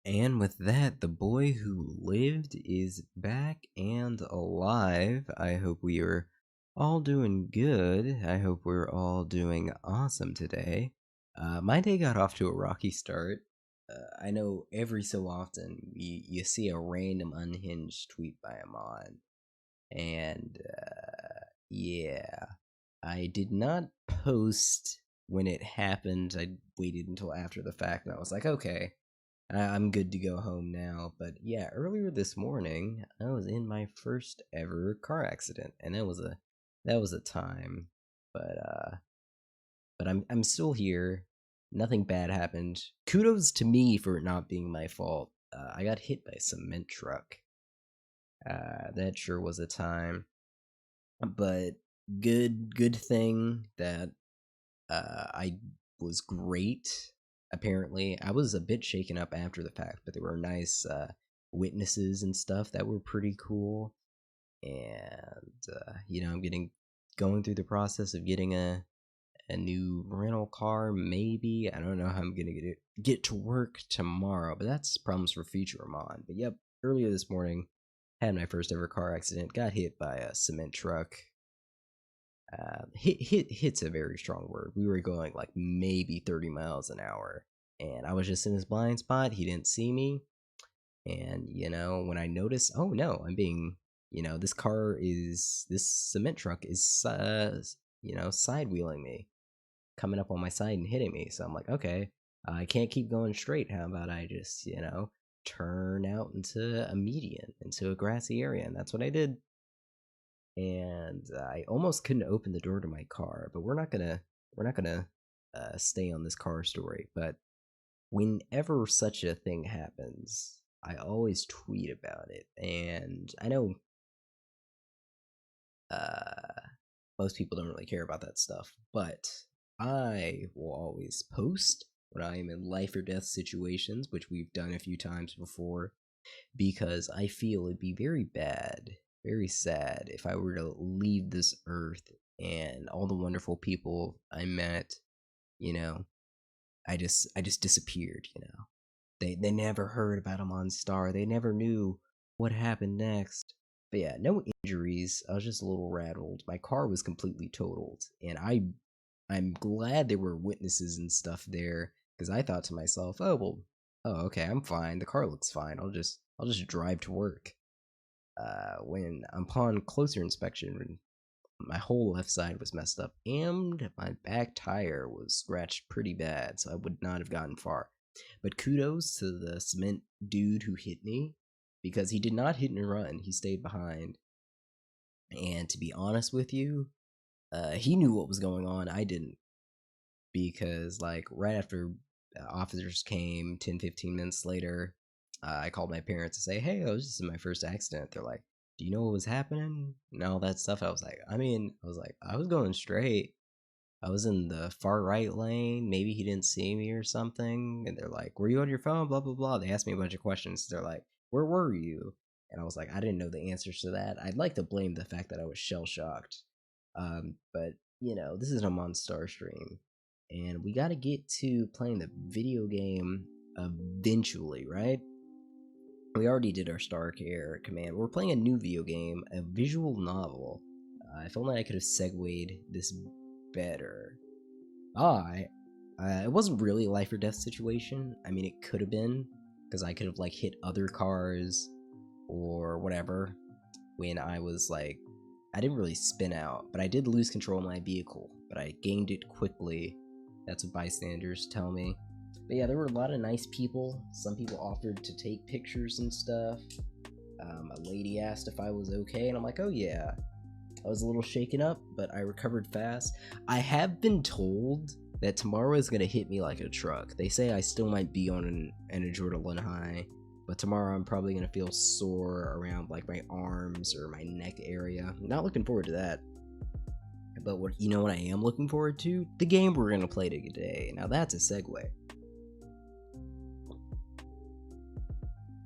And with that, the boy who lived is back and alive. I hope we are all doing good. I hope we're all doing awesome today. My day got off to a rocky start. I know every so often you see a random unhinged tweet by Amon, and yeah, I did not post when it happened. I waited until after the fact, and I was like, okay, I'm good to go home now. But yeah, earlier this morning, I was in my first ever car accident, and that was a time. But I'm still here. Nothing bad happened. Kudos to me for it not being my fault. I got hit by a cement truck. That sure was a time. But good thing that I was great. Apparently, I was a bit shaken up after the fact, but there were nice witnesses and stuff that were pretty cool. And I'm going through the process of getting a new rental car. Maybe I don't know how I'm gonna get to work tomorrow, but that's problems for future Ramon. But yep, earlier this morning, had my first ever car accident. Got hit by a cement truck. Hit's a very strong word. We were going like maybe 30 miles an hour, and I was just in his blind spot. He didn't see me, and when I noticed, oh no, I'm being, this cement truck is, side wheeling me, coming up on my side and hitting me. So I'm like, okay, I can't keep going straight. How about I just, turn out into a median, into a grassy area, and that's what I did. And I almost couldn't open the door to my car. But we're not gonna stay on this car story. But whenever such a thing happens, I always tweet about it, and I know most people don't really care about that stuff, but I will always post when I am in life or death situations, which we've done a few times before, because I feel it'd be very bad, very sad if I were to leave this earth and all the wonderful people I met, you know, I just disappeared, They never heard about him on Star. They never knew what happened next. But yeah, no injuries. I was just a little rattled. My car was completely totaled, and I'm glad there were witnesses and stuff there, because I thought to myself, oh well, oh okay, I'm fine. The car looks fine. I'll just drive to work. When upon closer inspection, my whole left side was messed up, and my back tire was scratched pretty bad, so I would not have gotten far. But kudos to the cement dude who hit me, because he did not hit and run. He stayed behind. And to be honest with you, he knew what was going on. I didn't. Because, like, right after officers came, 10, 15 minutes later, I called my parents to say, hey, I was just in my first accident. They're like, do you know what was happening? And all that stuff. I was like, I was going straight. I was in the far right lane. Maybe he didn't see me or something. And they're like, were you on your phone? Blah, blah, blah. They asked me a bunch of questions. They're like, where were you? And I was like, I didn't know the answers to that. I'd like to blame the fact that I was shell shocked. But, this is a Monstar stream. And we got to get to playing the video game eventually, right? We already did our Star Care command. We're playing a new video game, a visual novel. If only I could have segued this better. It wasn't really a life or death situation. I mean, it could have been, because I could have like hit other cars or whatever. When I was like, I didn't really spin out, but I did lose control of my vehicle. But I gained it quickly. That's what bystanders tell me. But yeah, there were a lot of nice people. Some people offered to take pictures and stuff. A lady asked if I was okay, and I'm like, oh yeah. I was a little shaken up, but I recovered fast. I have been told that tomorrow is going to hit me like a truck. They say I still might be on an adrenaline high, but tomorrow I'm probably going to feel sore around like my arms or my neck area. Not looking forward to that. But what I am looking forward to? The game we're going to play today. Now that's a segue.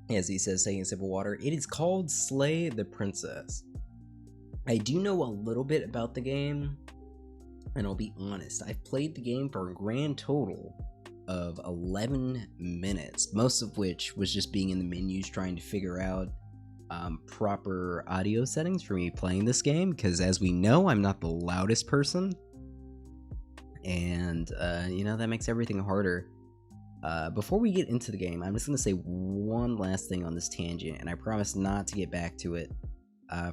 As he says, taking a sip of water, it is called Slay the Princess. I do know a little bit about the game, and I'll be honest, I've played the game for a grand total of 11 minutes, most of which was just being in the menus trying to figure out proper audio settings for me playing this game, because as we know, I'm not the loudest person, and that makes everything harder. Before we get into the game, I'm just going to say one last thing on this tangent, and I promise not to get back to it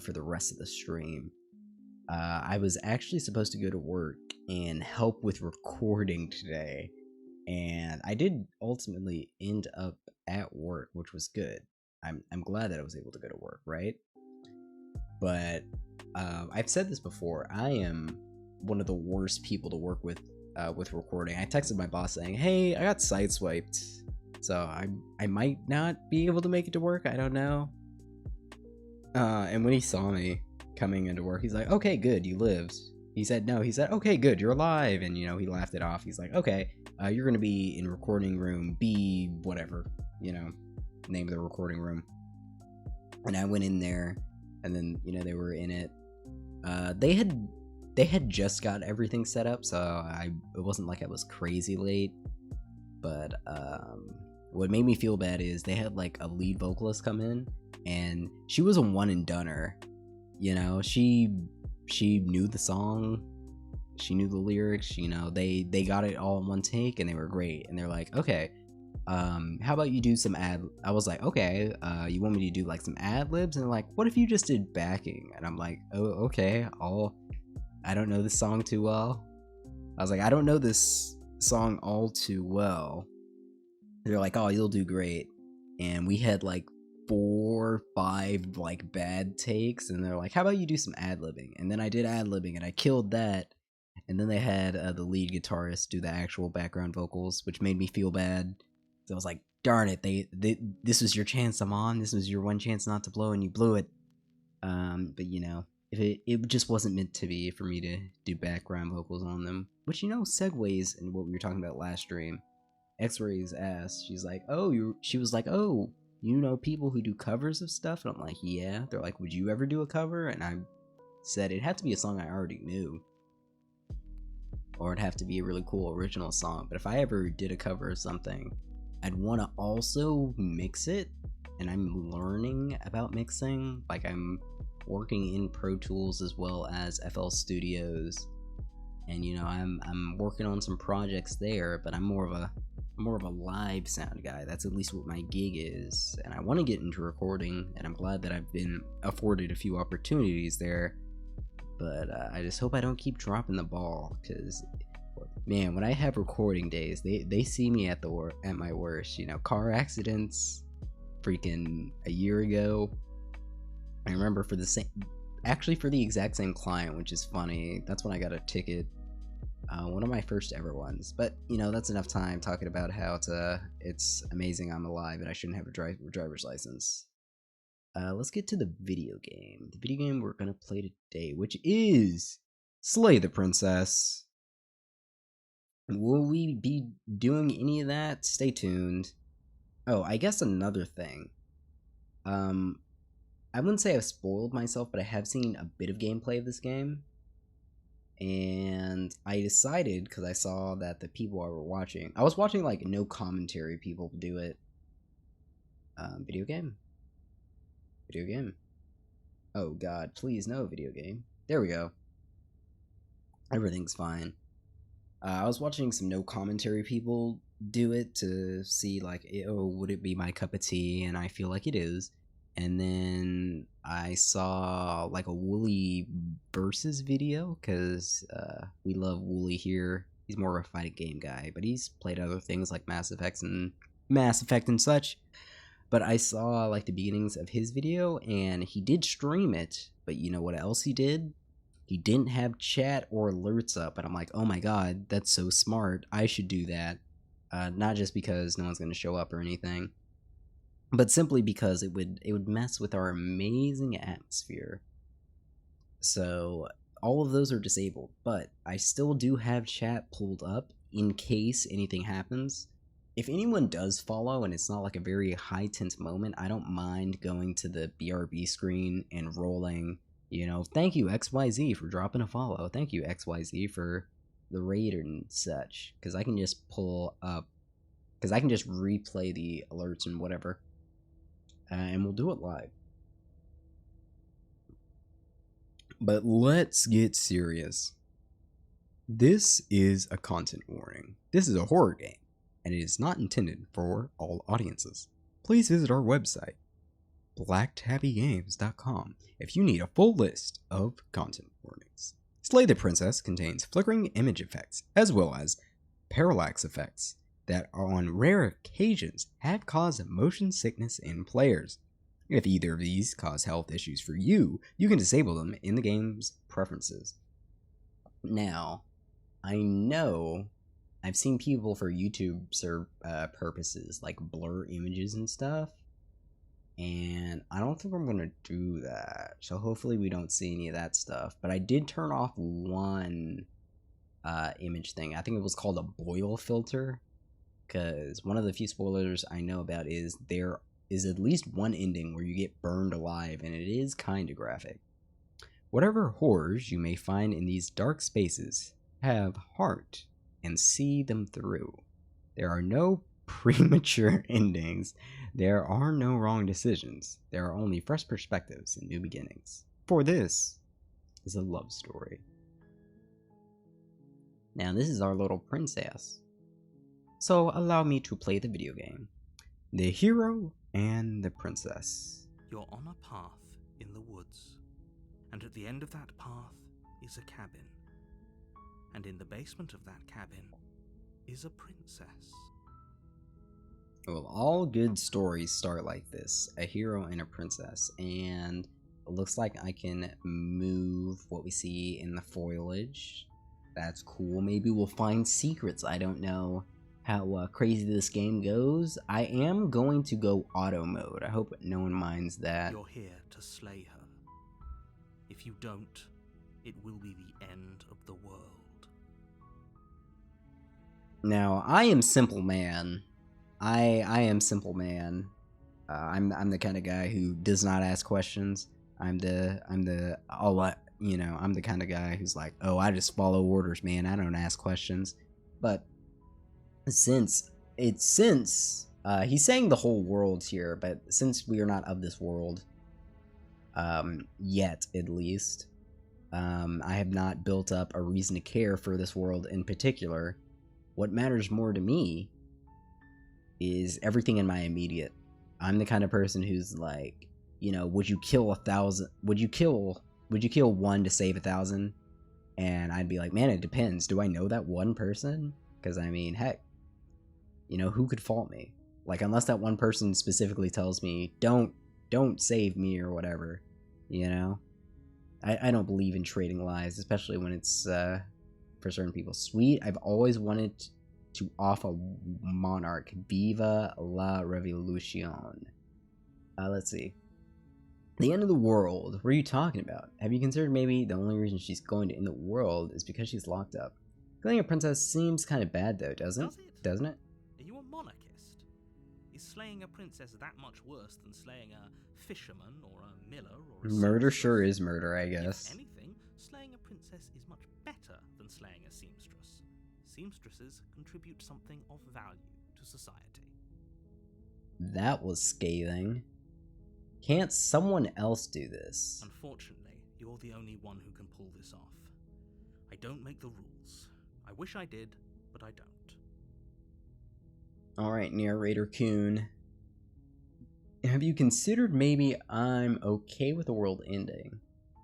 for the rest of the stream. I was actually supposed to go to work and help with recording today, and I did ultimately end up at work, which was good. I'm glad that I was able to go to work, right? But I've said this before, I am one of the worst people to work with recording. I texted my boss saying, hey, I got sideswiped, so I might not be able to make it to work, I don't know. And when he saw me coming into work, he's like, okay, good, you lived. He said, no, he said, okay, good, you're alive. And, he laughed it off. He's like, okay, you're going to be in recording room B, whatever, name of the recording room. And I went in there, and then, they were in it. They had just got everything set up, so it wasn't like I was crazy late. But what made me feel bad is they had like a lead vocalist come in, and she was a one and doneer. She knew the song, she knew the lyrics, they got it all in one take, and they were great. And they're like, okay, how about you do some I was like, okay, you want me to do like some ad libs? And they're like, what if you just did backing? And I'm like, oh, okay, I don't know this song too well. I was like, I don't know this song all too well. They're like, oh, you'll do great. And we had like 4 or 5 like bad takes, and they're like, how about you do some ad-libbing? And then I did ad-libbing, and I killed that. And then they had the lead guitarist do the actual background vocals, which made me feel bad. So I was like, darn it, this was your chance, Amon. This was your one chance not to blow, and you blew it. But if it just wasn't meant to be for me to do background vocals on them, which segues into what we were talking about last stream. X-Ray's asked, she was like, oh, people who do covers of stuff? And I'm like, yeah. They're like, would you ever do a cover? And I said it had to be a song I already knew, or it'd have to be a really cool original song. But if I ever did a cover of something, I'd want to also mix it. And I'm learning about mixing, like I'm working in Pro Tools as well as FL Studios, and I'm working on some projects there, but I'm more of a live sound guy. That's at least what my gig is, and I want to get into recording, and I'm glad that I've been afforded a few opportunities there. But I just hope I don't keep dropping the ball, because man, when I have recording days, they see me at my worst. Car accidents, freaking a year ago. I remember for the exact same client, which is funny. That's when I got a ticket. One of my first ever ones. But that's enough time talking about how it's amazing I'm alive and I shouldn't have a driver's license. Let's get to the video game. The video game we're gonna play today, which is Slay the Princess. Will we be doing any of that? Stay tuned. Oh, I guess another thing. I wouldn't say I've spoiled myself, but I have seen a bit of gameplay of this game. And I decided, because I saw that the people I was watching like no commentary people do it. Video game. Oh god, please no video game. There we go. Everything's fine. I was watching some no commentary people do it to see like, oh, would it be my cup of tea? And I feel like it is. And then I saw like a Wooly versus video, because we love Wooly here. He's more of a fighting game guy, but he's played other things like Mass Effect and such. But I saw like the beginnings of his video, and he did stream it, but you know what else he did? He didn't have chat or alerts up, and I'm like, oh my god, that's so smart. I should do that. Not just because no one's going to show up or anything, but simply because it would mess with our amazing atmosphere. So all of those are disabled, but I still do have chat pulled up in case anything happens. If anyone does follow and it's not like a very high tense moment, I don't mind going to the BRB screen and rolling, thank you XYZ for dropping a follow, thank you XYZ for the raid and such, because I can just pull up because I can just replay the alerts and whatever, and we'll do it live. But let's get serious. This is a content warning. This is a horror game, and it is not intended for all audiences. Please visit our website, blacktabbygames.com, if you need a full list of content warnings. Slay the Princess contains flickering image effects, as well as parallax effects that on rare occasions have caused motion sickness in players. If either of these cause health issues for you, you can disable them in the game's preferences. Now, I know I've seen people for YouTube purposes like blur images and stuff, and I don't think I'm going to do that. So hopefully we don't see any of that stuff. But I did turn off one image thing. I think it was called a boil filter, because one of the few spoilers I know about is there is at least one ending where you get burned alive, and it is kind of graphic. Whatever horrors you may find in these dark spaces, have heart and see them through. There are no premature endings. There are no wrong decisions. There are only fresh perspectives and new beginnings. For this is a love story. Now this is our little princess. So allow me to play the video game. The hero and the princess. You're on a path in the woods, and at the end of that path is a cabin. And in the basement of that cabin is a princess. Well, all good stories start like this, a hero and a princess, and it looks like I can move what we see in the foliage. That's cool. Maybe we'll find secrets. I don't know how crazy this game goes. I am going to go auto mode. I hope no one minds that. You're here to slay her. If you don't, it will be the end of the world. Now, I am Simple Man. I am Simple Man. I'm the kind of guy who does not ask questions. I'm the kind of guy who's like, oh, I just follow orders, man. I don't ask questions. But since he's saying the whole world's here, but since we are not of this world, yet at least, I have not built up a reason to care for this world in particular. What matters more to me is everything in my immediate. I'm the kind of person who's like, would you kill 1,000? Would you kill one to save 1,000? And I'd be like, man, it depends. Do I know that one person? Because I mean, heck, who could fault me? Like, unless that one person specifically tells me, don't save me or whatever, I don't believe in trading lives, especially when it's for certain people. Sweet, I've always wanted to off a monarch. Viva la revolution. Let's see. The end of the world. What are you talking about? Have you considered maybe the only reason she's going to end the world is because she's locked up? Killing a princess seems kind of bad though, doesn't it? Are you a monarchist? Is slaying a princess that much worse than slaying a fisherman or a miller or a murder? Sure is murder, I guess. If anything, slaying a princess is much better than slaying a seamstress. Seamstresses contribute something of value to society. That was scathing. Can't someone else do this? Unfortunately, you're the only one who can pull this off. I don't make the rules. I wish I did, but I don't. Alright, narrator Coon. Have you considered maybe I'm okay with the world ending?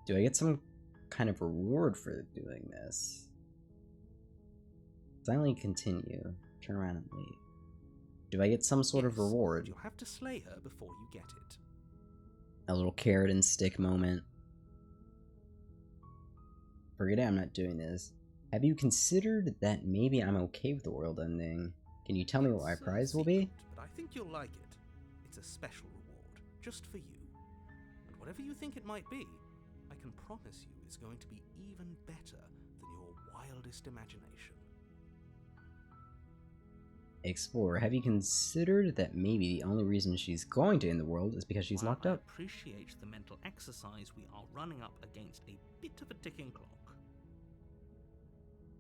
Do I get some kind of reward for doing this? Silently continue. Turn around and leave. Do I get some sort of reward? You have to slay her before you get it. A little carrot and stick moment. Forget it, I'm not doing this. Have you considered that maybe I'm okay with the world ending? Can you tell me what my prize will be? But I think you'll like it. It's a special reward, just for you. And whatever you think it might be, I can promise you it's going to be even better than your wildest imagination. Explorer, have you considered that maybe the only reason she's going to end the world is because she's locked up? I appreciate the mental exercise, we are running up against a bit of a ticking clock.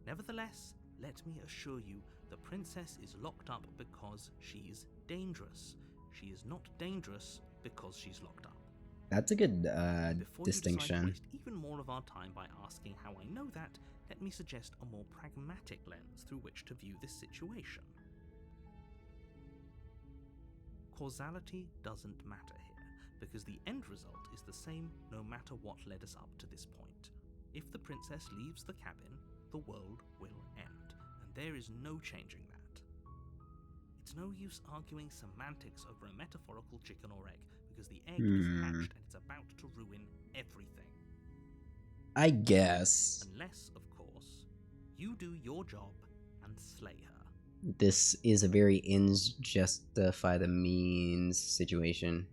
Nevertheless, let me assure you The princess is locked up because she's dangerous. She is not dangerous because she's locked up. That's a good Before you decide to distinction. waste even more of our time by asking how I know that, let me suggest a more pragmatic lens through which to view this situation. Causality doesn't matter here, because the end result is the same no matter what led us up to this point. If the princess leaves the cabin, the world will end, and there is no changing that. It's no use arguing semantics over a metaphorical chicken or egg, because the egg is hatched and it's about to ruin everything. I guess. Unless, of course, you do your job and slay her. This is a very ends justify the means situation.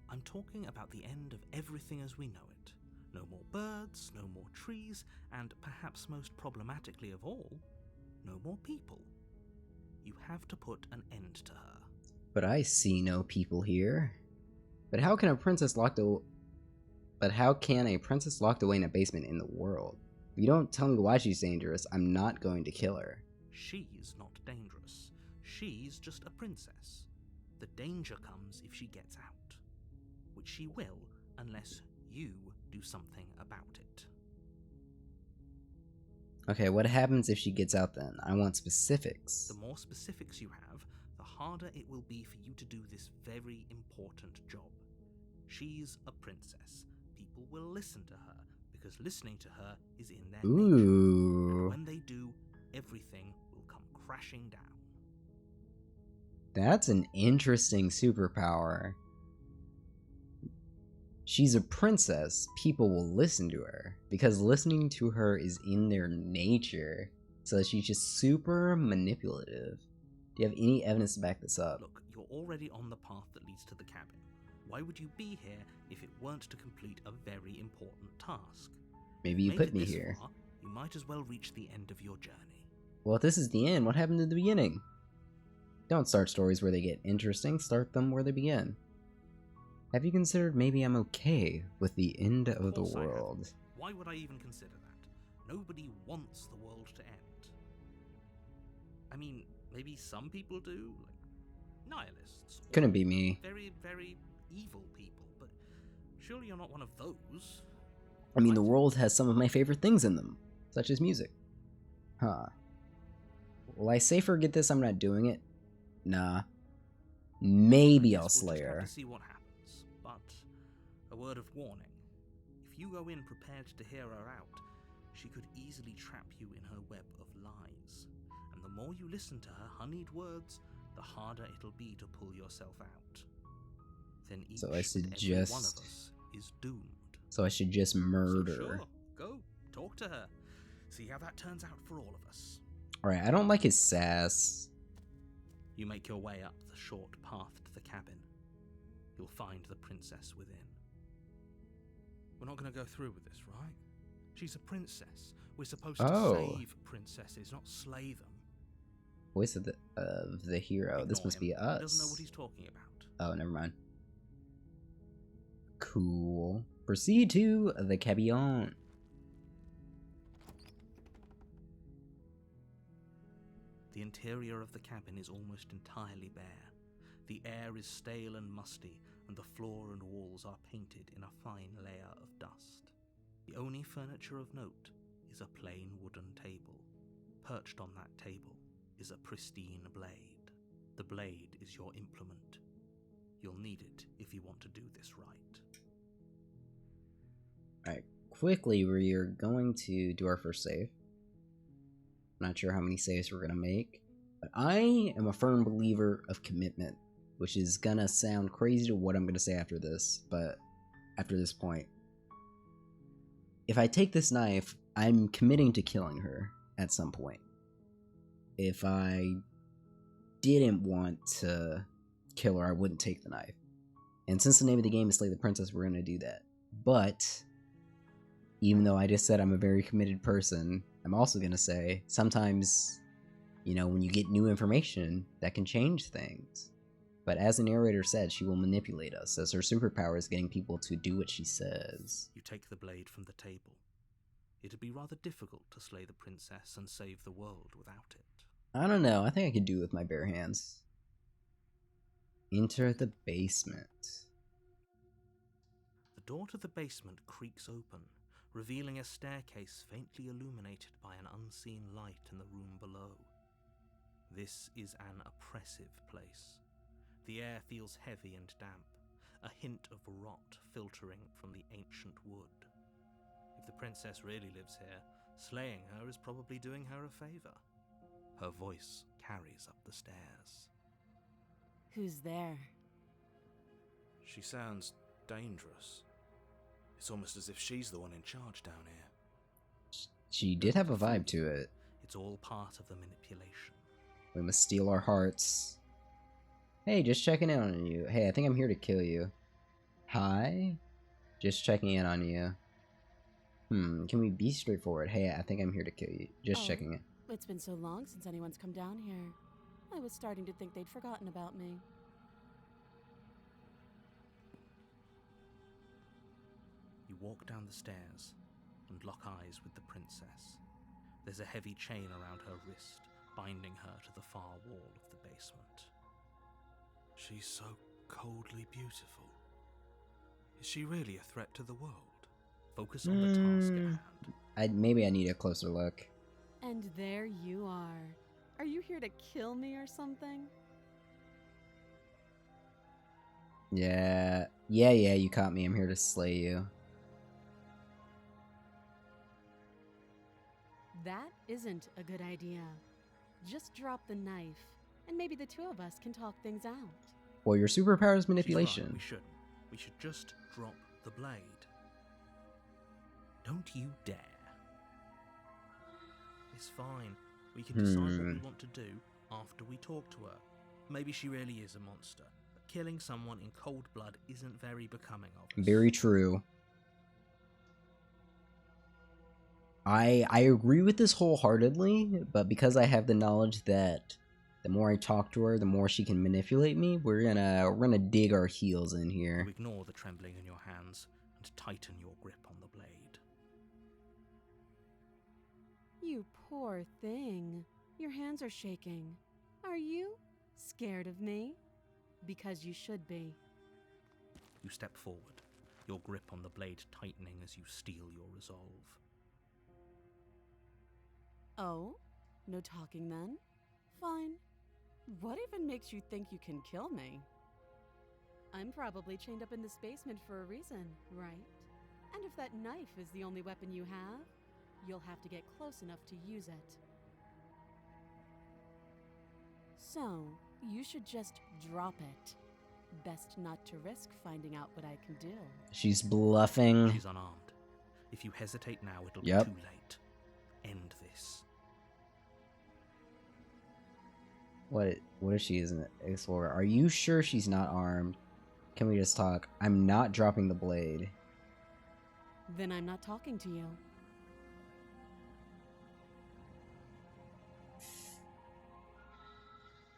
I'm talking about the end of everything as we know it. No more birds, no more trees, and perhaps most problematically of all, no more people. You have to put an end to her. But I see no people here. But how can a princess locked away in a basement in the world? If you don't tell me why she's dangerous, I'm not going to kill her. She's not dangerous. She's just a princess. The danger comes if she gets out, which she will unless you do something about it. Okay, what happens if she gets out then? I want specifics. The more specifics you have, the harder it will be for you to do this very important job. She's a princess. People will listen to her, because listening to her is in their nature. And when they do, everything will come crashing down. That's an interesting superpower. She's a princess. People will listen to her, because listening to her is in their nature. So she's just super manipulative. Do you have any evidence to back this up? Look, you're already on the path that leads to the cabin. Why would you be here if it weren't to complete a very important task? Maybe you put me here. Far, you might as well reach the end of your journey. Well, if this is the end, what happened at the beginning? Don't start stories where they get interesting, start them where they begin. Have you considered maybe I'm okay with the end of the world? Why would I even consider that? Nobody wants the world to end. I mean, maybe some people do, like nihilists. Couldn't be me. Very, very evil people, but surely you're not one of those. I mean, the world has some of my favorite things in them, such as music. Huh. Will I say forget this, I'm not doing it? Nah. Maybe I'll slay her. We'll just have to see what happens, but a word of warning. If you go in prepared to hear her out, she could easily trap you in her web of lies. And the more you listen to her honeyed words, the harder it'll be to pull yourself out. Then each and every one of us is doomed. So I should just murder. So sure, go, talk to her. See how that turns out for all of us. Alright, I don't like his sass. You make your way up the short path to the cabin. You'll find the princess within. We're not going to go through with this, right? She's a princess. We're supposed to save princesses, not slay them. Voice of the hero. Ignore this must him. be us. He doesn't know what he's talking about. Oh, never mind. Cool. Proceed to the cabin. The interior of the cabin is almost entirely bare. The air is stale and musty, and the floor and walls are painted in a fine layer of dust. The only furniture of note is a plain wooden table. Perched on that table is a pristine blade. The blade is your implement. You'll need it if you want to do this right. Alright, quickly, we are going to do our first save. Not sure how many saves we're going to make, but I am a firm believer of commitment, which is going to sound crazy to what I'm going to say after this, but after this point. If I take this knife, I'm committing to killing her at some point. If I didn't want to kill her, I wouldn't take the knife. And since the name of the game is Slay the Princess, we're going to do that. But even though I just said I'm a very committed person, I'm also going to say sometimes, you know, when you get new information, that can change things. But as the narrator said, she will manipulate us, as her superpower is getting people to do what she says. You take the blade from the table. It'd be rather difficult to slay the princess and save the world without it. I don't know. I think I could do it with my bare hands. Enter the basement. The door to the basement creaks open, revealing a staircase faintly illuminated by an unseen light in the room below. This is an oppressive place. The air feels heavy and damp, a hint of rot filtering from the ancient wood. If the princess really lives here, slaying her is probably doing her a favor. Her voice carries up the stairs. Who's there? She sounds dangerous. It's almost as if she's the one in charge down here. She did have a vibe to it. It's all part of the manipulation. We must steal our hearts. Hey, just checking in on you. Hey, I think I'm here to kill you. Hi? Just checking in on you. Can we be straightforward? Hey, I think I'm here to kill you. Just checking in. It's been so long since anyone's come down here. I was starting to think they'd forgotten about me. You walk down the stairs and lock eyes with the princess. There's a heavy chain around her wrist, binding her to the far wall of the basement. She's so coldly beautiful. Is she really a threat to the world? Focus on the task at hand. Maybe I need a closer look. And there you are. Are you here to kill me or something? Yeah, you caught me. I'm here to slay you. That isn't a good idea. Just drop the knife, and maybe the two of us can talk things out. Well, your superpower is manipulation. She's right, we should just drop the blade. Don't you dare. It's fine. We can decide what we want to do after we talk to her. Maybe she really is a monster, but killing someone in cold blood isn't very becoming of us. Very true. I agree with this wholeheartedly, but because I have the knowledge that the more I talk to her, the more she can manipulate me, we're gonna dig our heels in here. You ignore the trembling in your hands and tighten your grip on the blade. You poor thing. Your hands are shaking. Are you scared of me? Because you should be. You step forward, your grip on the blade tightening as you steel your resolve. Oh? No talking then? Fine. What even makes you think you can kill me? I'm probably chained up in this basement for a reason, right? And if that knife is the only weapon you have, you'll have to get close enough to use it. So, you should just drop it. Best not to risk finding out what I can do. She's bluffing. She's unarmed. If you hesitate now, it'll be too late. End this. What if she isn't an explorer? Are you sure she's not armed? Can we just talk? I'm not dropping the blade. Then I'm not talking to you.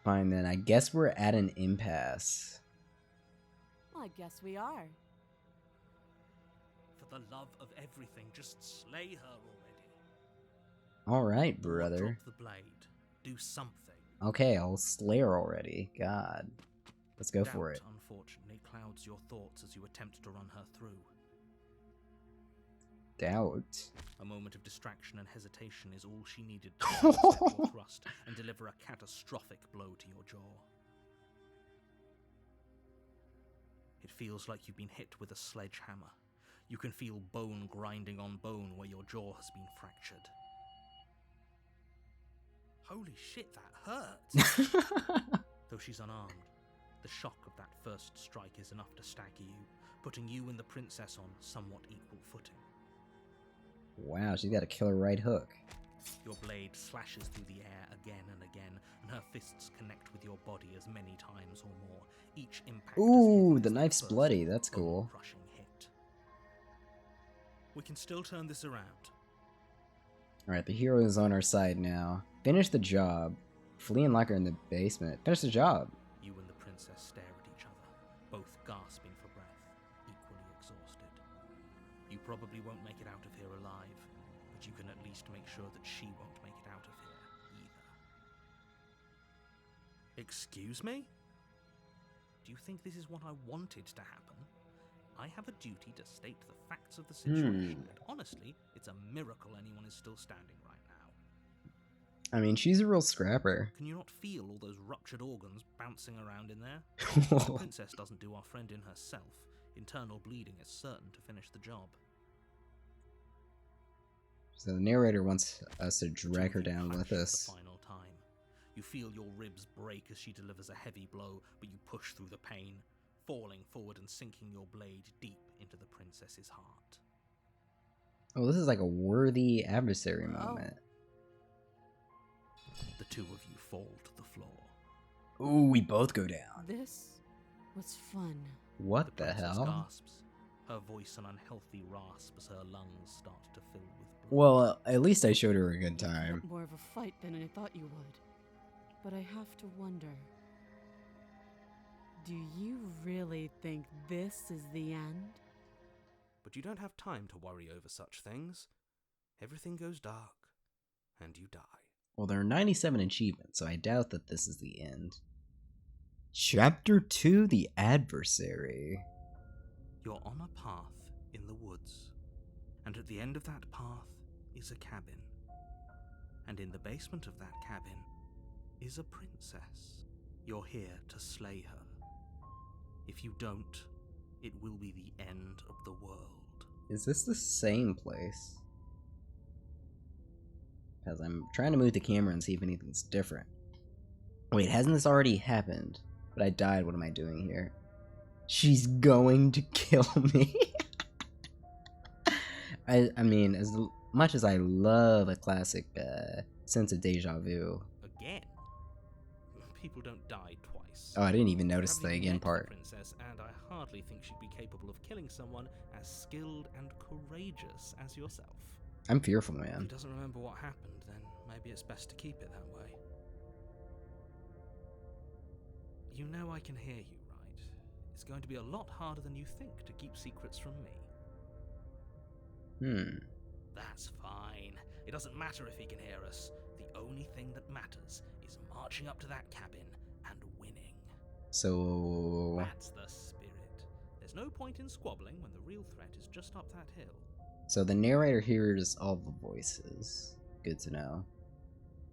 Fine then, I guess we're at an impasse. I guess we are. For the love of everything, just slay her already. Alright, brother. Drop the blade. Do something. Okay, I'll slay her already. God. Let's go for it. Unfortunately, clouds your thoughts as you attempt to run her through. Doubt. A moment of distraction and hesitation is all she needed to intercept your thrust and deliver a catastrophic blow to your jaw. It feels like you've been hit with a sledgehammer. You can feel bone grinding on bone where your jaw has been fractured. Holy shit, that hurts! Though she's unarmed, the shock of that first strike is enough to stagger you, putting you and the princess on somewhat equal footing. Wow, she's got a killer right hook. Your blade slashes through the air again and again, and her fists connect with your body as many times or more. Each impact. Ooh, the knife's bloody. That's cool. Crushing hit. We can still turn this around. Alright, the hero is on our side now. Finish the job. Flee and lock her in the basement. Finish the job. You and the princess stare at each other, both gasping for breath, equally exhausted. You probably won't make it out of here alive, but you can at least make sure that she won't make it out of here either. Excuse me? Do you think this is what I wanted to happen? I have a duty to state the facts of the situation, and honestly, it's a miracle anyone is still standing right now. I mean, she's a real scrapper. Can you not feel all those ruptured organs bouncing around in there? If the princess doesn't do our friend in herself, internal bleeding is certain to finish the job. So the narrator wants us to drag her down with us. The final time. You feel your ribs break as she delivers a heavy blow, but you push through the pain, falling forward and sinking your blade deep into the princess's heart. Oh, this is like a worthy adversary moment. The two of you fall to the floor. Ooh, we both go down. This was fun. What the princess hell? Gasps, her voice an unhealthy rasp as her lungs start to fill with blood. Well, at least I showed her a good time. More of a fight than I thought you would. But I have to wonder, do you really think this is the end? But you don't have time to worry over such things. Everything goes dark, and you die. Well, there are 97 achievements, so I doubt that this is the end. Chapter 2, The Adversary. You're on a path in the woods, and at the end of that path is a cabin. And in the basement of that cabin is a princess. You're here to slay her. If you don't, it will be the end of the world. Is this the same place? Because I'm trying to move the camera and see if anything's different. Wait, hasn't this already happened? But I died, what am I doing here? She's going to kill me. I mean, as much as I love a classic sense of deja vu. Again? People don't die twice. Oh, I didn't even notice the again met part. The princess, and I hardly think she'd be capable of killing someone as skilled and courageous as yourself. I'm fearful, If man. he doesn't remember what happened, then maybe it's best to keep it that way. You know I can hear you, right? It's going to be a lot harder than you think to keep secrets from me. That's fine. It doesn't matter if he can hear us. The only thing that matters is marching up to that cabin and winning. So... That's the spirit. There's no point in squabbling when the real threat is just up that hill. So the narrator hears all the voices. Good to know.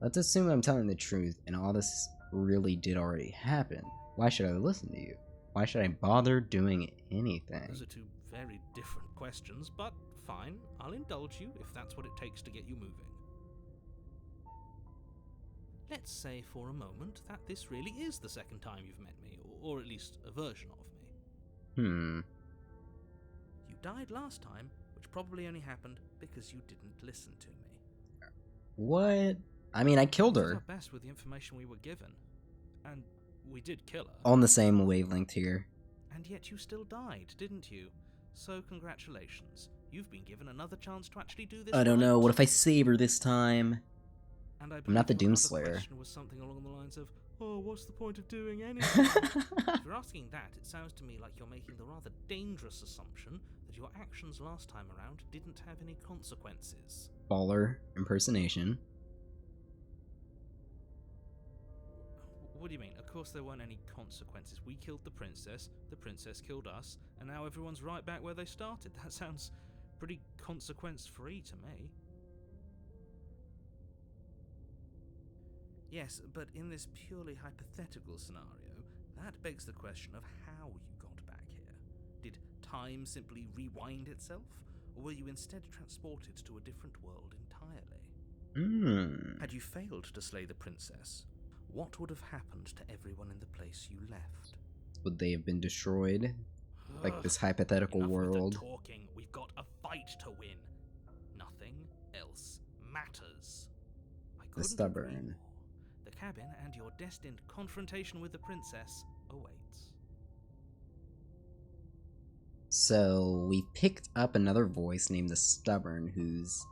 Let's assume I'm telling the truth and all this really did already happen. Why should I listen to you? Why should I bother doing anything? Those are two very different questions, but fine. I'll indulge you if that's what it takes to get you moving. Let's say for a moment that this really is the second time you've met me, or at least a version of me. You died last time, which probably only happened because you didn't listen to me. What? I mean, I killed We did her. our best with the information we were given, and we did kill her. On the same wavelength here. And yet you still died, didn't you? So congratulations. You've been given another chance to actually do this. I don't know. right. What if I save her this time? And I I'm not the believe your other Doomslayer. question was something along the lines of, "Oh, what's the point of doing anything?" If you're asking that, it sounds to me like you're making the rather dangerous assumption that your actions last time around didn't have any consequences. Baller impersonation. What do you mean? Of course there weren't any consequences. We killed the princess killed us, and now everyone's right back where they started. That sounds pretty consequence-free to me. Yes, but in this purely hypothetical scenario, that begs the question of how you got back here. Did time simply rewind itself, or were you instead transported to a different world entirely? Had you failed to slay the princess, what would have happened to everyone in the place you left? Would they have been destroyed? Like this hypothetical Enough with the world? talking. We've got a fight to win. Nothing else matters. I couldn't agree Stubborn. more. The cabin and your destined confrontation with the princess awaits. So we picked up another voice named the Stubborn, who's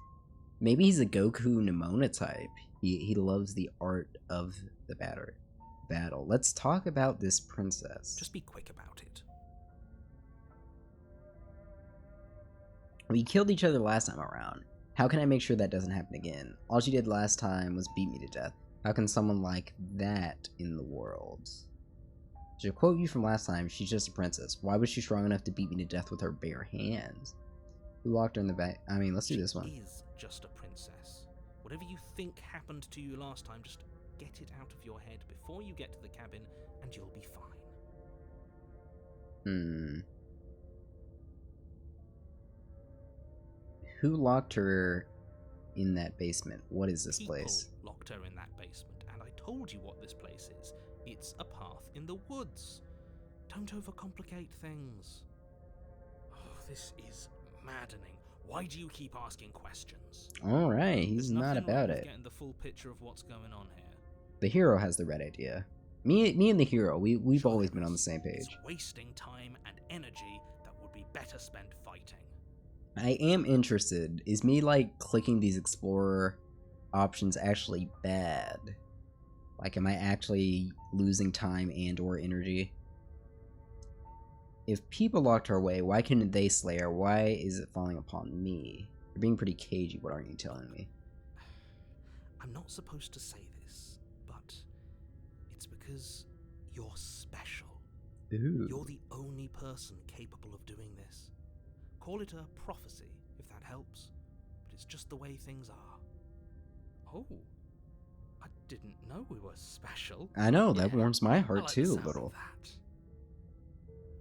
maybe he's a Goku Nimona type. He loves the art of the battle. Let's talk about this princess. Just be quick about it. We killed each other last time around. How can I make sure that doesn't happen again? All she did last time was beat me to death. How can someone like that in the world? To quote you from last time, she's just a princess. Why was she strong enough to beat me to death with her bare hands? Who locked her in the back? I mean, let's do this one. She is just a princess. Whatever you think happened to you last time, just get it out of your head before you get to the cabin, and you'll be fine. Who locked her in that basement? What is this People place? locked her in that basement, and I told you what this place is. It's a path in the woods. Don't overcomplicate things. Oh, this is maddening. Why do you keep asking questions? Alright, he's There's not nothing about wrong with it. getting the full picture of what's going on here. The hero has the right idea. Me and the hero, we've Sure always there been on the is. same It's page. wasting time and energy that would be better spent fighting. I am interested. Is me, like, clicking these explorer options actually bad? Like, am I actually losing time and or energy? If people locked her away, why couldn't they slay her? Why is it falling upon me? You're being pretty cagey, what aren't you telling me? I'm not supposed to say this, but it's because you're special. Ooh. You're the only person capable of doing this. Call it a prophecy, if that helps, but it's just the way things are. Oh, I didn't know we were special. I know, that Yeah, warms my I heart like the too, a sound of little. that.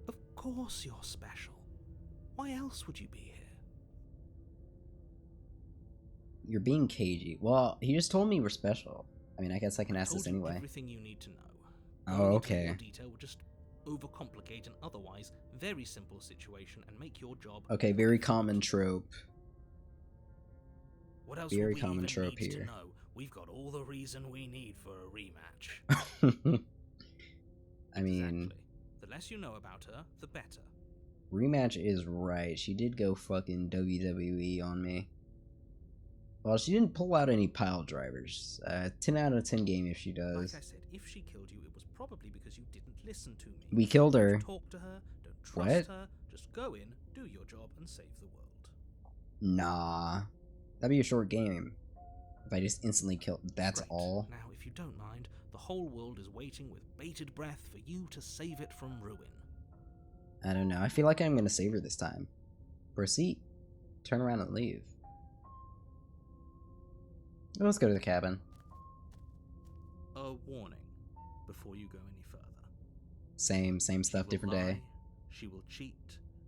Of course you're special. Why else would you be here? You're being cagey. Well, he just told me we're special. I mean, I guess I can ask Told this you anyway. everything you need to know. Oh, Going into okay. more detail would just overcomplicate an otherwise very simple situation and make your job. Okay, more very difficult. common trope. What else Very would we common even trope need here. to know? We've got all the reason we need for a rematch. I mean, Exactly. The less you know about her, the better. rematch is right. She did go fucking WWE on me. Well, she didn't pull out any pile drivers. 10 out of 10 game if she does. Like I said, if she killed you, it was probably because you didn't listen to me. We killed her. Don't talk to her, don't trust What? her, just go in, do your job, and save the world. Nah. That'd be a short game. If I just instantly killed. That's Great. all. Now, if you don't mind, the whole world is waiting with bated breath for you to save it from ruin. I don't know. I feel like I'm gonna save her this time. Proceed. Turn around and leave. Let's go to the cabin. A warning before you go any further. Same She stuff, will different lie, day. She will cheat,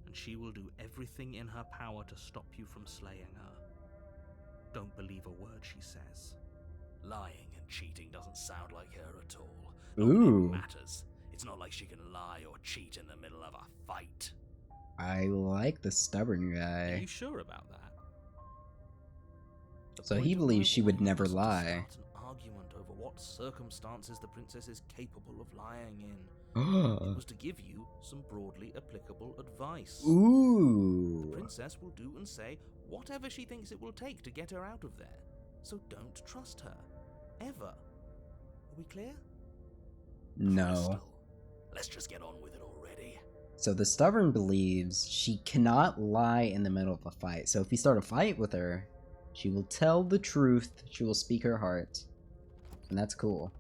and she will do everything in her power to stop you from slaying her. Don't believe a word she says. Lying and cheating doesn't sound like her at all. Not when Ooh. it matters. It's not like she can lie or cheat in the middle of a fight. I like the stubborn Are guy. you sure about that? The So point he of believes my she would warning never was to lie. start an argument over what circumstances the princess is capable of lying in. It was to give you some broadly applicable advice. The Ooh. princess will do and say whatever she thinks it will take to get her out of there. So don't trust her. Ever. Are we clear? No. Crystal, let's just get on with it already. So the stubborn believes she cannot lie in the middle of a fight. So if we start a fight with her, she will tell the truth. She will speak her heart. And that's cool.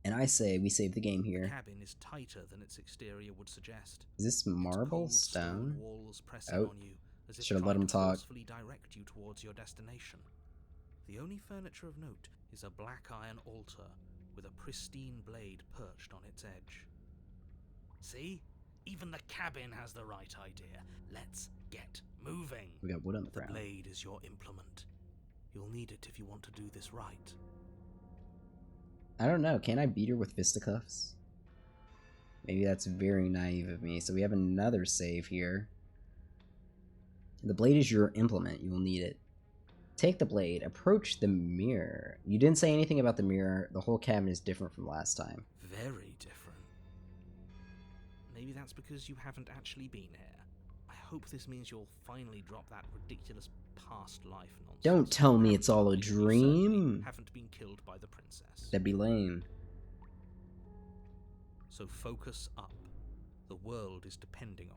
And I say we save the game The here. cabin is tighter than its exterior would suggest. Is this Its marble? cold Stone? walls pressing Oh. on you, as if Should've trying let him to talk. forcefully direct you towards your destination. The only furniture of note is a black iron altar with a pristine blade perched on its edge. See? Even the cabin has the right idea. Let's get moving. We got wood on the The ground. blade is your implement. You'll need it if you want to do this right. I don't know. Can I beat her with fisticuffs? Maybe that's very naive of me. So we have another save here. The blade is your implement. You will need it. Take the blade. Approach the mirror. You didn't say anything about the mirror. The whole cabin is different from last time. Very different. Maybe that's because you haven't actually been here. I hope this means you'll finally drop that ridiculous past life nonsense. Don't tell me it's all a You certainly dream. haven't been killed by the princess. That'd be lame. So focus up. The world is depending on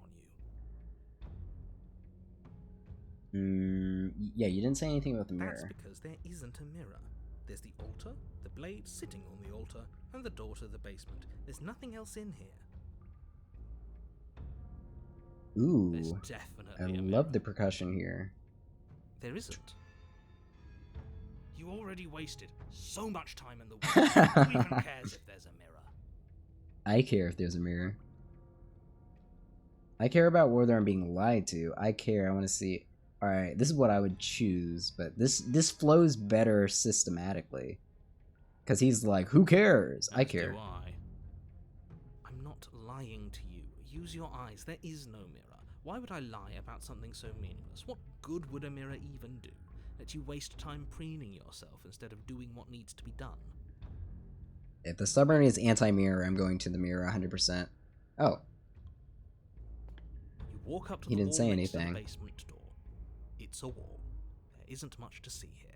you. Yeah, you didn't say anything about the That's mirror. because there isn't a mirror. There's the altar, the blade sitting on the altar, and the door to the basement. There's nothing else in here. There's Ooh, definitely I a love mirror. the percussion here. There isn't. You already wasted so much time in the woods. Who even cares if there's a mirror? I care if there's a mirror. I care about whether I'm being lied to. I care. I want to see. All right, this is what I would choose, but this flows better systematically. Because he's like, who cares? I As care. do I. I'm not lying to you. Use your eyes. There is no mirror. Why would I lie about something so meaningless? What good would a mirror even do? Let you waste time preening yourself instead of doing what needs to be done. If the stubborn is anti-mirror, I'm going to the mirror 100%. Oh, You walk up to He the didn't wall say next to the anything. basement door. It's a wall. There isn't much to see here.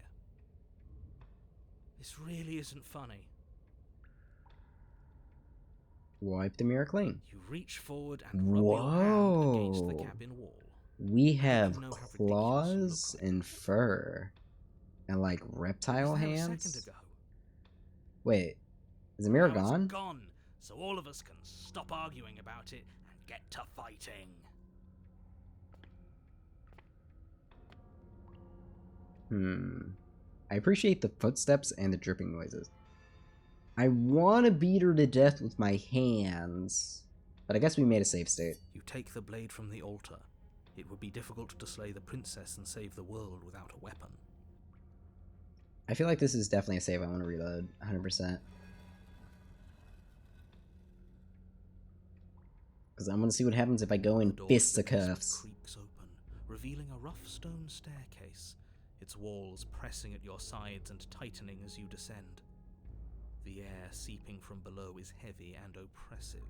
This really isn't funny. wipe the mirror clean. You reach forward and rub your hand against the Whoa. cabin wall. We I don't have even know how ridiculous you claws look like. and fur. And like reptile Was there a hands. second ago? Wait, is the mirror Now it's gone? gone, so all of us can stop arguing about it and get to fighting. I appreciate the footsteps and the dripping noises. I want to beat her to death with my hands. But I guess we made a safe state. You take the blade from the altar. It would be difficult to slay the princess and save the world without a weapon. I feel like this is definitely a save I want to reload 100%. Because I want to see what happens if I go in The door to the basement fisticuffs. creaks open, revealing a rough stone staircase, its walls pressing at your sides and tightening as you descend. The air seeping from below is heavy and oppressive,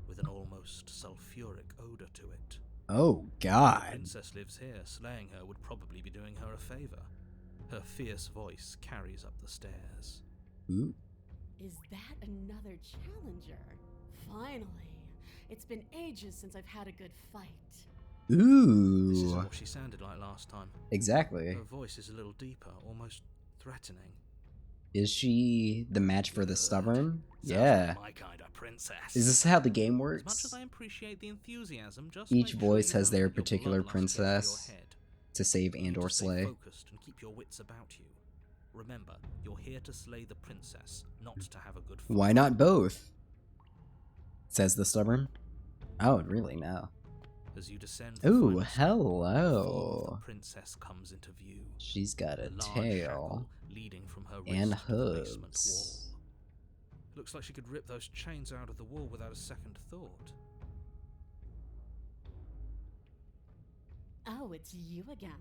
with an almost sulfuric odor to it. Oh, The God. princess lives here. Slaying her would probably be doing her a favor. Her fierce voice carries up the stairs. Ooh. Is that another challenger? Finally. It's been ages since I've had a good fight. This isn't Ooh. what she sounded like last time. Exactly. Her voice is a little deeper, almost threatening. Is she the match for the Ugh. stubborn? Sounds Yeah. like my kind of princess. Is this how the game As much works? as I appreciate the enthusiasm, just Each make sure voice you has don't their let your particular bloodlust get to your princess head. to save You need and to or stay slay. focused and keep your wits about you. Remember, you're here to slay the princess, not to have a good fight. Why not both? Says the stubborn. Oh, really? No. As you descend the Ooh, final step, the form of hello. the princess comes into view. She's got a large tail shackle leading from her and wrist to the basement wall. hooves. Looks like she could rip those chains out of the wall without a second thought. Oh, it's you again.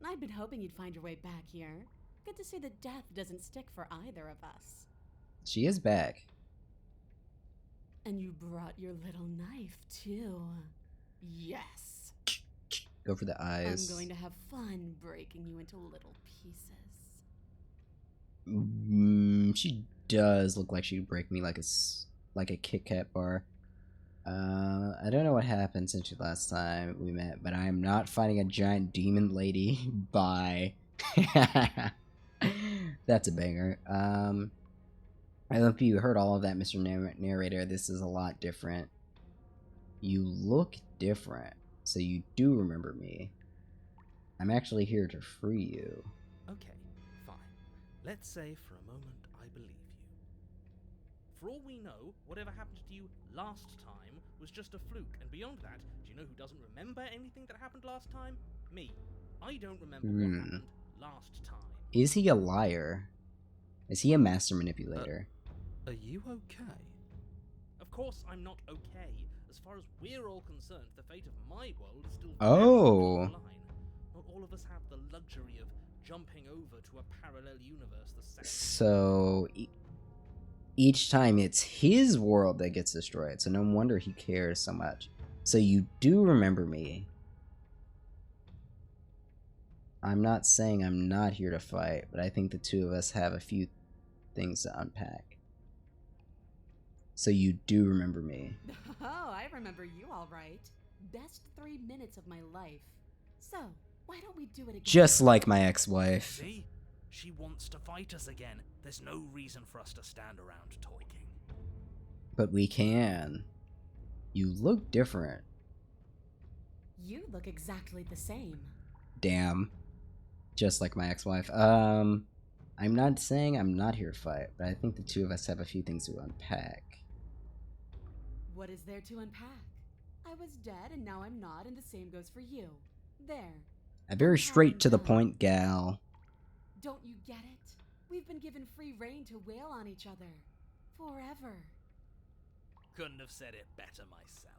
I'd been hoping you'd find your way back here. Good to see that death doesn't stick for either of us. She is back. And you brought your little knife, too. Yes. Go for the eyes. I'm going to have fun breaking you into little pieces. She does look like she'd break me like a Kit Kat bar. I don't know what happened since the last time we met, but I am not fighting a giant demon lady. Bye. That's a banger. I hope you heard all of that, Mr. Narrator. This is a lot different. You look different, so you do remember me. I'm actually here to free you. Okay, fine. Let's say for a moment I believe you. For all we know, whatever happened to you last time was just a fluke, and beyond that, do you know who doesn't remember anything that happened last time? Me. I don't remember what happened last time. Is he a liar? Is he a master manipulator? Are you okay? Of course I'm not okay. As far as we're all concerned, the fate of my world is still very much on the line. Not all of us have the luxury of jumping over to a parallel universe the second. So each time it's his world that gets destroyed, so no wonder he cares so much. So you do remember me. I'm not saying I'm not here to fight, but I think the two of us have a few things to unpack. So you do remember me. Oh, I remember you all right. Best 3 minutes of my life. So, why don't we do it again? Just like my ex-wife. See? She wants to fight us again. There's no reason for us to stand around talking. But we can. You look different. You look exactly the same. Damn. Just like my ex-wife. I'm not saying I'm not here to fight, but I think the two of us have a few things to unpack. What is there to unpack? I was dead and now I'm not, and the same goes for you. There. A very Unpack straight and to the done. point, gal. Don't you get it? We've been given free rein to wail on each other. Forever. Couldn't have said it better myself.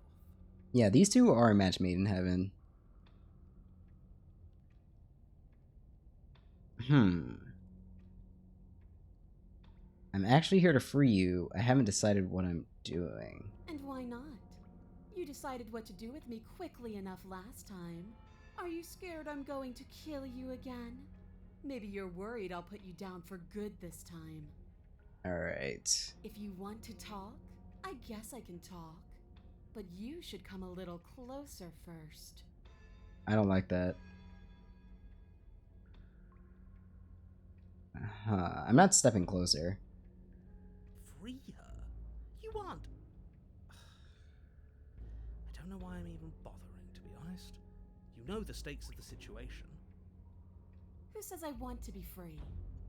Yeah, these two are a match made in heaven. I'm actually here to free you. I haven't decided what I'm doing. And why not? You decided what to do with me quickly enough last time. Are you scared I'm going to kill you again? Maybe you're worried I'll put you down for good this time. Alright. If you want to talk, I guess I can talk. But you should come a little closer first. I don't like that. I'm not stepping closer. Free her? You aren't. I don't know why I'm even bothering, to be honest. You know the stakes of the situation. Who says I want to be free?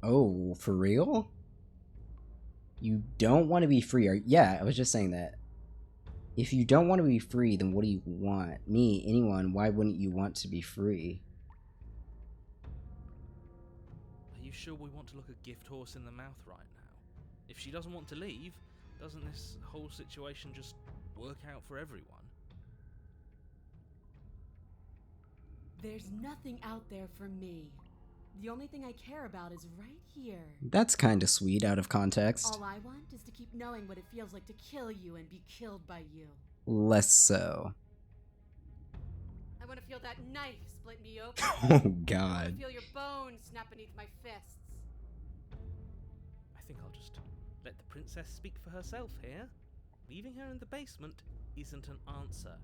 Oh, for real? You don't want to be free? Yeah, I was just saying that. If you don't want to be free, then what do you want? Me, anyone, why wouldn't you want to be free? Are you sure we want to look a gift horse in the mouth right now? If she doesn't want to leave, doesn't this whole situation just work out for everyone? There's nothing out there for me. The only thing I care about is right here. That's kinda sweet out of context. All I want is to keep knowing what it feels like to kill you and be killed by you. Less so. I want to feel that knife split me open. Oh I want to god. feel your bones snap beneath my fists. I think I'll just let the princess speak for herself here. Leaving her in the basement isn't an answer.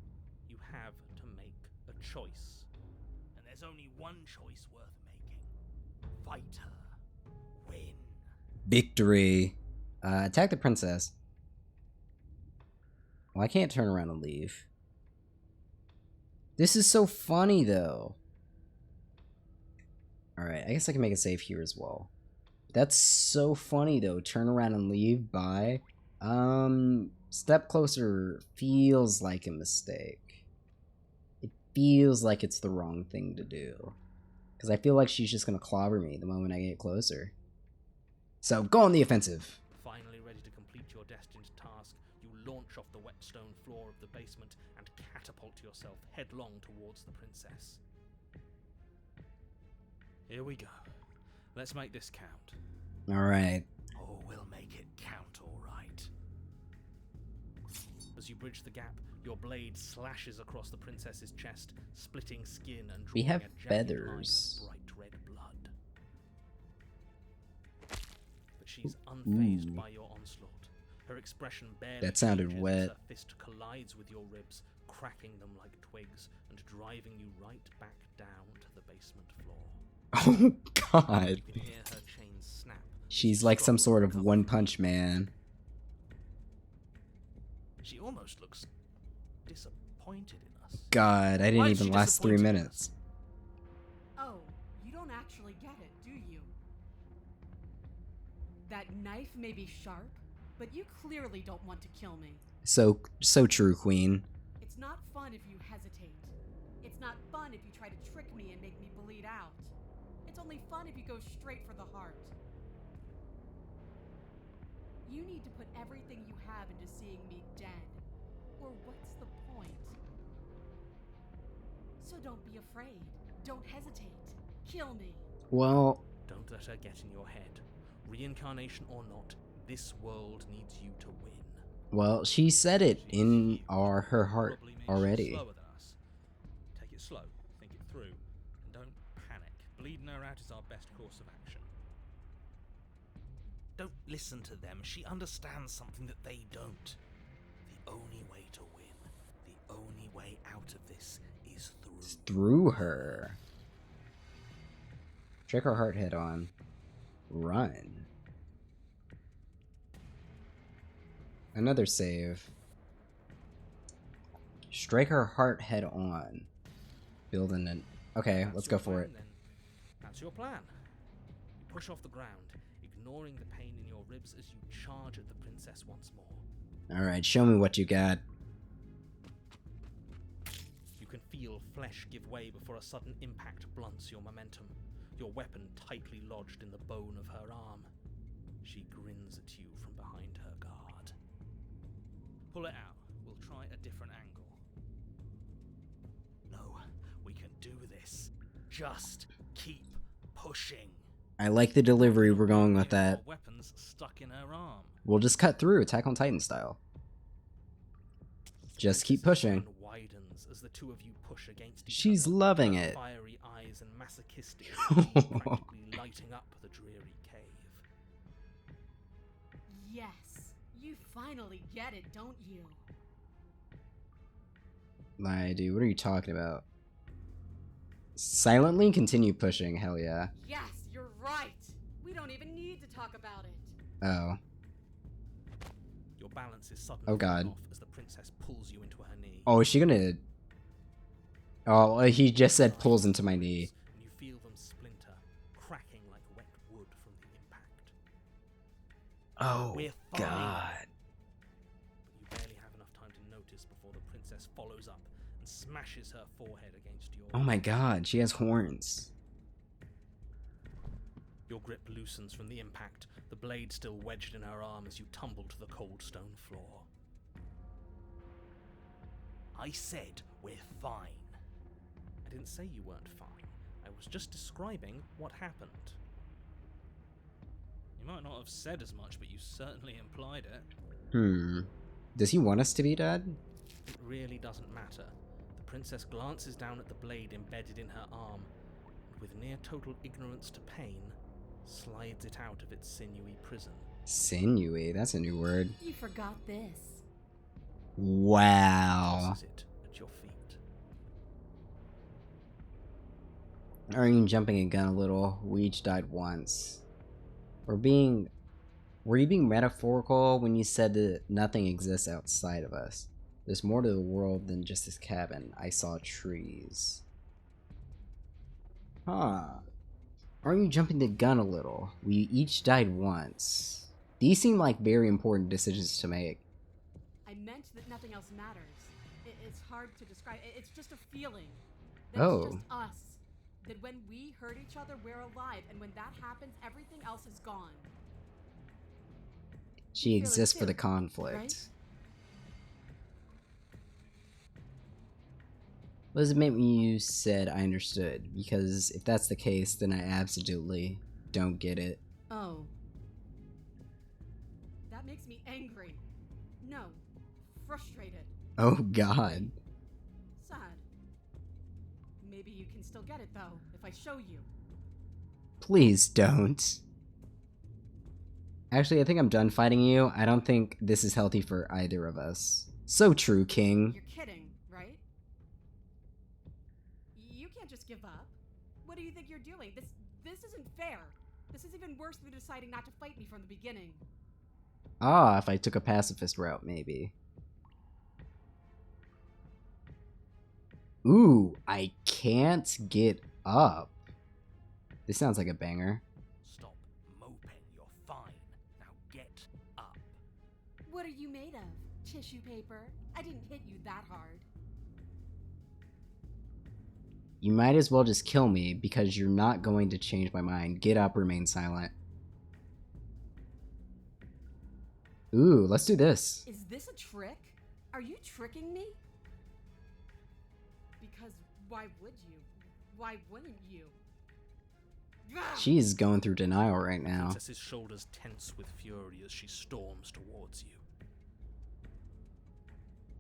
You have to make a choice. And there's only one choice worth making. Fight her. Win. Victory. Attack the princess. Well, I can't turn around and leave. This is so funny, though. Alright, I guess I can make a save here as well. That's so funny, though. Turn around and leave. Bye. Step closer feels like a mistake. It feels like it's the wrong thing to do. Because I feel like she's just going to clobber me the moment I get closer. So, go on the offensive. Finally ready to complete your destined task, you launch off the wet stone floor of the basement and catapult yourself headlong towards the princess. Here we go. Let's make this count. Alright. Oh, we'll make it count, all right. As you bridge the gap, your blade slashes across the princess's chest, splitting skin and drawing We have a jagged feathers. line of bright red blood. But she's unfazed Ooh. by your onslaught. Her expression barely That sounded changes wet. as her fist collides with your ribs, cracking them like twigs and driving you right back down to the basement floor. Oh god. You can hear her chains snap. She's like some sort of One Punch Man. She almost looks disappointed in us. God, I didn't Why is even she last 3 disappointed in minutes. Oh, you don't actually get it, do you? That knife may be sharp, but you clearly don't want to kill me. So true, Queen. It's not fun if you hesitate. It's not fun if you try to trick me and make me bleed out. It's only fun if you go straight for the heart. You need to put everything you have into seeing me dead. Or what's the point? So don't be afraid. Don't hesitate. Kill me. Well, Don't let her get in your head. Reincarnation or not, this world needs you to win. well, she said it in her heart Probably means she's already. slower than us. Take it slow, think it through, and don't panic. Bleeding her out is our best course of action. Don't listen to them. She understands something that they don't. The only way to win, the only way out of this is through. Through her. Check her heart head on. Run. Another save. Strike her heart head on. Building an... Okay, let's go for it. Then. That's your plan. You push off the ground, ignoring the pain in your ribs as you charge at the princess once more. Alright, show me what you got. You can feel flesh give way before a sudden impact blunts your momentum, your weapon tightly lodged in the bone of her arm. She grins at you from behind her guard. Pull it out. We'll try a different angle. No, we can do this. Just keep pushing. I like the delivery we're going with that. Weapons stuck in her arm. We'll just cut through, Attack on Titan style. Just keep pushing. Widens as the two of you push against each She's other, loving her it. Fiery eyes and masochistic practically lighting up the dreary cave. Yes, you finally get it, don't you? My dude, what are you talking about? Silently continue pushing, hell yeah. Yes, you're right. We don't even need to talk about it. Oh. Your balance is suddenly Oh god. off as the princess pulls you into her knee. Oh, is she gonna... Oh, he just said pulls into my knee. And you feel them splinter, cracking like wet wood from the impact. Oh, We're fine. god. But you barely have enough time to notice before the princess follows up and smashes her forehead against yours. Oh my god, she has horns. Your grip loosens from the impact, the blade still wedged in her arm as you tumble to the cold stone floor. I said we're fine. I didn't say you weren't fine. I was just describing what happened. You might not have said as much, but you certainly implied it. Does he want us to be dead? It really doesn't matter. The princess glances down at the blade embedded in her arm, and with near total ignorance to pain, slides it out of its sinewy prison. Sinewy, that's a new word. You forgot this. Wow. Tosses it at your feet. Are you jumping a gun a little? We each died once. Were you being metaphorical when you said that nothing exists outside of us? There's more to the world than just this cabin. I saw trees. Huh. Are you jumping the gun a little? We each died once. These seem like very important decisions to make. I meant that nothing else matters. It's hard to describe. It's just a feeling. That Oh. It's just us. That when we hurt each other, we're alive. And when that happens, everything else is gone. She feel it exists for too, the conflict. right? What does it make when you said I understood? Because if that's the case, then I absolutely don't get it. Oh. That makes me angry. No. Frustrated. Oh god. Sad. Maybe you can still get it, though, if I show you. Please don't. Actually, I think I'm done fighting you. I don't think this is healthy for either of us. So true, King. You're kidding, right? You can't just give up. What do you think you're doing? This isn't fair. This is even worse than deciding not to fight me from the beginning. Ah, if I took a pacifist route, maybe. Ooh, I can't get up. This sounds like a banger. Stop moping, you're fine. Now get up. What are you made of? Tissue paper? I didn't hit you that hard. You might as well just kill me because you're not going to change my mind. Get up, remain silent. Ooh, let's do this. Is this a trick? Are you tricking me? Because why would you? Why wouldn't you? She's going through denial right now. Princess's shoulders tense with fury as she storms towards you.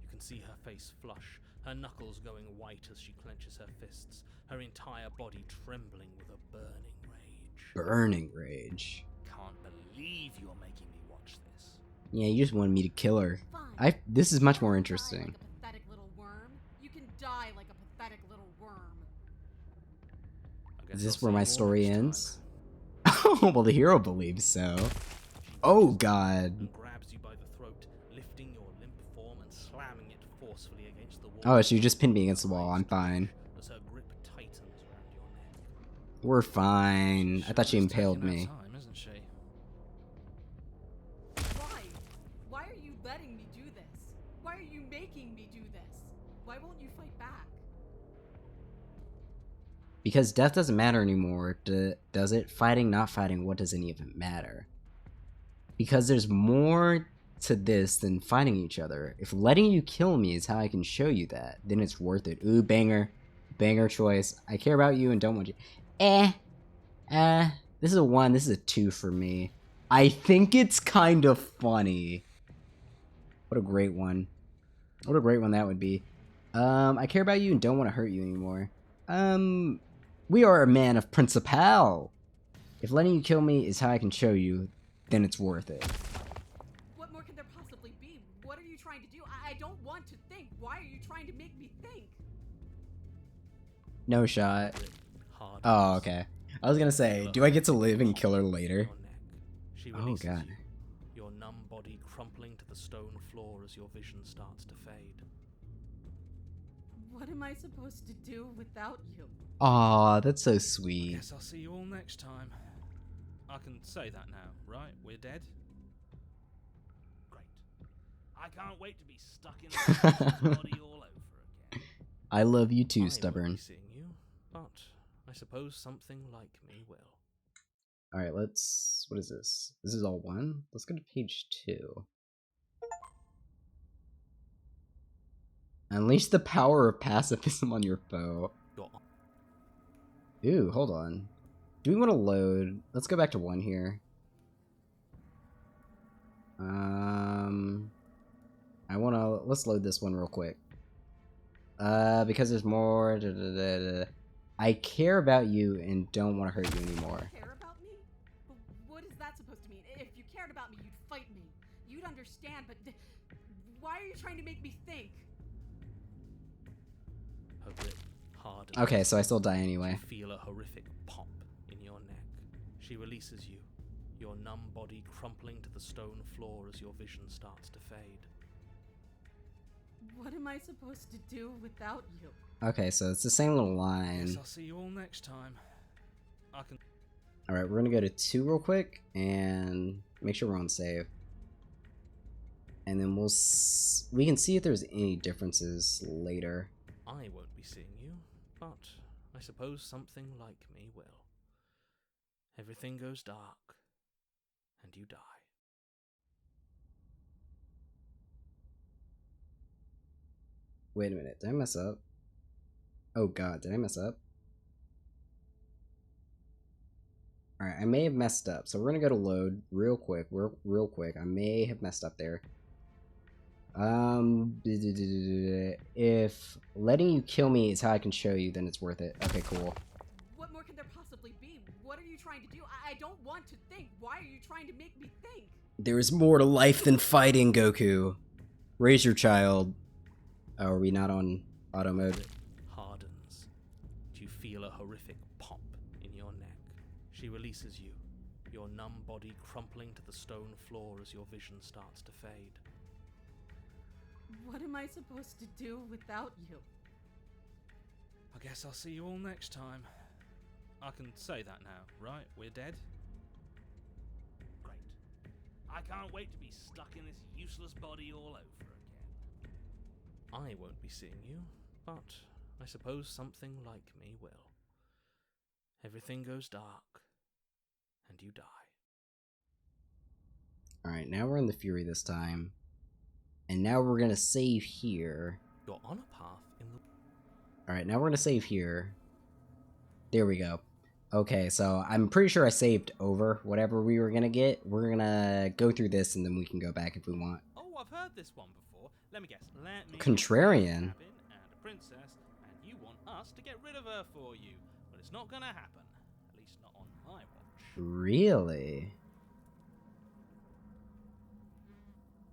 You can see her face flush, her knuckles going white as she clenches her fists, her entire body trembling with a burning rage. Burning rage. Can't believe you're making me watch this. Yeah, you just wanted me to kill her. Fine. This is much more Die interesting. like a pathetic little worm. You can die like a pathetic little worm. I guess Is this I'll where see my you all story next ends? time. Well, the hero believes so. Oh god. And grabs you by the throat, lifting your limp form and slamming it forcefully against the wall. Oh, she just pinned me against the wall. I'm fine. As her grip tightens around your neck. We're fine. I thought she impaled me. Time, isn't she? Why? Why are you letting me do this? Why are you making me do this? Why won't you fight back? Because death doesn't matter anymore, does it? Fighting, not fighting, what does any of it matter? Because there's more to this than fighting each other. If letting you kill me is how I can show you that, then it's worth it. Ooh, banger. Banger choice. I care about you and don't want you. This is a 1, this is a 2 for me. I think it's kind of funny. What a great one. What a great one that would be. I care about you and don't want to hurt you anymore. We are a man of principle. If letting you kill me is how I can show you, then it's worth it. What more could there possibly be? What are you trying to do? I don't want to think. Why are you trying to make me think? No shot. Oh, okay. I was gonna say, do I get to live and kill her later? Oh god. Your numb body crumpling to the stone floor as your vision starts to fade. What am I supposed to do without you? Aw, that's so sweet. Guess I'll see you all next time. I can say that now, right? We're dead? Great. I can't wait to be stuck in this body all over again. I love you too, I won't stubborn. be seeing you, but I suppose something like me will. Alright, let's... What is this? This is all 1? Let's go to page 2. Unleash the power of pacifism on your foe. Ooh, hold on. Do we want to load? Let's go back to 1 here. I want to... Let's load this one real quick. Because there's more... I care about you and don't want to hurt you anymore. Care about me? What is that supposed to mean? If you cared about me, you'd fight me. You'd understand, but why are you trying to make me think? Her grip hardens. Okay, so I still die anyway. You feel a horrific pop in your neck. She releases you, your numb body crumpling to the stone floor as your vision starts to fade. What am I supposed to do without you? Okay, so it's the same little line. Guess I'll see you all next time. I can... Alright, we're gonna go to 2 real quick and make sure we're on save. And then we can see if there's any differences later. I won't be seeing you, but I suppose something like me will. Everything goes dark, and you die. Wait a minute, did I mess up? Oh god, did I mess up? Alright, I may have messed up, so we're gonna go to load real quick, real quick. I may have messed up there. If letting you kill me is how I can show you, then it's worth it. Okay, cool. What more could there possibly be? What are you trying to do? I don't want to think. Why are you trying to make me think? There is more to life than fighting, Goku. Raise your child. Oh, are we not on auto mode? Hardens. You feel a horrific pop in your neck. She releases you, your numb body crumpling to the stone floor as your vision starts to fade. What am I supposed to do without you? I guess I'll see you all next time. I can say that now, right? We're dead? Great. I can't wait to be stuck in this useless body all over again. I won't be seeing you, but I suppose something like me will. Everything goes dark, and you die. Alright, now we're in the Fury this time. And now we're gonna save here. You're on a path in the... Alright, now we're gonna save here. There we go. Okay, so I'm pretty sure I saved over whatever we were gonna get. We're gonna go through this and then we can go back if we want. Oh, I've heard this one before. Let me guess. Let me Contrarian. and a princess, and you want us to get rid of her for you. But it's not gonna happen. At least not on my watch. Really?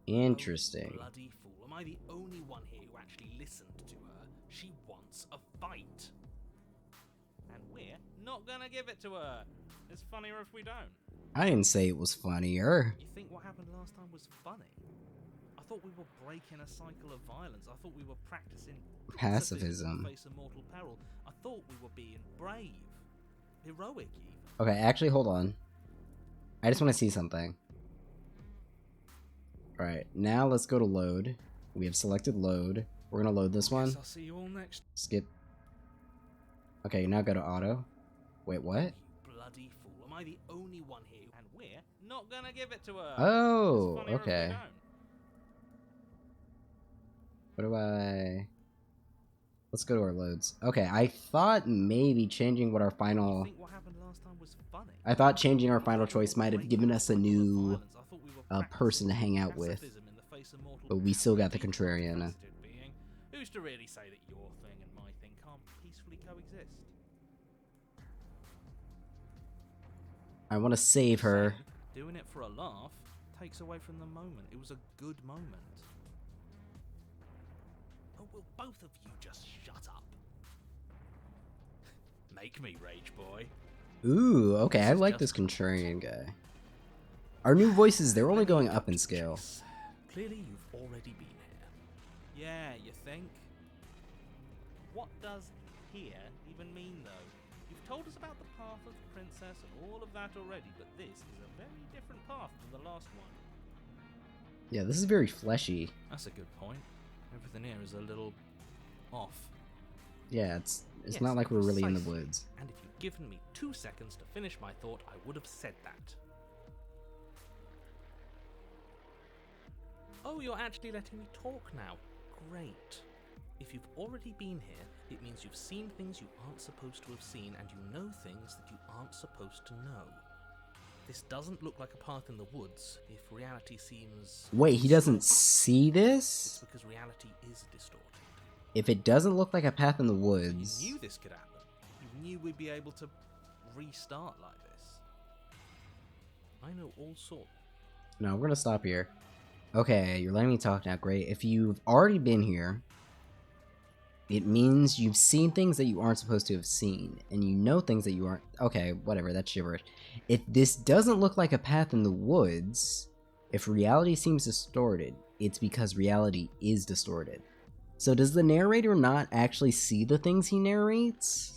Interesting. Bloody fool. Am I the only one here who actually listened to her? She wants a fight. And we're not gonna give it to her. It's funnier if we don't. I didn't say it was funnier. You think what happened last time was funny? I thought we were breaking a cycle of violence. I thought we were practicing Pacifism. in the face of mortal peril. I thought we were being brave, heroic even. Okay, actually, hold on. I just want to see something. Alright, now let's go to load. We have selected load. We're gonna load this one. I'll see you all next. Skip. Okay, now go to auto. Wait, what? You bloody fool! Am I the only one here? And we're not gonna give it to her. Oh, It's funnier if we okay. don't. What do I... Let's go to our loads. Okay, I thought maybe changing what our You final... think what happened last time was funny? I thought changing our final choice might have given us a new person to hang out with. But we still got the contrarian. Who's to really say that your thing and my thing can't peacefully coexist? I want to save her. Doing it for a laugh takes away from the moment. It was a good moment. Oh, will both of you just shut up? Make me rage, boy. Ooh, okay, I like this contrarian guy. Our new voices, they're only going up in scale. Clearly you've already been here. Yeah, you think? What does here even mean, though? You've told us about the path of the princess and all of that already, but this is a very different path than the last one. Yeah, this is very fleshy. That's a good point. Everything here is a little off. Yeah, it's Yes, not like we're really in the precisely. woods. And if you'd given me 2 seconds to finish my thought, I would have said that. Oh, you're actually letting me talk now. Great. If you've already been here, it means you've seen things you aren't supposed to have seen, and you know things that you aren't supposed to know. This doesn't look like a path in the woods, if reality seems... Wait, he doesn't distorted. see It's this? because reality is distorted. If it doesn't look like a path in the You woods... knew this could happen. You knew we'd be able to restart like this. I know all sorts. No, we're gonna stop here. Okay, you're letting me talk now, great. If you've already been here, it means you've seen things that you aren't supposed to have seen, and you know things that you aren't... Okay, whatever, that's gibberish. If this doesn't look like a path in the woods, if reality seems distorted, it's because reality is distorted. So does the narrator not actually see the things he narrates?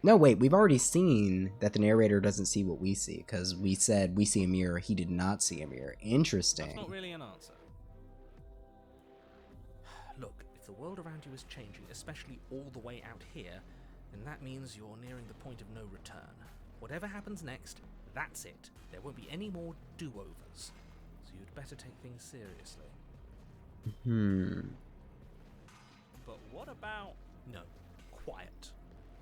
No, wait, we've already seen that the narrator doesn't see what we see, because we said we see a mirror, he did not see a mirror. Interesting. That's not really an answer. Look, if the world around you is changing, especially all the way out here, then that means you're nearing the point of no return. Whatever happens next, that's it. There won't be any more do-overs. So you'd better take things seriously. But what about... No, quiet.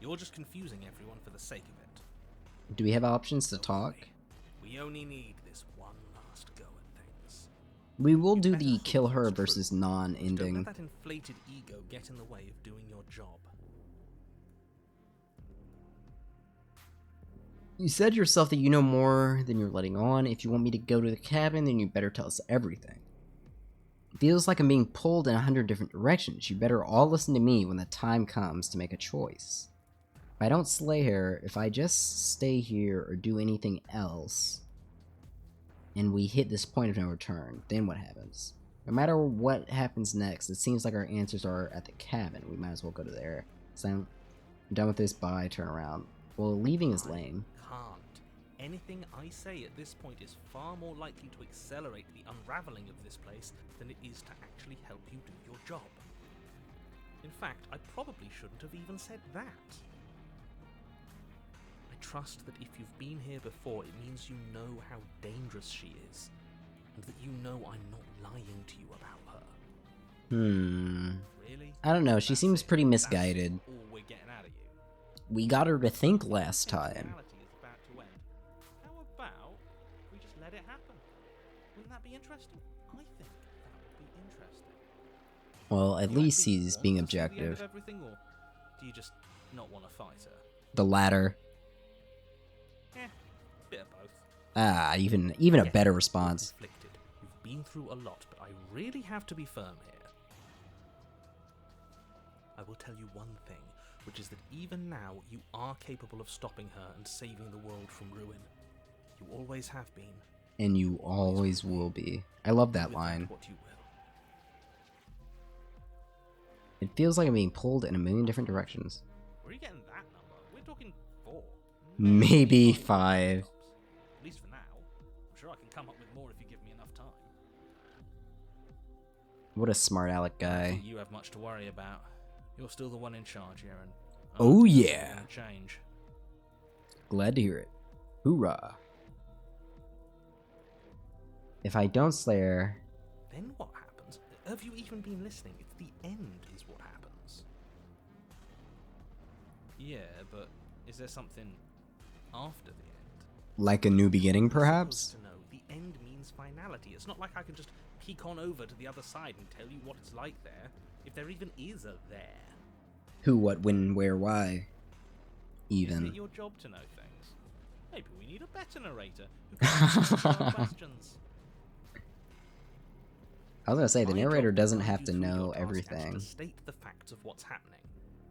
You're just confusing everyone for the sake of it. Do we have options to talk? Okay. We only need this one last go at things. We will do Better the hope kill her it's true. versus Don't non-ending. let that inflated ego get in the way of doing your job. You said yourself that you know more than you're letting on. If you want me to go to the cabin, then you better tell us everything. It feels like I'm being pulled in 100 different directions. You better all listen to me when the time comes to make a choice. If I don't slay her, if I just stay here or do anything else, and we hit this point of no return, then what happens? No matter what happens next, it seems like our answers are at the cabin. We might as well go to there. So I'm done with this, bye, turn around. Well, leaving is lame. Can't. Anything I say at this point is far more likely to accelerate the unraveling of this place than it is to actually help you do your job. In fact, I probably shouldn't have even said that. I trust that if you've been here before, it means you know how dangerous she is, and that you know I'm not lying to you about her. Really? I don't know, she That's seems it. pretty That's misguided. all we're getting out of you. We got her to think last time. Reality is about to end. How about we just let it happen? Wouldn't that be interesting? I think that would be interesting. Well, at You least actually he's want being to see the end objective. of everything, or do you just not want to fight her? The latter. Bit of both. Ah, even a Yes, better you're response. conflicted. You've been through a lot, but I really have to be firm here. I will tell you one thing, which is that even now you are capable of stopping her and saving the world from ruin. You always have been. And you always will be. I love that With line. what you will. It feels like I'm being pulled in a million different directions. Where are you getting that number? We're talking 4. Maybe 5. At least for now. I'm sure I can come up with more if you give me enough time. What a smart aleck I don't guy. think you have much to worry about. You're still the one in charge here, and Oh, it's yeah. gonna change. Glad to hear it. Hoorah. If I don't slay her... Then what happens? Have you even been listening? It's the end is what happens. Yeah, but is there something after the end? Like a new beginning, You're perhaps? supposed to know the end means finality. It's not like I can just peek on over to the other side and tell you what it's like there, if there even is a there. Who, what, when, where, why? Isn't Even. it your job to know things? Maybe we need a better narrator who can answer our questions. I was gonna say, the My narrator job doesn't is have to through your know task everything. To state the facts of what's happening.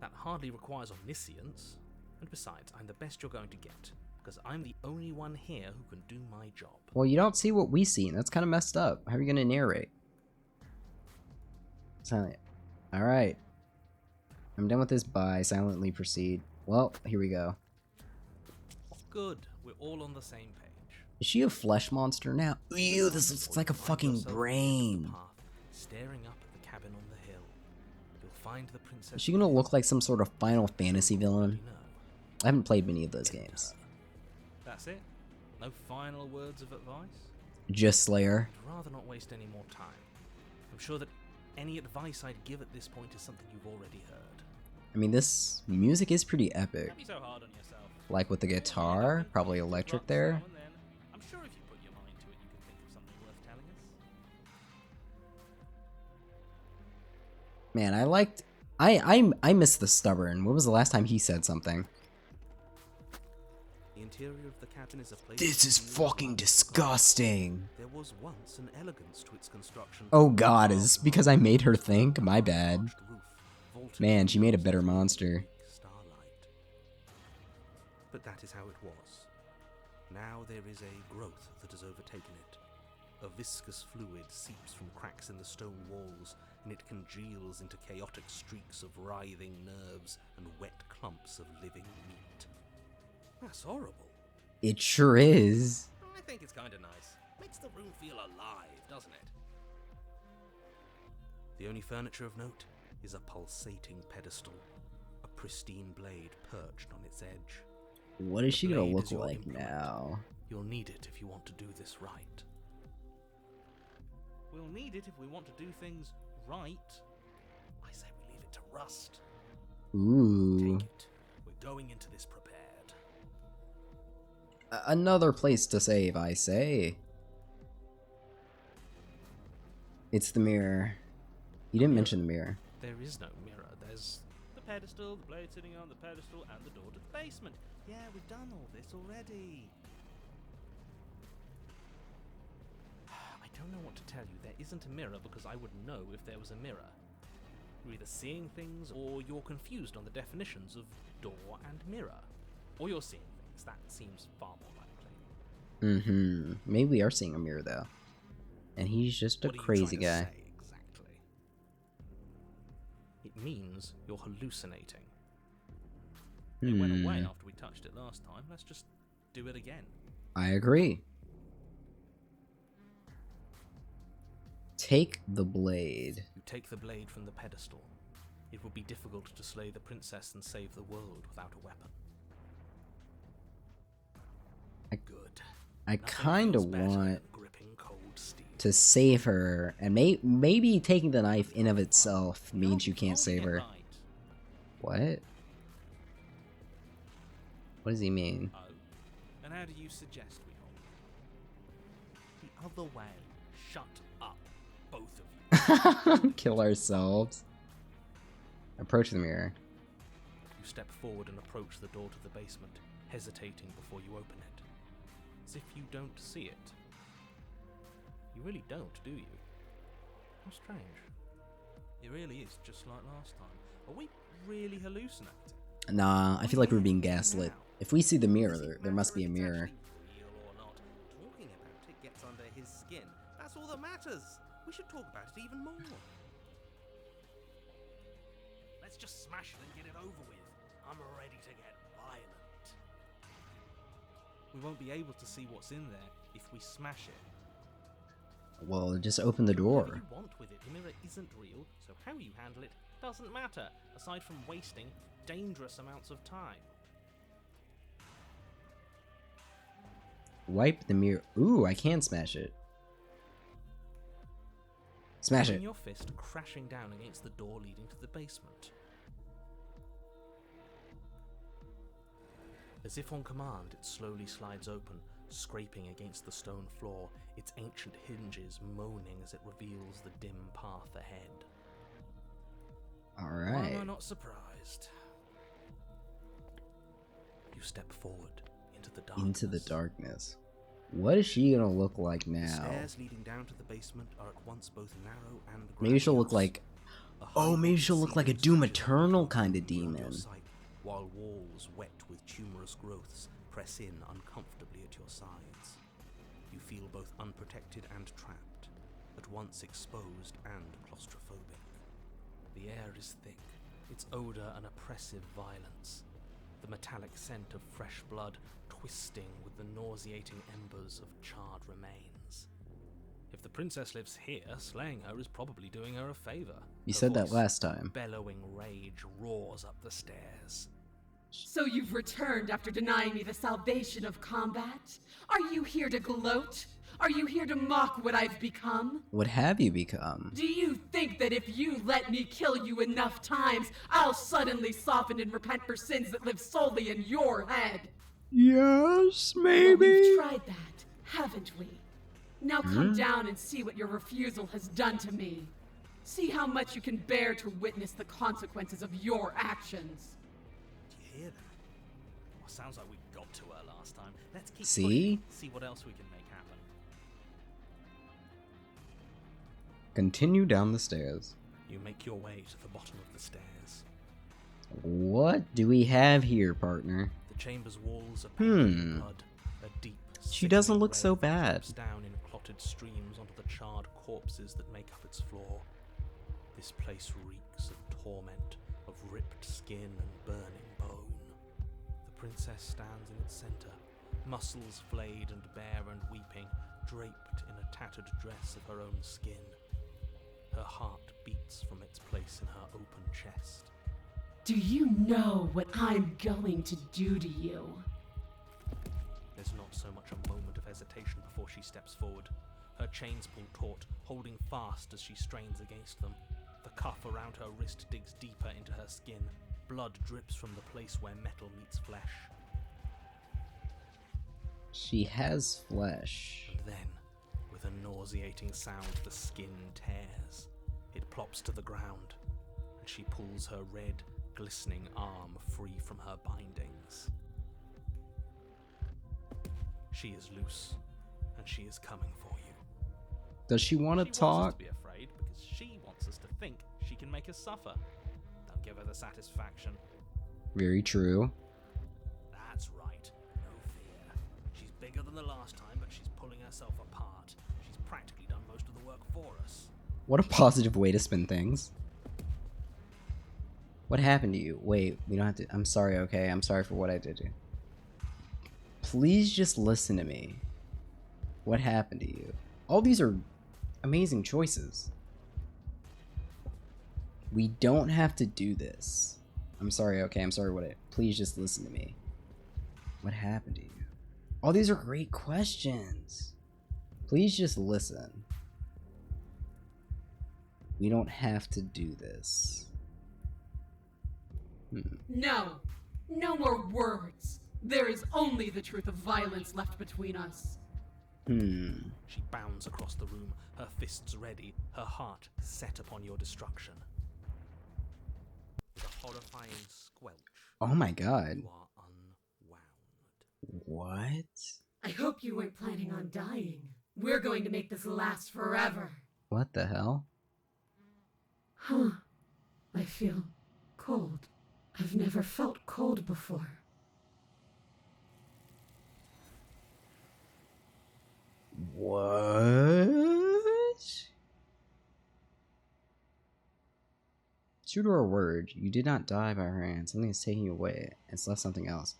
That hardly requires omniscience. And besides, I'm the best you're going to get, because I'm the only one here who can do my job. Well, you don't see what we see, and that's kind of messed up. How are you gonna narrate? Silent. Alright. I'm done with this. Bye. Silently proceed. Well, here we go. Good, we're all on the same page. Is she a flesh monster now? Ew, this looks like a fucking brain. Staring up at the cabin on the hill. You'll find the princess. Is she gonna look like some sort of Final Fantasy villain? You know. I haven't played many of those games. That's it? No final words of advice? Just Slayer. I'd rather not waste any more time. I'm sure that any advice I'd give at this point is something you've already heard. I mean, this music is pretty epic. Don't be so hard on yourself. Like with the guitar, probably electric there. I'm sure if you put your mind to it, you can think of something worth telling us. Man, I liked... I miss the Stubborn. When was the last time he said something? The interior of the cabin is a place. This is fucking disgusting. There was once an elegance to its construction. Oh god, is this because I made her think? My bad. Man, she made a better monster. Starlight. But that is how it was. Now there is a growth that has overtaken it. A viscous fluid seeps from cracks in the stone walls, and it congeals into chaotic streaks of writhing nerves and wet clumps of living meat. That's horrible. It sure is. I think it's kind of nice. Makes the room feel alive, doesn't it? The only furniture of note is a pulsating pedestal, a pristine blade perched on its edge. What is she gonna Blade look is your like implement. now? You'll need it if you want to do this right. We'll need it if we want to do things right. I say we leave it to Rust. Ooh. Take it. We're going into this prepared. Another place to save, I say. It's the mirror. You didn't mention the mirror. There is no mirror. There's the pedestal, the blade sitting on the pedestal, and the door to the basement. Yeah, we've done all this already. I don't know what to tell you. There isn't a mirror because I would know if there was a mirror. You're either seeing things or you're confused on the definitions of door and mirror. Or you're seeing things. That seems far more likely. Mm-hmm. Maybe we are seeing a mirror, though. And he's just a What are you crazy trying to guy. say exactly? It means you're hallucinating. It went away after we touched it last time. Let's just do it again. I agree. Take the blade. You take the blade from the pedestal. It would be difficult to slay the princess and save the world without a weapon. Good. I Nothing kind of feels better want than gripping cold steel. to save her, and maybe taking the knife in of itself You're means you not can't save holding it her. right. What? What does he mean? Oh. And how do you suggest we hold it? The other way. Shut up, both of you. Kill ourselves. Approach the mirror. You step forward and approach the door to the basement, hesitating before you open it. As if you don't see it. You really don't, do you? How strange. It really is just like last time. Are we really hallucinating? Nah, I feel like we're being gaslit. If we see the Does mirror, it there matter must be a if it's mirror. actually real or not? Talking about it gets under his skin. That's all that matters. We should talk about it even more. Let's just smash it and get it over with. I'm ready to get violent. We won't be able to see what's in there if we smash it. Well, just open the Do whatever door. you want with it. The mirror isn't real, so how you handle it doesn't matter, aside from wasting dangerous amounts of time. Wipe the mirror. Ooh, I can smash it. Smash Bring it. your fist crashing down against the door leading to the basement. As if on command, it slowly slides open, scraping against the stone floor, its ancient hinges moaning as it reveals the dim path ahead. Why Alright. am I not surprised? You step forward into the darkness. Into the darkness. What is she gonna look like The now? stairs leading down to the basement are at once both narrow and Maybe she'll look grandiose. like... A Oh, high maybe she'll look like a ceiling Doom stretches Eternal out kind of beyond your demon. sight, while walls wet with tumorous growths press in uncomfortably at your sides. You feel both unprotected and trapped, at once exposed and claustrophobic. The air is thick, its odor an oppressive violence, the metallic scent of fresh blood twisting with the nauseating embers of charred remains. If the princess lives here, slaying her is probably doing her a favor. You Her said that voice, last time. bellowing rage, roars up the stairs. So you've returned after denying me the salvation of combat? Are you here to gloat? Are you here to mock what I've become? What have you become? Do you think that if you let me kill you enough times, I'll suddenly soften and repent for sins that live solely in your head? Yes, Well, we've tried that, haven't we? Now come Hmm? down and see what your refusal has done to me. See how much you can bear to witness the consequences of your actions. Do you hear that? Well, sounds like we got to her last time. Let's keep See? pushing, see what else we can make happen. Continue down the stairs. You make your way to the bottom of the stairs. What do we have here, partner? The chamber's walls are painted in Hmm. blood. A deep, She doesn't sickening look so red bad. drips down in clotted streams onto the charred corpses that make up its floor. This place reeks of torment, of ripped skin and burning bone. The princess stands in its center, muscles flayed and bare and weeping, draped in a tattered dress of her own skin. Her heart beats from its place in her open chest. Do you know what I'm going to do to you? There's not so much a moment of hesitation before she steps forward. Her chains pull taut, holding fast as she strains against them. The cuff around her wrist digs deeper into her skin. Blood drips from the place where metal meets flesh. She has flesh. And then, with a nauseating sound, the skin tears. It plops to the ground, and she pulls her red, glistening arm free from her bindings. She is loose, and she is coming for you. Does she want to She wants us talk? to be afraid because she wants us to think she can make us suffer. Don't give her the satisfaction. Very true. That's right. No fear. She's bigger than the last time, but she's pulling herself apart. She's practically done most of the work for us. What a positive way to spin things. What happened to you? Wait, we don't have to. I'm sorry, okay? I'm sorry for what I did to you. Please just listen to me. What happened to you? All these are amazing choices. We don't have to do this. I'm sorry, okay? I'm sorry what I... Please just listen to me. What happened to you? All these are great questions. Please just listen. We don't have to do this. No. No more words. There is only the truth of violence left between us. She bounds across the room, her fists ready, her heart set upon your destruction. With a horrifying squelch, Oh my god. you are unwound. What? I hope you weren't planning on dying. We're going to make this last forever. What the hell? Huh. I feel cold. I've never felt cold before. What? True to her word, you did not die by her hand. Something is taking you away. It's left something else.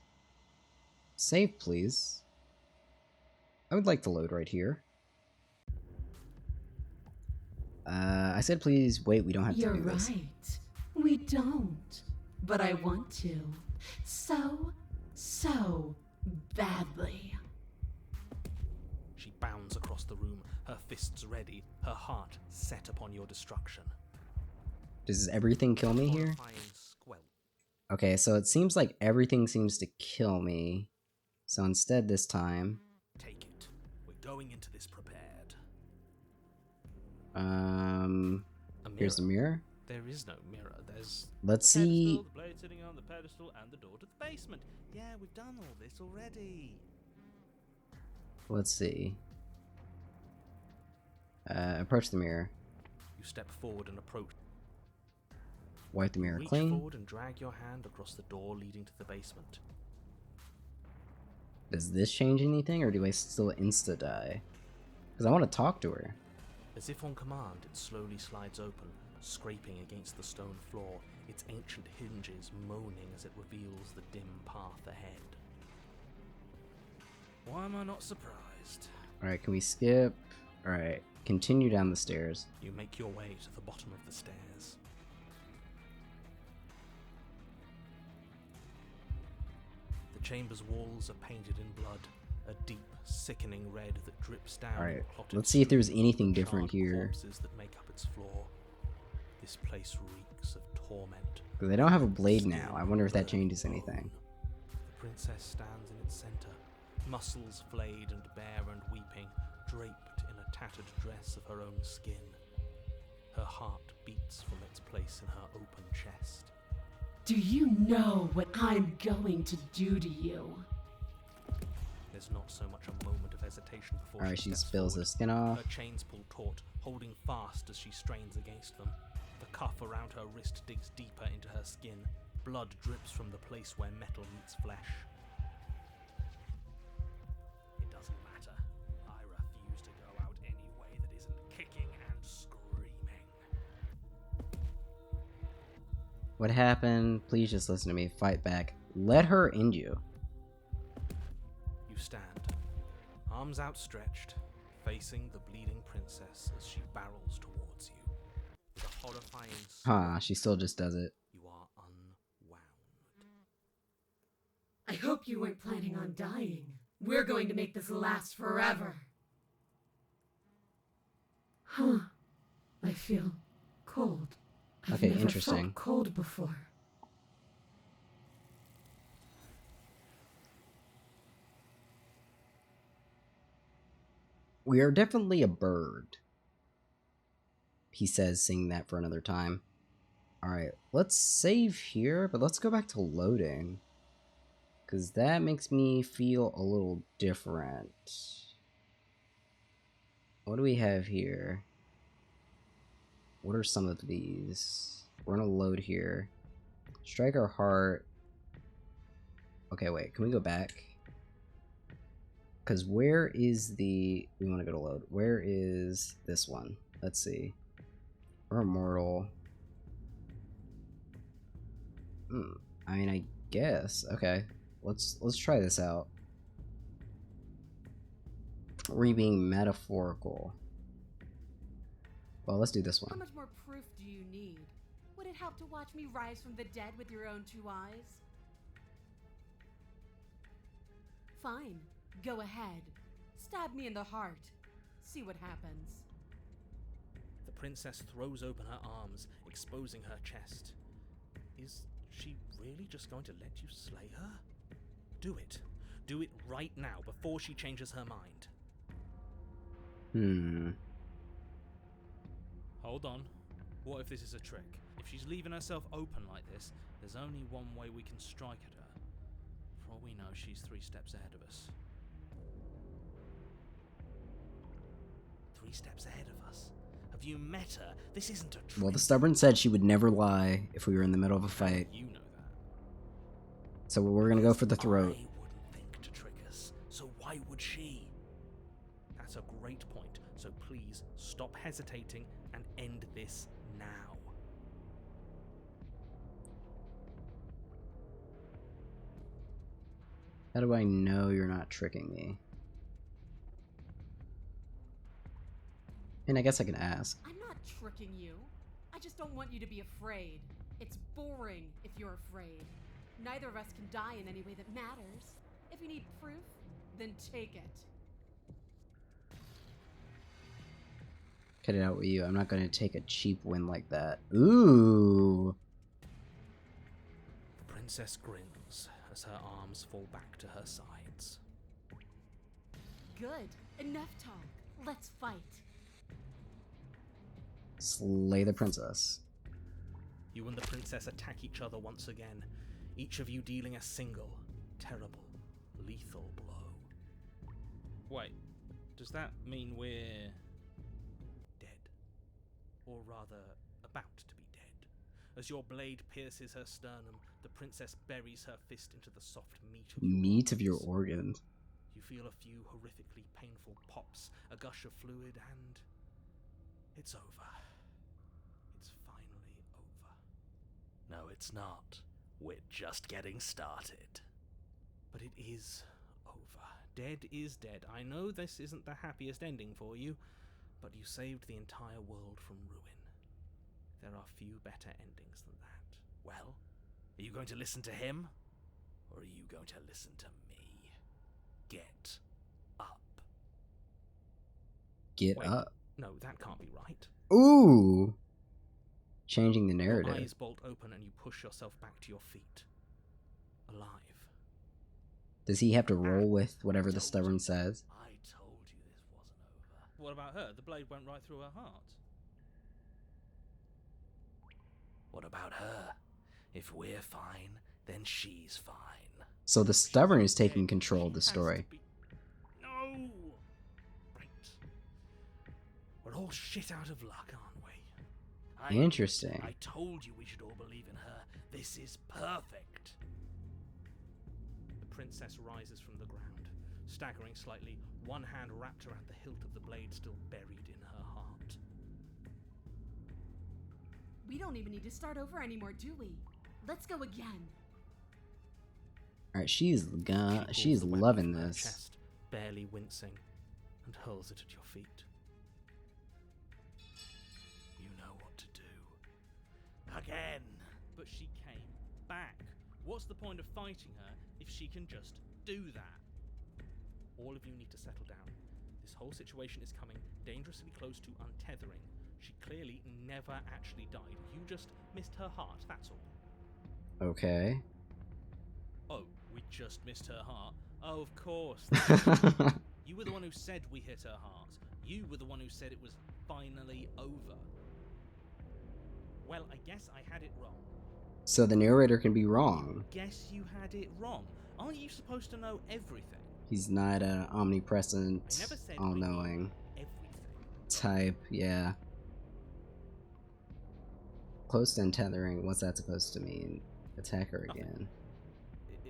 Save, please. I would like to load right here. I said please wait, we don't have to do this. You're right. We don't. But I want to. So badly. She bounds across the room, her fists ready, her heart set upon your destruction. Does everything kill me here? Okay, so it seems like everything seems to kill me. So instead this time... Take it. We're going into this prepared. Here's the mirror. There is no mirror. There's... Let's see... The blade sitting on the pedestal and the door to the basement. Yeah, we've done all this already. Let's see. Approach the mirror. You step forward and approach. Wipe the mirror Reach clean. forward and drag your hand across the door leading to the basement. Does this change anything, or do I still insta-die? Because I want to talk to her. As if on command, it slowly slides open, scraping against the stone floor, its ancient hinges moaning as it reveals the dim path ahead. Why am I not surprised? Alright, can we skip? Alright, continue down the stairs. You make your way to the bottom of the stairs. The chamber's walls are painted in blood, a deep, sickening red that drips down. Alright, let's see if there's anything different here. Corpses that make up its floor. This place reeks of torment. Because I don't have a blade now. I wonder if that changes anything. The princess stands in its center, muscles flayed and bare and weeping, draped in a tattered dress of her own skin. Her heart beats from its place in her open chest. Do you know what I'm going to do to you? There's not so much a moment of hesitation before Alright, she steps spills forward. the skin off. Her chains pull taut, holding fast as she strains against them. The cuff around her wrist digs deeper into her skin. Blood drips from the place where metal meets flesh. It doesn't matter. I refuse to go out any way that isn't kicking and screaming. What happened? Please just listen to me. Fight back. Let her end you. You stand, arms outstretched, facing the bleeding princess as she barrels towards you. With a horrifying Huh, she still just does it. you are unwound. I hope you weren't planning on dying. We're going to make this last forever. Huh. I feel cold. I've Okay, never interesting. felt cold before. We are definitely a bird. He says, sing that for another time. Alright, let's save here, but let's go back to loading. Because that makes me feel a little different. What do we have here? What are some of these? We're gonna load here. Strike our heart. Okay, wait, can we go back? Because where is the... We want to go to load. Where is this one? Let's see. We're immortal. I mean, I guess. Okay. Let's try this out. Are we being metaphorical? Well, let's do this How one. much more proof do you need? Would it help to watch me rise from the dead with your own two eyes? Fine. Go ahead. Stab me in the heart. See what happens. The princess throws open her arms, exposing her chest. Is she really just going to let you slay her? Do it. Do it right now, before she changes her mind. Hold on. What if this is a trick? If she's leaving herself open like this, there's only one way we can strike at her. For all we know, she's 3 steps ahead of us. 3 steps ahead of us? A Have you met her? This isn't a trick. Well, the stubborn said she would never lie if we were in the middle of a fight. You know that. So we're gonna go for the throat. I wouldn't think to trick us, so why would she? That's a great point, so please stop hesitating and end this now. How do I know you're not tricking me? And I guess I can ask. I'm not tricking you. I just don't want you to be afraid. It's boring if you're afraid. Neither of us can die in any way that matters. If you need proof, then take it. Cut it out with you. I'm not gonna take a cheap win like that. Ooh. The princess grins as her arms fall back to her sides. Good. Enough talk. Let's fight. Slay the princess. You and the princess attack each other once again, each of you dealing a single, terrible, lethal blow. Wait, does that mean we're dead? Or rather, about to be dead. As your blade pierces her sternum, the princess buries her fist into the soft meat of your organs. You feel a few horrifically painful pops, a gush of fluid, and it's over. It's finally over. No, it's not. We're just getting started. But it is over. Dead is dead. I know this isn't the happiest ending for you, but you saved the entire world from ruin. There are few better endings than that. Well, are you going to listen to him? Or are you going to listen to me? Get up. Get Wait, up. No, that can't be right. Ooh. Changing the Your narrative. eyes bolt open and you push yourself back to your feet. Alive. Does he have to roll with whatever the stubborn says? I told you this wasn't over. What about her? The blade went right through her heart. What about her? If we're fine, then she's fine. So the stubborn is taking control of the story. No! Right. We're all shit out of luck, aren't we? Interesting. I told you we should all believe in her. This is perfect. The princess rises from the ground, staggering slightly, one hand wrapped around the hilt of the blade still buried in her heart. We don't even need to start over anymore, do we? Let's go again. Alright, she's She pulls the weapon loving from her this. chest, barely wincing, and hurls it at your feet. You know what to do. Again! But she came back. What's the point of fighting her if she can just do that? All of you need to settle down. This whole situation is coming dangerously close to untethering. She clearly never actually died. You just missed her heart, that's all. Okay. Oh, we just missed her heart? Oh, of course. You were the one who said we hit her heart. You were the one who said it was finally over. Well, I guess I had it wrong. So the narrator can be wrong. Guess you had it wrong. Aren't you supposed to know everything? He's not an omnipresent, I never said all-knowing everything. type, yeah. Close to untethering, what's that supposed to mean? Attack her Nothing. again.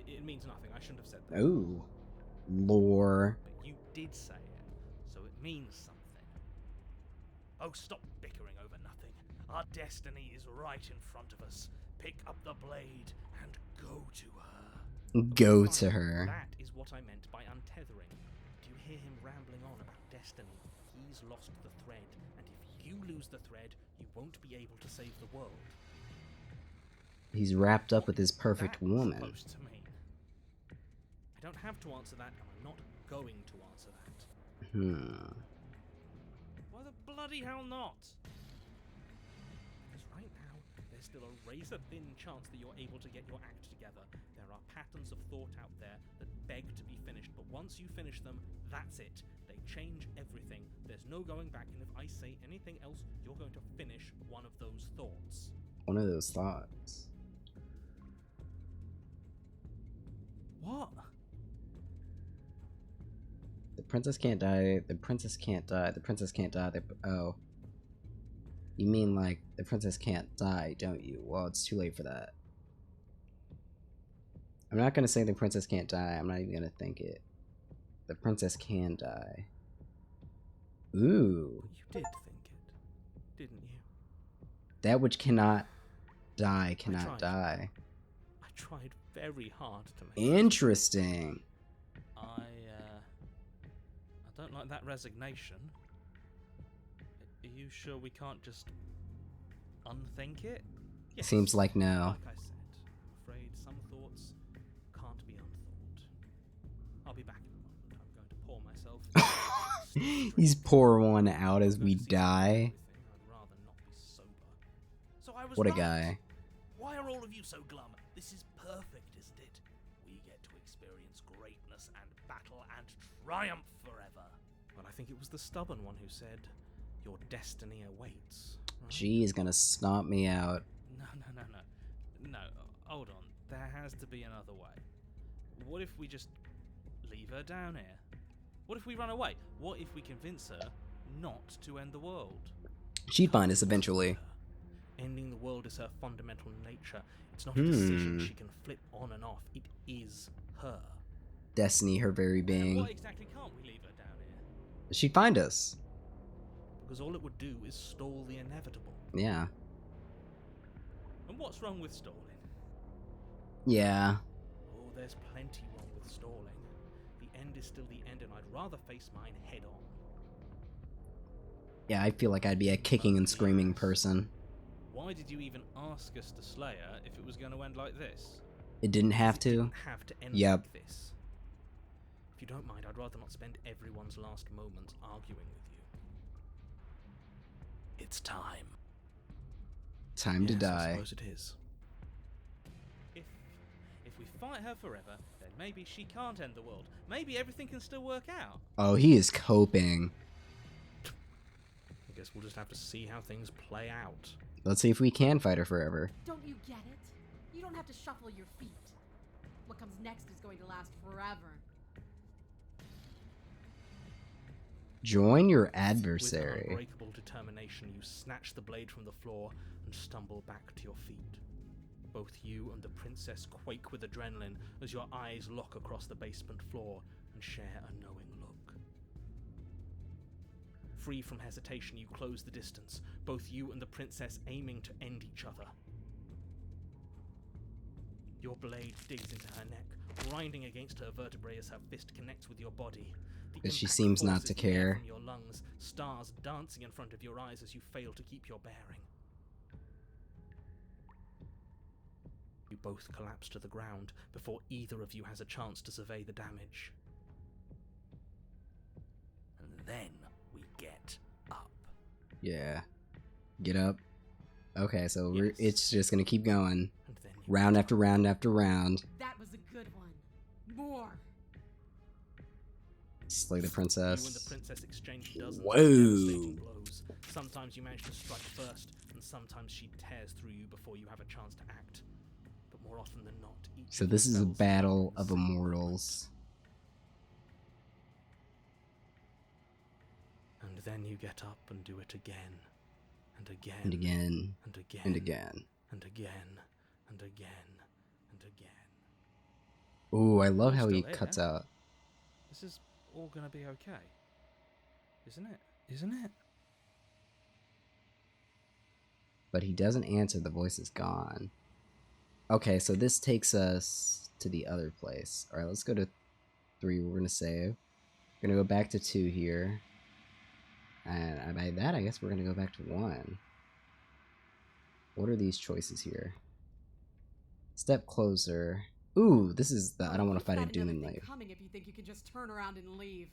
It means nothing. I shouldn't have said that. Ooh. Lore. But you did say it, so it means something. Oh, stop bickering over nothing. Our destiny is right in front of us. Pick up the blade and go to her. Go Fine, to her. That is what I meant by untethering. Do you hear him rambling on about destiny? He's lost the thread, and if you lose the thread, you won't be able to save the world. He's wrapped up with his perfect That woman. supposed to mean? I don't have to answer that, and I'm not going to answer that. Why the bloody hell not? Because right now, there's still a razor-thin chance that you're able to get your act together. There are patterns of thought out there that beg to be finished, but once you finish them, that's it. They change everything. There's no going back, and if I say anything else, you're going to finish one of those thoughts. One of those thoughts. What? The princess can't die. The princess can't die. The princess can't die. Oh. You mean like the princess can't die, don't you? Well, it's too late for that. I'm not gonna say the princess can't die. I'm not even gonna think it. The princess can die. Ooh. You did think it, didn't you? That which cannot die cannot tried. die. I tried very hard to make Interesting. I don't like that resignation. Are you sure we can't just unthink it? Yes. Seems like no. Like I said, I'm afraid some thoughts can't be unthought. I'll be back in a moment. I'm going to pour myself. He's pouring one out as we die. I'd rather not be sober. So I was What a right. guy. Why are all of you so glum? This is perfect, isn't it? We get to experience greatness and battle and triumph forever. Well, I think it was the stubborn one who said, "Your destiny awaits." Right? She's gonna stomp me out. No, hold on. There has to be another way. What if we just leave her down here? What if we run away? What if we convince her not to end the world? She'd find us eventually. Ending the world is her fundamental nature. It's not a decision she can flip on and off. It is her. Destiny, her very And being. why exactly can't we leave her down here? She'd find us. Because all it would do is stall the inevitable. Yeah. And what's wrong with stalling? Yeah. Oh, there's plenty wrong with stalling. The end is still the end, and I'd rather face mine head on. Yeah, I feel like I'd be a kicking and screaming person. Why did you even ask us to slay her if it was going to end like this? It didn't have It to. didn't have to end Yep. like this. If you don't mind, I'd rather not spend everyone's last moments arguing with you. It's time. Time to Yes, I die. suppose it is. If we fight her forever, then maybe she can't end the world. Maybe everything can still work out. Oh, he is coping. I guess we'll just have to see how things play out. Let's see if we can fight her forever. Don't you get it? You don't have to shuffle your feet. What comes next is going to last forever. Join your With an adversary. unbreakable determination, you snatch the blade from the floor and stumble back to your feet. Both you and the princess quake with adrenaline as your eyes lock across the basement floor and share a knowing look. Free from hesitation, you close the distance, both you and the princess aiming to end each other. Your blade digs into her neck, grinding against her vertebrae as her fist connects with your body. The But she impact seems not forces to the air care. From your lungs, stars dancing in front of your eyes as you fail to keep your bearing. You both collapse to the ground before either of you has a chance to survey the damage. And then we get up. Yeah. Get up. Okay, so Yes. it's just gonna keep going. And then you Round get after up. round after round. That was a good one. More. Slay the You and the princess. princess exchange dozens Whoa. of devastating blows. Sometimes you manage to strike first, and sometimes she tears through you before you have a chance to act. But more often than not, each So of this you is a fells battle in the of same immortals. moment. And then you get up and do it again, and again, And again. and again, And again. and again, and again, and again. Ooh, I love how Still he here. cuts out. This is all gonna be okay, isn't it? Isn't it? But he doesn't answer, the voice is gone. Okay, so this takes us to the other place. Alright, let's go to 3, we're gonna save. We're gonna go back to 2 here. And by that, I guess we're gonna go back to 1. What are these choices here? Step closer. Ooh, this is the I don't want to You've fight a got doom another and thing leave. coming if you think you can just turn around and leave.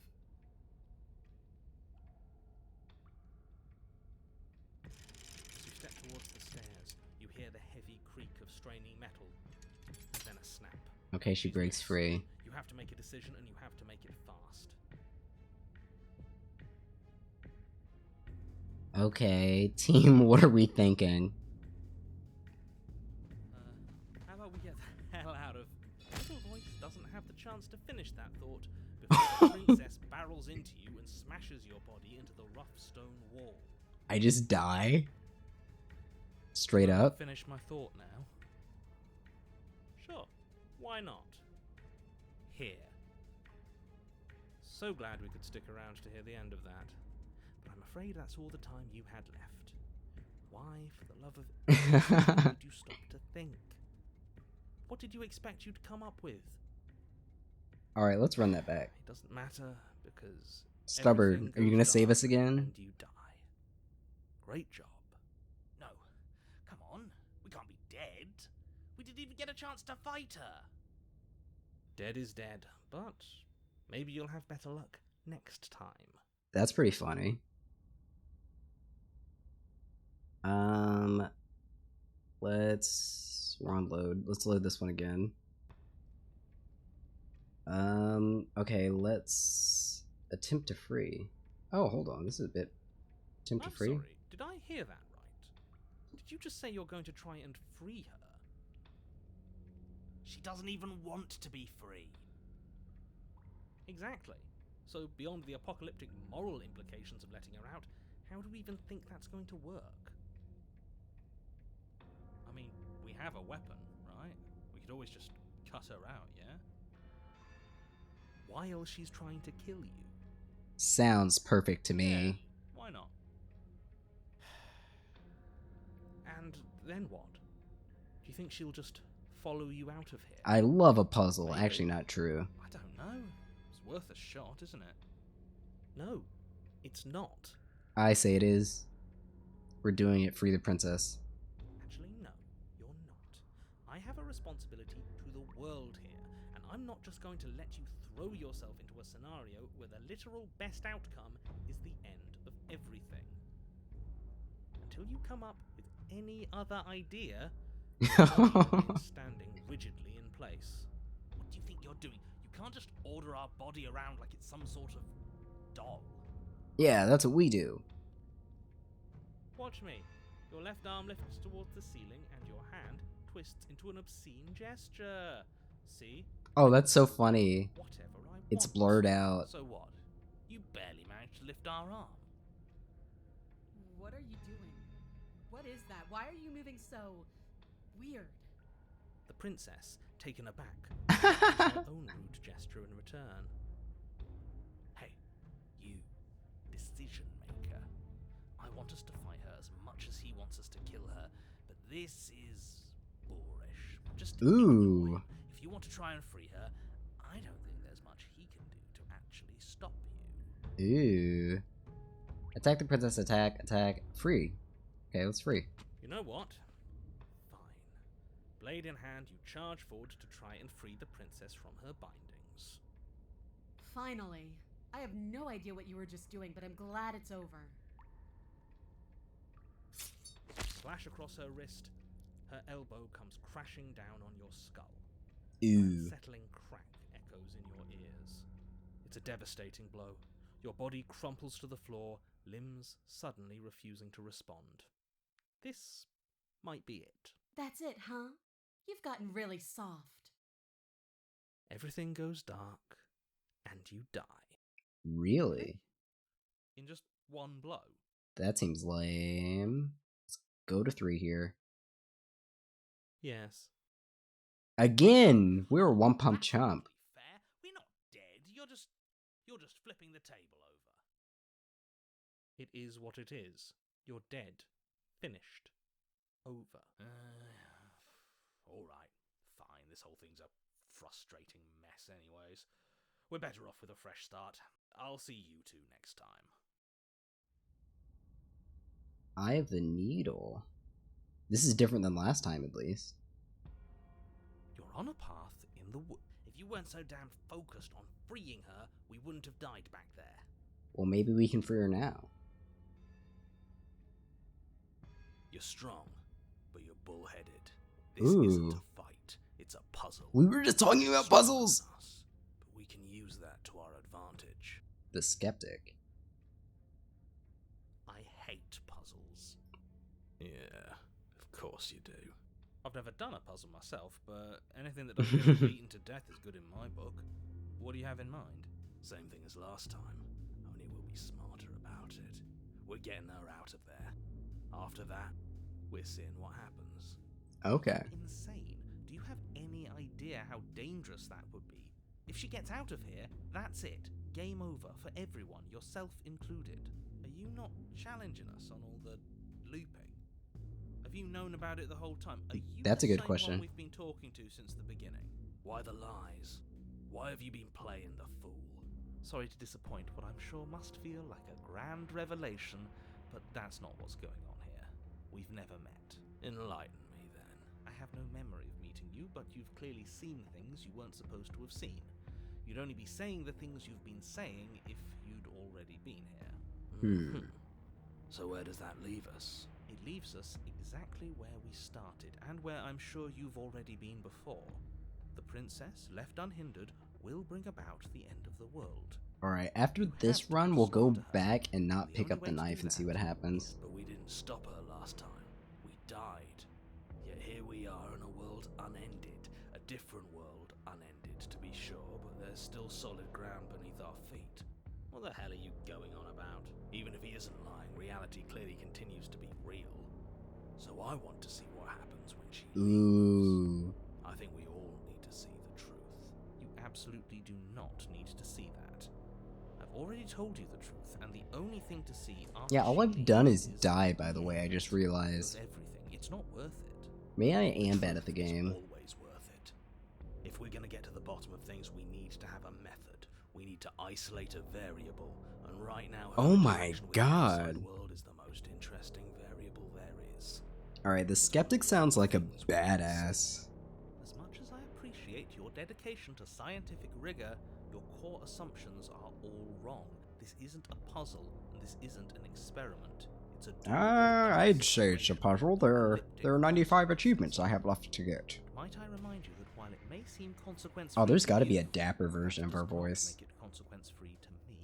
As you step towards the stairs, you hear the heavy creak of straining metal, and then a snap. Okay, she breaks free. You have to make a decision, and you have to make it fast. Okay, team, what are we thinking? How about we get the hell out of... Little voice doesn't have the chance to finish that thought before the princess barrels into you and smashes your body into the rough stone wall. I just die? Straight Can I up. finish my thought now? Sure, why not? Here. So glad we could stick around to hear the end of that. But I'm afraid that's all the time you had left. Why, for the love of did you stop to think? What did you expect you'd come up with? Alright, let's run that back. It doesn't matter, because Stubborn, are you gonna save us again? and you die. Great job. No, come on, we can't be dead. We didn't even get a chance to fight her. Dead is dead, but maybe you'll have better luck next time. That's pretty funny. We're on load. Let's load this one again. Okay, let's attempt to free. Oh, hold on, this is a bit attempt to free. Sorry, did I hear that right? Did you just say you're going to try and free her? She doesn't even want to be free. Exactly. So beyond the apocalyptic moral implications of letting her out, how do we even think that's going to work? I mean, we have a weapon, right? We could always just cut her out, yeah? While she's trying to kill you. Sounds perfect to me. Yeah, why not? And then what? Do you think she'll just follow you out of here? I love a puzzle. Maybe. Actually, not true. I don't know. It's worth a shot, isn't it? No, it's not. I say it is. We're doing it. Free the princess. Actually, no, you're not. I have a responsibility to the world here, and I'm not just going to let you throw yourself into a scenario where the literal best outcome is the end of everything. Until you come up with any other idea, you're standing rigidly in place. What do you think you're doing? You can't just order our body around like it's some sort of doll. Yeah, that's what we do. Watch me. Your left arm lifts towards the ceiling and your hand twists into an obscene gesture. See? Oh, that's so funny. Whatever I want. It's blurred out. So what? You barely managed to lift our arm. What are you doing? What is that? Why are you moving so weird? The princess, taken aback, makes her own rude gesture in return. Hey, you, decision maker. I want us to fight her as much as he wants us to kill her, but this is boorish. Just ignore him. If you want to try and free her, I don't think there's much he can do to actually stop you. Ooh. Attack the princess, attack, free. Okay, let's free. You know what? Fine. Blade in hand, you charge forward to try and free the princess from her bindings. Finally. I have no idea what you were just doing, but I'm glad it's over. Slash across her wrist, her elbow comes crashing down on your skull. Ooh. A settling crack echoes in your ears. It's a devastating blow. Your body crumples to the floor, limbs suddenly refusing to respond. This might be it. That's it, huh? You've gotten really soft. Everything goes dark, and you die. Really? In just one blow. That seems lame. Let's go to 3 here. Yes. Again! We're a one-pump That's chump. not fair. We're not dead. You're just flipping the table over. It is what it is. You're dead. Finished. Over. Alright. Fine. This whole thing's a frustrating mess anyways. We're better off with a fresh start. I'll see you two next time. Eye of the Needle. This is different than last time, at least. You're on a path in the wood. If you weren't so damn focused on freeing her, we wouldn't have died back there. Well, maybe we can free her now. You're strong, but you're bullheaded. This Ooh. isn't a fight, it's a puzzle. We were just talking about puzzles! Us, but we can use that to our advantage. The skeptic. I hate puzzles. Yeah, of course you do. I've never done a puzzle myself, but anything that doesn't get beaten to death is good in my book. What do you have in mind? Same thing as last time, only we'll be smarter about it. We're getting her out of there. After that, we're seeing what happens. Okay. Insane. Do you have any idea how dangerous that would be? If she gets out of here, that's it. Game over for everyone, yourself included. Are you not challenging us on all the looping? Have you known about it the whole time? Are you That's a the good same question. one we've been talking to since the beginning? Why the lies? Why have you been playing the fool? Sorry to disappoint what I'm sure must feel like a grand revelation, but that's not what's going on here. We've never met. Enlighten me, then. I have no memory of meeting you, but you've clearly seen things you weren't supposed to have seen. You'd only be saying the things you've been saying if you'd already been here. So where does that leave us? It leaves us exactly where we started, and where I'm sure you've already been before. The princess, left unhindered, will bring about the end of the world. Alright, after this run, we'll go back and not pick up the knife and see what happens. But we didn't stop her last time. We died. Yet here we are in a world unended. A different world unended, to be sure, but there's still solid ground beneath our feet. What the hell are you going on about? Even if he isn't lying, reality clearly continues to be real. So I want to see what happens when she leaves. I think we all need to see the truth. You absolutely do not need to see that. I've already told you the truth, and the only thing to see after Yeah, all she I've done leaves is die, by the way, I just realized. everything. It's not worth it. Maybe I am bad at the game. It's always worth it. If we're going to get to the bottom of things, we need to have a method. We need to isolate a variable, and right now, Oh my god. world is the most interesting variable there is. Alright, the skeptic sounds like a badass. As much as I appreciate your dedication to scientific rigor, your core assumptions are all wrong. This isn't a puzzle, and this isn't an experiment. It's a I'd say it's a puzzle. There are 95 achievements I have left to get. Might I remind you that while it may seem consequence Oh, there's gotta be a dapper version of her voice. Make it consequence-free to me,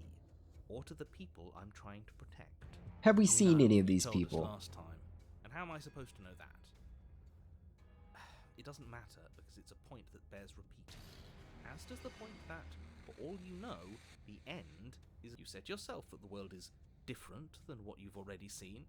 or to the people I'm trying to protect. Have we We seen know, any of you these told us people? last time. And how am I supposed to know that? It doesn't matter, because it's a point that bears repeating. As does the point that, for all you know, the end is... You said yourself that the world is different than what you've already seen.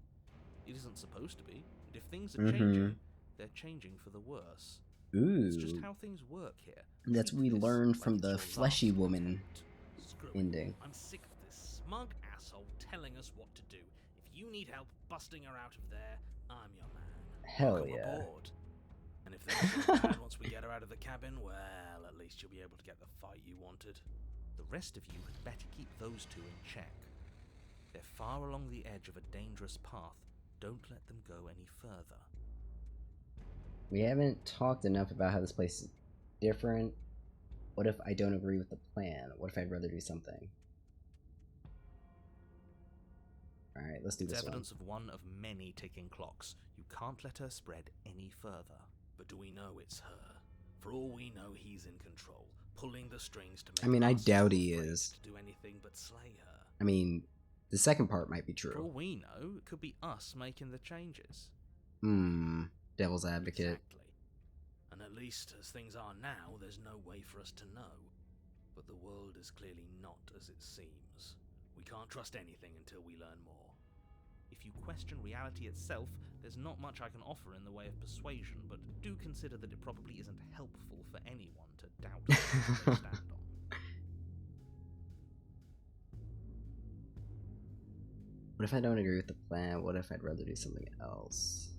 It isn't supposed to be. And if things are changing, they're changing for the worse. It's just Ooh. how things work here. That's what we Treat this learned like from it's the your fleshy last woman attempt. Screw it. ending. I'm sick of this smug asshole telling us what to do. If you need help busting her out of there, I'm your man. Hell Welcome yeah. aboard. And if things go bad once we get her out of the cabin, well, at least you'll be able to get the fight you wanted. The rest of you had better keep those two in check. They're far along the edge of a dangerous path. Don't let them go any further. We haven't talked enough about how this place is different. What if I don't agree with the plan? What if I'd rather do something? Alright, let's do It's this one. evidence of one of many ticking clocks. You can't let her spread any further. But do we know it's her? For all we know, he's in control, pulling the strings to make I mean, I us doubt he afraid is. to do anything but slay her. I mean, the second part might be For all true. we know, it could be us making the changes. Devil's advocate. Exactly. And at least as things are now, there's no way for us to know. But the world is clearly not as it seems. We can't trust anything until we learn more. If you question reality itself, there's not much I can offer in the way of persuasion, but do consider that it probably isn't helpful for anyone to doubt what they stand on. What if I don't agree with the plan? What if I'd rather do something else?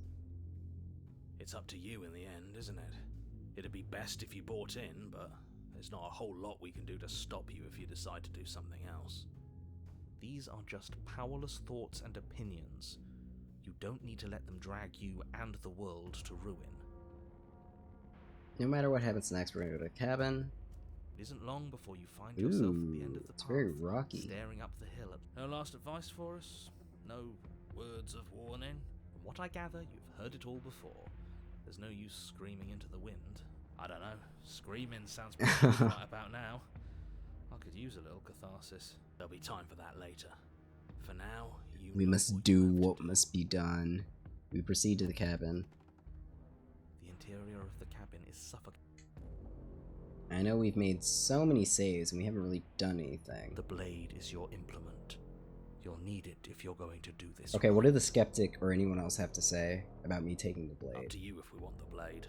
It's up to you in the end, isn't it? It'd be best if you bought in, but there's not a whole lot we can do to stop you if you decide to do something else. These are just powerless thoughts and opinions. You don't need to let them drag you and the world to ruin. No matter what happens next, we're gonna go to the cabin. It isn't long before you find yourself at the end of the it's path, very rocky. staring up the hill. No last advice for us? No words of warning? From what I gather, you've heard it all before. There's no use screaming into the wind. I don't know, screaming sounds pretty good right about now. I could use a little catharsis. There'll be time for that later. For now, We must do what must be done. We proceed to the cabin. The interior of the cabin is suffocating. I know we've made so many saves and we haven't really done anything. The blade is your implement. You'll need it if you're going to do this. Okay, what do the skeptic or anyone else have to say about me taking the Up blade? to you if we want the blade.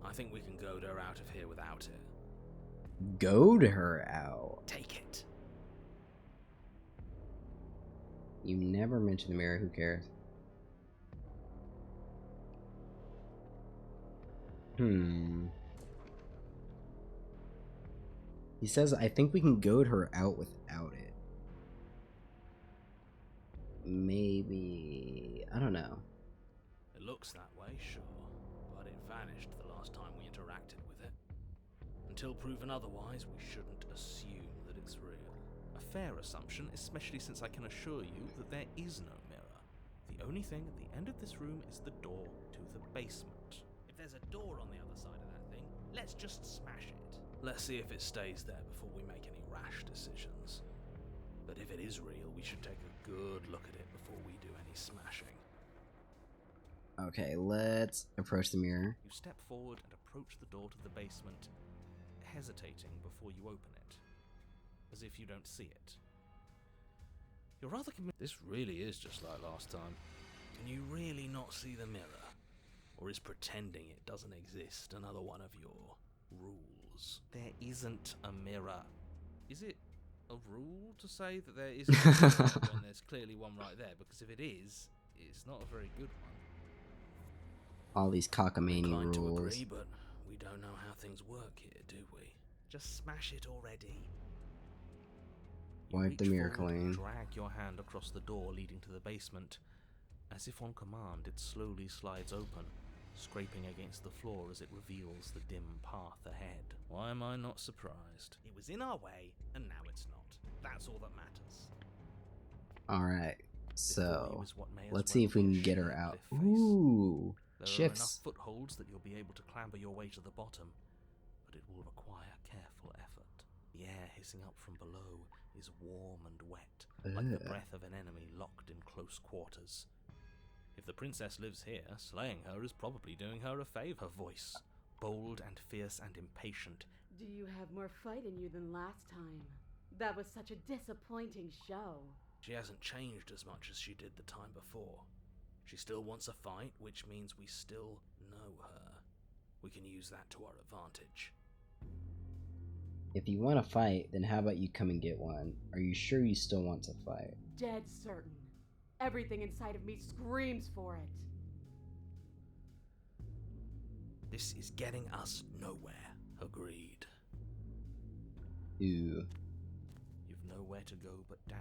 I think we can goad her out of here without it. Goad her out. Take it. You never mention the mirror, who cares? He says, I think we can goad her out without it. Maybe... I don't know. It looks that way, sure, but it vanished the last time we interacted with it. Until proven otherwise, we shouldn't assume that it's real. A fair assumption, especially since I can assure you that there is no mirror. The only thing at the end of this room is the door to the basement. If there's a door on the other side of that thing, let's just smash it. Let's see if it stays there before we make any rash decisions. But if it is real, we should take a good look at it before we do any smashing. Okay, let's approach the mirror. You step forward and approach the door to the basement, hesitating before you open it, as if you don't see it. You're rather convinced this really is just like last time. Can you really not see the mirror? Or is pretending it doesn't exist another one of your rules? There isn't a mirror. Is it a rule to say that there isn't a mirror when there's clearly one right there? Because if it is, it's not a very good one. All these cockamamie Inclined to rules. agree, but we don't know how things work here, do we? Just smash it already. You Wipe the reach mirror forward and clean. drag your hand across the door leading to the basement. As if on command, it slowly slides open, scraping against the floor as it reveals the dim path ahead. Why am I not surprised? It was in our way, and now it's not. That's all that matters. Alright, Before you so is what may as let's well see if we be a can get her sheer out. cliff face. Ooh, There are enough shifts. footholds that you'll be able to clamber your way to the bottom, but it will require careful effort. The air hissing up from below is warm and wet, like the Ugh. breath of an enemy locked in close quarters. If the princess lives here, slaying her is probably doing her a favor. Voice, bold and fierce and impatient. Do you have more fight in you than last time? That was such a disappointing show. She hasn't changed as much as she did the time before. She still wants a fight, which means we still know her. We can use that to our advantage. If you want to fight, then how about you come and get one? Are you sure you still want to fight? Dead certain. Everything inside of me screams for it. This is getting us nowhere. Agreed. Ooh. You've nowhere to go but down.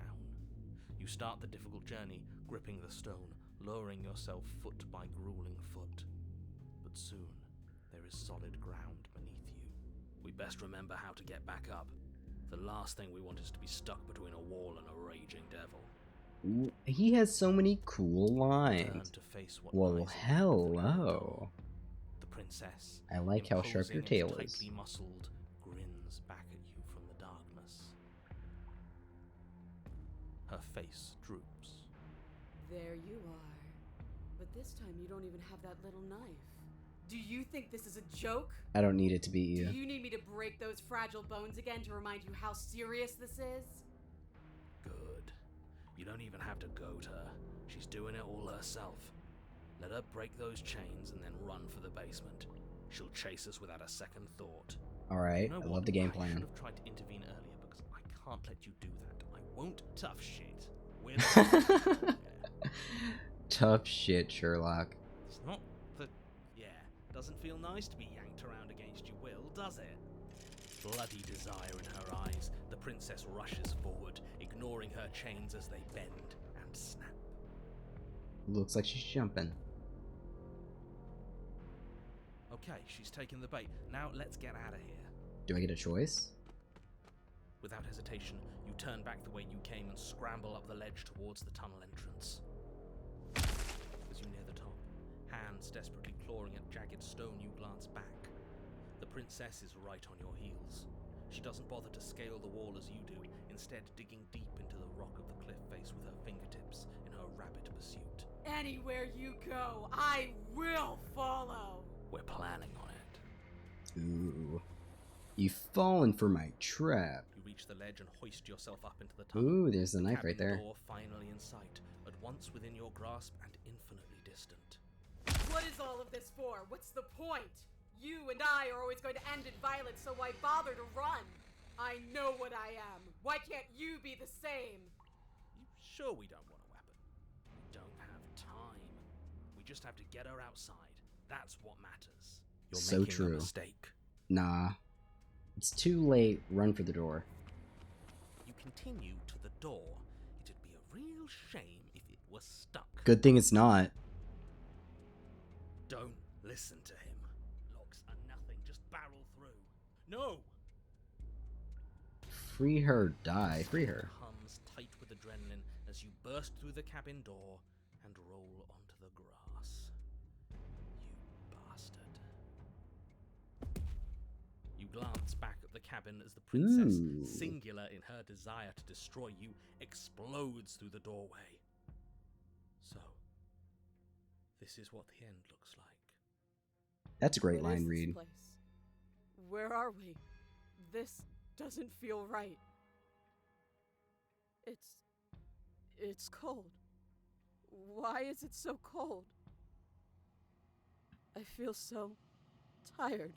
You start the difficult journey, gripping the stone, lowering yourself foot by grueling foot. But soon, there is solid ground beneath you. We best remember how to get back up. The last thing we want is to be stuck between a wall and a raging devil. Ooh, he has so many cool Turn lines. to face what Well, lies ahead of the hello. The princess, I like how sharp your imposing tail and is. tightly muscled, grins back at you from the darkness. Her face droops. There you are. But this time you don't even have that little knife. Do you think this is a joke? I don't need it to beat you. Do you need me to break those fragile bones again to remind you how serious this is? Good. You don't even have to goad her. She's doing it all herself. Let her break those chains and then run for the basement. She'll chase us without a second thought. Alright, You know I what? love the game I plan. should have tried to intervene earlier because I can't let you do that. I won't. Tough shit. We're Tough shit, Sherlock. It's not the... Yeah, doesn't feel nice to be yanked around against your will, does it? Bloody desire in her eyes, the princess rushes forward, ignoring her chains as they bend and snap. Looks like she's jumping. Okay, she's taken the bait. Now let's get out of here. Do I get a choice? Without hesitation, you turn back the way you came and scramble up the ledge towards the tunnel entrance. As you near the top, hands desperately clawing at jagged stone, you glance back. The princess is right on your heels. She doesn't bother to scale the wall as you do, instead digging deep into the rock of the cliff face with her fingertips in her rapid pursuit. Anywhere you go, I will follow. We're planning on it. Ooh. You've fallen for my trap. You reach the ledge and hoist yourself up into the tunnel. Ooh, there's the knife right cabin there. door finally in sight, at once within your grasp and infinitely distant. What is all of this for? What's the point? You and I are always going to end in violence, so why bother to run? I know what I am. Why can't you be the same? You sure we don't want a weapon? We don't have time. We just have to get her outside. That's what matters. You're So making true. a mistake. Nah. It's too late. Run for the door. You continue to the door. It'd be a real shame if it was stuck. Good thing it's not. Don't listen to him. Locks are nothing. Just barrel through. No! Free her, die. Free her. Hums tight with adrenaline as you burst through the cabin door and roll onto the grass. You bastard. You glance back at the cabin as the princess, Ooh. singular in her desire to destroy you, explodes through the doorway. So, this is what the end looks like. That's a great What is line this read. place? Where are we? This doesn't feel right. It's cold. Why is it so cold? I feel so tired.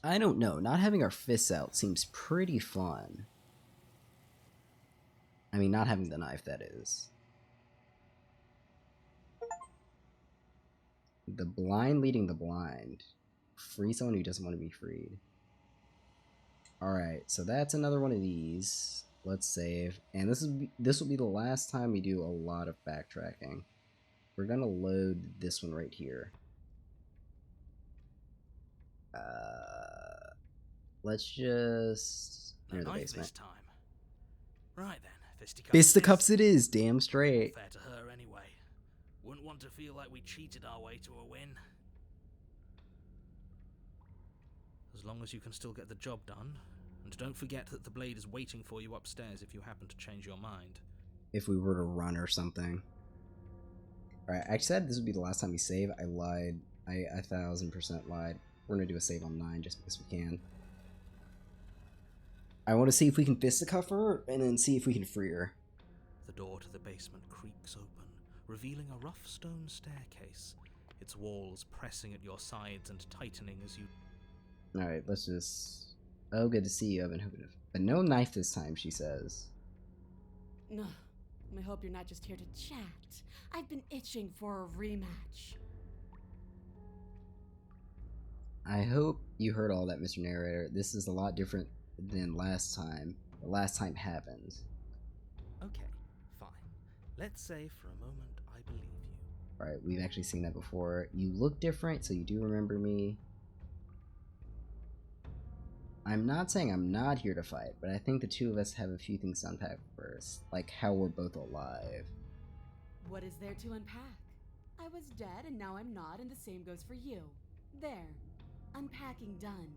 I don't know. Not having our fists out seems pretty fun. I mean, not having the knife, that is. The blind leading the blind. Free someone who doesn't want to be freed. Alright, so that's another one of these. Let's save. And this will be the last time we do a lot of backtracking. We're gonna load this one right here. Let's just No enter the knife basement. this time. Right then, fisticuffs. Fisticuffs it is, damn straight. Fair to her anyway. Wouldn't want to feel like we cheated our way to a win. As long as you can still get the job done. And don't forget that the blade is waiting for you upstairs if you happen to change your mind. If we were to run or something. Alright, I said this would be the last time we save. I lied. I 1000% lied. We're gonna do a save on 9 just because we can. I want to see if we can fisticuff her, and then see if we can free her. The door to the basement creaks open, revealing a rough stone staircase, its walls pressing at your sides and tightening as you... Alright, let's just... Oh, good to see you, Evan. But no knife this time, she says. No, I hope you're not just here to chat. I've been itching for a rematch. I hope you heard all that, Mr. Narrator. This is a lot different than last time. The last time happened. Okay, fine. Let's say for a moment I believe you. Alright, we've actually seen that before. You look different, so you do remember me. I'm not saying I'm not here to fight, but I think the two of us have a few things to unpack first. Like how we're both alive. What is there to unpack? I was dead and now I'm not, and the same goes for you. There. Unpacking done.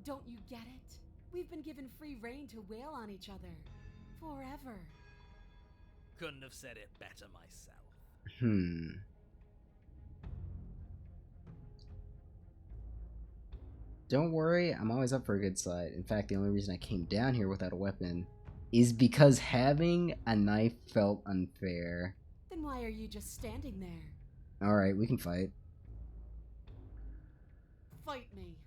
Don't you get it? We've been given free rein to wail on each other. Forever. Couldn't have said it better myself. Don't worry, I'm always up for a good fight. In fact, the only reason I came down here without a weapon is because having a knife felt unfair. Then why are you just standing there? Alright, we can fight. Fight me.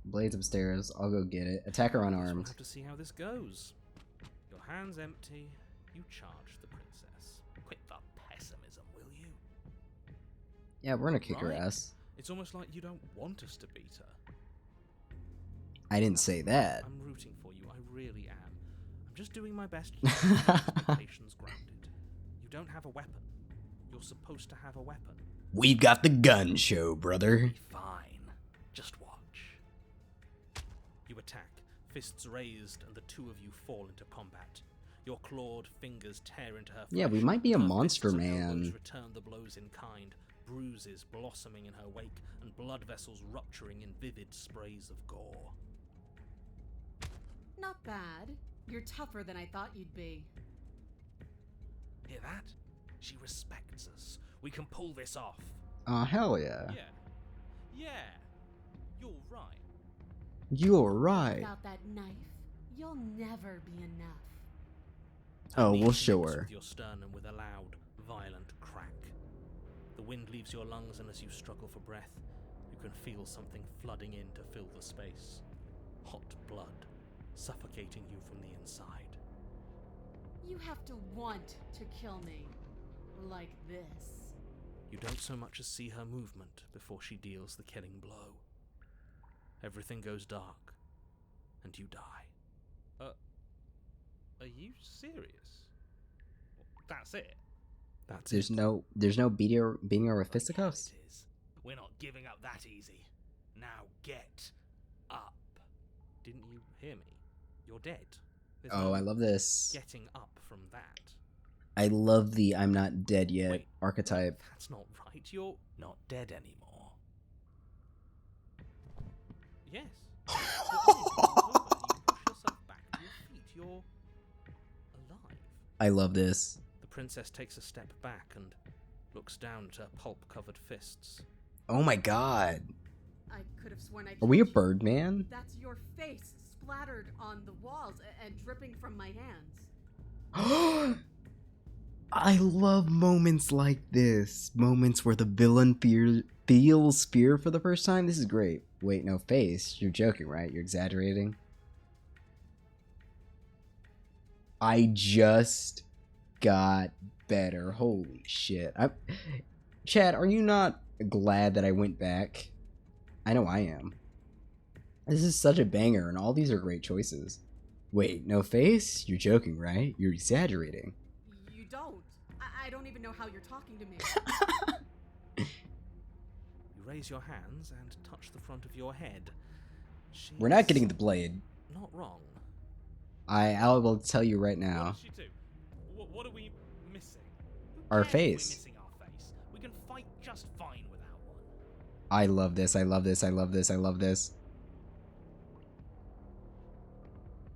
Blade's upstairs. I'll go get it. Attack her We'll unarmed. have to see how this goes. Your hands empty, you charge the princess. Quit the pessimism, will you? Yeah, we're gonna kick her Right. ass. It's almost like you don't want us to beat her. I didn't say that. I'm rooting for you, I really am. I'm just doing my best to keep my expectations grounded. You don't have a weapon. You're supposed to have a weapon. We've got the gun show, brother. Be fine. Just watch. You attack, fists raised, and the two of you fall into combat. Your clawed fingers tear into her flesh. Yeah, we might be a Her monster, fists and elbows man. return the blows in kind, bruises blossoming in her wake, and blood vessels rupturing in vivid sprays of gore. Not bad. You're tougher than I thought you'd be. Hear that? She respects us. We can pull this off. Aw, hell yeah. Yeah. Yeah. You're right. You're right. Without that knife, you'll never be enough. Oh, Her knee we'll show connects her. with your sternum with a loud, violent crack. The wind leaves your lungs, and as you struggle for breath, you can feel something flooding in to fill the space. Hot blood, suffocating you from the inside. You have to want to kill me. Like this. You don't so much as see her movement before she deals the killing blow. Everything goes dark, and you die. Are you serious? That's it? That's There's it. no beating her with fisticuffs. It is. We're not giving up that easy. Now get up. Didn't you hear me? You're dead. There's Oh, no I love this. getting up from that. I love the I'm not dead yet Wait, archetype. That's not right. You're not dead anymore. Yes. Your eyes are over and you push yourself back to your feet. You're alive. I love this. The princess takes a step back and looks down at her pulp-covered fists. Oh my god. I could have sworn I Are we a killed you. bird man? That's your face splattered on the walls and dripping from my hands. I love moments like this. Moments where the villain feels fear for the first time. This is great. Wait, no, face. You're joking, right? You're exaggerating. I just got better. Holy shit. Chad, are you not glad that I went back? I know I am. This is such a banger, and all these are great choices. Wait, no face? You're joking, right? You're exaggerating. You don't. I don't even know how you're talking to me. You raise your hands and touch the front of your head. We're not getting the blade. Not wrong. I will tell you right now. What did she do? What are we missing? Our Who cares if face. We're missing our face. We can fight just fine without one. I love this. I love this. I love this. I love this.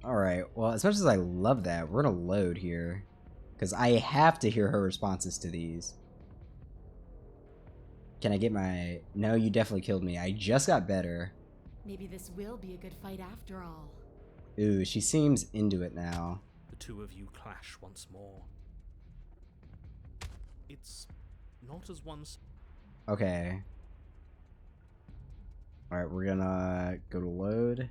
Alright, well, as much as I love that, we're gonna load here. Because I have to hear her responses to these. Can I get my... No, you definitely killed me. I just got better. Maybe this will be a good fight after all. Ooh, she seems into it now. The two of you clash once more. It's not as once. Okay. Alright, we're gonna go to load.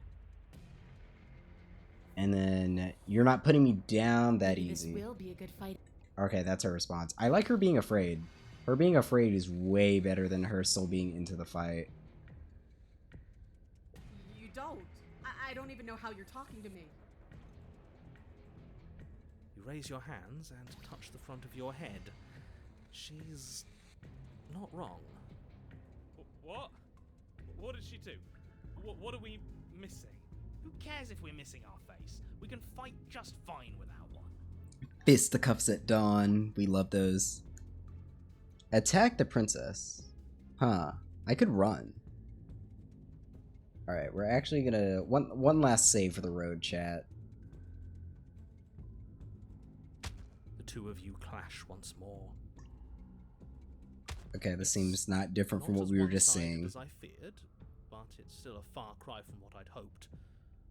And then you're not putting me down that Maybe easy. This will be a good fight. Okay, that's her response. I like her being afraid. Her being afraid is way better than her still being into the fight. You don't. I don't even know how you're talking to me. You raise your hands and touch the front of your head. She's not wrong. What? What did she do? What are we missing? Who cares if we're missing our face? We can fight just fine without one. Fisticuffs at dawn. We love those. Attack the princess. Huh. I could run. Alright, we're actually gonna... One last save for the road, chat. The two of you clash once more. Okay, this seems not different from Not what as we were just one-sided saying. as I feared, but it's still a far cry from what I'd hoped.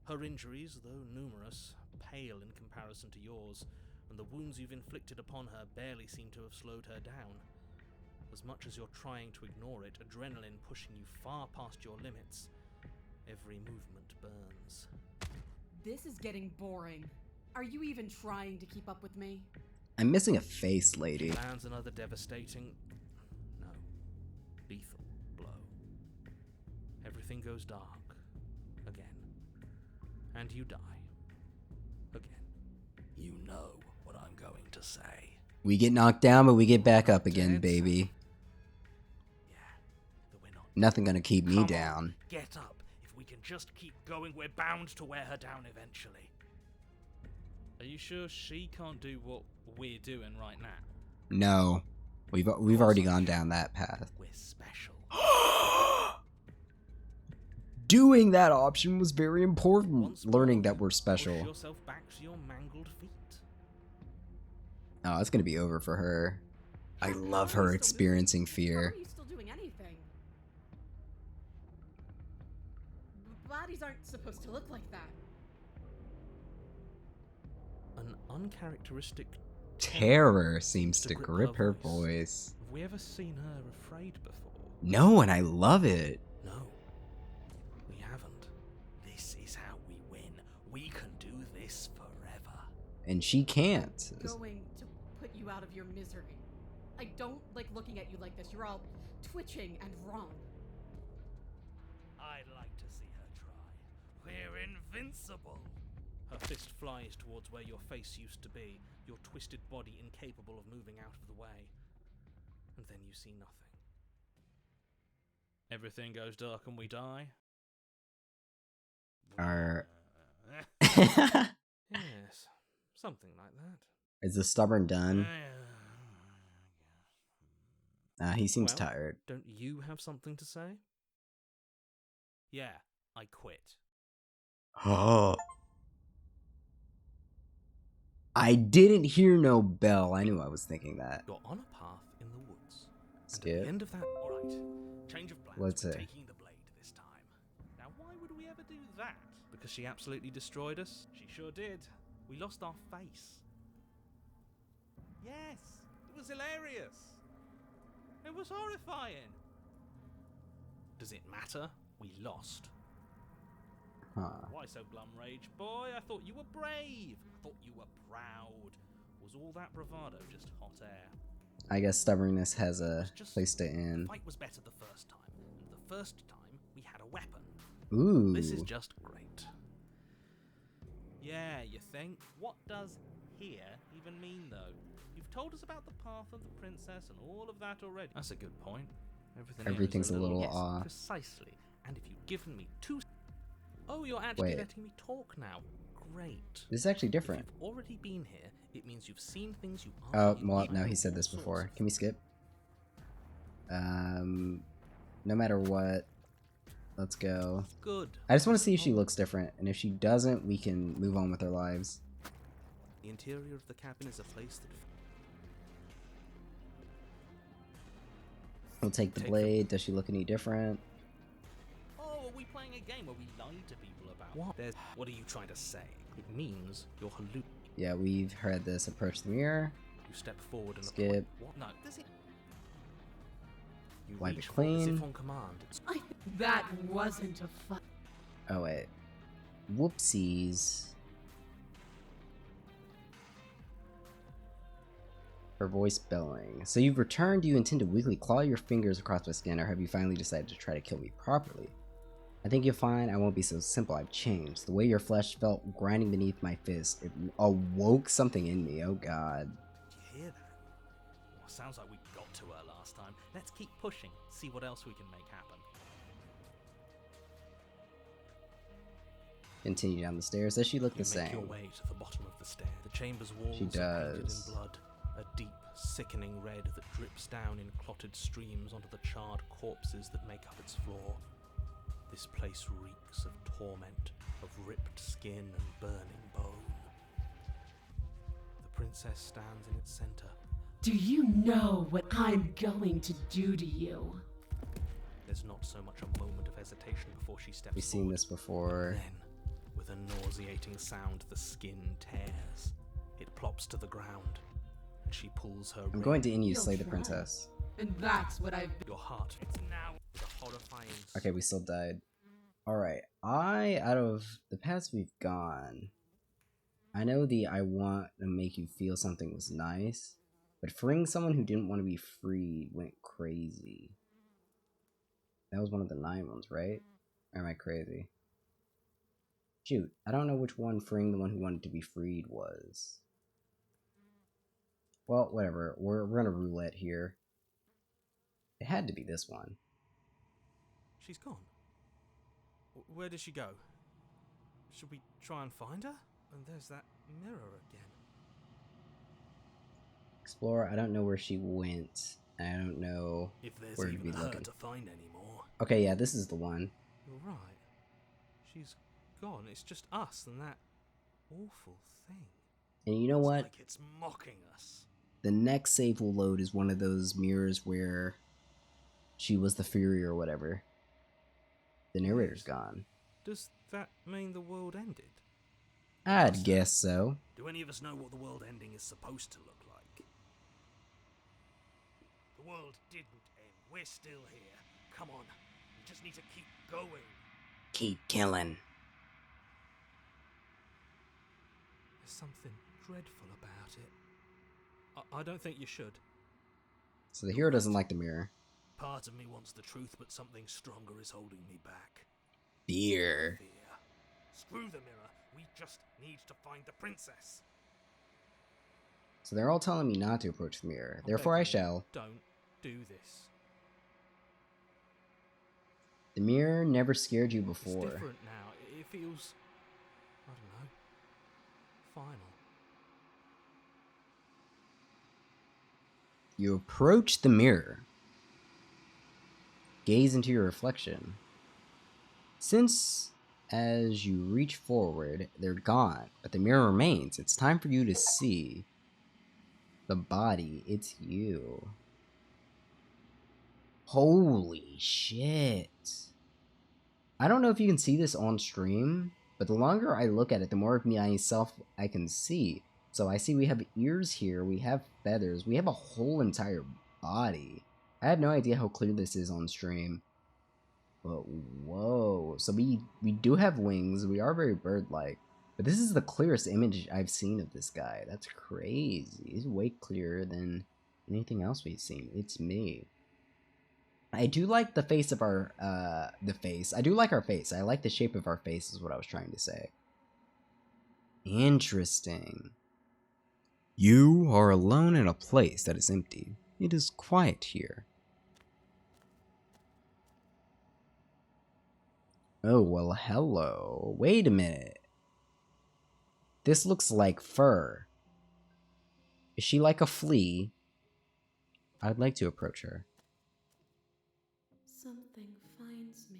Her injuries, though numerous, pale in comparison to yours, and the wounds you've inflicted upon her barely seem to have slowed her down. As much as you're trying to ignore it, adrenaline pushing you far past your limits. Every movement burns. This is getting boring. Are you even trying to keep up with me? I'm missing a face, lady. Lands another devastating, no, lethal blow. Everything goes dark again, and you die again. You know what I'm going to say. We get knocked down, but we get back up again, Dead? baby. Yeah, but we're not. Nothing gonna keep me Come on, down. get up. If we can just keep going, we're bound to wear her down eventually. Are you sure she can't do what we're doing right now? No. We've already gone down that path. We're special. Doing that option was very important. Once more, Learning that we're push special. yourself back to your mangled feet. Oh, it's gonna be over for her. I How love are you her still experiencing moving? How fear. are you still doing anything? Miseries aren't supposed to look like that. An uncharacteristic Terror seems to grip her voice. Have we ever seen her afraid before? No, and I love it. No, we haven't. This is how we win. We can do this forever. And she can't. Going to put you out of your misery. I don't like looking at you like this. You're all twitching and wrong. I'd like to see her try. We're invincible. Her fist flies towards where your face used to be, your twisted body incapable of moving out of the way. And then you see nothing. Everything goes dark and we die. Yes, something like that. Is the stubborn done? He seems tired. Don't you have something to say? Yeah, I quit. Oh. I didn't hear no bell. I knew I was thinking that. You're on a path in the woods. Skip. At the end of that, all right. Change of plans. What's We're it? taking the blade this time. Now, why would we ever do that? Because she absolutely destroyed us. She sure did. We lost our face. Yes, it was hilarious. It was horrifying. Does it matter? We lost. Huh. Why so glum, Rage Boy? I thought you were brave. I thought you were proud. Was all that bravado just hot air? I guess stubbornness has a place to The end. fight was better the first time. And the first time, we had a weapon. Ooh. This is just great. Yeah, you think? What does here even mean, though? You've told us about the path of the princess and all of that already. That's a good point. Everything's a little yes, off. Precisely. And if you'd given me 2... Oh, you're actually Wait. letting me talk now. Great. This is actually different. If you've already been here, it means you've seen things you Oh, aren't. well, no, he said this before. Can we skip? No matter what, let's go. Good. I just want to see if she looks different, and if she doesn't, we can move on with our lives. The interior of the cabin is a place that... We'll take the blade. Does she look any different? Oh, are we playing a game where we lie to people about what? What are you trying to say? It means you're hallucinating. Yeah, we've heard this. Approach the mirror. You step forward and Skip. What? No, does it? You Wipe it reach for as clean. if on command. It's... That wasn't a fun. Oh, wait. Whoopsies. Her voice bellowing. So you've returned. Do you intend to weakly claw your fingers across my skin, or have you finally decided to try to kill me properly? I think you'll find I won't be so simple. I've changed. The way your flesh felt grinding beneath my fist, it awoke something in me. Oh god. Did you hear that? Well, sounds like we got to her last time. Let's keep pushing. See what else we can make happen. Continue down the stairs. Does she look the You make your same? way to the bottom of the stair. The chamber's walls She are painted does. in blood. A deep, sickening red that drips down in clotted streams onto the charred corpses that make up its floor. This place reeks of torment, of ripped skin and burning bone. The princess stands in its center. Do you know what I'm going to do to you? There's not so much a moment of hesitation before she steps We've seen forward. this before. Then, with a nauseating sound, the skin tears. It plops to the ground, and she pulls her I'm going to end you, You'll slay the try. princess. And that's what I've been. Your heart beats now with a horrifying... Okay, we still died. Alright, out of the paths we've gone, I know I want to make you feel something was nice, but freeing someone who didn't want to be freed went crazy. That was one of the 9 ones, right? Or am I crazy? Shoot, I don't know which one freeing the one who wanted to be freed was. Well, whatever. We're gonna roulette here. It had to be this one. She's gone. Where did she go? Should we try and find her? And there's that mirror again. Explorer, I don't know where she went. I don't know If there's where to even be her looking. to find anymore. Okay, yeah, this is the one. You're right. She's gone. It's just us and that awful thing. And you know It's what? like it's mocking us. The next save we'll load is one of those mirrors where she was the Fury or whatever. The narrator's gone. Does that mean the world ended? I'd guess so. Do any of us know what the world ending is supposed to look like? The world didn't end. We're still here. Come on. We just need to keep going. Keep killing. There's something dreadful about it. I don't think you should. So the hero doesn't like the mirror. Part of me wants the truth, but something stronger is holding me back. Fear. Fear. Screw the mirror. We just need to find the princess. So they're all telling me not to approach the mirror. Therefore I beg you, shall. Don't do this. The mirror never scared you It's before. different now. It feels, I don't know, final. You approach the mirror. Gaze into your reflection. Since, as you reach forward, they're gone, but the mirror remains, it's time for you to see the body. It's you. Holy shit. I don't know if you can see this on stream, but the longer I look at it, the more of me myself I can see. So I see we have ears here, we have feathers, we have a whole entire body. I had no idea how clear this is on stream. But whoa. So we do have wings, we are very bird-like. But this is the clearest image I've seen of this guy. That's crazy. He's way clearer than anything else we've seen. It's me. I do like the face of our, I do like our face. I like the shape of our face is what I was trying to say. Interesting. You are alone in a place that is empty. It is quiet here. Oh, well, hello. Wait a minute. This looks like fur. Is she like a flea? I'd like to approach her. Something finds me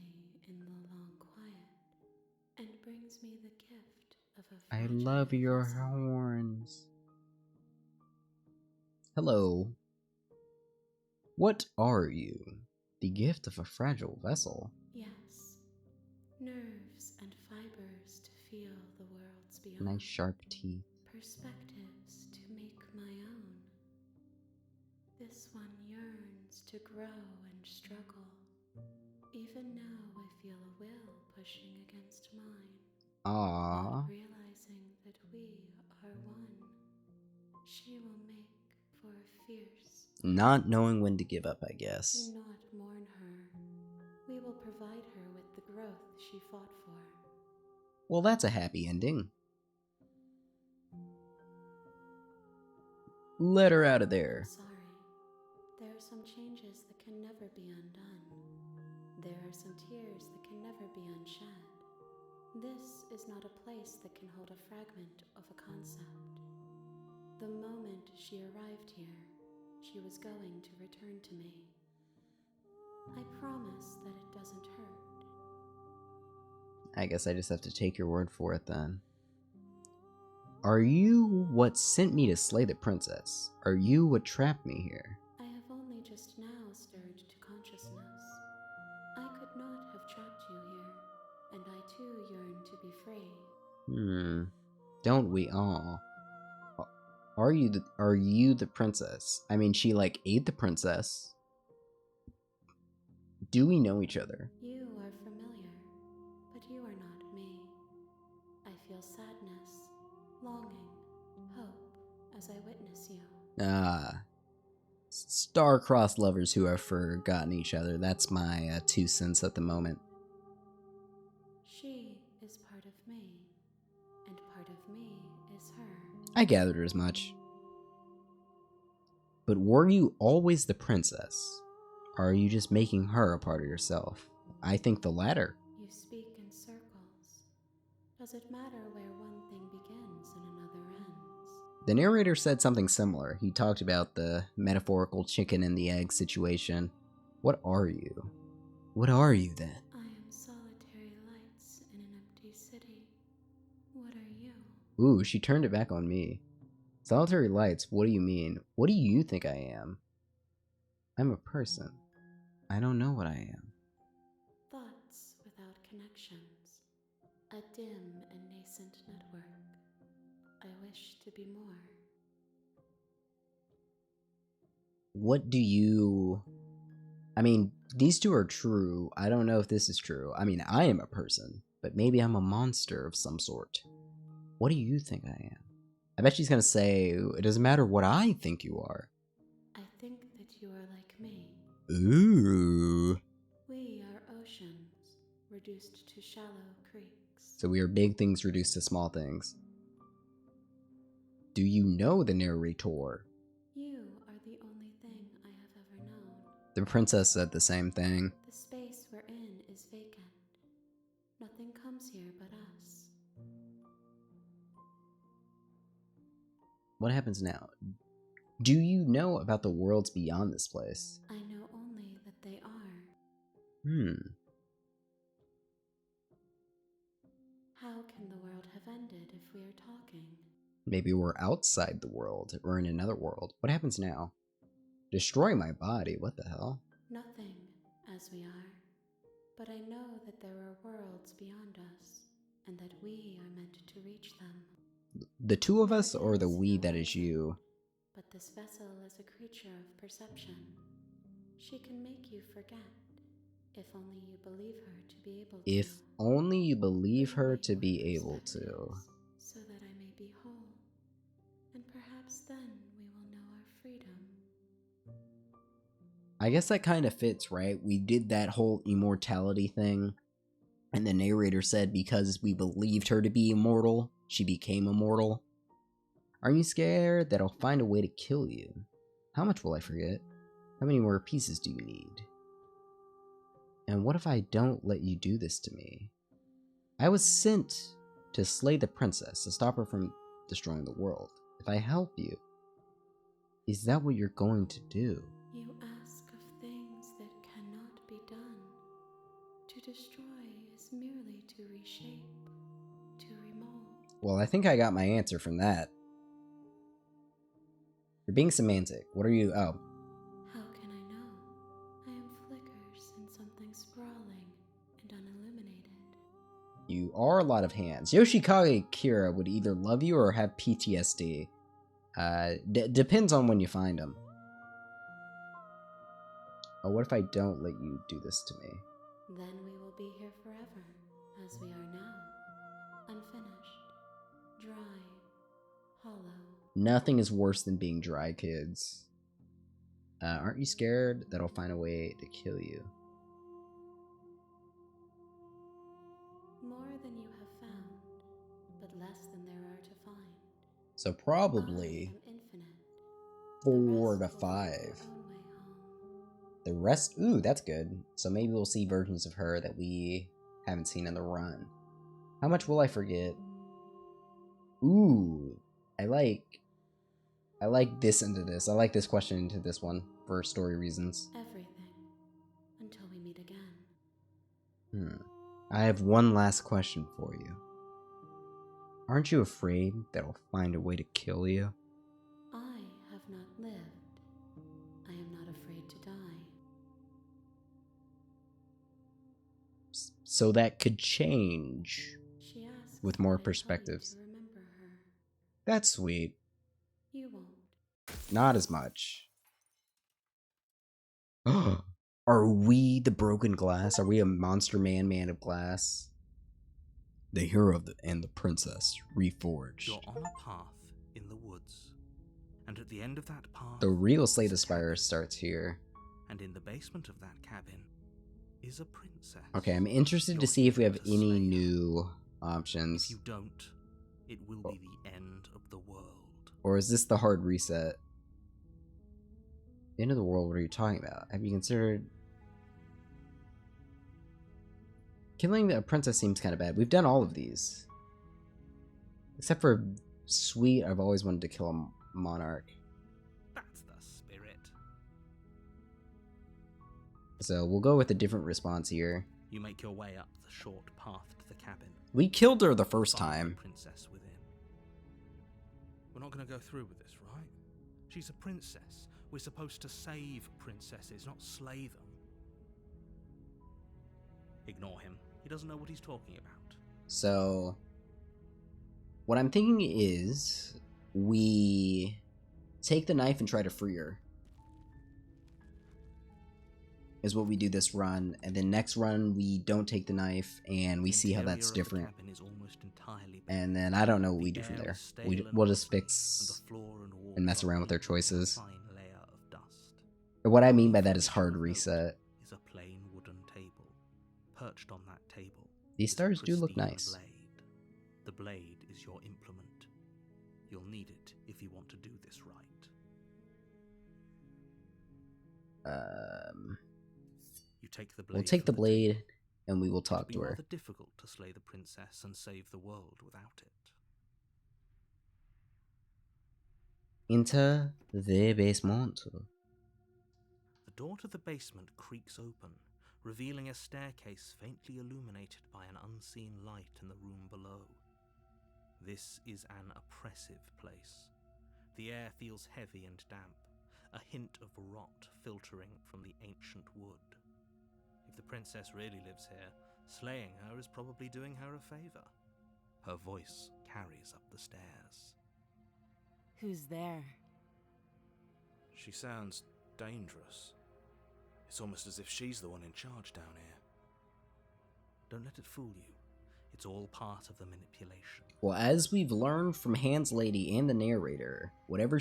in the long quiet and brings me the gift of a I fragile love your vessel. horns. Hello. What are you? The gift of a fragile vessel. Yes, nerves and fibers to feel the worlds beyond. Nice sharp teeth. Perspectives to make my own. This one yearns to grow and struggle. Even now I feel a will pushing against mine. Aww. Not realizing that we are one. She will make for a fierce. Not knowing when to give up, I guess. Do not mourn her. We will provide her with the growth she fought for. Well, that's a happy ending. Let her out of there. Sorry. There are some changes that can never be undone. There are some tears that can never be unshed. This is not a place that can hold a fragment of a concept. The moment she arrived here, she was going to return to me. I promise that it doesn't hurt. I guess I just have to take your word for it then. Are you what sent me to slay the princess? Are you what trapped me here? I have only just now stirred to consciousness. I could not have trapped you here, and I too yearn to be free. Don't we all? Are you the princess? I mean, she like ate the princess. Do we know each other? You are familiar, but you are not me. I feel sadness, longing, hope as I witness you. Star-crossed lovers who have forgotten each other. That's my 2 cents at the moment. She is part of me, and part of me is her. I gathered as much. But were you always the princess? Or are you just making her a part of yourself? I think the latter. You speak in circles. Does it matter where one thing begins and another ends? The narrator said something similar. He talked about the metaphorical chicken and the egg situation. What are you? What are you then? I am solitary lights in an empty city. What are you? Ooh, she turned it back on me. Solitary lights, what do you mean? What do you think I am? I'm a person. I don't know what I am. Thoughts without connections. A dim and nascent network. I wish to be more. What do you... I mean, these two are true. I don't know if this is true. I mean, I am a person, but maybe I'm a monster of some sort. What do you think I am? I bet she's gonna say, it doesn't matter what I think you are. I think that you are like me. Ooh. We are oceans, reduced to shallow creeks. So we are big things reduced to small things. Do you know the narrator? You are the only thing I have ever known. The princess said the same thing. The space we're in is vacant. Nothing comes here but us. What happens now? Do you know about the worlds beyond this place? I know only that they are. How can the world have ended if we are talking? Maybe we're outside the world, or in another world. What happens now? Destroy my body, what the hell? Nothing, as we are. But I know that there are worlds beyond us, and that we are meant to reach them. The two of us, There or the is we no that is exit, you? But this vessel is a creature of perception. She can make you forget, if only you believe her to be able to. If only you believe Bring her me to your be able to. perspectives, so that I may be whole. And perhaps then we will know our freedom. I guess that kind of fits, right? We did that whole immortality thing, and the narrator said because we believed her to be immortal, she became immortal. Are you scared that I'll find a way to kill you? How much will I forget? How many more pieces do you need? And what if I don't let you do this to me? I was sent to slay the princess, to stop her from destroying the world. If I help you, is that what you're going to do? You ask of things that cannot be done. To destroy is merely to reshape, to remold. Well, I think I got my answer from that. You're being semantic. What are you? Oh. How can I know? I am flickers in something sprawling and unilluminated. You are a lot of hands. Yoshikage Kira would either love you or have PTSD. Depends on when you find him. Oh, what if I don't let you do this to me? Then we will be here forever, as we are now. Unfinished, dry, hollow. Nothing is worse than being dry, kids. Aren't you scared that I'll find a way to kill you? More than you have found, but less than there are to find. So I probably am infinite. 4 The to rest will find 5. their own way home. The rest, ooh, that's good. So maybe we'll see versions of her that we haven't seen in the run. How much will I forget? Ooh, I like this into this. I like this question into this one for story reasons. Everything, until we meet again. I have one last question for you. Aren't you afraid that I'll find a way to kill you? I have not lived. I am not afraid to die. So that could change She asks with more that I tell you perspectives. to remember her. That's sweet. You won't. Not as much. Are we the broken glass? Are we a monster man of glass? The hero and the princess reforged. You're on a path in the woods, and at the end of that path, The real Slay is the a Spire cabin. starts here. And in the basement of that cabin is a princess. Okay, I'm interested to You're see if we here have to any slay her. new If options. you don't, it will be the end of the world. Or is this the hard reset? End of the world, what are you talking about? Have you considered... Killing a princess seems kind of bad. We've done all of these. Except for Sweet, I've always wanted to kill a monarch. That's the spirit. So we'll go with a different response here. You make your way up the short path to the cabin. We killed her the first Find the time. princess within. We're not going to go through with this, right? She's a princess. We're supposed to save princesses, not slay them. Ignore him. He doesn't know what he's talking about. So, what I'm thinking is we take the knife and try to free her. Is what we do this run, and then next run we don't take the knife and we see how that's different. And then I don't know what we do from there. We'll just fix and mess around with our choices. And what I mean by that is hard reset. Is a plain wooden table. Perched on that table, These stars do look nice. Blade. The blade is your implement. You'll need it if you want to do this right. You take the blade. We'll take the blade and we will talk to her. It'd be rather difficult to slay the princess and save the world without it. Into the basement. The door to the basement creaks open, revealing a staircase faintly illuminated by an unseen light in the room below. This is an oppressive place. The air feels heavy and damp, a hint of rot filtering from the ancient wood. If the princess really lives here, slaying her is probably doing her a favor. Her voice carries up the stairs. Who's there? She sounds dangerous. It's almost as if she's the one in charge down here. Don't let it fool you. It's all part of the manipulation. Well, as we've learned from Hans Lady and the narrator, whatever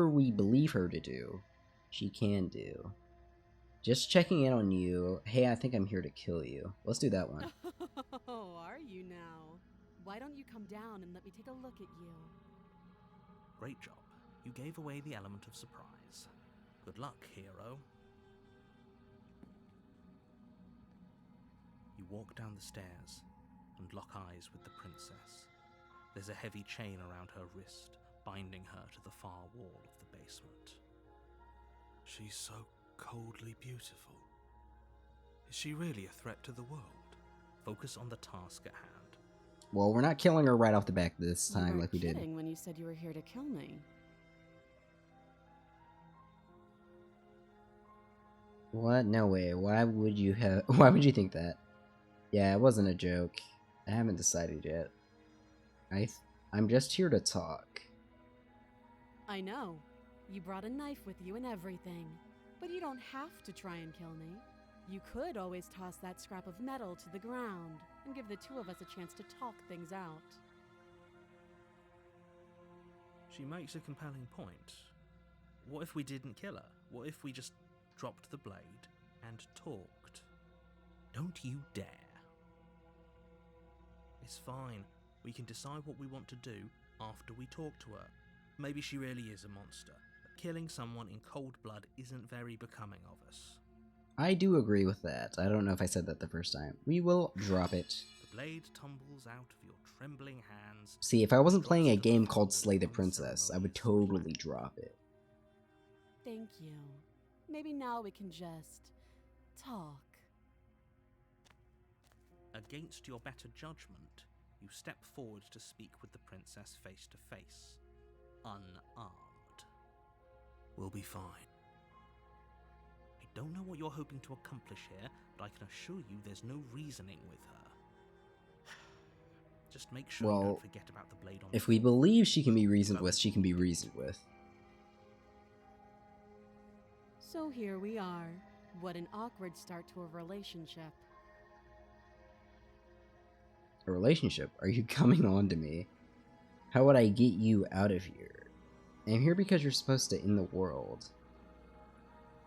we believe her to do, she can do. Just checking in on you. Hey, I think I'm here to kill you. Let's do that one. Oh, are you now? Why don't you come down and let me take a look at you? Great job. You gave away the element of surprise. Good luck, hero. You walk down the stairs and lock eyes with the princess. There's a heavy chain around her wrist, binding her to the far wall of the basement. She's so coldly beautiful. Is she really a threat to the world? Focus on the task at hand. Well, we're not killing her right off the back this You time weren't like we did. kidding when you said you were here to kill me. What? No way. Why would you think that? Yeah, it wasn't a joke. I haven't decided yet. I'm just here to talk. I know. You brought a knife with you and everything. But you don't have to try and kill me. You could always toss that scrap of metal to the ground and give the two of us a chance to talk things out. She makes a compelling point. What if we didn't kill her? What if we just dropped the blade and talked? Don't you dare. It's fine. We can decide what we want to do after we talk to her. Maybe she really is a monster. But killing someone in cold blood isn't very becoming of us. I do agree with that. I don't know if I said that the first time. We will drop it. The blade tumbles out of your trembling hands. See, if I wasn't playing a game called Slay the Princess, I would totally drop it. Thank you. Maybe now we can just talk. Against your better judgment, you step forward to speak with the princess face to face, unarmed. We'll be fine. I don't know what you're hoping to accomplish here, but I can assure you there's no reasoning with her. Just make sure you don't forget about the blade on the If we believe she can be reasoned with, she can be reasoned with. So here we are. What an awkward start to a relationship. A relationship? Are you coming on to me? How would I get you out of here? I'm here because you're supposed to end the world.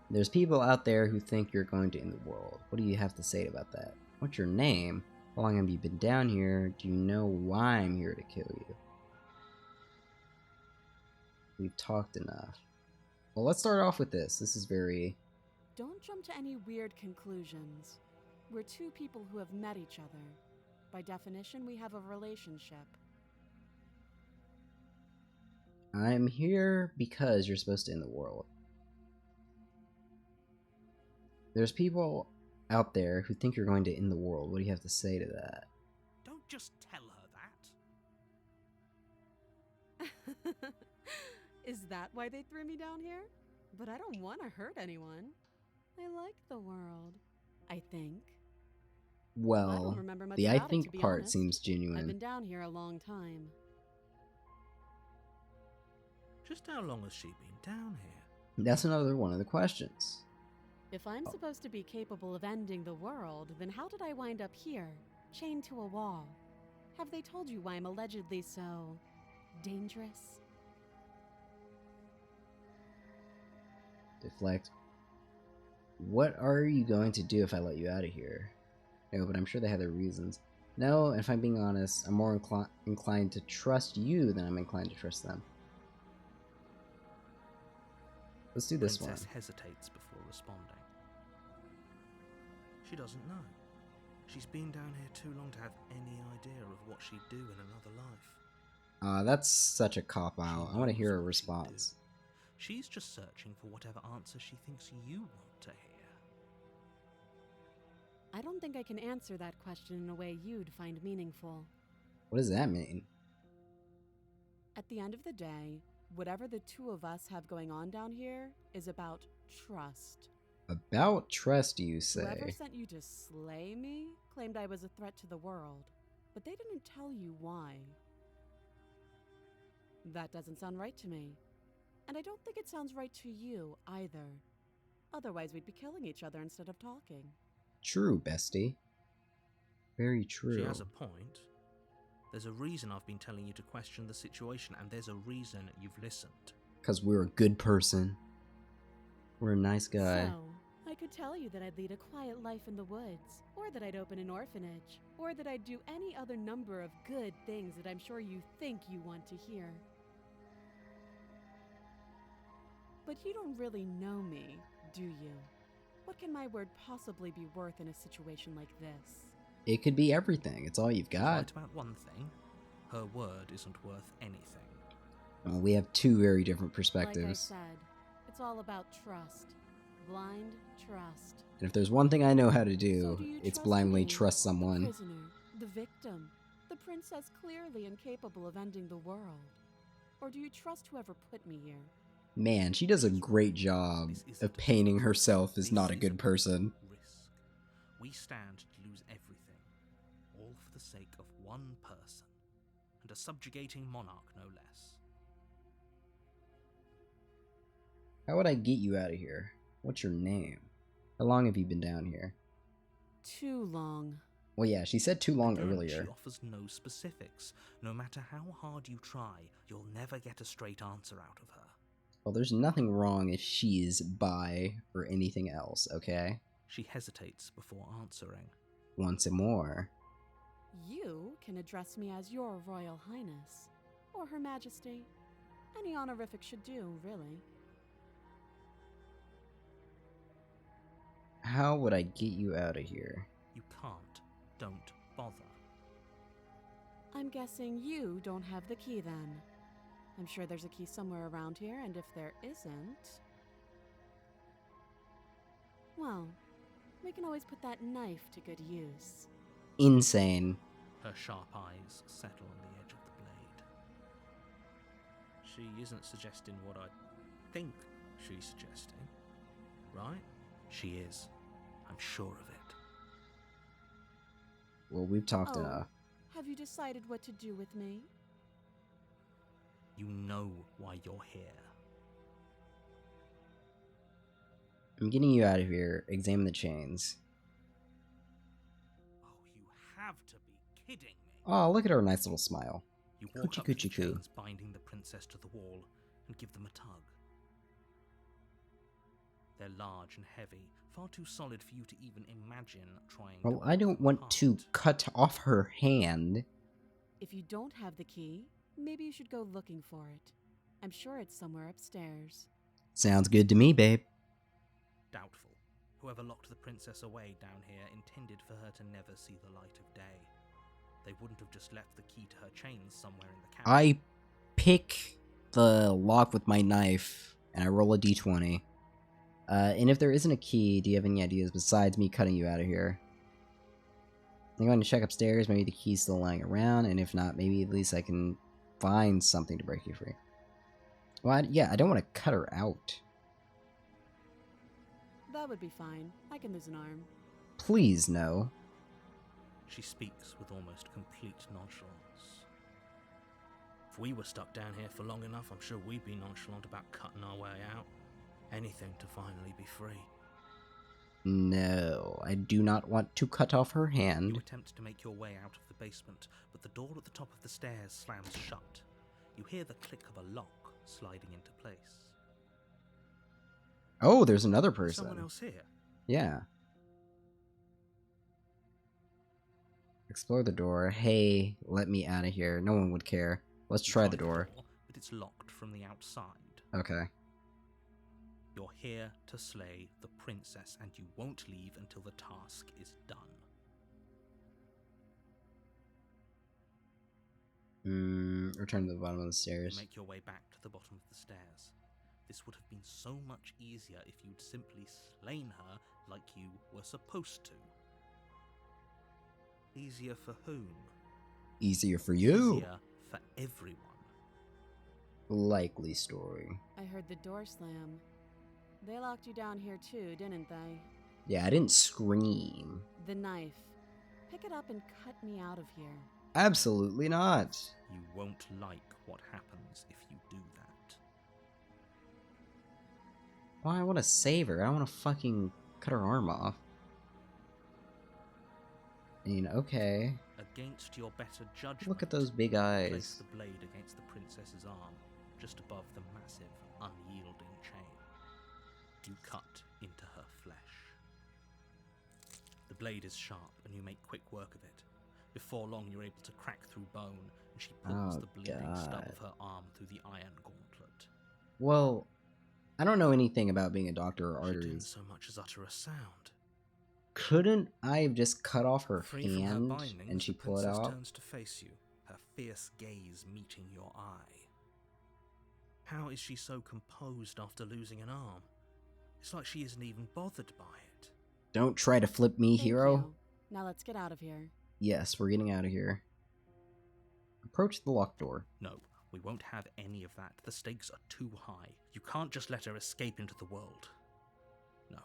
There's people out there who think you're going to end the world. What do you have to say about that? What's your name? How long have you been down here? Do you know why I'm here to kill you? We've talked enough. Well, let's start off with this. This is very... Don't jump to any weird conclusions. We're two people who have met each other. By definition, we have a relationship. I'm here because you're supposed to end the world. There's people out there who think you're going to end the world. What do you have to say to that? Don't just tell her that. Is that why they threw me down here? But I don't want to hurt anyone. I like the world, I think. I don't Well, remember much the I about it, to think be part honest. seems I've been genuine. down here a long time. Just how long has she been down here? That's another one of the questions. If I'm supposed to be capable of ending the world, then how did I wind up here, chained to a wall? Have they told you why I'm allegedly so dangerous? Deflect. What are you going to do if I let you out of here? No, but I'm sure they have their reasons. No, if I'm being honest, I'm more inclined to trust you than I'm inclined to trust them. Let's do this Princess one. hesitates before responding. She doesn't know. She's been down here too long to have any idea of what she'd do in another life. That's such a cop-out. I want to She hear a knows what she'd response. do. She's just searching for whatever answer she thinks you want to hear. I don't think I can answer that question in a way you'd find meaningful. What does that mean? At the end of the day, whatever the two of us have going on down here is about trust. About trust, you Whoever say? sent you to slay me claimed I was a threat to the world, but they didn't tell you why. That doesn't sound right to me. And I don't think it sounds right to you either. Otherwise, we'd be killing each other instead of talking. True, bestie. Very true. She has a point. There's a reason I've been telling you to question the situation, and there's a reason you've listened. Because we're a good person. We're a nice guy. So, I could tell you that I'd lead a quiet life in the woods, or that I'd open an orphanage, or that I'd do any other number of good things that I'm sure you think you want to hear. But you don't really know me, do you? What can my word possibly be worth in a situation like this? It could be everything. It's all you've got. Right about one thing, her word isn't worth anything. Well, we have two very different Like I perspectives. said, it's all about trust. Blind trust. And if there's one thing I know how to So do, do you it's trust blindly me, trust The someone. prisoner, the victim, the princess clearly incapable of ending the world. Or do you trust whoever put me here? Man, she does a great job This isn't of painting a herself as This not a is good person. Risk. We stand to lose everything, all for the sake of one person, and a subjugating monarch no less. How would I get you out of here? What's your name? How long have you been down here? Too long. Well, yeah, she said too long Again, earlier. She offers no specifics. No matter how hard you try, you'll never get a straight answer out of her. Well, there's nothing wrong if she's bi or anything else, okay? She hesitates before answering. Once more. You can address me as your Royal Highness, or Her Majesty. Any honorific should do, really. How would I get you out of here? You can't. Don't bother. I'm guessing you don't have the key then. I'm sure there's a key somewhere around here, and if there isn't... well, we can always put that knife to good use. Insane. Her sharp eyes settle on the edge of the blade. She isn't suggesting what I think she's suggesting, right? She is. I'm sure of it. Well, we've talked Oh. enough. Have you decided what to do with me? You know why you're here. I'm getting you out of here. Examine the chains. Oh, you have to be kidding me. Oh, look at her nice little smile. You walk Coochie up to the coochie coo. chains binding the princess to the wall and give them a tug. They're large and heavy, far too solid for you to even imagine trying Well, to I break don't them want to apart. cut off her hand. If you don't have the key, maybe you should go looking for it. I'm sure it's somewhere upstairs. Sounds good to me, babe. Doubtful. Whoever locked the princess away down here intended for her to never see the light of day. They wouldn't have just left the key to her chains somewhere in the cabin. I pick the lock with my knife, and I roll a d20. And if there isn't a key, do you have any ideas besides me cutting you out of here? I'm going to check upstairs, maybe the key's still lying around, and if not, maybe at least I can find something to break you free. Well, yeah, I don't want to cut her out. That would be fine. I can lose an arm. Please, no. She speaks with almost complete nonchalance. If we were stuck down here for long enough, I'm sure we'd be nonchalant about cutting our way out. Anything to finally be free. No, I do not want to cut off her hand. You attempt to make your way out of the basement, but the door at the top of the stairs slams shut. You hear the click of a lock sliding into place. Oh, there's another person. Someone else here? Yeah. Explore the door. Hey, let me out of here. No one would care. Let's try the door. But it's locked from the outside. Okay. You're here to slay the princess, and you won't leave until the task is done. Return to the bottom of the stairs. You make your way back to the bottom of the stairs. This would have been so much easier if you'd simply slain her like you were supposed to. Easier for whom? Easier for you. Easier for everyone. Likely story. I heard the door slam. They locked you down here too, didn't they? Yeah, I didn't scream. The knife. Pick it up and cut me out of here. Absolutely not. You won't like what happens if you do that. Why, I want to save her. I don't want to fucking cut her arm off. I mean, okay. Against your better judgment, Look at those big place eyes. the blade against the princess's arm, just above the massive, unyielding chain. You cut into her flesh. The blade is sharp, and you make quick work of it. Before long, you're able to crack through bone, and she pulls Oh, the bleeding stub God. of her arm through the iron gauntlet. Well, I don't know anything about being a doctor or She didn't arteries. so much as utter a sound. Couldn't I have just cut off her Free from her hand bindings, and she the pull it princess out? turns to face you, her fierce gaze meeting your eye. How is she so composed after losing an arm? It's like she isn't even bothered by it. Don't try to flip me, Thank hero. you. Now let's get out of here. Yes, we're getting out of here. Approach the locked door. No, we won't have any of that. The stakes are too high. You can't just let her escape into the world. No,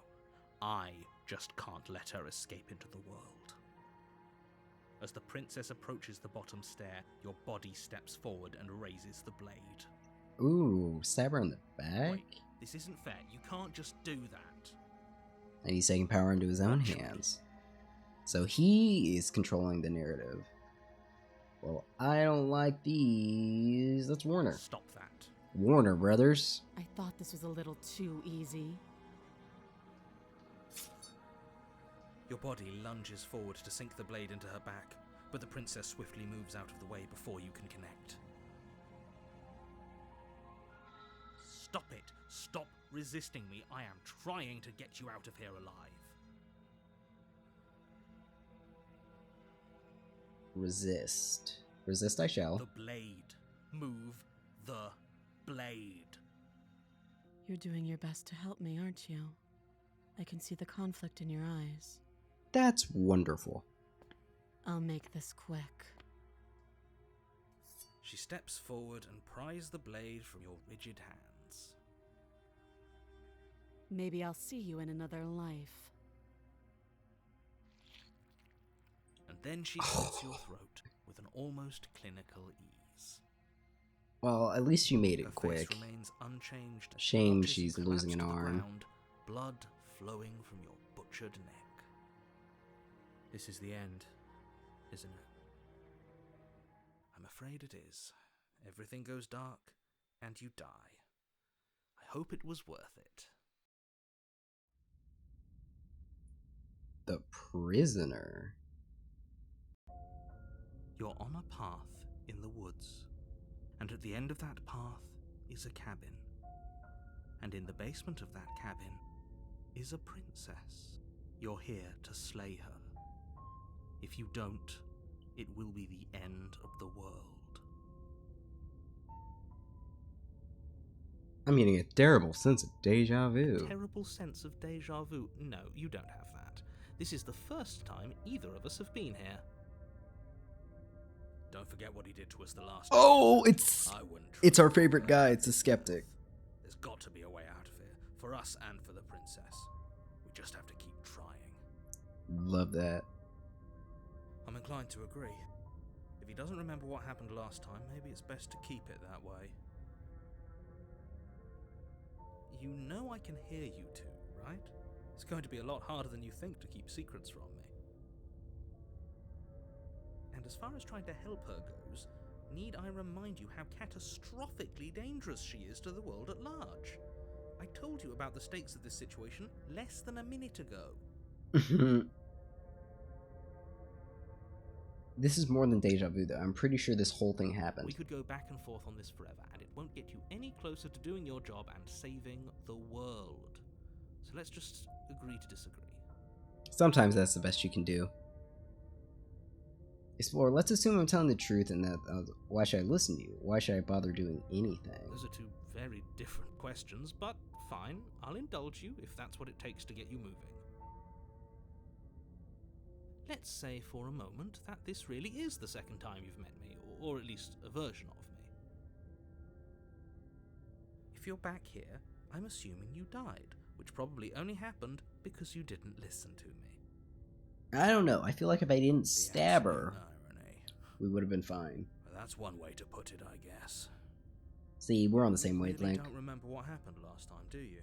I just can't let her escape into the world. As the princess approaches the bottom stair, your body steps forward and raises the blade. Ooh, stab her in the back? Wait, this isn't fair. You can't just do that. And he's taking power into his own hands. So he is controlling the narrative. Well, I don't like these. Let's Warner. Stop that. Warner Brothers. I thought this was a little too easy. Your body lunges forward to sink the blade into her back, but the princess swiftly moves out of the way before you can connect. Stop it! Stop resisting me! I am trying to get you out of here alive. Resist. Resist I shall. The blade. Move the blade. You're doing your best to help me, aren't you? I can see the conflict in your eyes. That's wonderful. I'll make this quick. She steps forward and pries the blade from your rigid hands. Maybe I'll see you in another life. And then she slits your throat with an almost clinical ease. Well, at least you made Her it quick. face remains unchanged. Shame not as you she's losing an collapse to the arm. ground, blood flowing from your butchered neck. This is the end, isn't it? I'm afraid it is. Everything goes dark, and you die. I hope it was worth it. The prisoner. You're on a path in the woods, and at the end of that path is a cabin. And in the basement of that cabin is a princess. You're here to slay her. If you don't, it will be the end of the world. I'm getting a terrible sense of deja vu. Terrible sense of deja vu. No, you don't have that. This is the first time either of us have been here. Don't forget what he did to us the last time. Oh, it's I wouldn't it's our trust favorite him. guy. It's a skeptic. There's got to be a way out of here, for us and for the princess. We just have to keep trying. Love that. I'm inclined to agree. If he doesn't remember what happened last time, maybe it's best to keep it that way. You know I can hear you two, right? It's going to be a lot harder than you think to keep secrets from me. And as far as trying to help her goes, need I remind you how catastrophically dangerous she is to the world at large? I told you about the stakes of this situation less than a minute ago. This is more than deja vu, though. I'm pretty sure this whole thing happened. We could go back and forth on this forever, and it won't get you any closer to doing your job and saving the world. So let's just agree to disagree. Sometimes that's the best you can do. Explore, let's assume I'm telling the truth and that why should I listen to you? Why should I bother doing anything? Those are two very different questions, but fine, I'll indulge you if that's what it takes to get you moving. Let's say for a moment that this really is the second time you've met me, or at least a version of me. If you're back here, I'm assuming you died, which probably only happened because you didn't listen to me. I don't know. I feel like if I didn't stab her, irony. we would have been fine. Well, that's one way to put it, I guess. See, we're on the same You really wavelength. don't remember what happened last time, do you?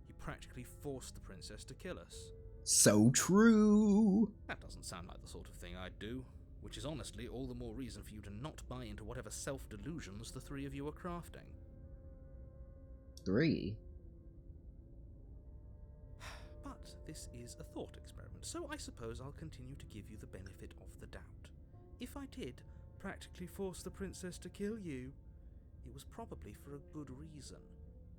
You practically forced the princess to kill us. So true. That doesn't sound like the sort of thing I'd do, which is honestly all the more reason for you to not buy into whatever self-delusions the three of you are crafting. 3. But this is a thought experiment, so I suppose I'll continue to give you the benefit of the doubt. If I did practically force the princess to kill you, it was probably for a good reason.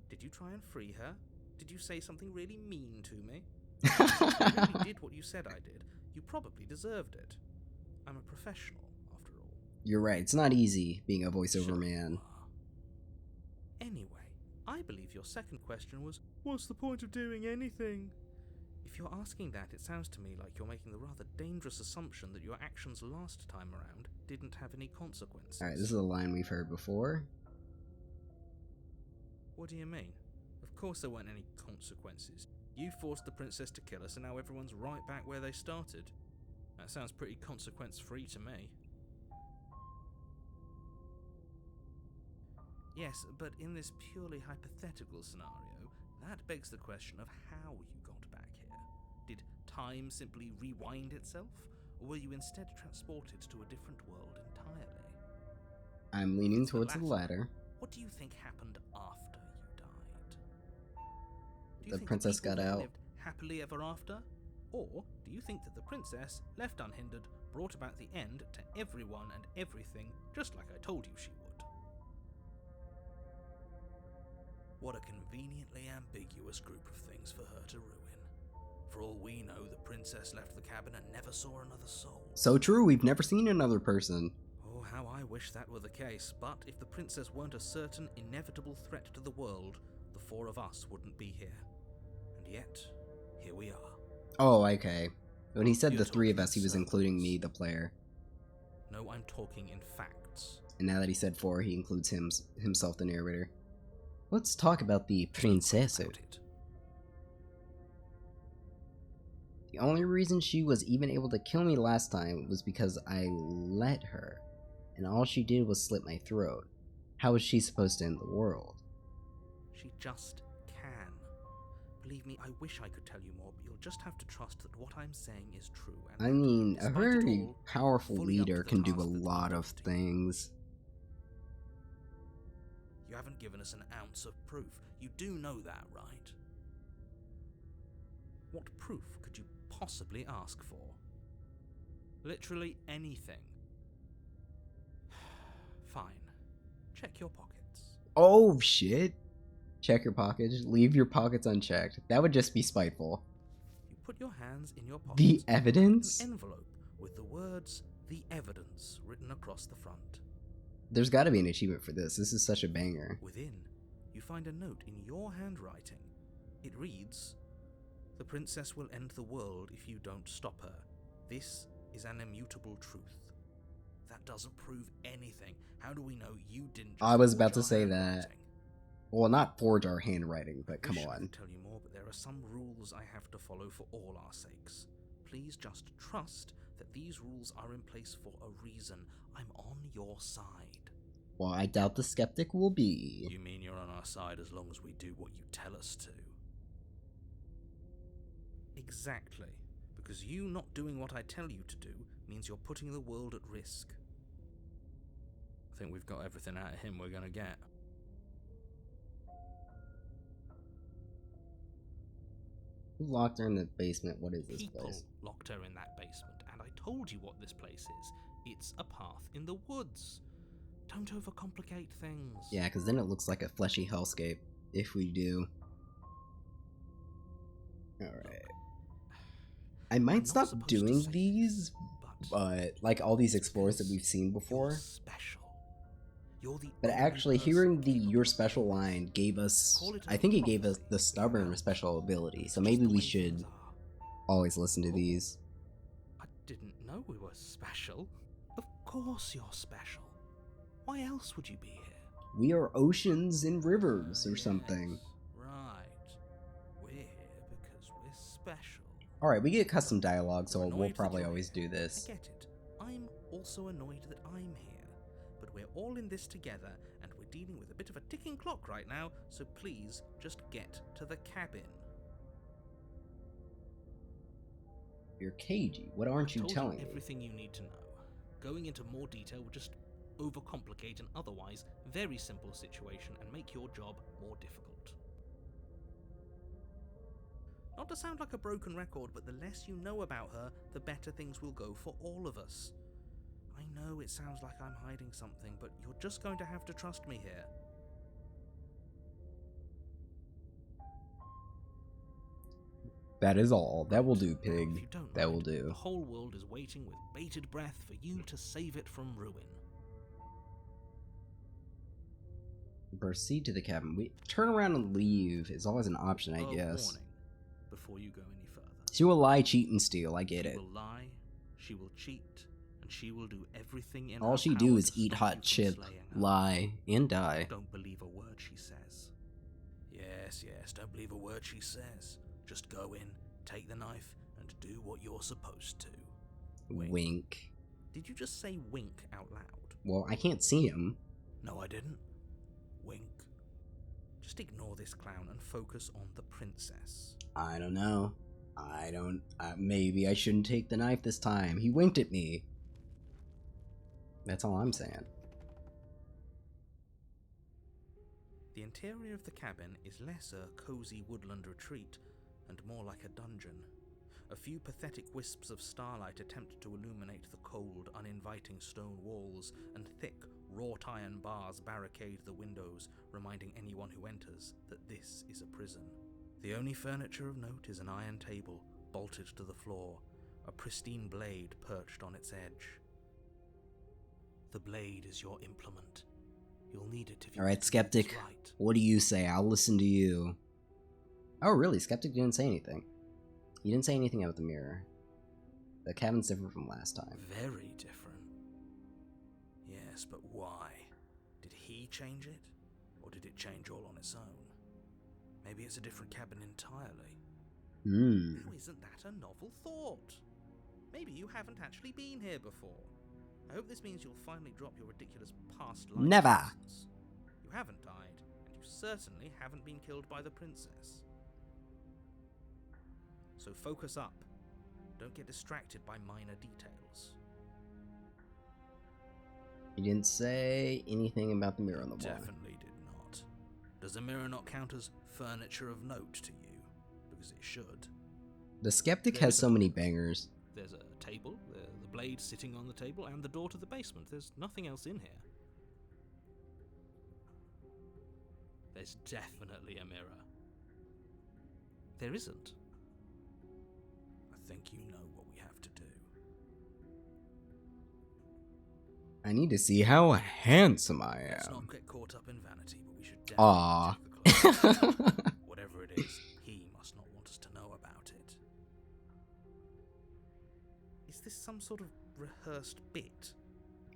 Did you try and free her? Did you say something really mean to me? If I really did what you said I did, you probably deserved it. I'm a professional, after all. You're right. It's not easy being a voiceover Sure man. you are. Anyway, I believe your second question was, what's the point of doing anything? If you're asking that, it sounds to me like you're making the rather dangerous assumption that your actions last time around didn't have any consequences. Alright, this is a line we've heard before. What do you mean? Of course there weren't any consequences. You forced the princess to kill us, and now everyone's right back where they started. That sounds pretty consequence-free to me. Yes, but in this purely hypothetical scenario, that begs the question of how you got back here. Did time simply rewind itself, or were you instead transported to a different world entirely? I'm leaning towards the latter. What do you think happened after you died? Do you The think princess people got there out. lived happily ever after? Or do you think that the princess, left unhindered, brought about the end to everyone and everything, just like I told you she would? What a conveniently ambiguous group of things for her to ruin. For all we know, the princess left the cabin and never saw another soul. So true, we've never seen another person. Oh, how I wish that were the case, but if the princess weren't a certain, inevitable threat to the world, the four of us wouldn't be here. And yet, here we are. Oh, okay. When he said You're the 3 of talking us, he was circles. including me, the player. No, I'm talking in facts. And now that he said 4, he includes himself, the narrator. Let's talk about the princess. About it. The only reason she was even able to kill me last time was because I let her. And all she did was slit my throat. How was she supposed to end the world? She just can. Believe me, I wish I could tell you more, but you'll just have to trust that what I'm saying is true. And I mean, a despite it very all, powerful fully up to leader the can do task a that's lot been of brought to you. things. You haven't given us an ounce of proof. You do know that, right? What proof could you possibly ask for? Literally anything. Fine. Check your pockets. Oh, shit. Check your pockets. Leave your pockets unchecked. That would just be spiteful. You put your hands in your pockets. The An evidence? envelope with the words, "The Evidence," written across the front. There's gotta be an achievement for this. This is such a banger. Within, you find a note in your handwriting. It reads, "The princess will end the world if you don't stop her. This is an immutable truth." That doesn't prove anything. How do we know you didn't just I was forge about to our say that. handwriting? Well, not forge our handwriting, but come Wish I on. could tell you more, but there are some rules I have to follow for all our sakes. Please just trust that these rules are in place for a reason. I'm on your side. Well, I doubt the skeptic will be. You mean you're on our side as long as we do what you tell us to? Exactly. Because you not doing what I tell you to do means you're putting the world at risk. I think we've got everything out of him we're gonna get. Who locked her in the basement? What is this People place? locked her in that basement, and I told you what this place is. It's a path in the woods. Don't overcomplicate things. Yeah, because then it looks like a fleshy hellscape, if we do. Alright. I might stop doing these, but like all these explores that we've seen before. You're special. You're the But only actually, person hearing the capable "your of special" this. line gave us, Call it I a think it gave us prophecy. the stubborn Well, special ability, it's so just maybe the we way should things are. always listen to these. I didn't know we were special. Of course you're special. Why else would you be here? We are oceans and rivers or Yes, something. right. We're here because we're special. Alright, we get custom dialogue, so You're we'll annoyed that probably you're always here. do this. I get it. I'm also annoyed that I'm here. But we're all in this together, and we're dealing with a bit of a ticking clock right now, so please just get to the cabin. You're cagey. What aren't you Told telling you me? everything you need to know. Going into more detail would just overcomplicate an otherwise very simple situation and make your job more difficult. Not to sound like a broken record, but the less you know about her, the better things will go for all of us. I know it sounds like I'm hiding something, but you're just going to have to trust me here. That is all. That will do, Now, if pig. you don't That will mind, do. The whole world is waiting with bated breath for you to save it from ruin. Proceed to the cabin. We turn around and leave is always an option, I A guess. warning before you go any further. She will lie, cheat, and steal. I get She it. will lie, she will cheat, and she will do everything in All her she power do is to eat stop hot you from chip, slaying her. lie, and die. Don't believe a word she says. Yes, don't believe a word she says. Just go in, take the knife, and do what you're supposed to. Wink. Did you just say wink out loud? Well, I can't see him. No, I didn't. Wink. Just ignore this clown and focus on the princess. I don't know. Maybe I shouldn't take the knife this time. He winked at me. That's all I'm saying. The interior of the cabin is less a cozy woodland retreat and more like a dungeon. A few pathetic wisps of starlight attempt to illuminate the cold, uninviting stone walls, and thick, wrought iron bars barricade the windows, reminding anyone who enters that this is a prison. The only furniture of note is an iron table, bolted to the floor, a pristine blade perched on its edge. The blade is your implement. You'll need it if you Alright, want to do Skeptic. what's right. What do you say? I'll listen to you. Oh, really? Skeptic didn't say anything. He didn't say anything about the mirror. The cabin's different from last time. Very different. Yes, but why? Did he change it? Or did it change all on its own? Maybe it's a different cabin entirely. Now, isn't that a novel thought? Maybe you haven't actually been here before. I hope this means you'll finally drop your ridiculous past life Never. nonsense. You haven't died, and you certainly haven't been killed by the princess. So focus up. Don't get distracted by minor details. He didn't say anything about the mirror on the wall. Definitely did not. Does the mirror not count as furniture of note to you? Because it should. The Skeptic has so many bangers. There's a table, the blade sitting on the table, and the door to the basement. There's nothing else in here. There's definitely a mirror. There isn't. I think you know what we have to do. I need to see how handsome I Let's am. not get caught up in vanity, but we should Aww. definitely check the clock. Whatever it is, he must not want us to know about it. Is this some sort of rehearsed bit?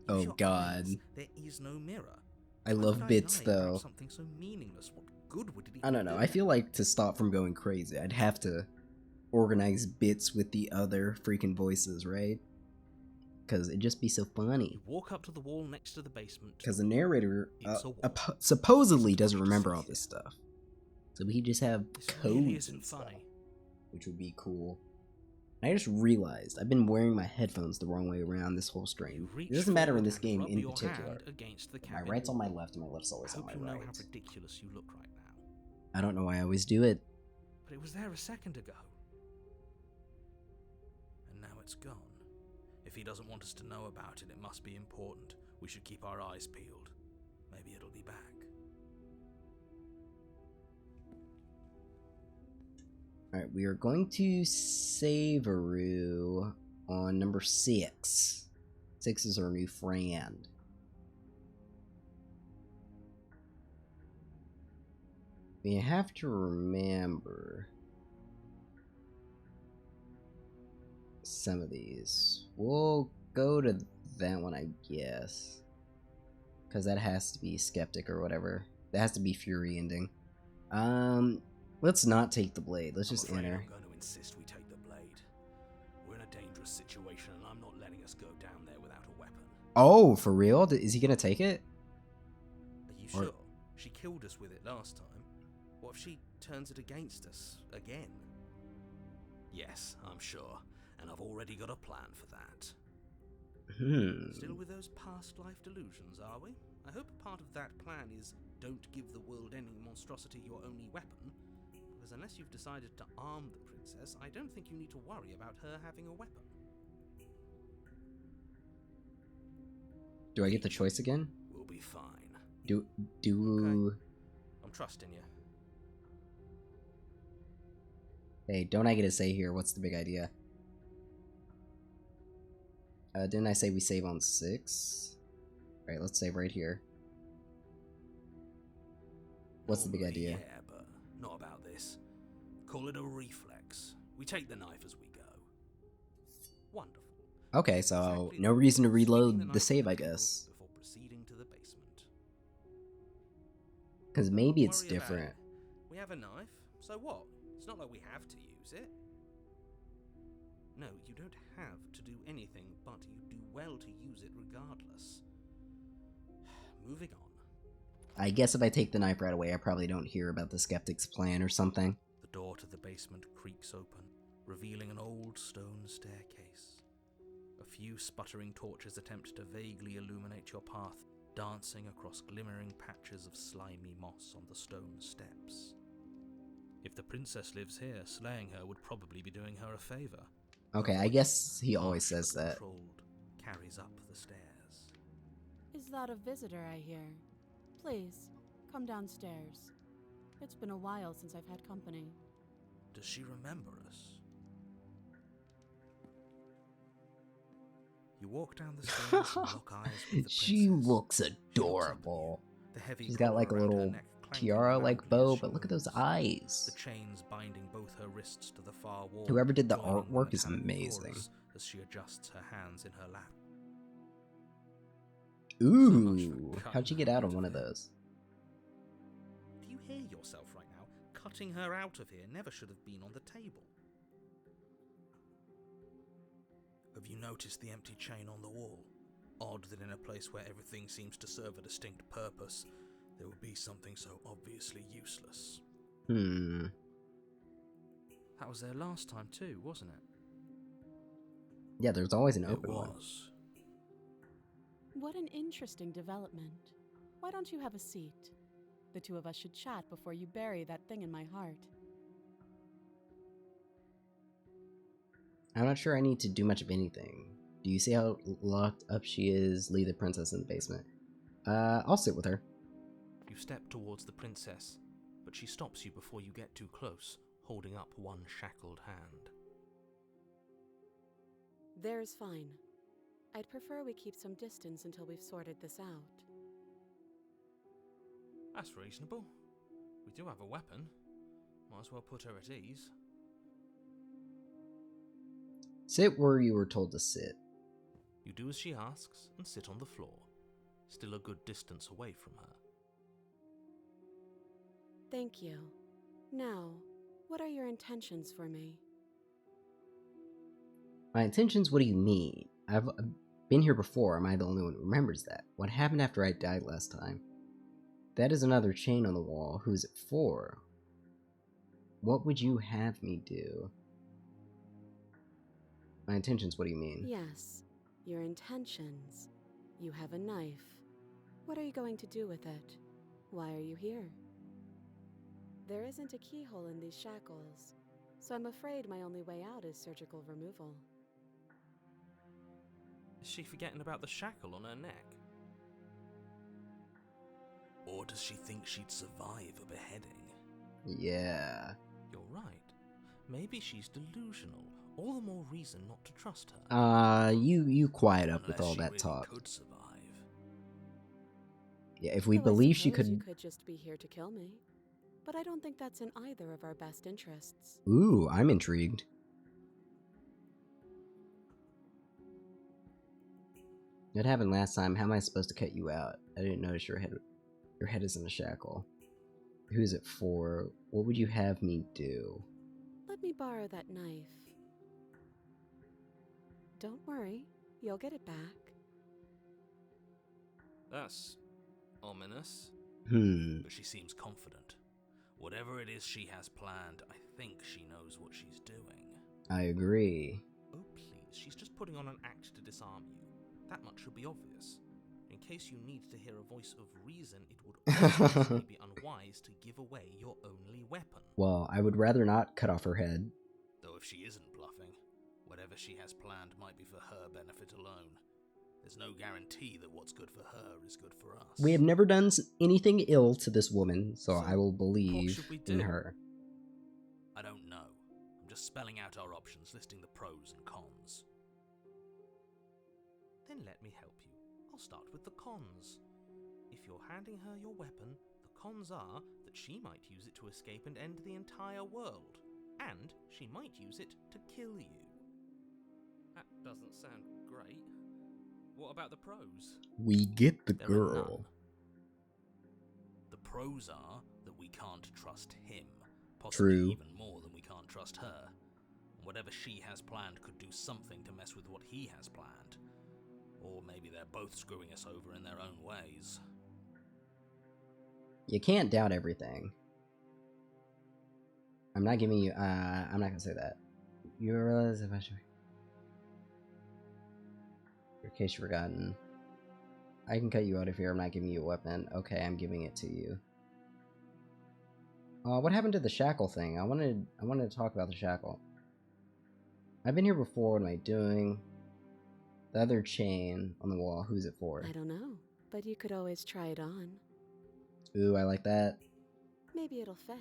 Oh, Use your God. eyes. There is no mirror. I Why love would bits, lie about though. Something so meaningless. What good would it even I don't know. do? I feel like to stop from going crazy, I'd have to organize bits with the other freaking voices, right? because it'd just be so funny. You walk up to the wall next to the basement. Because the narrator It's a wall. supposedly It's doesn't told you to remember see all this it. stuff. So we just have This codes really isn't and stuff, funny. which would be cool. I just realized I've been wearing my headphones the wrong way around this whole stream. You reach It doesn't matter in forward this and game rub in your particular. hand against the My cabin right's on my wall. left and my left's always I on hope my you know right. how ridiculous you look right now. I don't know why I always do it. But it was there a second ago. And now it's gone. If he doesn't want us to know about it, it must be important. We should keep our eyes peeled. Maybe it'll be back. Alright, we are going to save Aru on number 6. 6 is our new friend. We have to remember some of these. We'll go to that one, I guess. Because that has to be Skeptic or whatever. That has to be Fury ending. Let's not take the blade. Let's just I'm afraid enter. I'm going to insist we take the blade. We're in a dangerous situation, and I'm not letting us go down there without a weapon. Oh, for real? Is he gonna take it? Are you Or- sure? She killed us with it last time. What if she turns it against us again? Yes, I'm sure, and I've already got a plan for that. Still with those past life delusions, are we? I hope part of that plan is don't give the world any monstrosity your only weapon, because unless you've decided to arm the princess, I don't think you need to worry about her having a weapon. Do I get the choice again? We'll be fine. Do Okay. I'm trusting you. Hey, don't I get to say here what's the big idea? Didn't I say we save on 6? Alright, let's save right here. What's the big Normally, idea? Yeah, but not about this. Call it a reflex. We take the knife as we go. Wonderful. Okay, so Exactly no that. reason to Sneaking reload the knife save, on I table guess. Before proceeding to the basement. Because Don't maybe it's worry about different. it. We have a knife, so what? It's not like we have to use it. No, you don't have to do anything, but you do well to use it regardless. Moving on. I guess if I take the knife right away, I probably don't hear about the Skeptic's plan or something. The door to the basement creaks open, revealing an old stone staircase. A few sputtering torches attempt to vaguely illuminate your path, dancing across glimmering patches of slimy moss on the stone steps. If the princess lives here, slaying her would probably be doing her a favor. Okay, I guess he always says that. Controlled, carries up the stairs. Is that a visitor I hear? Please, come downstairs. It's been a while since I've had company. Does she remember us? You walk down the stairs and lock eyes with the She princess. looks She looks up at adorable. you, the heavy She's got like a collar around her little neck clanking tiara-like loudly as bow, she but look at those moves. eyes. The chains binding both her wrists to the far wall. Whoever did the joining artwork is metallic amazing. chorus as she adjusts her hands in her lap. Ooh, for how'd you cutting get her out out on of one of here. those? Do you hear yourself right now? Cutting her out of here never should have been on the table. Have you noticed the empty chain on the wall? Odd that in a place where everything seems to serve a distinct purpose, there would be something so obviously useless. Hmm. That was there last time too, wasn't it? Yeah, there's always an It open one. was. What an interesting development. Why don't you have a seat? The two of us should chat before you bury that thing in my heart. I'm not sure I need to do much of anything. Do you see how locked up she is? Leave the princess in the basement. I'll sit with her. You step towards the princess, but she stops you before you get too close, holding up one shackled hand. There's fine. I'd prefer we keep some distance until we've sorted this out. That's reasonable. We do have a weapon. Might as well put her at ease. Sit where you were told to sit. You do as she asks and sit on the floor, still a good distance away from her. Thank you. Now, what are your intentions for me? My intentions? What do you mean? Been here before, am I the only one who remembers that? What happened after I died last time? That is another chain on the wall. Who's it for? What would you have me do? My intentions, what do you mean? Yes, your intentions. You have a knife. What are you going to do with it? Why are you here? There isn't a keyhole in these shackles, so I'm afraid my only way out is surgical removal. Is she forgetting about the shackle on her neck? Or does she think she'd survive a beheading? Yeah. You're right. Maybe she's delusional. All the more reason not to trust her. You quiet up with Unless all she that really talk. could survive. Yeah, if we Though believe I she suppose you could... could just be here to kill me. But I don't think that's in either of our best interests. Ooh, I'm intrigued. What happened last time? How am I supposed to cut you out? I didn't notice your head is in a shackle. Who is it for? What would you have me do? Let me borrow that knife. Don't worry, you'll get it back. That's ominous. But she seems confident. Whatever it is she has planned, I think she knows what she's doing. I agree. Oh please, she's just putting on an act to disarm you. That much should be obvious. In case you need to hear a voice of reason, it would obviously be unwise to give away your only weapon. Well, I would rather not cut off her head. Though if she isn't bluffing, whatever she has planned might be for her benefit alone. There's no guarantee that what's good for her is good for us. We have never done anything ill to this woman, so I will believe should we in do? her. I don't know. I'm just spelling out our options, listing the pros and cons. Then let me help you. I'll start with the cons. If you're handing her your weapon, the cons are that she might use it to escape and end the entire world. And she might use it to kill you. That doesn't sound great. What about the pros? We get the There are girl. none. The pros are that we can't trust him, possibly True. even more than we can't trust her. Whatever she has planned could do something to mess with what he has planned. Or maybe they're both screwing us over in their own ways. You can't doubt everything. I'm not giving you, I'm not gonna say that. You realize if I should... In case you've forgotten. I can cut you out of here, I'm not giving you a weapon. Okay, I'm giving it to you. What happened to the shackle thing? I wanted to talk about the shackle. I've been here before, what am I doing? The other chain on the wall, who's it for? I don't know, but you could always try it on. Ooh, I like that. Maybe it'll fit.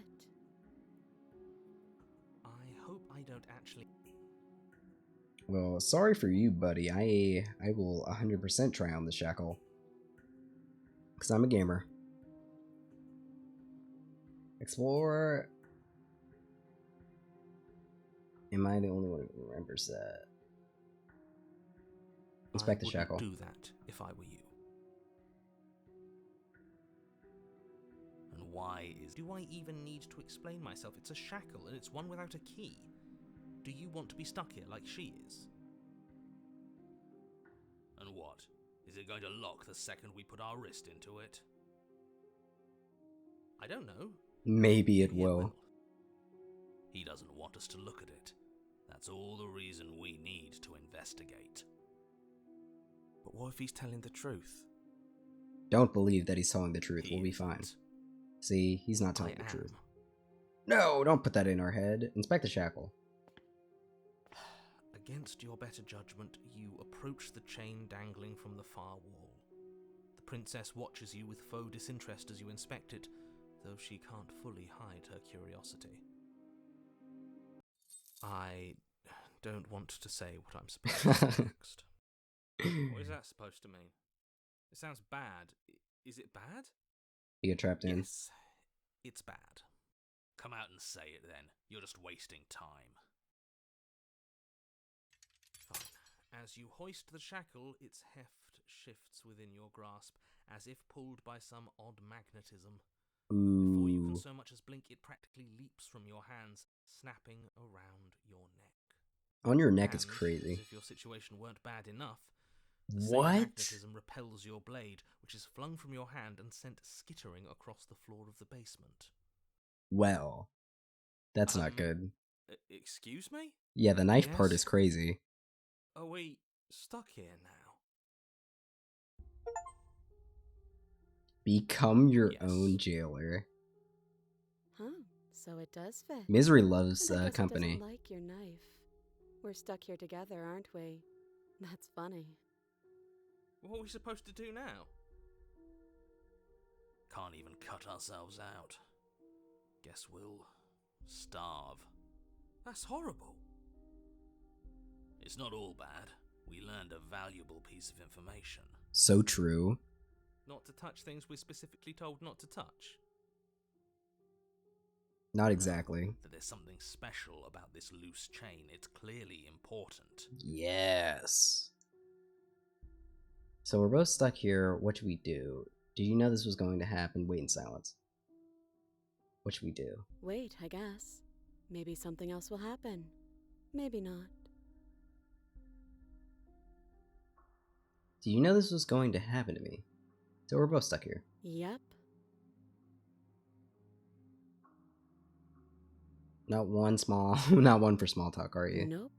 I hope I don't actually... Well, sorry for you, buddy. I will 100% try on the shackle. Because I'm a gamer. Explore. Am I the only one who remembers that? Inspect the shackle. I wouldn't do that if I were you. And why is... Do I even need to explain myself? It's a shackle and it's one without a key. Do you want to be stuck here like she is? And what? Is it going to lock the second we put our wrist into it? I don't know. Maybe it will. He doesn't want us to look at it. That's all the reason we need to investigate. But what if he's telling the truth? Don't believe that he's telling the truth. He We'll be isn't. fine. See, he's not telling I the truth. am. No, don't put that in our head. Inspect the shackle. Against your better judgment, you approach the chain dangling from the far wall. The princess watches you with faux disinterest as you inspect it, though she can't fully hide her curiosity. I don't want to say what I'm supposed to say next. What is that supposed to mean? It sounds bad. Is it bad? You get trapped in. Yes, it's bad. Come out and say it then. You're just wasting time. Fine. As you hoist the shackle, its heft shifts within your grasp, as if pulled by some odd magnetism. Before you can Ooh. so much as blink, it practically leaps from your hands, snapping around your neck. On your neck is And, crazy. as if your situation weren't bad enough, The same What? magnetism repels your blade, which is flung from your hand and sent skittering across the floor of the basement. Well, that's not good. Excuse me? Yeah, the knife part Yes? is crazy. Are we stuck here now? Become your Yes. own jailer. Huh, so it does fit. Misery loves And I guess company. it doesn't like your knife. We're stuck here together, aren't we? That's funny. What are we supposed to do now? Can't even cut ourselves out. Guess we'll starve. That's horrible. It's not all bad. We learned a valuable piece of information. So true. Not to touch things we're specifically told not to touch. Not exactly. That there's something special about this loose chain. It's clearly important. Yes. So we're both stuck here. What should we do? Did you know this was going to happen? Wait in silence. What should we do? Wait, I guess. Maybe something else will happen. Maybe not. Do you know this was going to happen to me? So we're both stuck here. Yep. Not one for small talk, are you? Nope.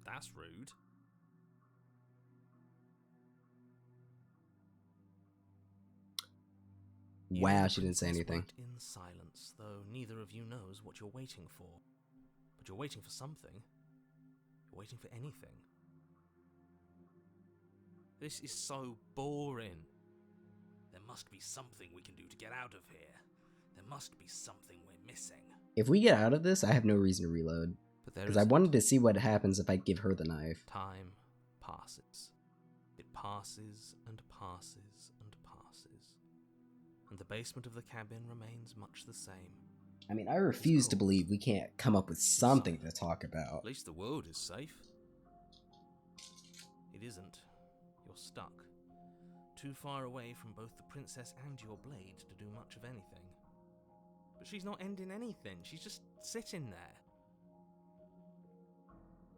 That's rude. Wow, she didn't say anything. In silence, though neither of you knows what you're waiting for. But you're waiting for something. You're waiting for anything. This is so boring. There must be something we can do to get out of here. There must be something we're missing. If we get out of this, I have no reason to reload. But there Because I isn't. wanted to see what happens if I give her the knife. Time passes. It passes and passes and passes. And the basement of the cabin remains much the same. I mean, I refuse to believe we can't come up with something to talk about. At least the world is safe. It isn't. You're stuck. Too far away from both the princess and your blade to do much of anything. But she's not ending anything. She's just sitting there.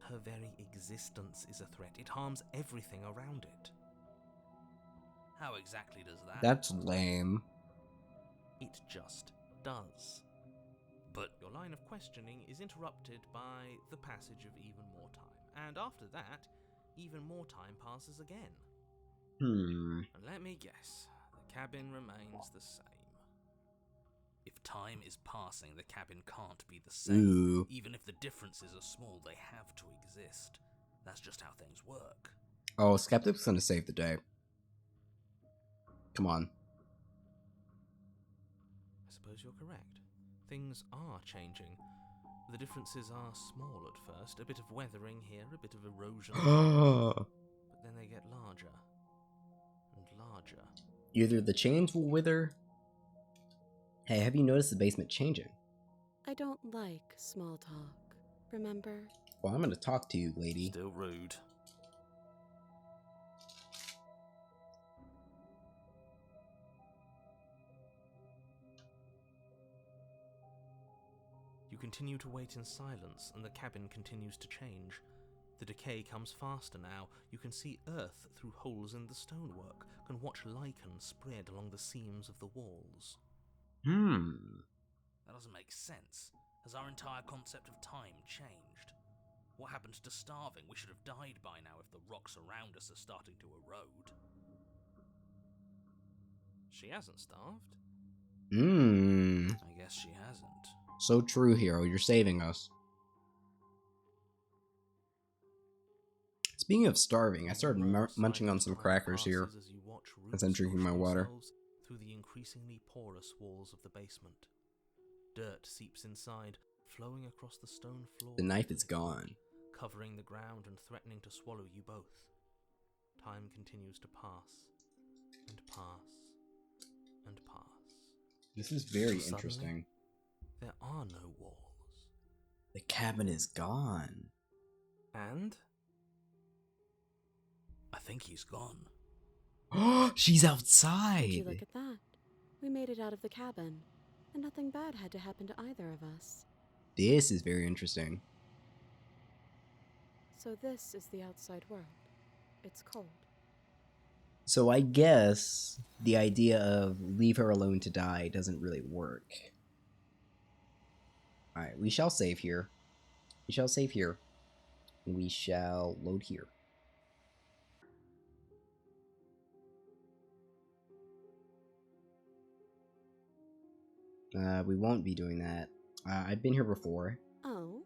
Her very existence is a threat. It harms everything around it. How exactly does that? That's lame. It just does. But your line of questioning is interrupted by the passage of even more time. And after that, even more time passes again. And let me guess, the cabin remains the same. if time is passing, the cabin can't be the same. Ooh. Even if the differences are small, they have to exist. That's just how things work. Oh, Skeptic's gonna save the day. Come on. I suppose you're correct. Things are changing. The differences are small at first. A bit of weathering here, a bit of erosion there, but then they get larger and larger. Either the chains will wither. Hey, have you noticed the basement changing? I don't like small talk, remember? Well, I'm gonna talk to you, lady. Still rude. You continue to wait in silence, and the cabin continues to change. The decay comes faster now. You can see earth through holes in the stonework, can watch lichen spread along the seams of the walls. That doesn't make sense. Has our entire concept of time changed? What happened to starving? We should have died by now if the rocks around us are starting to erode. She hasn't starved. I guess she hasn't. So true, hero. You're saving us. Speaking of starving, I started munching on some crackers here as I'm drinking my water. Through the increasingly porous walls of the basement. Dirt seeps inside, flowing across the stone floor. The knife is gone. Covering the ground and threatening to swallow you both. Time continues to pass, and pass, and pass. This is very Suddenly, interesting. There are no walls. The cabin is gone. And? I think he's gone. She's Would you outside. look at that? We made it out of the cabin, and nothing bad had to happen to either of us. This is very interesting. So this is the outside world. It's cold. So I guess the idea of leave her alone to die doesn't really work. Alright, we shall save here. We shall save here. We shall load here. We won't be doing that. I've been here before. Oh,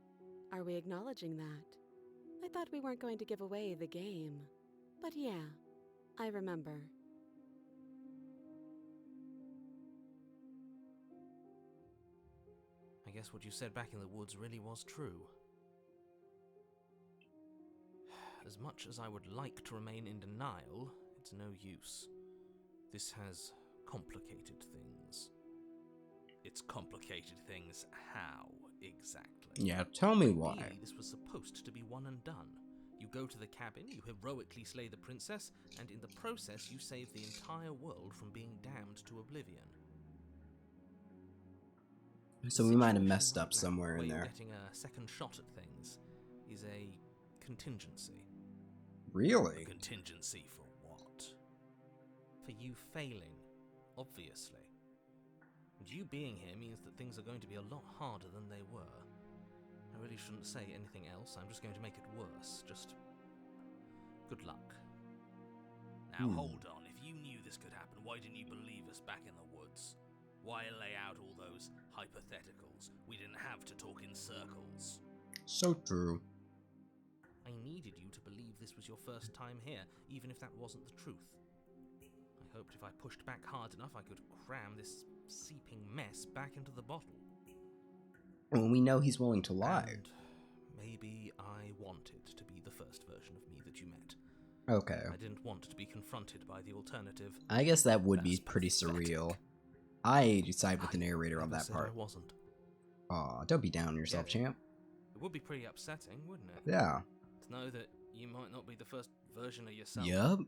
are we acknowledging that? I thought we weren't going to give away the game. But yeah, I remember. I guess what you said back in the woods really was true. As much as I would like to remain in denial, it's no use. This has complicated things. It's complicated things how, exactly? Yeah, tell me why. Ideally, this was supposed to be one and done. You go to the cabin, you heroically slay the princess, and in the process you save the entire world from being damned to oblivion. So we might have Situation messed right up now, somewhere where in you're there. getting a second shot at things is a contingency. A Really? contingency for what? For you failing, obviously. And you being here means that things are going to be a lot harder than they were. I really shouldn't say anything else, I'm just going to make it worse. Just good luck. Now hold on, if you knew this could happen, why didn't you believe us back in the woods? Why lay out all those hypotheticals? We didn't have to talk in circles. So true. I needed you to believe this was your first time here, even if that wasn't the truth. I hoped if I pushed back hard enough I could cram this seeping mess back into the bottle. Well, we know he's willing to lie. And maybe I wanted to be the first version of me that you met. Okay. I didn't want to be confronted by the alternative. I guess that would be That's pretty pathetic. surreal. I side with the narrator I on never that said part. I wasn't. Aw, don't be down on yourself, Get it? champ. It would be pretty upsetting, wouldn't it? Yeah. To know that you might not be the first version of yourself. Yup.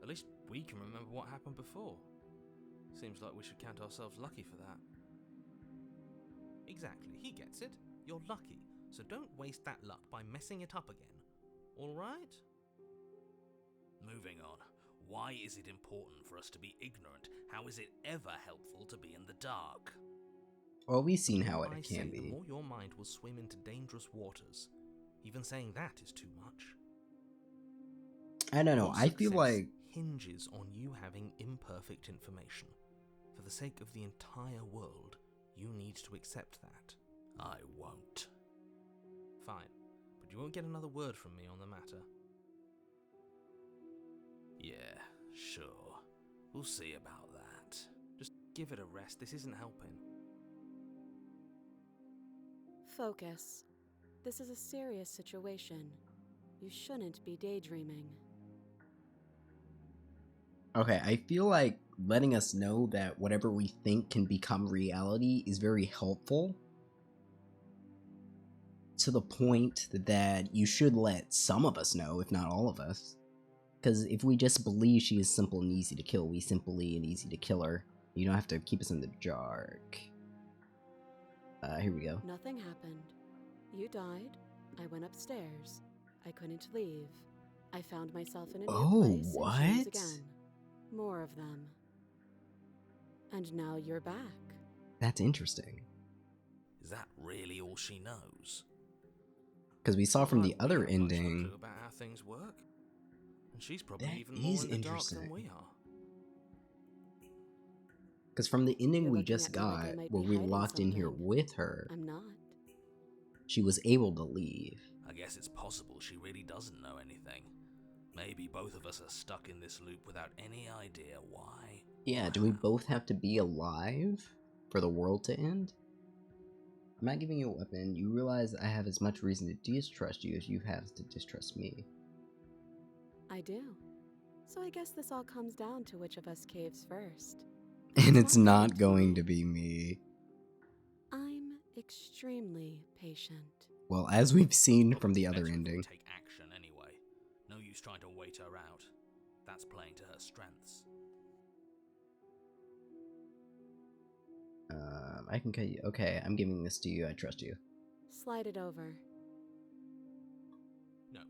At least we can remember what happened before. Seems like we should count ourselves lucky for that. Exactly, he gets it. You're lucky, so don't waste that luck by messing it up again. Alright? Moving on. Why is it important for us to be ignorant? How is it ever helpful to be in the dark? Well, we've seen The how more it I say, can the be. more your mind will swim into dangerous waters. Even saying that is too much. I don't know. Your I feel success like hinges on you having imperfect information. For the sake of the entire world, you need to accept that. I won't. Fine, but you won't get another word from me on the matter. Yeah, sure. We'll see about that. Just give it a rest, this isn't helping. Focus. This is a serious situation. You shouldn't be daydreaming. okay, I feel like letting us know that whatever we think can become reality is very helpful. To the point that you should let some of us know, if not all of us. Because if we just believe she is simple and easy to kill, we simply and easy to kill her. You don't have to keep us in the dark. Here we go. Nothing happened. You died. I went upstairs. I couldn't leave. I found myself in a new Oh, place and chose what? again. More of them. And now you're back. That's interesting. Is that really all she knows? Because we saw from Like, the we other have much of a ending. clue about how things work. And she's probably That even more is in the dark interesting. than we are. Because from the ending You're we looking just at me like I got, might where be we hiding locked in here something. with her, I'm not. she was able to leave. I guess it's possible she really doesn't know anything. Maybe both of us are stuck in this loop without any idea why. Yeah, or do we how. both have to be alive for the world to end? I'm not giving you a weapon. You realize I have as much reason to distrust you as you have to distrust me. I do. So I guess this all comes down to which of us caves first. And it's not to going me. to be me. I'm extremely patient. Well, as we've seen Probably from the better other if we ending. take action anyway. No use trying to wait her out. That's playing to her strengths. I can cut you. Okay, I'm giving this to you. I trust you. Slide it over. No,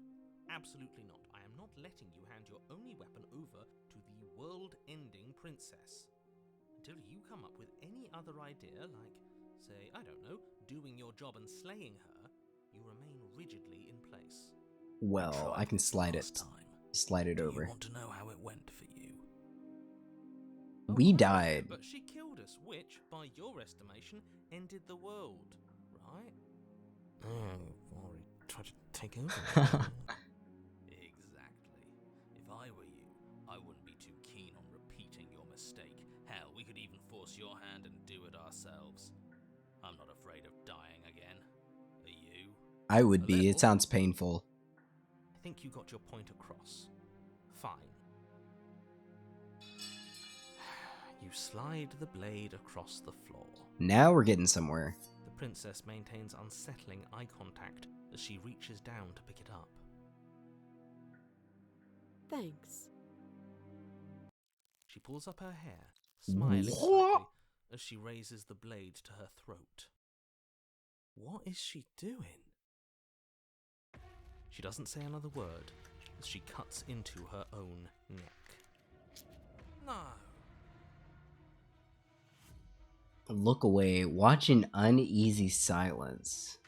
Absolutely not. I am not letting you hand your only weapon over to the world-ending princess. Until you come up with any other idea, like, say, I don't know, doing your job and slaying her, you remain rigidly in place. Well, I can slide it. Slide it Do over. you want to know how it went for you? We Oh, died. but she killed us, which, by your estimation, ended the world, right? Oh, already tried to take over. Exactly. If I were you, I wouldn't be too keen on repeating your mistake. Hell, we could even force your hand and do it ourselves. I'm not afraid of dying again. Are you? I would A be. It little. sounds painful. I think you got your point across. Fine. You slide the blade across the floor. Now we're getting somewhere. The princess maintains unsettling eye contact as she reaches down to pick it up. Thanks. She pulls up her hair, smiling What? slightly as she raises the blade to her throat. What is she doing? She doesn't say another word as she cuts into her own neck. No. Look away. Watch in uneasy silence.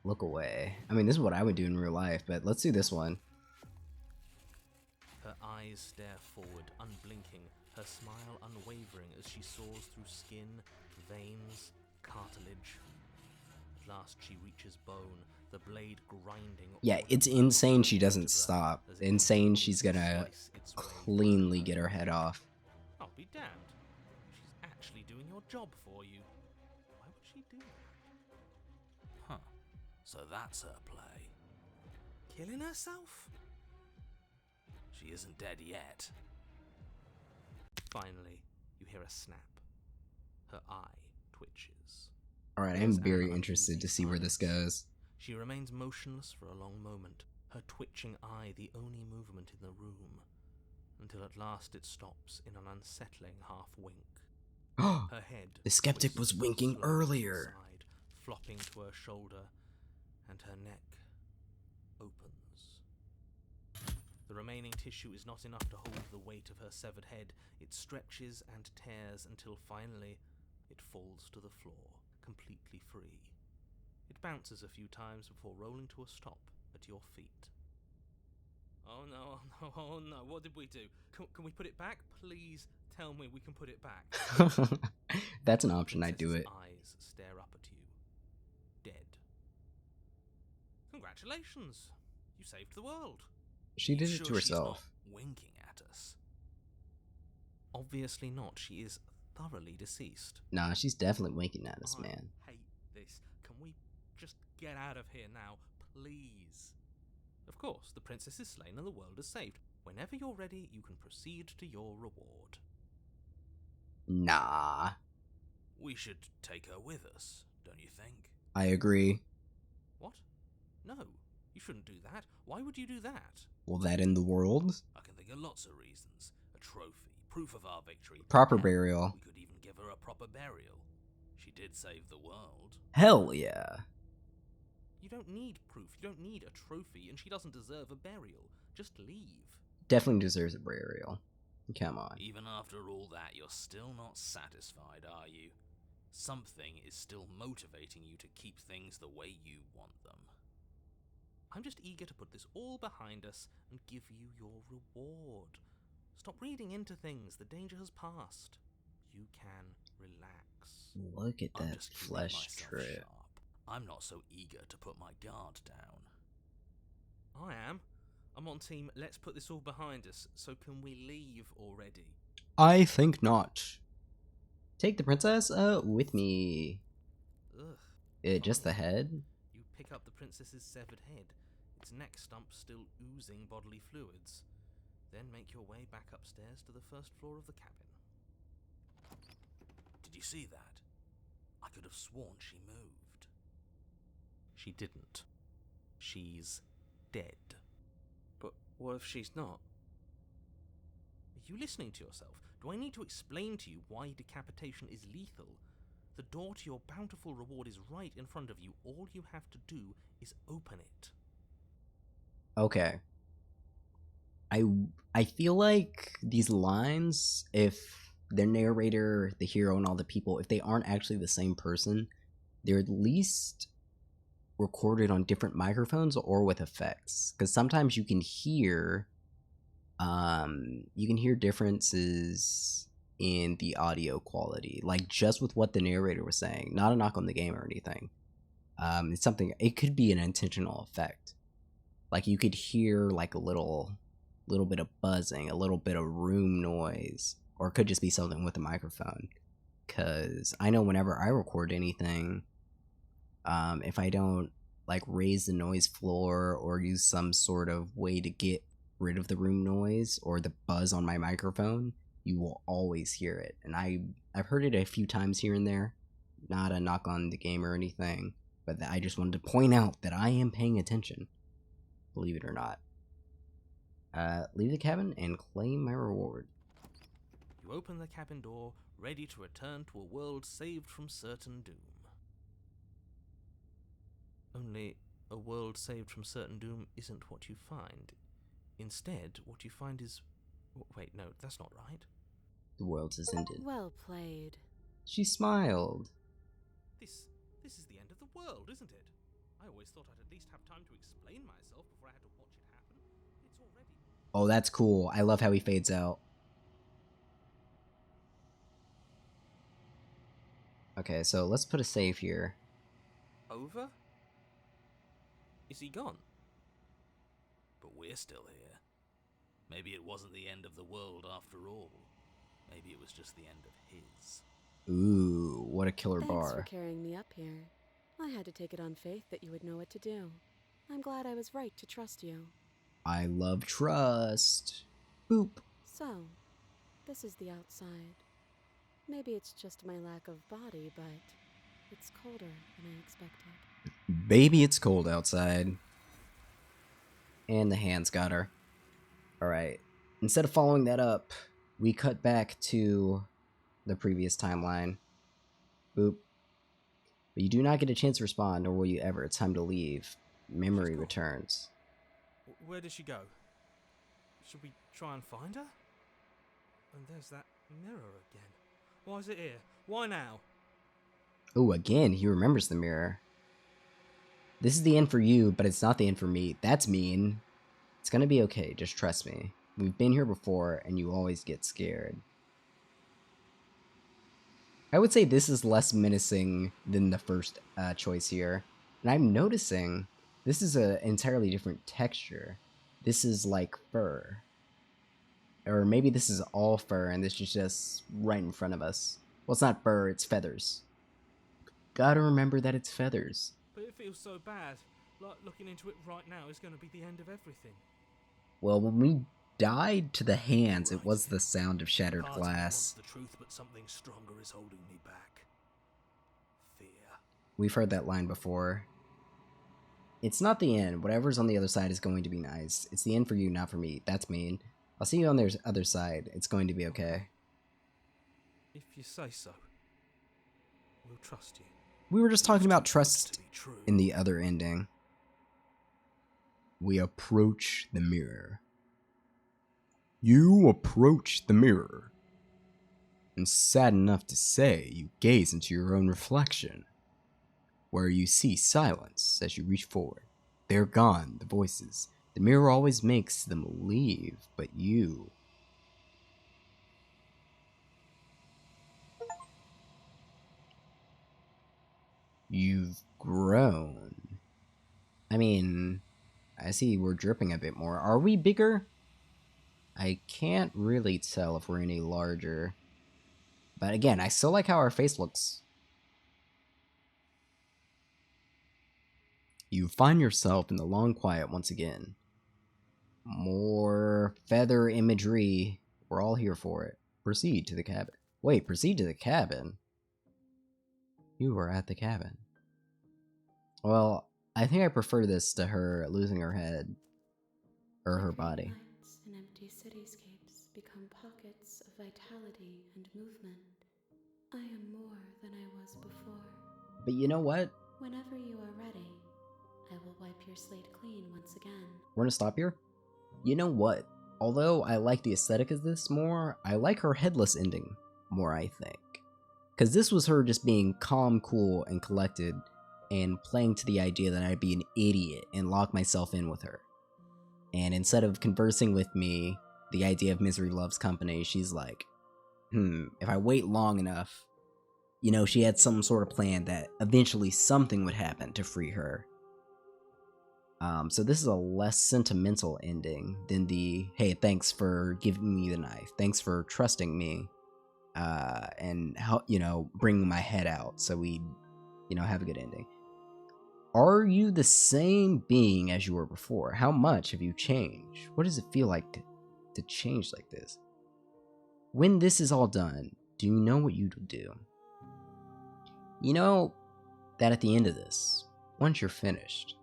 Look away. I mean, this is what I would do in real life, but let's do this one. Her eyes stare forward, unblinking, her smile unwavering as she soars through skin, veins, cartilage. At last she reaches bone, the blade grinding. Yeah, it's insane she doesn't stop. Insane she's gonna cleanly get her head off. I'll be damned. She's actually doing your job for you. Why would she do that? Huh. So that's her play. Killing herself? She isn't dead yet. Finally, you hear a snap. Her eye twitches. Alright, I'm very interested to see where this goes. She remains motionless for a long moment, her twitching eye the only movement in the room, until at last it stops in an unsettling half-wink. Her head The skeptic was twists winking slowly to the earlier. side, flopping to her shoulder, and her neck opens. The remaining tissue is not enough to hold the weight of her severed head. It stretches and tears until finally it falls to the floor, completely free. It bounces a few times before rolling to a stop at your feet. Oh no, oh no, oh no, what did we do? Can we put it back? Please tell me we can put it back. That's an option, I'd do it. Eyes stare up at you. Dead. Congratulations! You saved the world. She did it Sure to herself. She's not winking at us. Obviously not. She is thoroughly deceased. Nah, she's definitely winking at us, man. I hate this. Can we just get out of here now, please? Of course, the princess is slain and the world is saved. Whenever you're ready, you can proceed to your reward. Nah. We should take her with us, don't you think? I agree. What? No, you shouldn't do that. Why would you do that? Will that end the world? I can think of lots of reasons. A trophy, proof of our victory. Proper Hell, burial. We could even give her a proper burial. She did save the world. Hell yeah. You don't need proof. You don't need a trophy, and she doesn't deserve a burial. Just leave. Definitely deserves a burial. Come on. Even after all that, you're still not satisfied, are you? Something is still motivating you to keep things the way you want them. I'm just eager to put this all behind us and give you your reward. Stop reading into things. The danger has passed. You can relax. Look at I'm that just keeping flesh myself strip. sharp. I'm not so eager to put my guard down. I am. I'm on team, let's put this all behind us, so can we leave already? I think not. Take the princess, with me. Ugh. Just the head? You pick up the princess's severed head, its neck stump still oozing bodily fluids, then make your way back upstairs to the first floor of the cabin. Did you see that? I could have sworn she moved. She didn't. She's dead. But what if she's not? Are you listening to yourself? Do I need to explain to you why decapitation is lethal? The door to your bountiful reward is right in front of you. All you have to do is open it. Okay. I feel like these lines, if the narrator, the hero, and all the people, if they aren't actually the same person, they're at least recorded on different microphones or with effects. Because sometimes you can hear differences in the audio quality, like just with what the narrator was saying. Not a knock on the game or anything. It's something. It could be an intentional effect. Like you could hear like a little bit of buzzing, a little bit of room noise, or it could just be something with the microphone. Cause I know whenever I record anything, if I don't like raise the noise floor or use some sort of way to get rid of the room noise or the buzz on my microphone, you will always hear it. And I've heard it a few times here and there. Not a knock on the game or anything, but I just wanted to point out that I am paying attention. Believe it or not. Leave the cabin and claim my reward. You open the cabin door, ready to return to a world saved from certain doom. Only a world saved from certain doom isn't what you find. Instead, what you find is... Wait, no, that's not right. The world has ended. Well played. She smiled. This is the end of the world, isn't it? I always thought I'd at least have time to explain myself before I had to watch it happen. It's already... Oh, that's cool. I love how he fades out. Okay, so let's put a save here. Over? Is he gone? But we're still here. Maybe it wasn't the end of the world after all. Maybe it was just the end of his. Ooh, what a killer Thanks bar. for carrying me up here. I had to take it on faith that you would know what to do. I'm glad I was right to trust you. I love trust. Boop. So, this is the outside. Maybe it's just my lack of body, but it's colder than I expected. Baby, it's cold outside. And the hands got her. Alright. Instead of following that up, we cut back to the previous timeline. Boop. But you do not get a chance to respond, nor will you ever. It's time to leave. Memory returns. Where did she go? Should we try and find her? And there's that mirror again. Why is it here? Why now? Oh, again, he remembers the mirror. This is the end for you, but it's not the end for me. That's mean. It's gonna be okay, just trust me. We've been here before, and you always get scared. I would say this is less menacing than the first choice here. And I'm noticing this is an entirely different texture. This is like fur. Or maybe this is all fur, and this is just right in front of us. Well, it's not fur, it's feathers. Gotta remember that it's feathers. But it feels so bad. Like looking into it right now is going to be the end of everything. Well, when we died to the hands, it was the sound of shattered Part of me glass. wants the truth, but something stronger is holding me back. Fear. We've heard that line before. It's not the end. Whatever's on the other side is going to be nice. It's the end for you, not for me. That's mean. I'll see you on the other side. It's going to be okay. If you say so, we'll trust you. We were just talking about To trust be true. in the other ending. We approach the mirror. You approach the mirror. And sad enough to say, you gaze into your own reflection, where you see silence as you reach forward. They're gone, the voices. The mirror always makes them leave, but you... You've grown. I mean, I see we're dripping a bit more. Are we bigger? I can't really tell if we're any larger. But again, I still like how our face looks. You find yourself in the long quiet once again. More feather imagery. We're all here for it. Proceed to the cabin. Wait, proceed to the cabin? You are at the cabin. Well, I think I prefer this to her losing her head. Or her body. Nights and empty cityscapes become pockets of vitality and movement. I am more than I was before. But you know what? Whenever you are ready, I will wipe your slate clean once again. We're gonna stop here. You know what? Although I like the aesthetic of this more, I like her headless ending more, I think. Because this was her just being calm, cool, and collected, and playing to the idea that I'd be an idiot and lock myself in with her. And instead of conversing with me, the idea of misery loves company, she's like, if I wait long enough, you know, she had some sort of plan that eventually something would happen to free her. So this is a less sentimental ending than the, hey, thanks for giving me the knife, thanks for trusting me, and how, you know, bringing my head out so we, you know, have a good ending. Are you the same being as you were before? How much have you changed? What does it feel like to change like this? When this is all done, do you know what you will do? You know that at the end of this, once you're finished,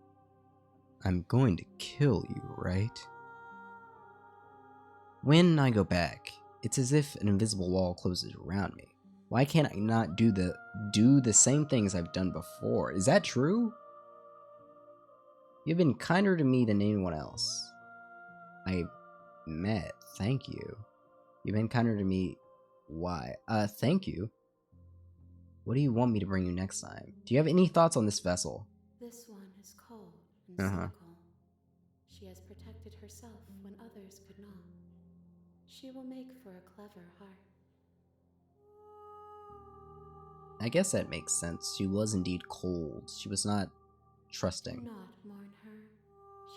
I'm going to kill you, right? When I go back, it's as if an invisible wall closes around me. Why can't I not do the same things I've done before? Is that true? You've been kinder to me than anyone else I've met. Thank you. You've been kinder to me. Why? Thank you. What do you want me to bring you next time? Do you have any thoughts on this vessel? This one is cold and cynical. She has protected herself when others could not. She will make for a clever heart. I guess that makes sense. She was indeed cold. She was not trusting. Do not mourn her.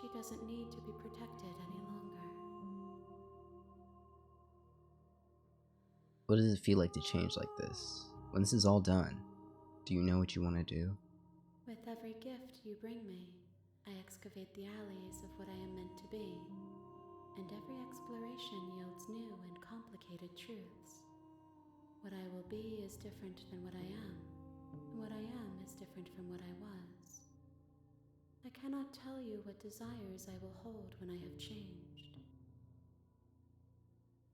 She doesn't need to be protected any longer. What does it feel like to change like this? When this is all done, do you know what you want to do? With every gift you bring me, I excavate the alleys of what I am meant to be, and every exploration yields new and complicated truths. What I will be is different than what I am, and what I am is different from what I was. I cannot tell you what desires I will hold when I have changed.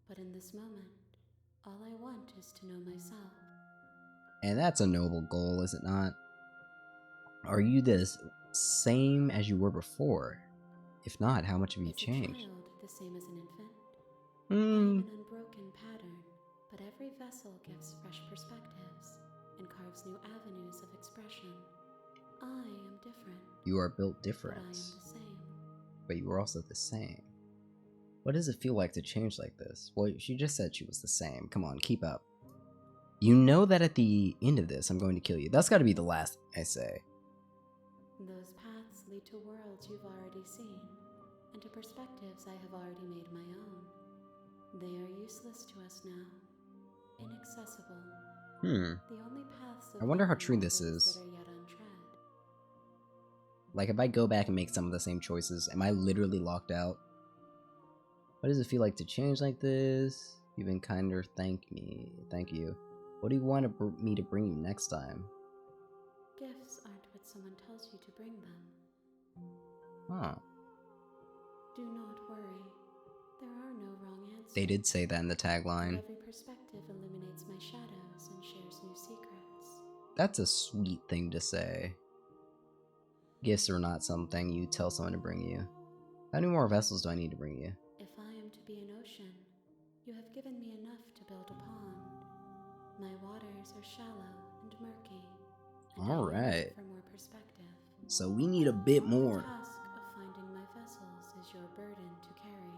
But in this moment, all I want is to know myself. And that's a noble goal, is it not? Are you the same as you were before? If not, how much have you changed? Is a child the same as an infant? I have an unbroken pattern, but every vessel gives fresh perspectives and carves new avenues of expression. I am different. You are built different. But I am the same. But you are also the same. What does it feel like to change like this? Well, she just said she was the same. Come on, keep up. You know that at the end of this, I'm going to kill you. That's got to be the last I say. Those paths lead to worlds you've already seen, and to perspectives I have already made my own. They are useless to us now. Inaccessible. The only paths of I wonder how life true are this those is. that are yet untread. Like, if I go back and make some of the same choices, am I literally locked out? What does it feel like to change like this? You've been kinder. Thank you. What do you want me to bring you next time? Gifts aren't what someone tells you to bring them. Huh. Do not worry. There are no wrong answers. They did say that in the tagline. Every perspective illuminates my shadows and shares new secrets. That's a sweet thing to say. Gifts are not something you tell someone to bring you. How many more vessels do I need to bring you? If I am to be an ocean, you have given me enough to build a pond. My waters are shallow and murky. And All I long right. for more perspective. So we need a bit The more. task of finding my vessels is your burden to carry.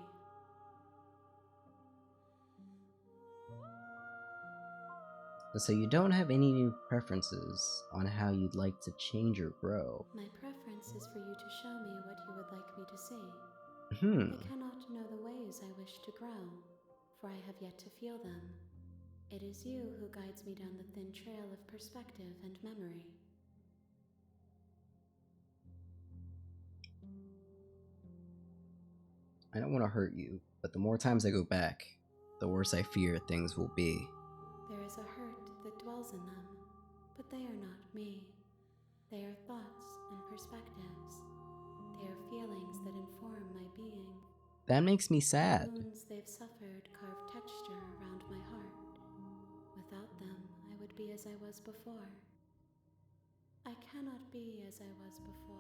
So you don't have any new preferences on how you'd like to change or grow. My preference is for you to show me what you would like me to see. I cannot know the ways I wish to grow, for I have yet to feel them. It is you who guides me down the thin trail of perspective and memory. I don't want to hurt you, but the more times I go back, the worse I fear things will be. There is a hurt that dwells in them, but they are not me. They are thoughts and perspectives. They are feelings that inform my being. That makes me sad. The wounds they've suffered carve texture around my heart. Without them, I would be be as I was before. I cannot be as I was before.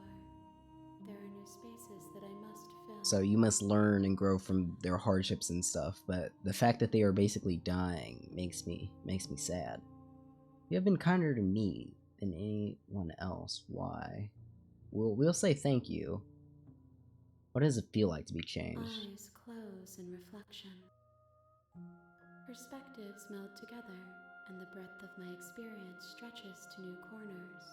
There are new spaces that I must fill. So you must learn and grow from their hardships and stuff, but the fact that they are basically dying makes me sad. You have been kinder to me than anyone else. Why? We'll say thank you. What does it feel like to be changed? Eyes close in reflection. Perspectives meld together, and the breadth of my experience stretches to new corners.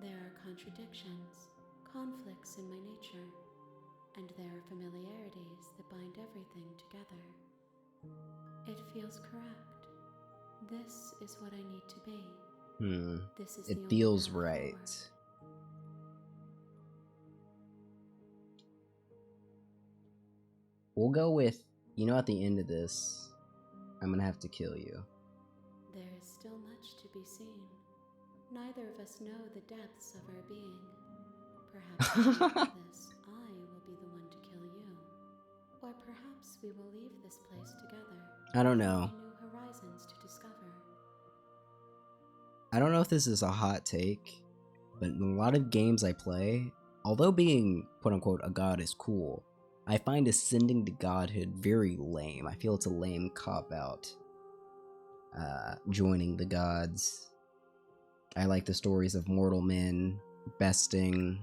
There are contradictions, conflicts in my nature, and there are familiarities that bind everything together. It feels correct. This is what I need to be. This is It the only feels path right. forward. We'll go with, at the end of this, I'm gonna have to kill you. There is still much to be seen. Neither of us know the depths of our being. Perhaps after this, I will be the one to kill you. Or perhaps we will leave this place together. I don't know. New horizons to discover. I don't know if this is a hot take, but in a lot of games I play, although being quote-unquote a god is cool, I find ascending to godhood very lame. I feel it's a lame cop-out. Joining the gods. I like the stories of mortal men besting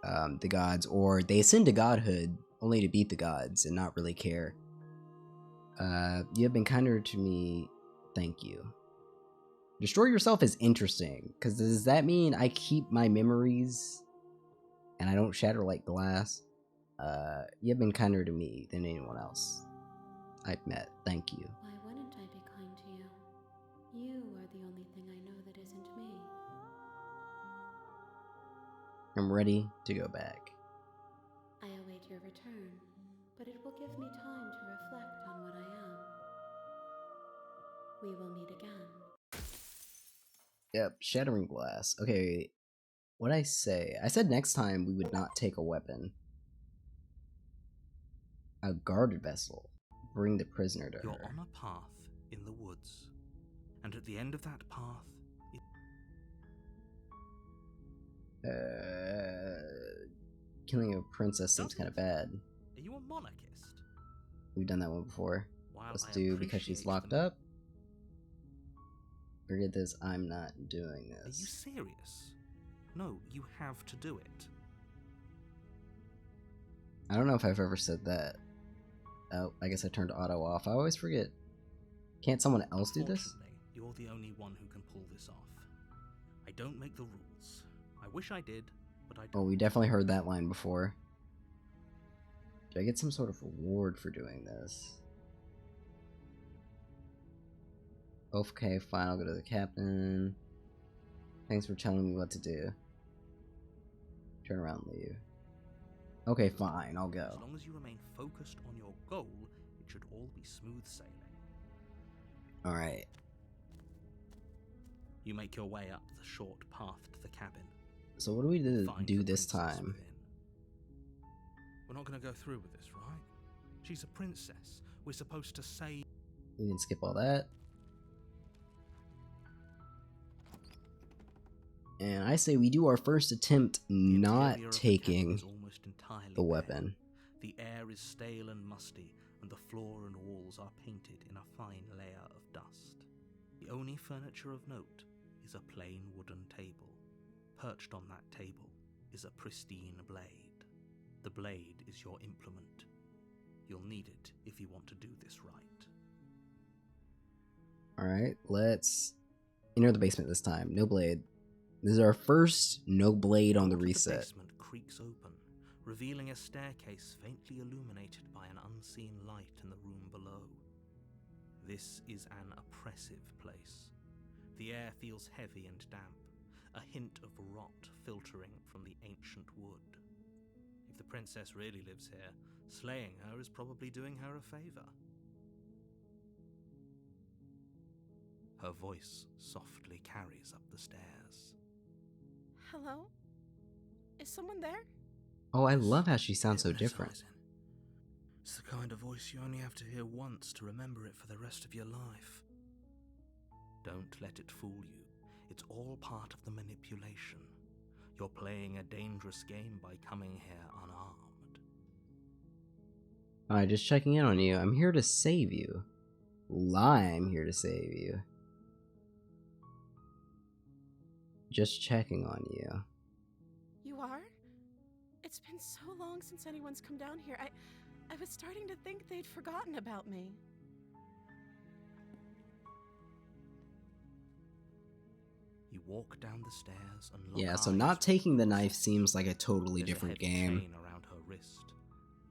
the gods, or they ascend to godhood only to beat the gods and not really care. You have been kinder to me, thank you. Destroy yourself is interesting, because does that mean I keep my memories and I don't shatter like glass? You have been kinder to me than anyone else I've met. Thank you. Why wouldn't I be kind to you? You are the only thing I know that isn't me. I'm ready to go back. I await your return, but it will give me time to reflect on what I am. We will meet again. Yep, shattering glass. Okay, what'd I say? I said next time we would not take a weapon. A guarded vessel. Bring the prisoner to You're her. on a path in the woods, and at the end of that path, Killing a princess seems kind of bad. Are you a monarchist? We've done that one before. While Let's I do because she's appreciate locked them, up. Forget this, I'm not doing Are you this. serious? No, you have to do it. I don't know if I've ever said that. Oh, I guess I turned auto off. I always forget. Can't someone else do this? Fortunately, you're the only one who can pull this off. I don't make the rules. I wish I did, but I don't. Oh, we definitely heard that line before. Do I get some sort of reward for doing this? Okay, fine, I'll go to the captain. Thanks for telling me what to do. Turn around and leave. Okay, fine, I'll As go. long as you remain focused on your goal, it should all be smooth sailing. Alright. You make your way up the short path to the cabin. So what do we Find do the this princess time? within. We're not going to go through with this, right? She's a princess. We're supposed to save. We can skip all that. And I say we do our first attempt not interior of the cabin taking is almost entirely the bare. weapon. The air is stale and musty, and the floor and walls are painted in a fine layer of dust. The only furniture of note is a plain wooden table. Perched on that table is a pristine blade. The blade is your implement. You'll need it if you want to do this right. Alright, let's enter the basement this time. No blade. This is our first no blade on the door to reset. The basement creaks open, revealing a staircase faintly illuminated by an unseen light in the room below. This is an oppressive place. The air feels heavy and damp, a hint of rot filtering from the ancient wood. If the princess really lives here, slaying her is probably doing her a favor. Her voice softly carries up the stairs. Hello? Is someone there? Oh, I love how she sounds so different. Hypnotizing. It's the kind of voice you only have to hear once to remember it for the rest of your life. Don't let it fool you. It's all part of the manipulation. You're playing a dangerous game by coming here unarmed. Alright, just checking in on you. I'm here to save you. I'm here to save you. Just checking on you. You are? It's been so long since anyone's come down here. I was starting to think they'd forgotten about me. You walk down the stairs and lock Yeah, so eyes not with taking the the knife princess. seems like a totally There's different a heavy game. chain around her wrist,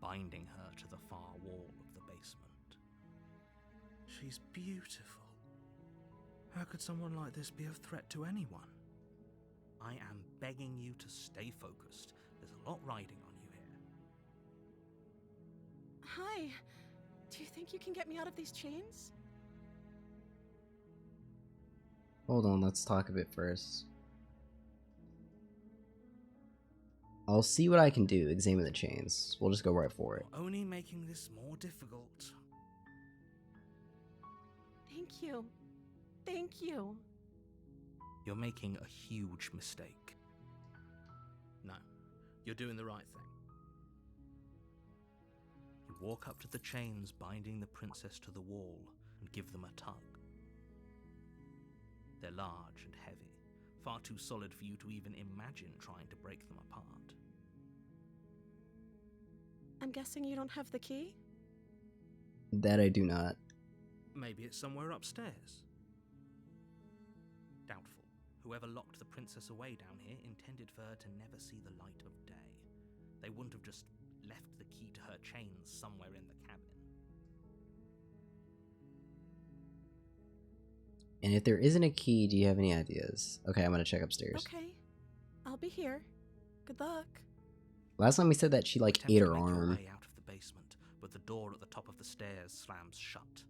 binding her to the far wall of the basement. She's beautiful. How could someone like this be a threat to anyone? I am begging you to stay focused. There's a lot riding on you here. Hi. Do you think you can get me out of these chains? Hold on, let's talk a bit first. I'll see what I can do. Examine the chains. We'll just go right for it. You're only making this more difficult. Thank you. Thank you. You're making a huge mistake. No, you're doing the right thing. You walk up to the chains binding the princess to the wall and give them a tug. They're large and heavy, far too solid for you to even imagine trying to break them apart. I'm guessing you don't have the key? That I do not. Maybe it's somewhere upstairs. Doubtful. Whoever locked the princess away down here intended for her to never see the light of day. They wouldn't have just left the key to her chains somewhere in the cabin. And if there isn't a key, do you have any ideas? Okay, I'm gonna check upstairs. Okay. I'll be here. Good luck. Last time we said that she like Attempt ate to her make your arm. way out of the basement, but the door at the top of the stairs slams shut.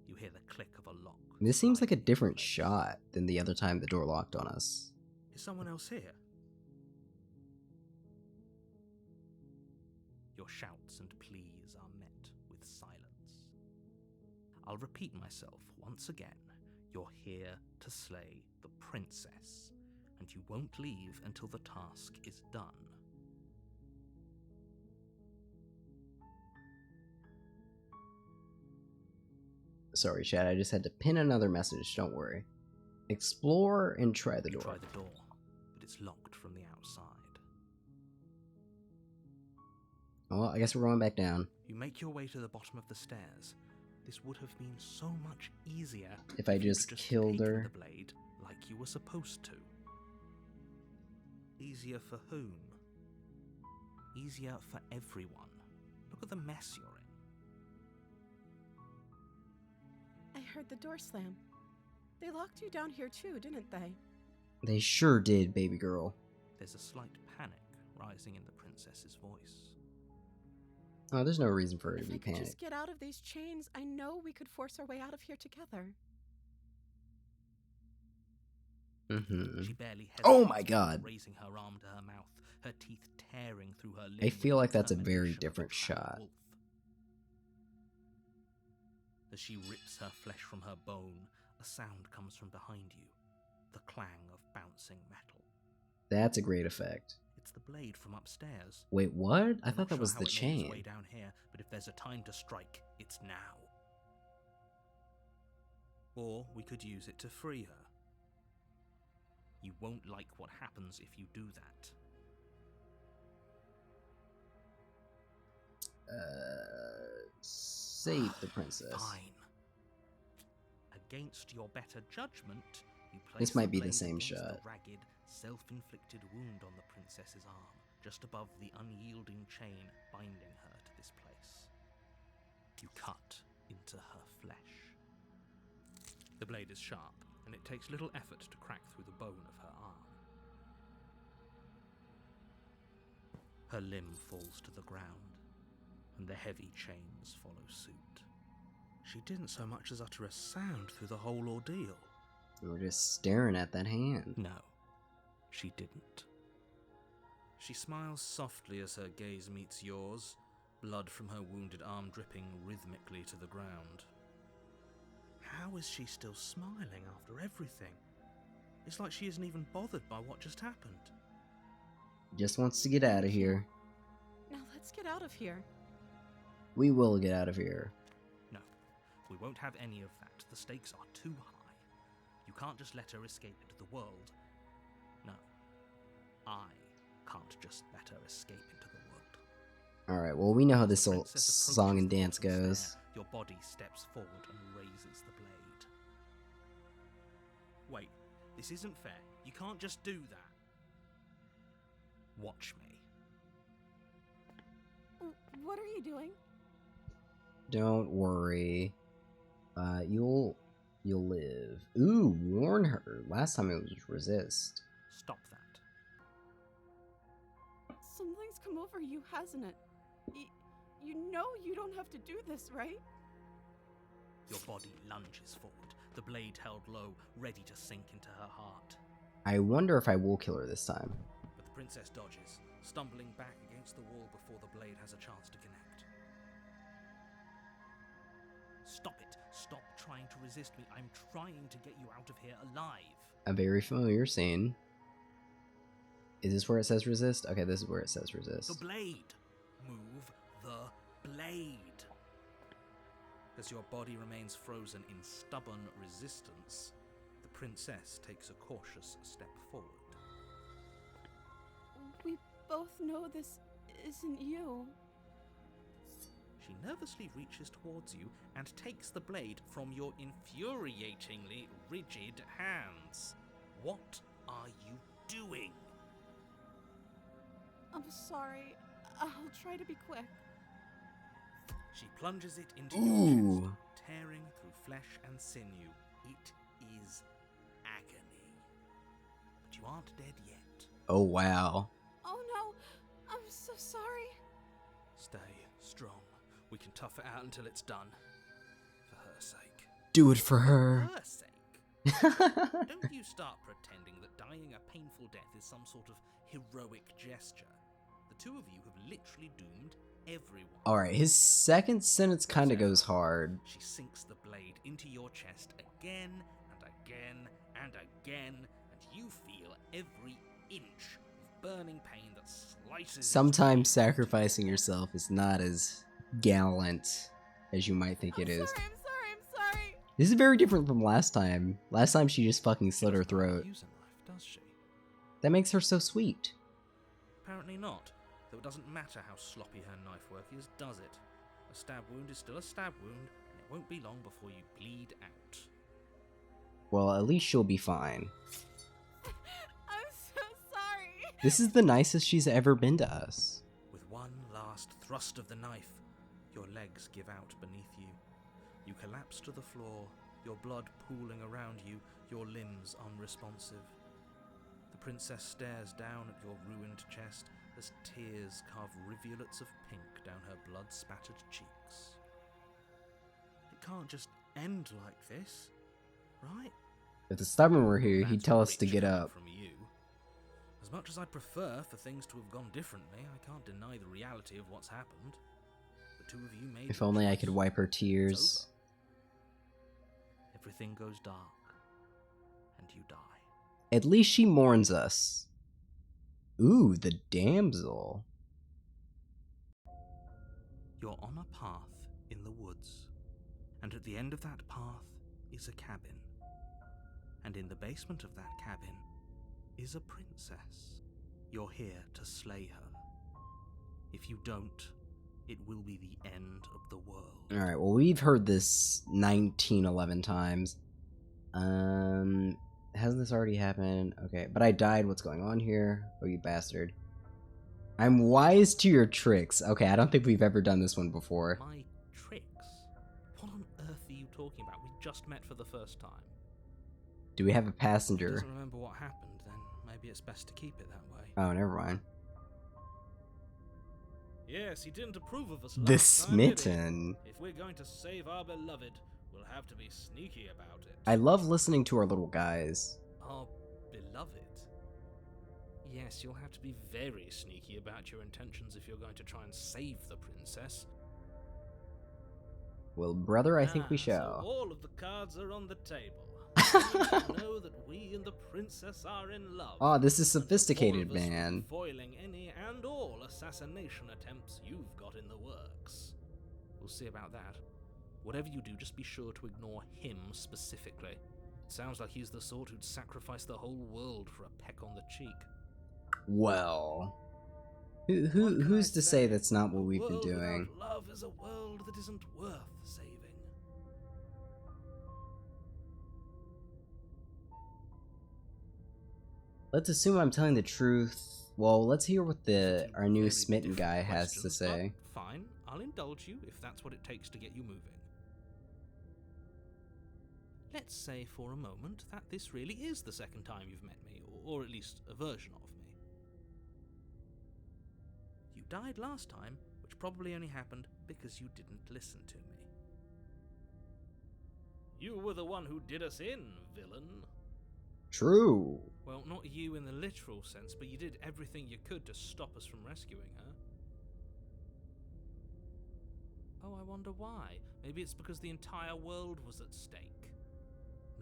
You hear the click of a lock. This seems like a sliding into different place. shot than the other time the door locked on us. Is someone else here? Your shouts and pleas are met with silence. I'll repeat myself once again. You're here to slay the princess, and you won't leave until the task is done. Sorry, Chad, I just had to pin another message, don't worry. Explore and try the You door. try the door, but it's locked from the outside. Well, I guess we're going back down. You make your way to the bottom of the stairs. This would have been so much easier If I you'd just killed taken her. the blade like you were supposed to. Easier for whom? Easier for everyone. Look at the mess you're in. I heard the door slam. They locked you down here too, didn't they? They sure did, baby girl. There's a slight panic rising in the princess's voice. Oh, there's no reason for her to If be I could panicked. just get out of these chains, I know we could force our way out of here together. She barely hesitates Oh my before God. raising her arm to her mouth, her teeth tearing through her limb. I feel with like that's a the very determination of different trapped shot. wolf. As she rips her flesh from her bone, a sound comes from behind you, the clang of bouncing metal. That's a great effect. It's the blade from upstairs. Wait, what? I I'm thought not that sure was how the it made its way chain. down here, but if there's a time to strike, it's now. Or we could use it to free her. You won't like what happens if you do that. Save the princess. Fine. Against your better judgment, you place This might be the blade same against shot. the ragged, self-inflicted wound on the princess's arm, just above the unyielding chain binding her to this place. You cut into her flesh. The blade is sharp, and it takes little effort to crack through the bone of her arm. Her limb falls to the ground, and the heavy chains follow suit. She didn't so much as utter a sound through the whole ordeal. We were just staring at that hand. No, she didn't. She smiles softly as her gaze meets yours, blood from her wounded arm dripping rhythmically to the ground. How is she still smiling after everything? It's like she isn't even bothered by what just happened. Just wants to get out of here. Now let's get out of here. We will get out of here. No, we won't have any of that. The stakes are too high. You can't just let her escape into the world. No, I can't just let her escape into the world. Alright, well, we know how this The whole princess song and approaches the dance golden goes. stair. Your body steps forward and raises the blade. Wait, this isn't fair. You can't just do that. Watch me. What are you doing? Don't worry. You'll live. Ooh, warn her. Last time it was resist. Stop that. Something's come over you, hasn't it? You know you don't have to do this, right? Your body lunges forward, the blade held low, ready to sink into her heart. I wonder if I will kill her this time. But the princess dodges, stumbling back against the wall before the blade has a chance to connect. Stop it. Stop trying to resist me. I'm trying to get you out of here alive. A very familiar scene. Is this where it says resist? Okay, this is where it says resist. The blade. Move the blade. As your body remains frozen in stubborn resistance, the princess takes a cautious step forward. We both know this isn't you. She nervously reaches towards you and takes the blade from your infuriatingly rigid hands. What are you doing? I'm sorry. I'll try to be quick. She plunges it into Ooh. your chest, tearing through flesh and sinew. It is agony. But you aren't dead yet. Oh, wow. Oh no, I'm so sorry. Stay strong. We can tough it out until it's done. For her sake. Do it for For her. her sake? Don't you start pretending that dying a painful death is some sort of heroic gesture. The two of you have literally doomed everyone. Alright, his second sentence kind of goes hard. She sinks the blade into your chest again and again and again, and you feel every inch of burning pain that slices. Sometimes sacrificing yourself is not as gallant as you might think I'm it is. sorry, I'm sorry. This is very different from last time. Last time she just fucking slit her throat. Use a knife, does she? That makes her so sweet. Apparently not. Though it doesn't matter how sloppy her knife work is, does it? A stab wound is still a stab wound, and it won't be long before you bleed out. Well, at least she'll be fine. I'm so sorry. This is the nicest she's ever been to us. With one last thrust of the knife, your legs give out beneath you. You collapse to the floor, your blood pooling around you, your limbs unresponsive. The princess stares down at your ruined chest as tears carve rivulets of pink down her blood-spattered cheeks. It can't just end like this, right? If the stubborn were here, he'd That's tell us to rich get coming up. From you. As much as I'd prefer for things to have gone differently, I can't deny the reality of what's happened. The two of you made If your only I choice. could wipe her It's tears. over. Everything goes dark, and you die. At least she mourns us. Ooh, the damsel. You're on a path in the woods, and at the end of that path is a cabin. And in the basement of that cabin is a princess. You're here to slay her. If you don't, it will be the end of the world. Alright, well, we've heard this 1911 times. Hasn't this already happened? Okay, but I died. What's going on here? Oh, you bastard. I'm wise to your tricks. Okay, I don't think we've ever done this one before. My tricks? What on earth are you talking about? We just met for the first time. Do we have a If he passenger? doesn't remember what happened, then maybe it's best to keep it that way. Oh, never mind. Yes, he didn't approve of us The last time, did he? smitten. If we're going to save our beloved, we'll have to be sneaky about it. I love listening to our little guys. Our beloved? Yes, you'll have to be very sneaky about your intentions if you're going to try and save the princess. Well, brother, I think we So shall. all of the cards are on the table. You know that we and the princess are in love. Oh, this is and the sophisticated, four of us will be man. foiling any and all assassination attempts you've got in the works. We'll see about that. Whatever you do, just be sure to ignore him specifically. Sounds like he's the sort who'd sacrifice the whole world for a peck on the cheek. Well, What can who's I to say that's not what we've been A world doing? without love is a world that isn't worth saving. Let's assume I'm telling the truth. Well, let's hear what our new Very smitten guy different has to questions, say. but fine, I'll indulge you if that's what it takes to get you moving. Let's say for a moment that this really is the second time you've met me, or at least a version of me. You died last time, which probably only happened because you didn't listen to me. You were the one who did us in, villain. True. Well, not you in the literal sense, but you did everything you could to stop us from rescuing her. Oh, I wonder why. Maybe it's because the entire world was at stake.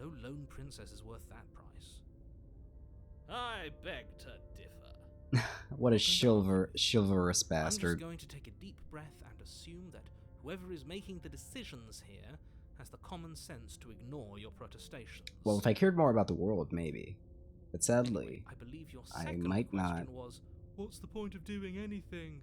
No lone princess is worth that price. I beg to differ. What a chivalrous bastard. I'm just going to take a deep breath and assume that whoever is making the decisions here has the common sense to ignore your protestations. Well, if I cared more about the world, maybe. But sadly, Anyway, I believe your I second might question not. was, what's the point of doing anything?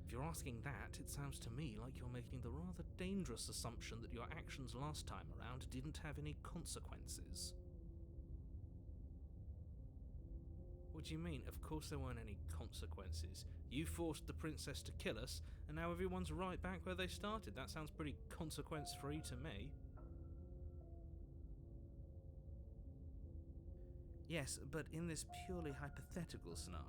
If you're asking that, it sounds to me like you're making the rather dangerous assumption that your actions last time around didn't have any consequences. What do you mean? Of course there weren't any consequences. You forced the princess to kill us, and now everyone's right back where they started. That sounds pretty consequence-free to me. Yes, but in this purely hypothetical scenario,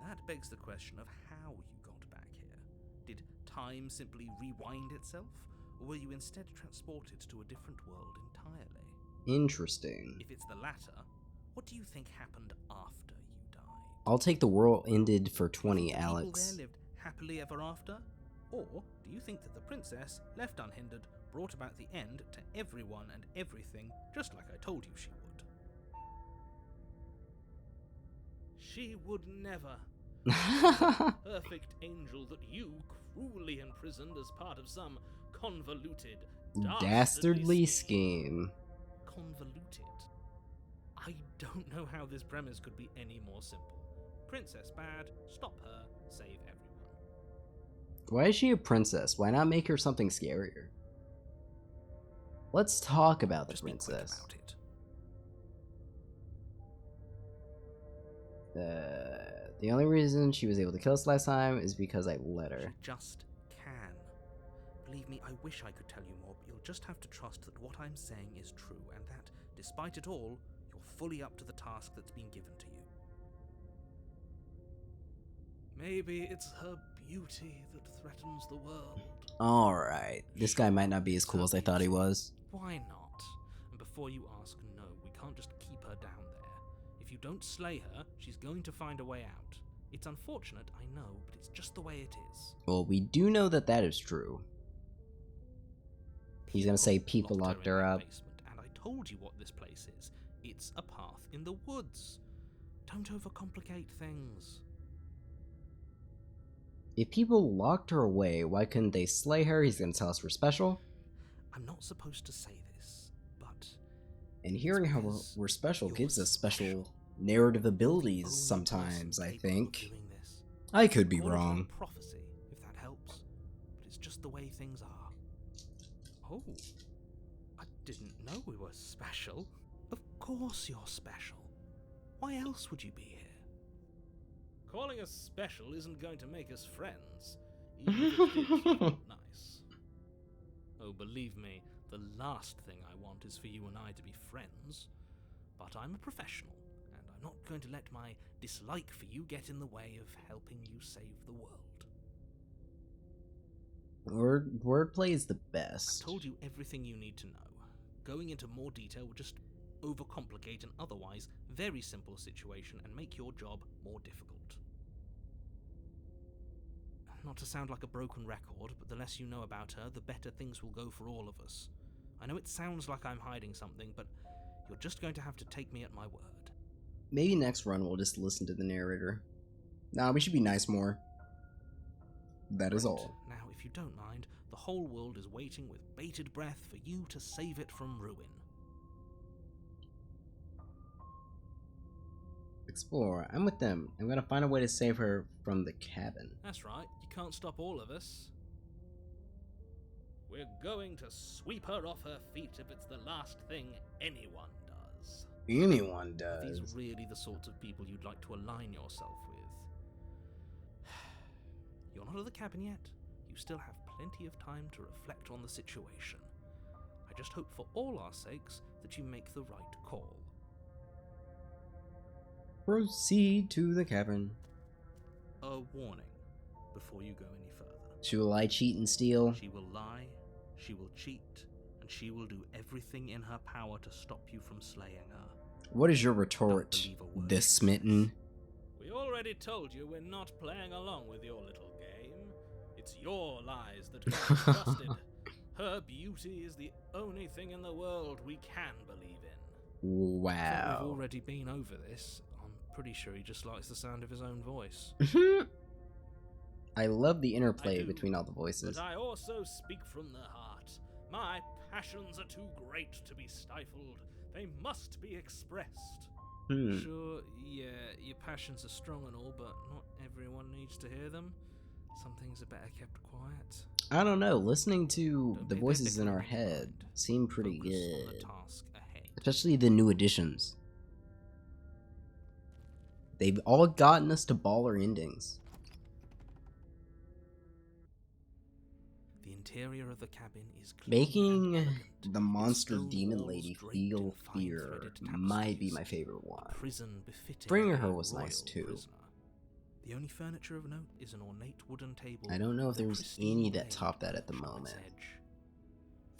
that begs the question of how you got back here. Did time simply rewind itself, or were you instead transported to a different world entirely? Interesting. If it's the latter, what do you think happened after you died? I'll take the world ended for 20, People Alex. there lived happily ever after? Or do you think that the princess, left unhindered, brought about the end to everyone and everything, just like I told you she would? She would never. The perfect angel that you cruelly imprisoned as part of some convoluted, Dastardly scheme. Convoluted? I don't know how this premise could be any more simple. Princess bad, stop her, save everyone. Why is she a princess? Why not make her something scarier? Let's talk about the Just be quick princess. about it. The only reason she was able to kill us last time is because I let her. She just can. Believe me, I wish I could tell you more, but you'll just have to trust that what I'm saying is true, and that, despite it all, you're fully up to the task that's been given to you. Maybe it's her beauty that threatens the world. Alright, this guy might not be as cool as I thought he was. Why not? And before you ask, no, we can't just keep her down there. If you don't slay her, she's going to find a way out. It's unfortunate, I know, but it's just the way it is. Well, we do know that that is true. He's gonna say people locked her in that up. Basement, and I told you what this place is. It's a path in the woods. Don't overcomplicate things. If people locked her away, why couldn't they slay her? He's gonna tell us we're special. I'm not supposed to say this, but... And hearing how we're special gives us special narrative abilities sometimes, I think. I could be wrong. Prophecy, if that helps. But it's just the way things are. Oh, I didn't know we were special. Of course you're special. Why else would you be here? Calling us special isn't going to make us friends. Even if it did, it's not nice. Oh, believe me, the last thing I want is for you and I to be friends. But I'm a professional, and I'm not going to let my dislike for you get in the way of helping you save the world. Wordplay is the best. I've told you everything you need to know. Going into more detail would just overcomplicate an otherwise very simple situation and make your job more difficult. Not to sound like a broken record, but the less you know about her, the better things will go for all of us. I know it sounds like I'm hiding something, but you're just going to have to take me at my word. Maybe next run we'll just listen to the narrator. Nah, we should be nice more. That is all. Now, if you don't mind, the whole world is waiting with bated breath for you to save it from ruin. Explore. I'm with them. I'm gonna find a way to save her from the cabin. That's right, you can't stop all of us. We're going to sweep her off her feet if it's the last thing anyone does. Anyone Are does. these really the sorts of people you'd like to align yourself with? You're not at the cabin yet. You still have plenty of time to reflect on the situation. I just hope for all our sakes that you make the right call. Proceed to the cabin. A warning before you go any further. She will lie, cheat, and steal. She will lie, she will cheat, and she will do everything in her power to stop you from slaying her. What is your retort, Don't believe a word the she says. smitten? We already told you we're not playing along with your little game. It's your lies that can't be trusted. Her beauty is the only thing in the world we can believe in. I thought we've Wow. already been over this. I'm pretty sure he just likes the sound of his own voice. I love the interplay I do, between all the voices. But I also speak from the heart. My passions are too great to be stifled. They must be expressed. Sure, yeah, your passions are strong and all, but not everyone needs to hear them. Some things are better kept quiet. I don't know, listening to Don't the be voices in biblical our in your head mind. seem pretty Focus on good. the task ahead. Especially the new additions. They've all gotten us to baller endings. The interior of the cabin is clean Making and elegant. the Its monster stone demon walls lady draped feel in fine fear threaded might be tapestries. my favorite A one. prison befitting Bringing a her was royal nice too. prisoner. The only furniture of note is an ornate wooden table. I don't know if with a there's pristine any that blade top that at the perched on its moment. edge.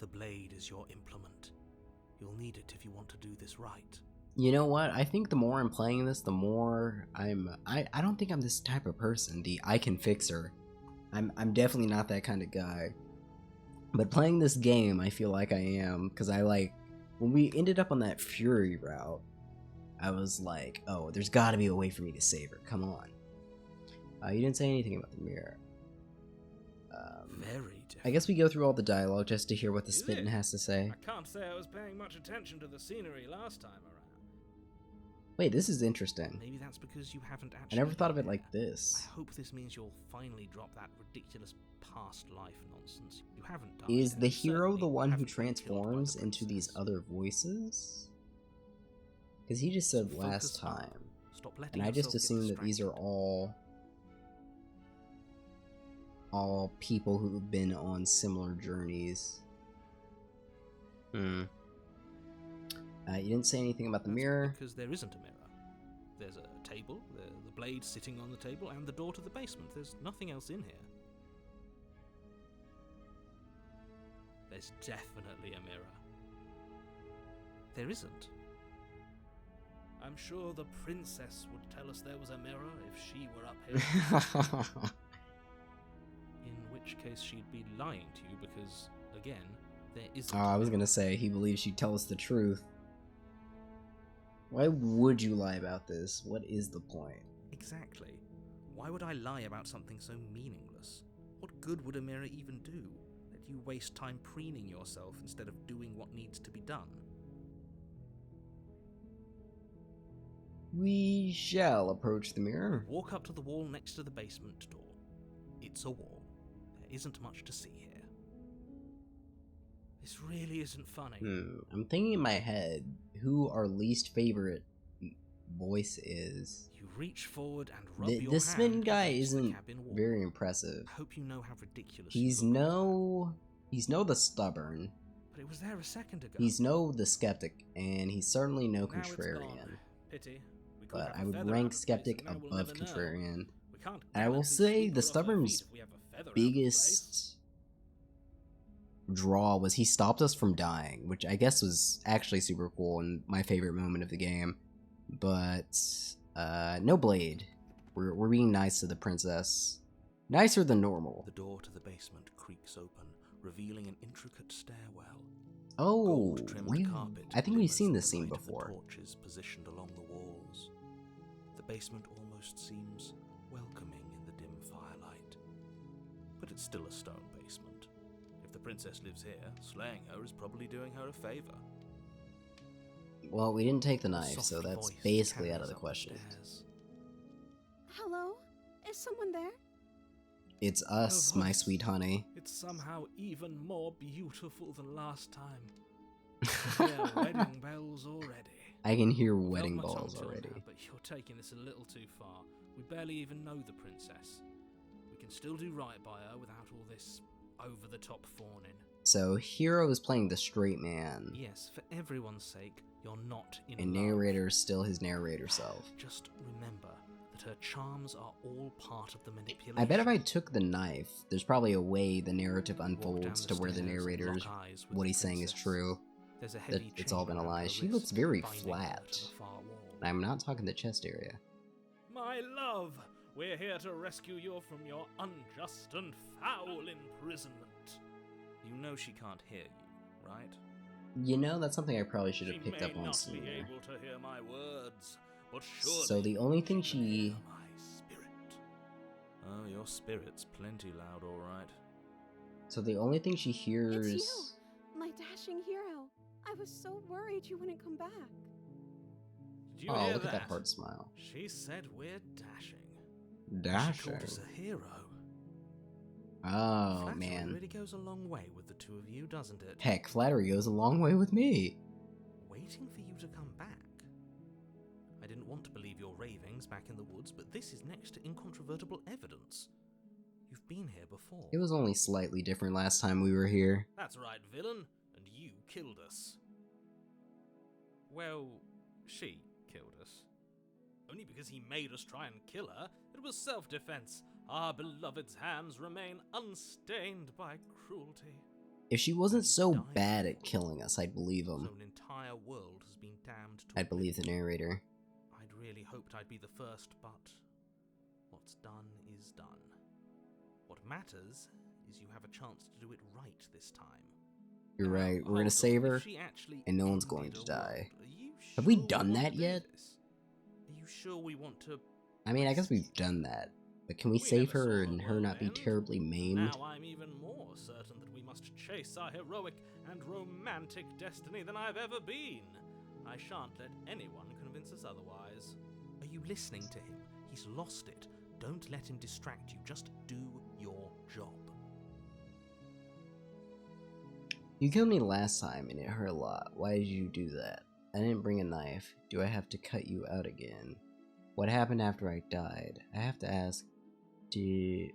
The blade is your implement. You'll need it if you want to do this right. You know what? I think the more I'm playing this, the more I don't think I'm this type of person. The I can fix her. I'm definitely not that kind of guy. But playing this game, I feel like I am, because I like when we ended up on that Fury route, I was like, oh, there's got to be a way for me to save her. Come on. You didn't say anything about the mirror. Very different. I guess we go through all the dialogue just to hear what the Is Spittin' it? has to say. I can't say I was paying much attention to the scenery last time around. Wait, this is interesting. Maybe that's because you haven't I actually. never thought of it been like there. this. I hope this means you'll finally drop that ridiculous past life nonsense. You haven't died. Is and the hero certainly the one who haven't been killed by the transforms into these princess. other voices? Because he just said So last focus up. time. Stop letting And I just yourself get assumed that these are distracted. all people who've been on similar journeys. You didn't say anything about the That's mirror. because there isn't a mirror. There's a table, the blade sitting on the table, and the door to the basement. There's nothing else in here. There's definitely a mirror. There isn't. I'm sure the princess would tell us there was a mirror if she were up here. In which case she'd be lying to you because, again, there isn't. I was gonna say, he believes she'd tell us the truth. Why would you lie about this? What is the point? Exactly. Why would I lie about something so meaningless? What good would a mirror even do? That you waste time preening yourself instead of doing what needs to be done? We shall approach the mirror. Walk up to the wall next to the basement door. It's a wall. There isn't much to see here. This really isn't funny. I'm thinking in my head who our least favorite voice is. You reach forward and rub The your this Smitten hand guy against the isn't cabin wall. very impressive. I hope you know how ridiculous He's you look. no the stubborn. But it was there a second ago. He's no the skeptic, and he's certainly no Now it's contrarian. gone. Pity. We could But have I a would feather rank out of skeptic place, and now we'll above never know. contrarian. We can't And I will gallantly say sweep the her off her stubborn's feet if we have a feather out of place. biggest draw was he stopped us from dying, which I guess was actually super cool and my favorite moment of the game. But no blade. We're being nice to the princess. Nicer than normal. The door to the basement creaks open, revealing an intricate stairwell. Oh, Gold-trimmed carpet I think we've glimmers seen in this the scene light of the before. torches positioned along the walls. The basement almost seems welcoming in the dim firelight. But it's still a stone basement. If the princess lives here, slaying her is probably doing her a favor. Well, we didn't take the knife, Soft so that's voice basically out of carries the up question. stairs. Hello? Is someone there? It's us, Her my voice. sweet honey. It's somehow even more beautiful than last time. There are wedding bells already. I can hear I've held wedding my tongue balls till already. now, but you're taking this a little too far. We barely even know the princess. We can still do right by her without all this over-the-top fawning. So, Hero is playing the straight man, Yes, for everyone's sake, you're not in and love. narrator is still his narrator self. Just remember that her charms are all part of the manipulation. I bet if I took the knife, there's probably a way the narrative Walk down unfolds to where the stairs and narrator's lock eyes with what the he's saying is princess. true. There's a That heavy it's all chain been a around lie. her She looks wrist, very binding her flat. to the far wall. And I'm not talking the chest area. My love, we're here to rescue you from your unjust and foul imprisonment. You know she can't hear you, right? You know, that's something I probably should have She picked may up on not sooner. be able to hear my words, but surely So the only thing she can she... hear my spirit. Oh, your spirit's plenty loud, all right. So the only thing she hears... It's you, my dashing hero. I was so worried you wouldn't come back. Did you Oh, hear look at that hard smile. She said we're dashing. She Dashing. called us a hero. Oh, Flattery man. really goes a long way with the two of you, doesn't it? Heck, flattery goes a long way with me. Waiting for you to come back. I didn't want to believe your ravings back in the woods, but this is next to incontrovertible evidence. You've been here before. It was only slightly different last time we were here. That's right, villain, and you killed us. Well, she killed us. Only because he made us try and kill her. It was self-defense. Our beloved's hands remain unstained by cruelty. If she wasn't so Died bad at for it. killing us, I'd believe him. So an entire world has been damned to I'd believe the oblivion. narrator. I'd really hoped I'd be the first, but what's done is done. What matters is you have a chance to do it right this time. You're Now, right, we're hold gonna on, save if her, she actually and no one's ended going to a die. world, are you Have we sure done want that to do yet? this? Are you sure we want to? I mean, I guess we've done that. But can we save never her saw and the her world not be end. terribly maimed? Now I'm even more certain that we must chase our heroic and romantic destiny than I've ever been. I shan't let anyone convince us otherwise. Are you listening to him? He's lost it. Don't let him distract you. Just do your job. You killed me last time and it hurt a lot. Why did you do that? I didn't bring a knife. Do I have to cut you out again? What happened after I died? I have to ask,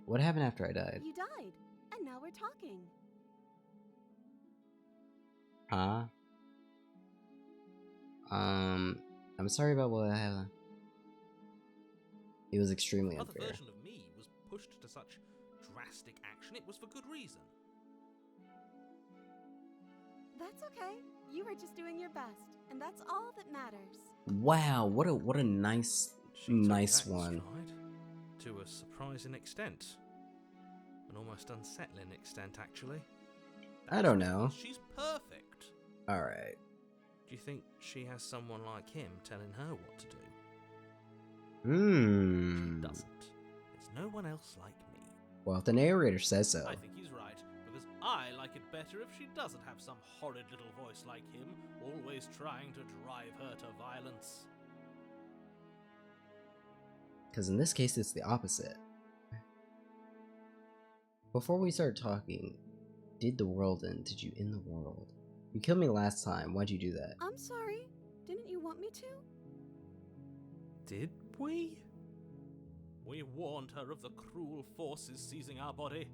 what happened after I died? You died, and now we're talking. Huh? I'm sorry about what happened. It was extremely The other unfair. version of me was pushed to such drastic action. It was for good reason. That's okay. You were just doing your best, and that's all that matters. Wow, what a nice She took nice that in one. stride, to a surprising extent. An almost unsettling extent, actually. I don't know. She's perfect. Alright. Do you think she has someone like him telling her what to do? Hmm. She doesn't. There's no one else like me. Well, if the narrator says so. I think he's right, because I like it better if she doesn't have some horrid little voice like him, always trying to drive her to violence. Because in this case, it's the opposite. Before we start talking, did the world end? Did you end the world? You killed me last time. Why'd you do that? I'm sorry. Didn't you want me to? Did we? We warned her of the cruel forces seizing our body.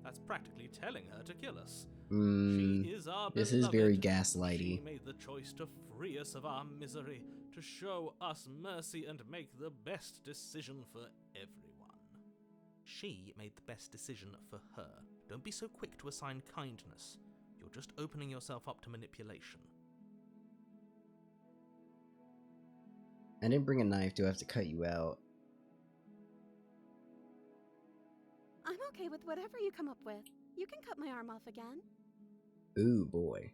That's practically telling her to kill us. She is our This is very beloved. gaslighty. She made the choice to free us of our misery, to show us mercy and make the best decision for everyone. She made the best decision for her. Don't be so quick to assign kindness. You're just opening yourself up to manipulation. I didn't bring a knife. Do I have to cut you out? I'm okay with whatever you come up with. You can cut my arm off again. Ooh, boy.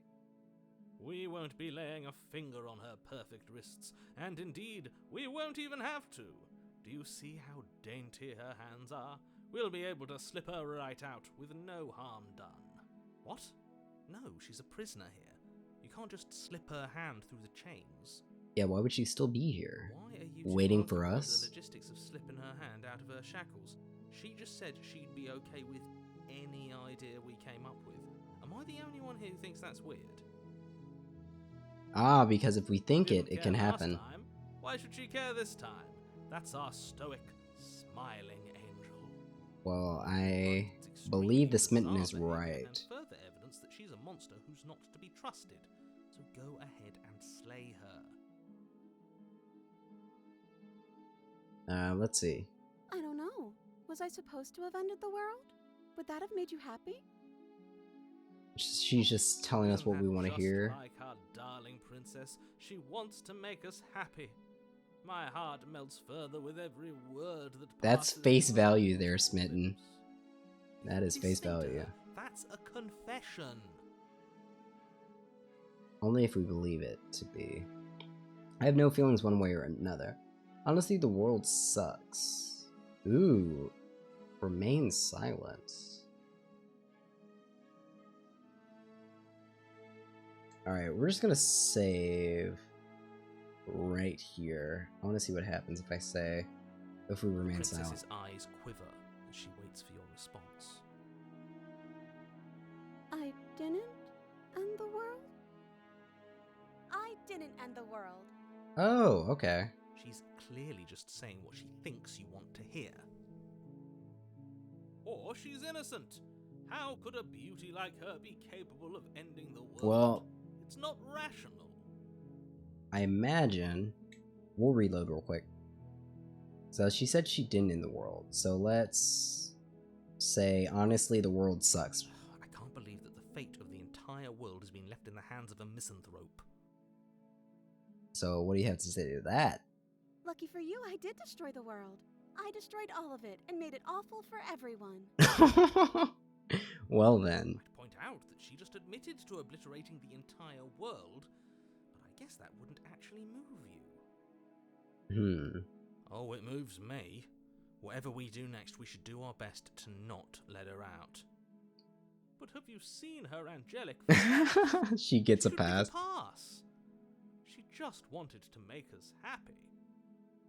We won't be laying a finger on her perfect wrists, and indeed, we won't even have to. Do you see how dainty her hands are? We'll be able to slip her right out with no harm done. What? No, she's a prisoner here. You can't just slip her hand through the chains. Yeah, why would she still be here? Why are you Waiting two for arguing over us? the logistics of slipping her hand out of her shackles? She just said she'd be okay with any idea we came up with. Am I the only one here who thinks that's weird? Ah, because if we think Didn't it care can last happen. time. Why should she care this time? That's our stoic, smiling angel. Well, I But it's believe the extremely smitten is bizarre behavior right. And further evidence that she's a monster who's not to be trusted. So go ahead and slay her. Let's see. I don't know. Was I supposed to have ended the world? Would that have made you happy? She's just telling us Isn't what we that want to just hear. Like our darling princess, she wants to make us happy. My heart melts further with every word that That's passes face through value her there, Smitten. lips. That is If face you say to value. her, that's a confession. Only if we believe it to be. I have no feelings one way or another. Honestly, the world sucks. Ooh. Remain silent. Alright, we're just gonna save right here. I want to see what happens if I say, if we The remain princess's silent. eyes quiver as she waits for your response. I didn't end the world? I didn't end the world. Oh, okay. She's clearly just saying what she thinks you want to hear. Or she's innocent. How could a beauty like her be capable of ending the world? Well, It's not rational. I imagine we'll reload real quick. So she said she didn't end the world. So let's say, honestly, the world sucks. I can't believe that the fate of the entire world has been left in the hands of a misanthrope. So what do you have to say to that? Lucky for you, I did destroy the world. I destroyed all of it and made it awful for everyone. Well then. I'd point out that she just admitted to obliterating the entire world, but I guess that wouldn't actually move you. Oh, it moves me. Whatever we do next, we should do our best to not let her out. But have you seen her angelic face? She gets a Should be pass. pass. She just wanted to make us happy.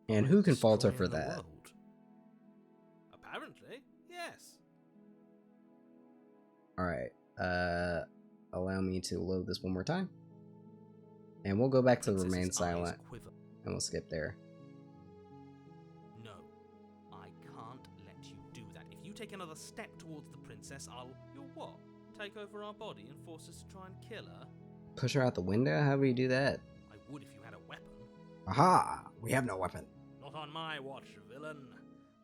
And By who can fault her for destroying the that? world. Apparently, yes. Alright, allow me to load this one more time. And we'll go back to Princess's remain eyes silent, quiver. and we'll skip there. No, I can't let you do that. If you take another step towards the princess, you'll what? Take over our body and force us to try and kill her? Push her out the window? How do we do that? I would if you had a weapon. Aha! We have no weapon. Not on my watch, villain.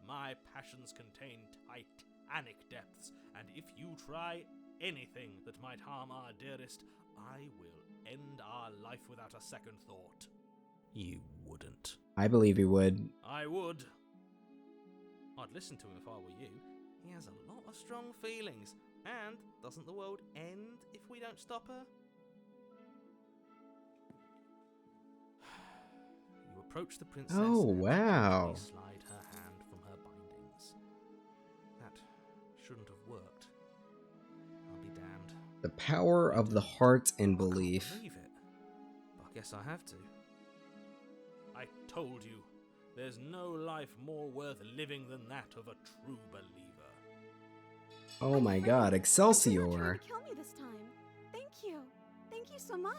My passions contain titanic depths, and if you try anything that might harm our dearest, I will end our life without a second thought. You wouldn't. I believe he would. I would. I'd listen to him if I were you. He has a lot of strong feelings. And doesn't the world end if we don't stop her? You approach the princess Oh, and wow. gently slide her hand from her bindings. That shouldn't have worked. I'll be damned. The power of the heart and I can't belief. believe it. But I guess I have to. I told you, there's no life more worth living than that of a true believer. Oh my god, You're not Excelsior! trying to kill me this time. Thank you. Thank you so much.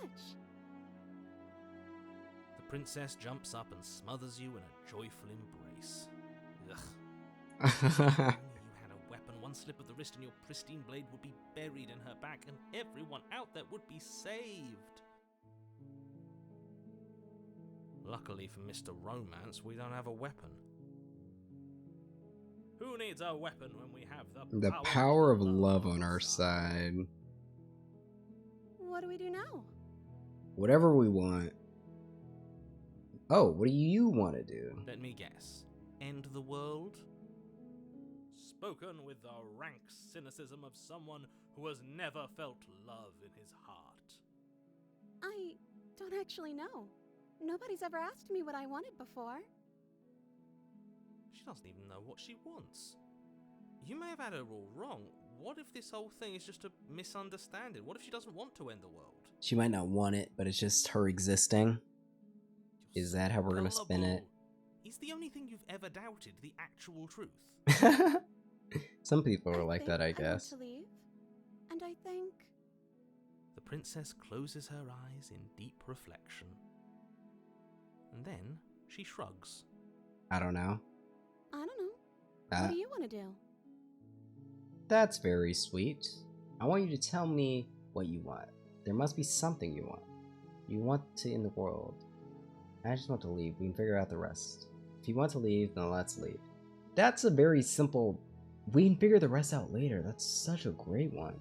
The princess jumps up and smothers you in a joyful embrace. Ugh. If only you had a weapon, one slip of the wrist and your pristine blade would be buried in her back, and everyone out there would be saved. Luckily for Mr. Romance, we don't have a weapon. Who needs a weapon when we have The power of love on our side. What do we do now? Whatever we want. Oh, what do you want to do? Let me guess. End the world? spoken with the rank cynicism of someone who has never felt love in his heart. I don't actually know. Nobody's ever asked me what I wanted before. She doesn't even know what she wants. You may have had her all wrong. What if this whole thing is just a misunderstanding? What if she doesn't want to end the world? She might not want it, but it's just her existing. You're Is that how we're gonna spin it? gullible. Is the only thing you've ever doubted the actual truth? Some people are like that, I think guess. want to leave, and I think The princess closes her eyes in deep reflection. And then she shrugs. I don't know. I don't know. What do you want to do? That's very sweet. I want you to tell me what you want. There must be something you want. You want to end the world. I just want to leave. We can figure out the rest. If you want to leave, then let's leave. That's a very simple... We can figure the rest out later. That's such a great one.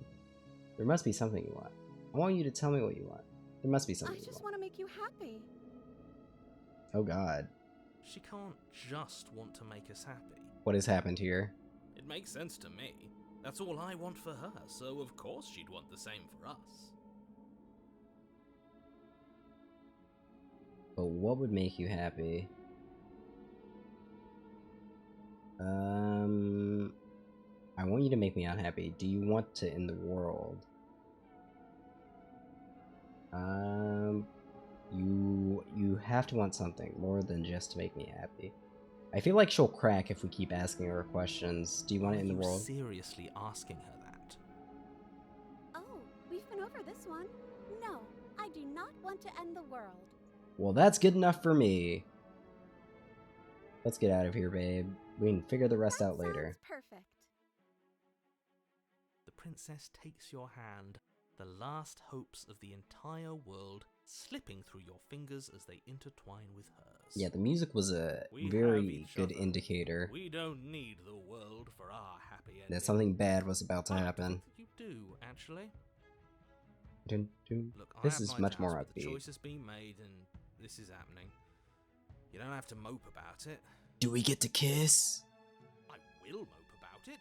There must be something you want. I want you to tell me what you want. There must be something I you just want. want to make you happy. Oh god. She can't just want to make us happy. What has happened here? It makes sense to me. That's all I want for her, so of course she'd want the same for us. But what would make you happy? I want you to make me unhappy. Do you want to end the world? You have to want something more than just to make me happy. I feel like she'll crack if we keep asking her questions. Do you want to end the world? Seriously asking her that? Oh, we've been over this one. No, I do not want to end the world. Well, that's good enough for me. Let's get out of here, babe. We can figure the rest out later. Sounds perfect. The princess takes your hand, the last hopes of the entire world slipping through your fingers as they intertwine with hers. Yeah, the music was a We have very each good other. indicator We don't need the world for our happy ending. that something bad was about to I happen. think that you do, actually. Dun, dun. Look, I This have is my much doubts, more but the upbeat. choice has been made, and this is happening. You don't have to mope about it. Do we get to kiss? I will mope about it,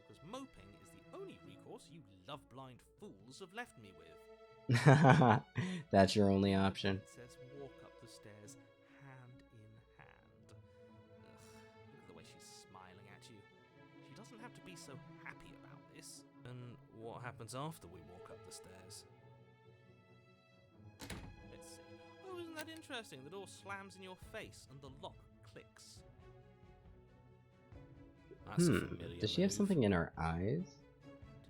because moping is the only recourse you love-blind fools have left me with. That's your only option. The princess walk up the stairs, hand in hand. Ugh, look at the way she's smiling at you. She doesn't have to be so happy about this. And what happens after we walk up the stairs? Let's see. Oh, isn't that interesting? The door slams in your face and the lock clicks. That's a familiar Does she have move. something in her eyes?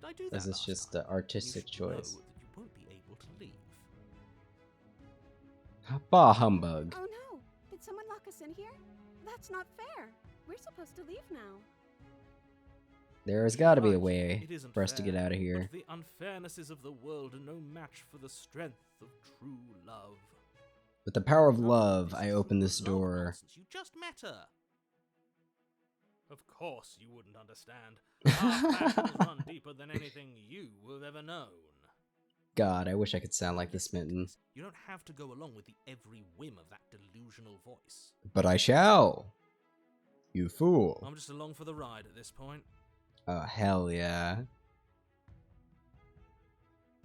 Did I do Or that is this last just time? an artistic You should know choice? that you won't be able to leave. Bah humbug. Oh no! Did someone lock us in here? That's not fair. We're supposed to leave now. There's gotta be a Right, way it isn't for us to get fair, out of here. But the unfairnesses of the world are no match for the strength of true love. With the power of After love, this I open this love door. nonsense, you just met her. Of course you wouldn't understand. Our passions run deeper than anything you have ever known. God, I wish I could sound like the Smitten. You don't have to go along with the every whim of that delusional voice. But I shall! You fool. I'm just along for the ride at this point. Oh, hell yeah.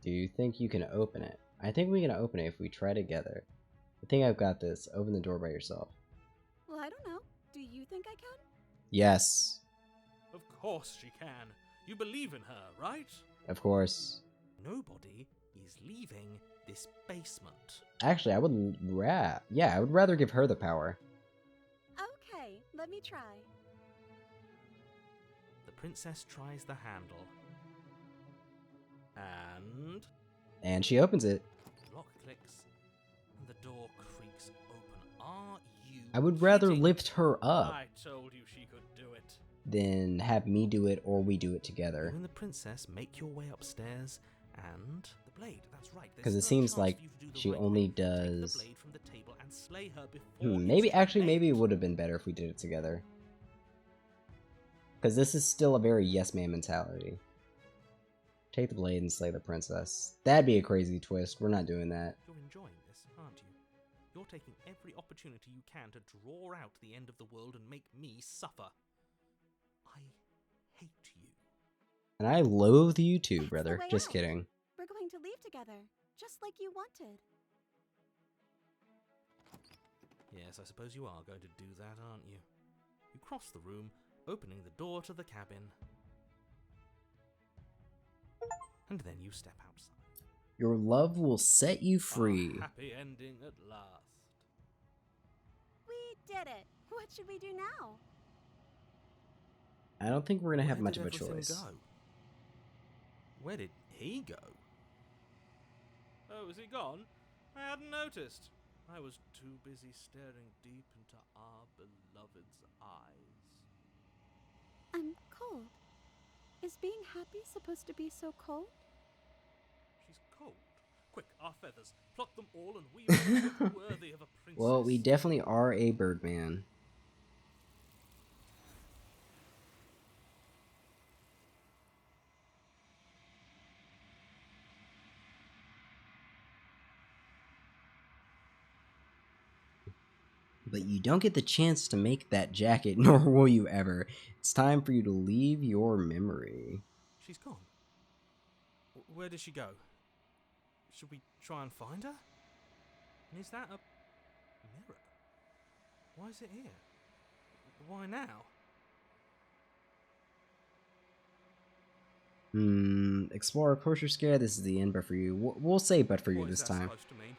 Do you think you can open it? I think we can open it if we try together. I think I've got this. Open the door by yourself. Well, I don't know. Do you think I can? Yes. Of course she can. You believe in her, right? Of course. Nobody is leaving this basement. Actually, I would I would rather give her the power. Okay, let me try. The princess tries the handle. And And she opens it. the lock clicks and the door creaks open. Are you I would rather kidding? lift her up I told you she could do it. than have me do it or we do it together. You and the princess make your way upstairs and the blade, that's right. there's 'Cause it still a seems chance like for you to do the she right only thing. Take does- the blade from the table and slay her before Maybe it's too maybe it late. would have been better if we did it together. Because this is still a very yes man mentality. Take the blade and slay the princess. That'd be a crazy twist. We're not doing that. You're enjoying this, aren't you? You're taking every opportunity you can to draw out the end of the world and make me suffer. I hate And I loathe you too, That's the brother. way Just out. kidding. We're going to leave together, just like you wanted. Yes, I suppose you are going to do that, aren't you? You cross the room, opening the door to the cabin. And then you step outside. Your love will set you A free. happy ending at last. We did it. What should we do now? I don't think we're gonna have much of a everything choice. go? Where did he go? Oh, is he gone? I hadn't noticed. I was too busy staring deep into our beloved's eyes. I'm cold. Is being happy supposed to be so cold? She's cold. Quick, our feathers. Pluck them all and weave them a look worthy of a princess. Well, we definitely are a Birdman. But you don't get the chance to make that jacket, nor will you ever. It's time for you to leave your memory. She's gone. Where did she go? Should we try and find her? And is that a mirror? Why is it here? Why now? Explorer, of course you're scared. This is the end, but for you. We'll say but for you What this is that time. supposed to mean?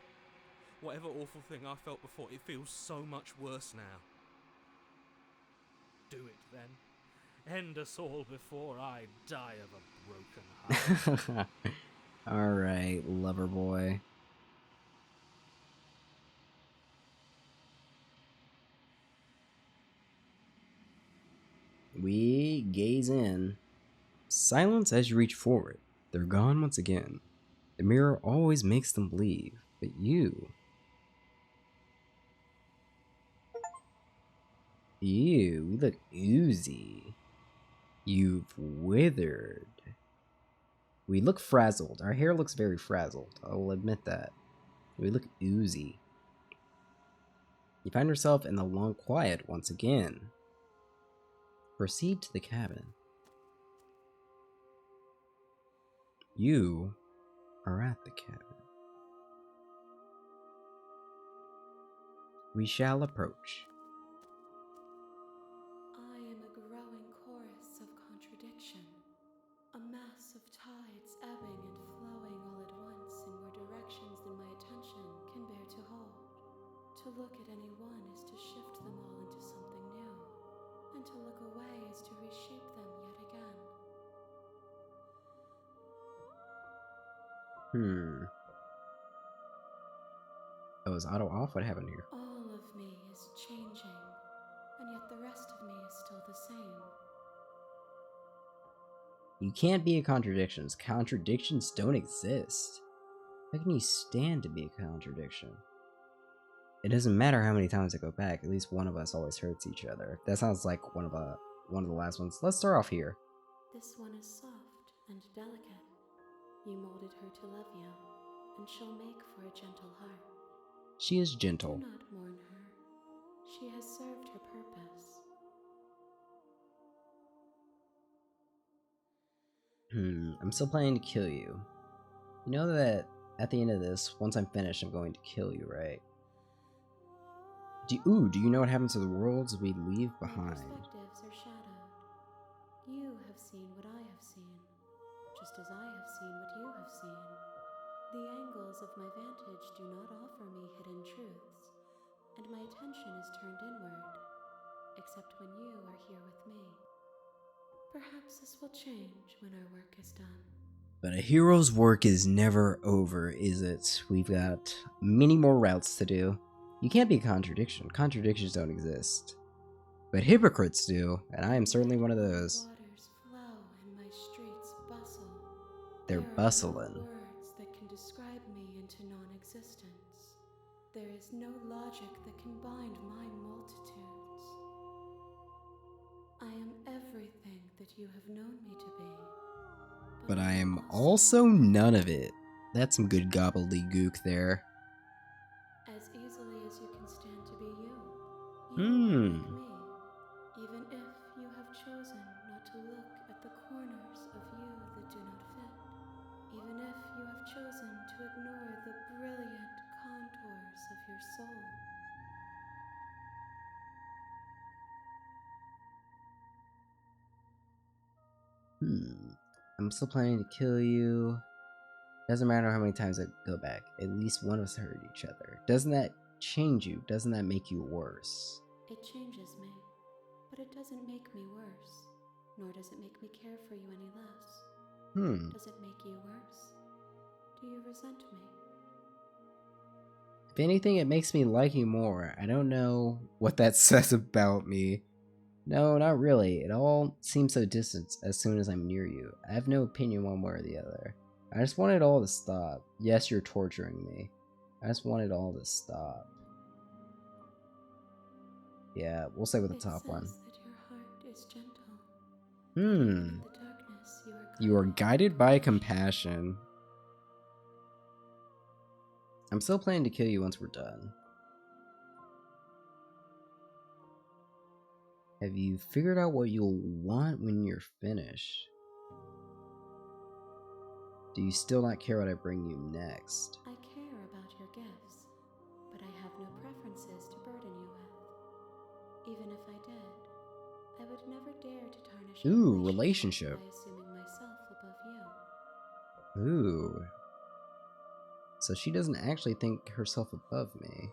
Whatever awful thing I felt before, it feels so much worse now. Do it then. End us all before I die of a broken heart. Alright, lover boy. We gaze in. Silence as you reach forward. They're gone once again. The mirror always makes them leave, but you... You look oozy. You've withered. We look frazzled. Our hair looks very frazzled. I will admit that. We look oozy. You find yourself in the long quiet once again. Proceed to the cabin. You are at the cabin. We shall approach. I am a growing chorus of contradiction, a mass of tides ebbing and flowing all at once in more directions than my attention can bear to hold. To look at any one is to shift them all into something new, and to look away is to reshape them yet again. Oh, is auto off? What happened here? All of me is changing, and yet the rest of me is still the same. You can't be a contradiction. Contradictions don't exist. How can you stand to be a contradiction? It doesn't matter how many times I go back. At least one of us always hurts each other. That sounds like one of the last ones. Let's start off here. This one is soft and delicate. You molded her to love you, and she'll make for a gentle heart. She is Do gentle. not mourn her. She has served her purpose. I'm still planning to kill you. You know that at the end of this, once I'm finished, I'm going to kill you, right? Do you know what happens to the worlds we leave My behind? perspectives are shadowed. You have seen what I have seen, just as I have seen what you have seen. The angles of my vantage do not offer me hidden truths, and my attention is turned inward, except when you are here with me. Perhaps this will change when our work is done. But a hero's work is never over, is it? We've got many more routes to do. You can't be a contradiction. Contradictions don't exist. But hypocrites do, and I am certainly one of those. Waters flow and my streets bustle. They're There are no bustling. words that can describe me into non-existence. There is no logic that can bind my multitudes. I am everything that you have known me to be. But I am also none of it. That's some good gobbledygook there. As easily as you can stand to be you. You Hmm. are like me, even if you have chosen not to look at the corners of you. ignore the brilliant contours of your soul. I'm still planning to kill you. Doesn't matter how many times I go back. At least one of us hurt each other. Doesn't that change you? Doesn't that make you worse? It changes me, but it doesn't make me worse, nor does it make me care for you any less. Does it make you worse? Do you resent me? If anything, it makes me like you more. I don't know what that says about me. No, not really. It all seems so distant as soon as I'm near you. I have no opinion one way or the other. I just want it all to stop. Yes, you're torturing me. I just want it all to stop. Yeah, we'll say with the top one. It says that your heart is gentle. Hmm. In the darkness, You are guided by compassion. I'm still planning to kill you once we're done. Have you figured out what you'll want when you're finished? Do you still not care what I bring you next? I care about your gifts, but I have no preferences to burden you with. Even if I did, I would never dare to tarnish our relationship by assuming myself above you. Ooh. So she doesn't actually think herself above me.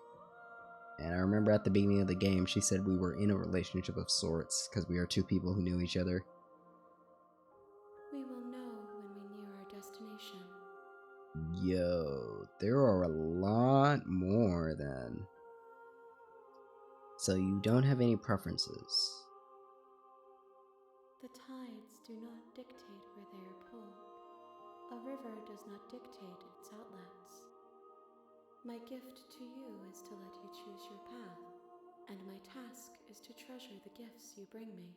And I remember at the beginning of the game, she said we were in a relationship of sorts, because we are two people who knew each other. We will know when we near our destination. Yo, there are a lot more then. So you don't have any preferences. The tides do not dictate where they are pulled. A river does not dictate its outlets. My gift to you is to let you choose your path, and my task is to treasure the gifts you bring me.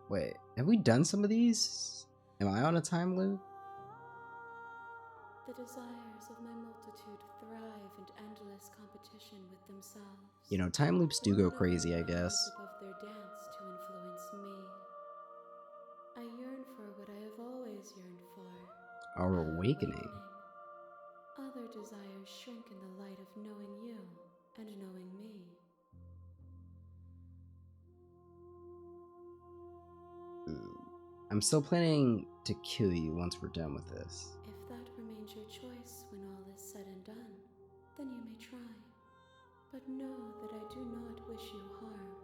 Wait, have we done some of these? Am I on a time loop? The desires of my multitude thrive in endless competition with themselves. You know, time loops do go crazy, I guess. Above their dance to influence me. I yearn for what I have always yearned for. Our awakening. Other desires shrink in the light of knowing you and knowing me. I'm still planning to kill you once we're done with this. If that remains your choice when all is said and done, then you may try. But know that I do not wish you harm,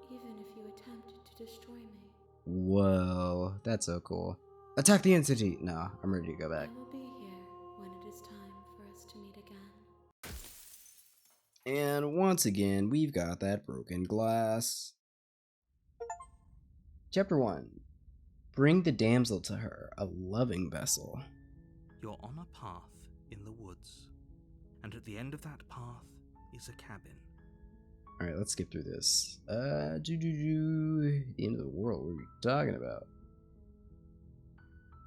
even if you attempt to destroy me. Whoa, that's so cool. Attack the entity! No, I'm ready to go back. I will be here when it is time for us to meet again. And once again, we've got that broken glass. Chapter 1. Bring the damsel to her, a loving vessel. You're on a path in the woods, and at the end of that path is a cabin. Alright, let's skip through this. The end of the world, what are you talking about?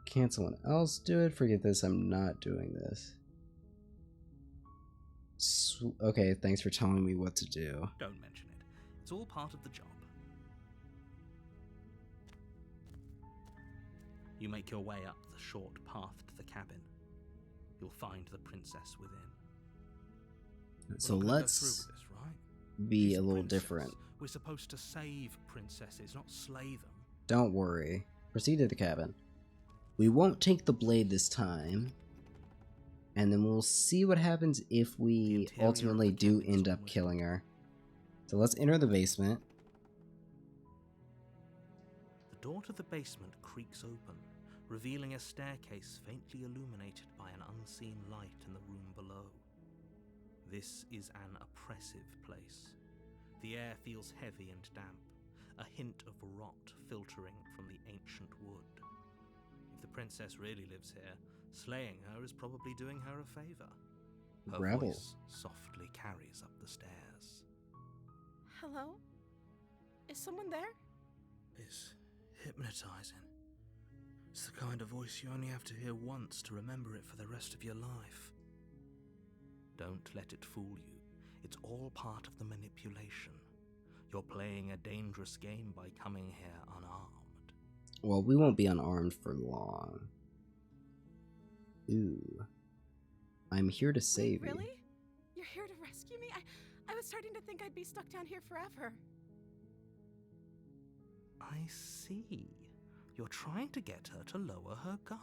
Can't someone else do it? Forget this, I'm not doing this. Okay, thanks for telling me what to do. Don't mention it. It's all part of the job. You make your way up the short path to the cabin. You'll find the princess within. So let's go through with this, right? be She's a little princess. different. We're supposed to save princesses, not slay them. Don't worry. Proceed to the cabin. We won't take the blade this time. And then we'll see what happens if we ultimately do end up killing her. So let's enter the basement. The door to the basement creaks open, revealing a staircase faintly illuminated by an unseen light in the room below. This is an oppressive place. The air feels heavy and damp, a hint of rot filtering from the ancient wood. If the princess really lives here, slaying her is probably doing her a favor. Her Rebel. voice softly carries up the stairs. Hello? Is someone there? It's hypnotizing. It's the kind of voice you only have to hear once to remember it for the rest of your life. Don't let it fool you. It's all part of the manipulation. You're playing a dangerous game by coming here unarmed. Well, we won't be unarmed for long. Ooh. I'm here to save Wait, really? you. You're here to rescue me? I was starting to think I'd be stuck down here forever. I see. You're trying to get her to lower her guard.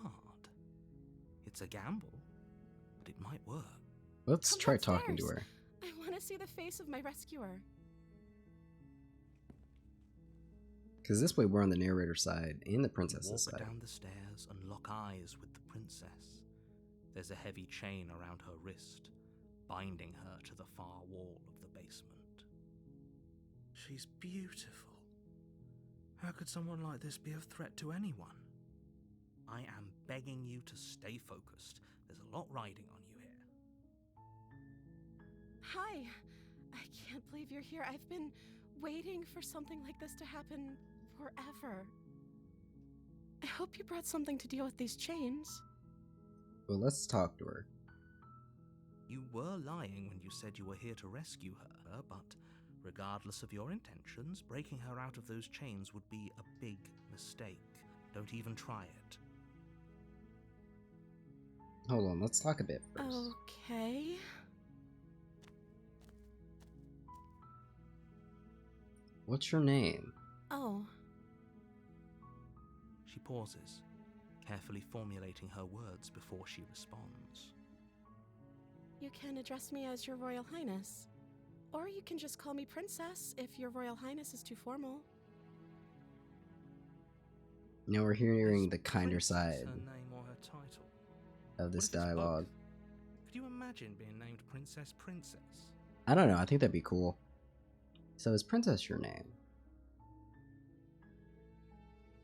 It's a gamble, but it might work. Let's Come try talking to downstairs. her. I want to see the face of my rescuer. Because this way we're on the narrator's side and the princess's Walk side. down the stairs and lock eyes with the princess. There's a heavy chain around her wrist, binding her to the far wall of the basement. She's beautiful. How could someone like this be of threat to anyone? I am begging you to stay focused. There's a lot riding on you here. Hi. I can't believe you're here. I've been waiting for something like this to happen forever. I hope you brought something to deal with these chains. Well, let's talk to her. You were lying when you said you were here to rescue her, but regardless of your intentions, breaking her out of those chains would be a big mistake. Don't even try it. Hold on, let's talk a bit first. Okay. What's your name? Oh, She pauses, carefully formulating her words before she responds. you can address me as Your Royal Highness. Or you can just call me Princess if Your Royal Highness is too formal. Now we're hearing Is the kinder Princess side her name or her title? of this What if it's dialogue. both? Could you imagine being named Princess? I don't know, I think that'd be cool. So is Princess your name?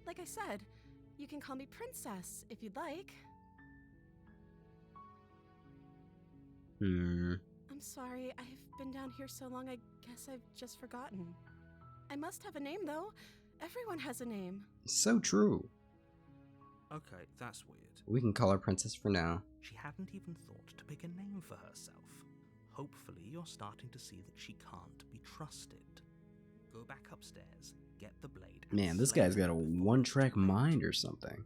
Like I said, you can call me Princess if you'd like. I'm sorry, I've been down here so long, I guess I've just forgotten. I must have a name, though. Everyone has a name. So true. Okay, that's weird. We can call her Princess for now. She hadn't even thought to pick a name for herself. Hopefully you're starting to see that she can't be trusted. Go back upstairs, get the blade. and Man, this slay guy's her got a before it's one-track too late. mind or something.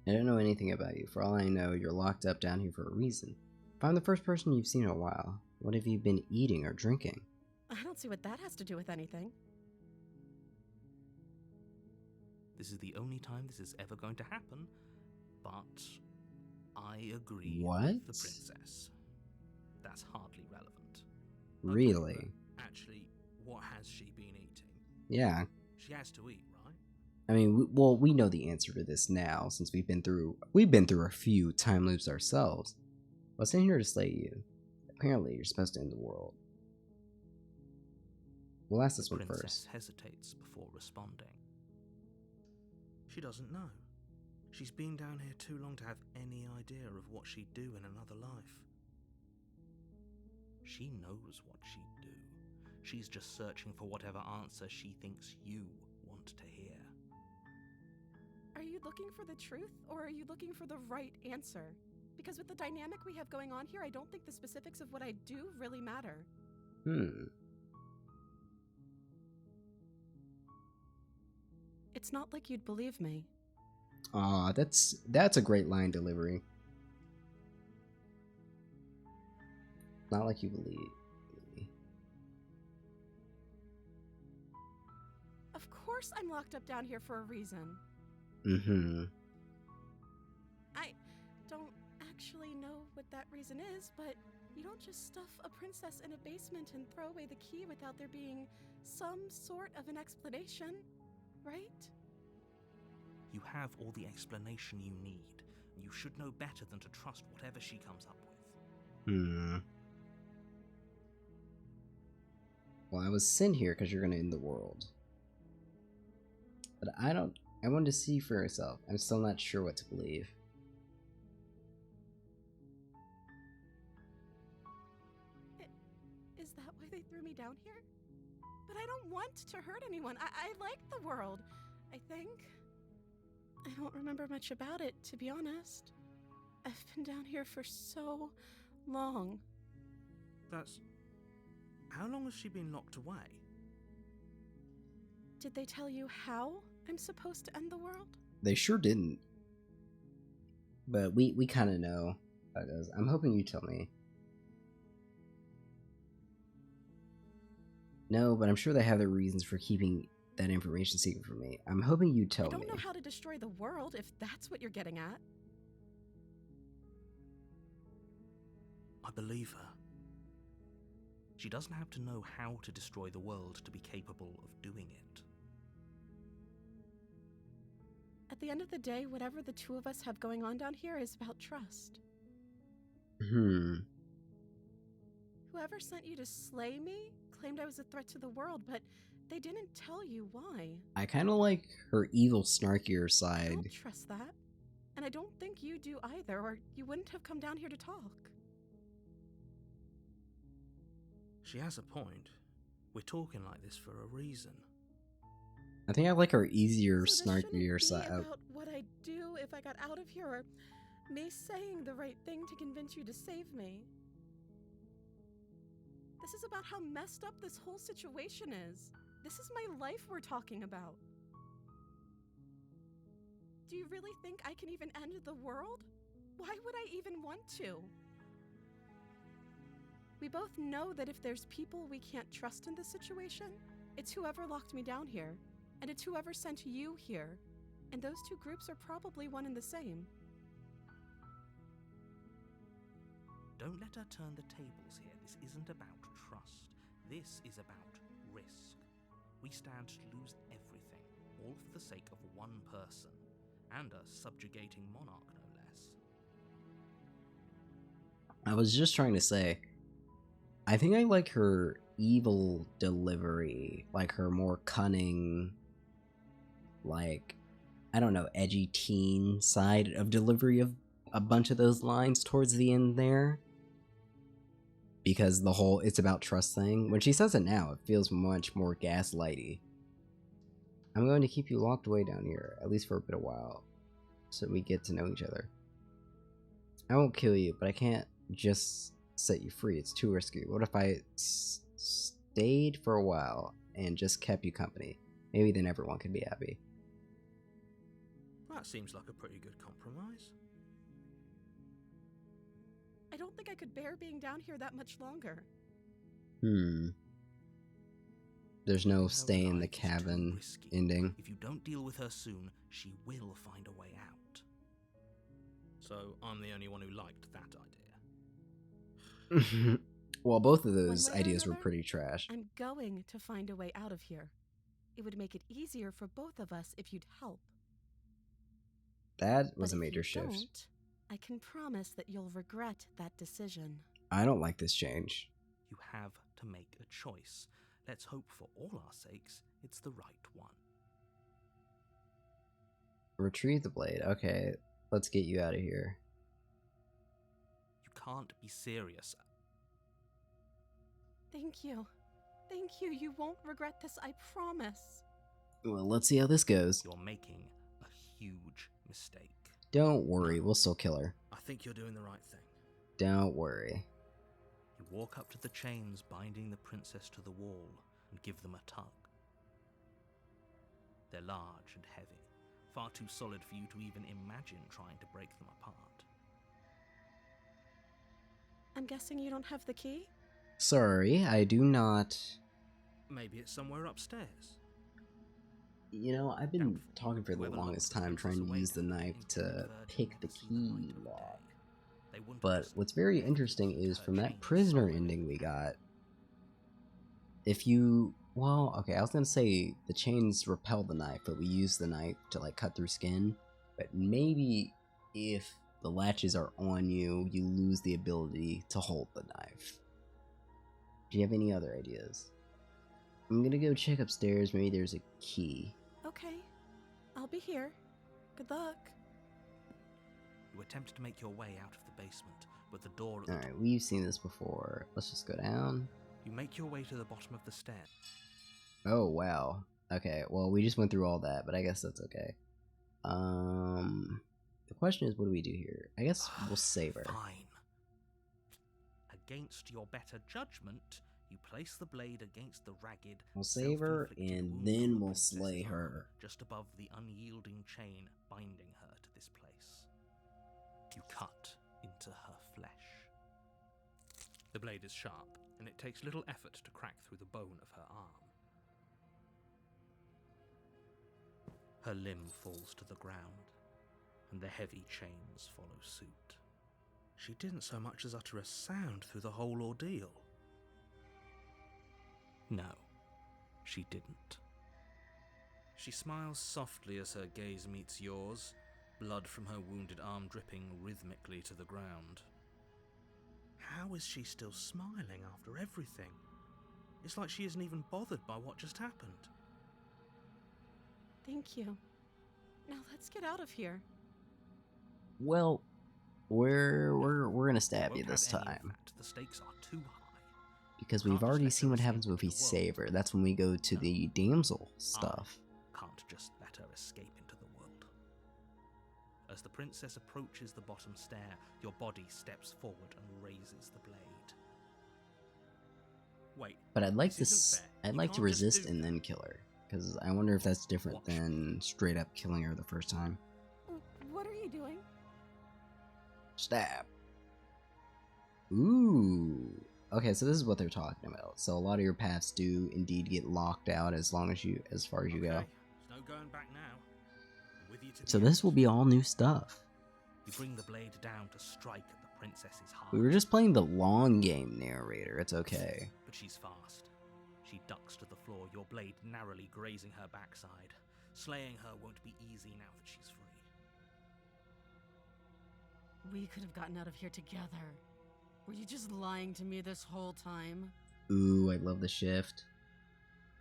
I don't know anything about you. For all I know, you're locked up down here for a reason. If I'm the first person you've seen in a while, what have you been eating or drinking? I don't see what that has to do with anything. This is the only time this is ever going to happen, but I agree What? with the princess. That's hardly relevant. Okay, Really? but actually, what has she been eating? Yeah. She has to eat, right? I mean, we know the answer to this now since we've been through a few time loops ourselves. What's in here to slay you? Apparently, you're supposed to end the world. We'll ask this The one princess first. hesitates before responding. She doesn't know. She's been down here too long to have any idea of what she'd do in another life. She knows what she'd do. She's just searching for whatever answer she thinks you want to hear. Are you looking for the truth, or are you looking for the right answer? Because with the dynamic we have going on here, I don't think the specifics of what I do really matter. It's not like you'd believe me. Aw, that's a great line delivery. Not like you believe me. Of course I'm locked up down here for a reason. I don't actually know what that reason is, but you don't just stuff a princess in a basement and throw away the key without there being some sort of an explanation, right? You have all the explanation you need. You should know better than to trust whatever she comes up with. Well, I was sent here because you're gonna end the world. But I wanted to see for yourself. I'm still not sure what to believe. Is that why they threw me down here? But I don't want to hurt anyone. I like the world, I think. I don't remember much about it, to be honest. I've been down here for so long. How long has she been locked away? Did they tell you how I'm supposed to end the world? They sure didn't. But we kind of know how it goes. I'm hoping you tell me. No, but I'm sure they have their reasons for keeping that information secret from me. I'm hoping you tell me. I don't know how to destroy the world, if that's what you're getting at. I believe her. She doesn't have to know how to destroy the world to be capable of doing it. At the end of the day, whatever the two of us have going on down here is about trust. Whoever sent you to slay me claimed I was a threat to the world, but they didn't tell you why. I kind of like her evil, snarkier side. I don't trust that. And I don't think you do either, or you wouldn't have come down here to talk. She has a point. We're talking like this for a reason. I think I like her easier, So this snarkier shouldn't side. be about what I'd do if I got out of here, or me saying the right thing to convince you to save me. This is about how messed up this whole situation is. This is my life we're talking about. Do you really think I can even end the world? Why would I even want to? We both know that if there's people we can't trust in this situation, it's whoever locked me down here, and it's whoever sent you here. And those two groups are probably one and the same. Don't let her turn the tables here. This isn't about trust. This is about risk. We stand to lose everything, all for the sake of one person, and a subjugating monarch, no less. I was just trying to say, I think I like her evil delivery, like her more cunning, like, I don't know, edgy teen side of delivery of a bunch of those lines towards the end there. Because the whole it's about trust thing, when she says it now, it feels much more gaslighty. I'm going to keep you locked away down here, at least for a bit of while, so we get to know each other. I won't kill you, but I can't just set you free. It's too risky. What if I stayed for a while and just kept you company? Maybe then everyone could be happy. That seems like a pretty good compromise. I don't think I could bear being down here that much longer. There's no Her stay in the life is too cabin risky. ending. If you don't deal with her soon, she will find a way out. So I'm the only one who liked that idea. Well, both of those One way or ideas were another, pretty trash. I'm going to find a way out of here. It would make it easier for both of us if you'd help. That was But a if major you shift. don't, I can promise that you'll regret that decision. I don't like this change. You have to make a choice. Let's hope for all our sakes it's the right one. Retrieve the blade. Okay, let's get you out of here. You can't be serious. Thank you. Thank you. You won't regret this, I promise. Well, let's see how this goes. You're making a huge mistake. Don't worry, we'll still kill her. I think you're doing the right thing. Don't worry. You walk up to the chains binding the princess to the wall and give them a tug. They're large and heavy, far too solid for you to even imagine trying to break them apart. I'm guessing you don't have the key? Sorry, I do not. Maybe it's somewhere upstairs. You know, I've been Doubtful. talking for the Whoever longest locked the time trying princess to use the away knife to intended pick the her to see the light key of lock. day. They wouldn't have But just what's very left interesting her is from that chained prisoner somewhere in ending the we cave. got, if you, well, okay, I was gonna say the chains repel the knife, but we use the knife to like cut through skin. But maybe if the latches are on you, you lose the ability to hold the knife. Do you have any other ideas? I'm gonna go check upstairs, maybe there's a key. Okay. I'll be here. Good luck. You attempt to make your way out of the basement, but the door at the Alright, we've seen this before. Let's just go down. You make your way to the bottom of the stairs. Oh, wow. Okay, well, we just went through all that, but I guess that's okay. The question is, what do we do here? I guess we'll save her. Fine. Against your better judgment, You place the blade against the ragged, We'll save her, self-inflicted and wound then on the we'll princess's slay arm, her. just above the unyielding chain binding her to this place. You cut into her flesh. The blade is sharp, and it takes little effort to crack through the bone of her arm. Her limb falls to the ground, and the heavy chains follow suit. She didn't so much as utter a sound through the whole ordeal. No, she didn't. She smiles softly as her gaze meets yours, blood from her wounded arm dripping rhythmically to the ground. How is she still smiling after everything? It's like she isn't even bothered by what just happened. Thank you. Now let's get out of here. Well, we're gonna stab Won't you this have any of time. that. The stakes are too high. Because we've Can't just already let seen her what escape happens when we into the world. save her. That's when we go to No. the damsel stuff. Can't just let her escape into the world. As the princess approaches the bottom stair, your body steps forward and raises the blade. Wait, But I'd like this to isn't fair. I'd You like to can't just resist do and that. then kill her. Because I wonder if that's different Watch me. than straight up killing her the first time. What are you doing? Stab. Ooh. Okay, so this is what they're talking about. So a lot of your paths do indeed get locked out as far as you go. There's no going back now. I'm with you to the So end. this will be all new stuff. You bring the blade down to strike at the princess's heart. We were just playing the long game, narrator. It's okay. But she's fast. She ducks to the floor, your blade narrowly grazing her backside. Slaying her won't be easy now that she's free. We could have gotten out of here together. Were you just lying to me this whole time? Ooh, I love the shift.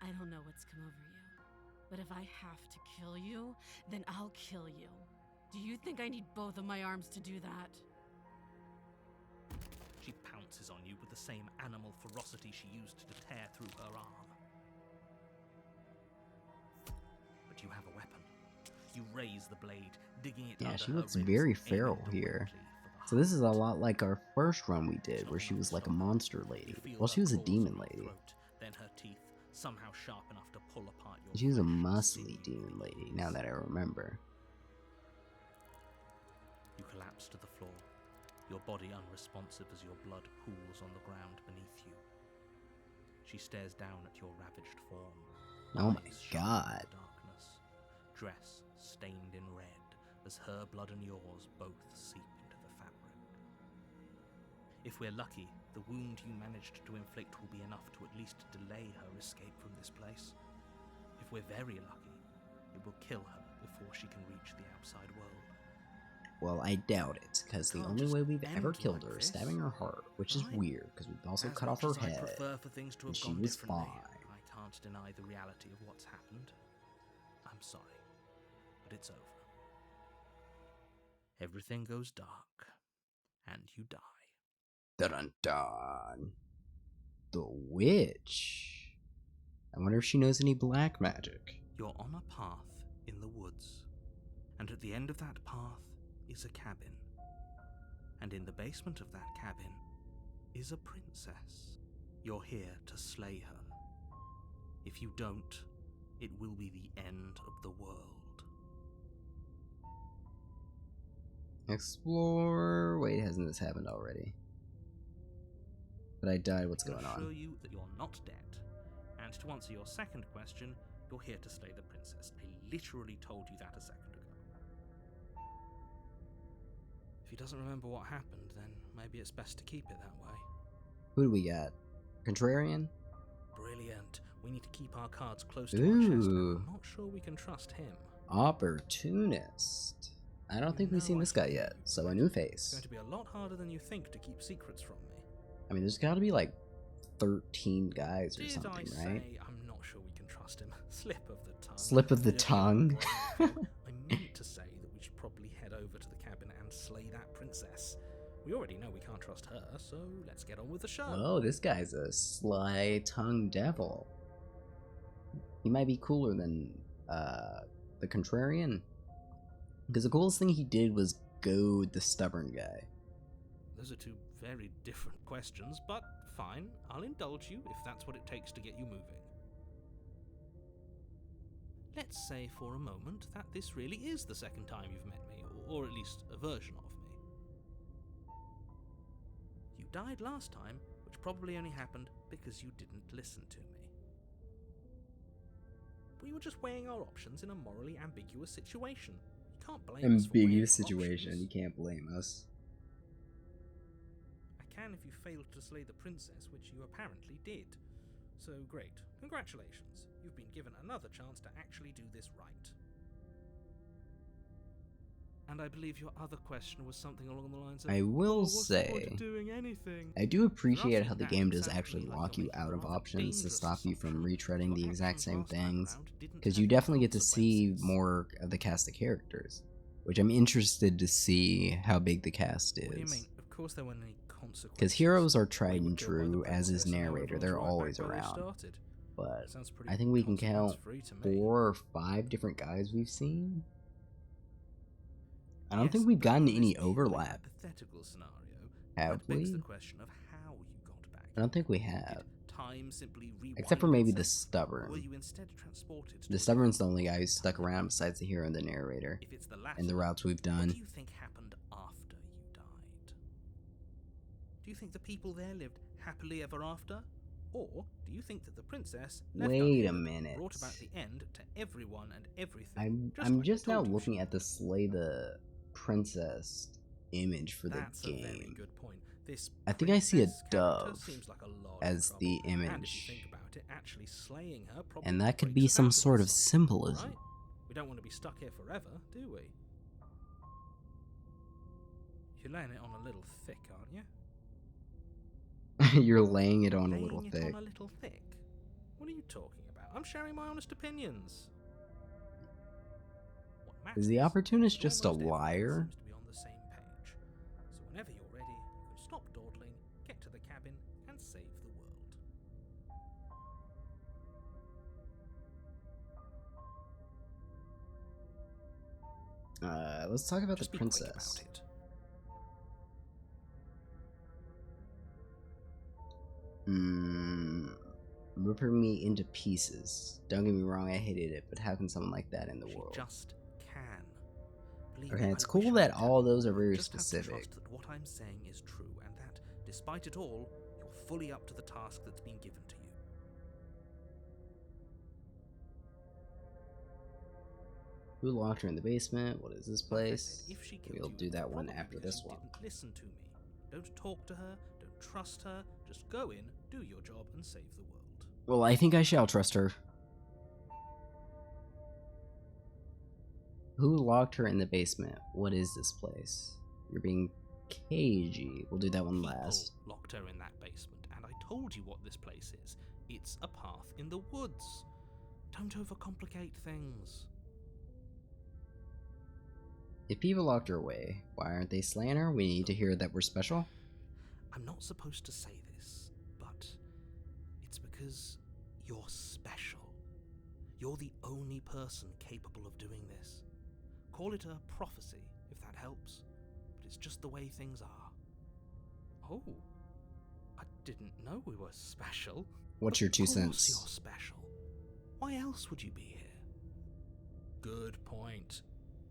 I don't know what's come over you, but if I have to kill you, then I'll kill you. Do you think I need both of my arms to do that? She pounces on you with the same animal ferocity she used to tear through her arm. But you have a weapon. You raise the blade, digging it Yeah, under she her looks ribs, very aiming feral directly here. for the So this is a heart. lot like our first run we did, where she was like a monster lady. You feel Well, she her was a claws demon on your lady. throat, then her teeth, somehow sharp enough to pull apart your She was a flesh and muscly sinew demon lady, veins. now that I remember. You collapse to the floor, your body unresponsive as your blood pools on the ground beneath you. She stares down at your ravaged form. Oh my eyes shining God. in the darkness, dress stained in red as her blood and yours both seep into the fabric. If we're lucky, the wound you managed to inflict will be enough to at least delay her escape from this place. If we're very lucky, it will kill her before she can reach the outside world. Well, I doubt it, because the Can't only just way we've end ever killed like her is this, stabbing her heart, which is right? weird, because we've also As cut off much her as I'd head. prefer for things to and have she gone was differently, fine. I can't deny the reality of what's happened. I'm sorry, but it's over. Everything goes dark, and you die. Dun dun. The witch. I wonder if she knows any black magic. You're on a path in the woods, and at the end of that path is a cabin. And in the basement of that cabin is a princess. You're here to slay her. If you don't, it will be the end of the world. Explore. Wait, hasn't this happened already? But I died. What's I can going assure on? you that you're not dead. And to answer your second question, you're here to slay the princess. I literally told you that a second ago. If he doesn't remember what happened, then maybe it's best to keep it that way. Who do we got? Contrarian? Brilliant. We need to keep our cards close to our chest, and Ooh. I'm not sure we can trust him. Opportunist. I don't think we've No, seen I this guy hear yet, you, so but a new It's face. going to be a lot harder than you think to keep secrets from me. I mean, there's gotta be like 13 guys or Did something, I right? say I'm not sure we can trust him? Slip of the tongue. Slip of the Yeah, tongue. I meant to say that we should probably head over to the cabin and slay that princess. We already know we can't trust her, so let's get on with the show. Whoa, this guy's a sly tongue devil. He might be cooler than the Contrarian. Because the coolest thing he did was goad the stubborn guy. Those are two very different questions, but fine. I'll indulge you if that's what it takes to get you moving. Let's say for a moment that this really is the second time you've met me, or at least a version of me. You died last time, which probably only happened because you didn't listen to me. We were just weighing our options in a morally ambiguous situation. You can't blame us for weighing Ambiguous our situation. options. You can't blame us. I can if you failed to slay the princess, which you apparently did. So great. Congratulations. You've been given another chance to actually do this right. And I believe your other question was something along the lines of, I will what's the point say, of doing anything? I do appreciate Roughly how the that, game it does sounds to actually me like lock you're you making out a of rather options to dangerous stop you from assumption. retreading the Your exact actions same last time things, around didn't because have you any definitely get to see consequences. more of the cast of characters, which I'm interested to see how big the cast What do you mean? is. Of course there weren't any consequences. Because heroes are We tried would and go by the true, as is princess and how narrator. everyone's They're right always back where they around. started. But Sounds pretty I think we can count consequence-free to me. 4 or 5 different guys we've seen. I don't Yes, think we've but gotten in any this purely overlap, hypothetical scenario, have that begs the we? question of how you got back. I don't think we have. Did time simply rewind Except for maybe the itself, or were Stubborn. you instead transported to The a Stubborn's the different only guy who's time? stuck around besides the hero and the narrator If it's the latter, in the routes we've what done. do you think happened after you died? Do you think the people there lived happily ever after? Or do you think that the princess left Wait a unhindered minute. brought about the end to everyone and everything? I'm like just I now told you looking she at the would? Slay the Princess image for the That's a very game. good point. This I think I see a princess character dove seems like a lot of as trouble. the And if you image, think about it, actually slaying her probably and that could breaks be us some out sort of this side, symbolism. right? We don't want to be stuck here forever, do we? You're laying it on a little thick, aren't you? You're laying it on a Laying little it thick. on a little thick? What are you talking about? I'm sharing my honest opinions. What matters Is the opportunist that just a almost everyone liar? seems to be on the same page. So whenever you're ready, you can stop dawdling, get to the cabin, and save the world. Let's talk about Just the be quick princess. about it. Ripping me into pieces. Don't get me wrong, I hated it, but how can someone like that in the She world? just can. Believe Okay, me, it's I cool wish I that could tell all you. those are You very just have to specific. trust that what I'm saying is true, and that, despite it all, you're fully up to the task that's been given to you. Who locked her in the basement? What is this Like I place? said, if she killed We'll you, do it's that one probably after because this you one. didn't listen to me. Don't talk to her, don't trust her, just go in, do your job, and save the world. Well, I think I shall trust her. Who locked her in the basement? What is this place? You're being cagey. We'll do that one last. People locked her in that basement, and I told you what this place is. It's a path in the woods. Don't overcomplicate things. If people locked her away, why aren't they slaying her? We need to hear that we're special? I'm not supposed to say this, but it's because you're special. You're the only person capable of doing this. Call it a prophecy, if that helps, but it's just the way things are. Oh, I didn't know we were special. What's your 2 Of course cents? you're special. Why else would you be here? Good point.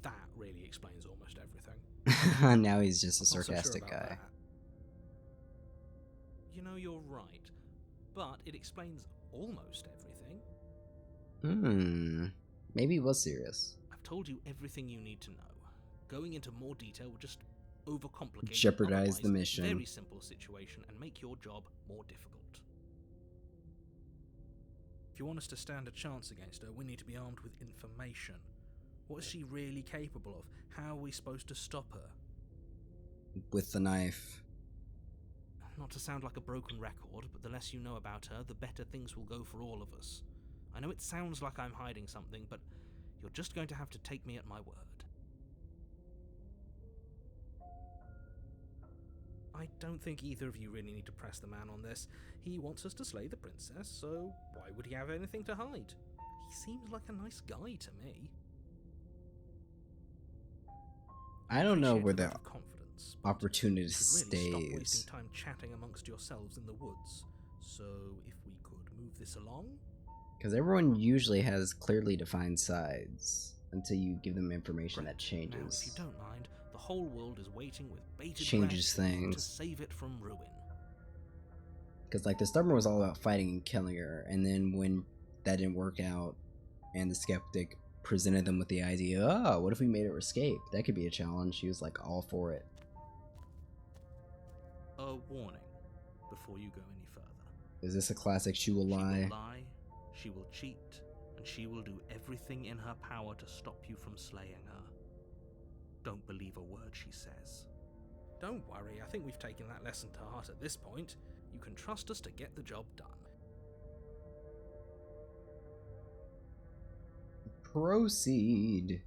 That really explains almost everything. Now he's just a I'm not so sure sarcastic about guy. that. You know, you're right, but it explains almost everything. Maybe he was serious. I've told you everything you need to know. Going into more detail would just overcomplicate an Jeopardize the otherwise mission. very simple situation and make your job more difficult. If you want us to stand a chance against her, we need to be armed with information. What is she really capable of? How are we supposed to stop her? With the knife. Not to sound like a broken record, but the less you know about her, the better things will go for all of us. I know it sounds like I'm hiding something, but you're just going to have to take me at my word. I don't think either of you really need to press the man on this. He wants us to slay the princess, so why would he have anything to hide? He seems like a nice guy to me. I don't know Appreciate where the the vote of confidence. chance, but Opportunist you should really stop stays. wasting time chatting amongst yourselves in the woods. So, if we could move this along? Because everyone usually has clearly defined sides until you give them information that Now, if you changes. don't mind, the whole world is waiting with bated Changes breath for you to things. save it from ruin. Because like the stubborn was all about fighting and killing her, and then when that didn't work out, and the skeptic presented them with the idea, oh, what if we made her escape? That could be a challenge. She was like all for it. A warning before you go any further. Is this a classic she will She lie? will lie, she will cheat, and she will do everything in her power to stop you from slaying her. Don't believe a word she says. Don't worry, I think we've taken that lesson to heart at this point. You can trust us to get the job done. Proceed.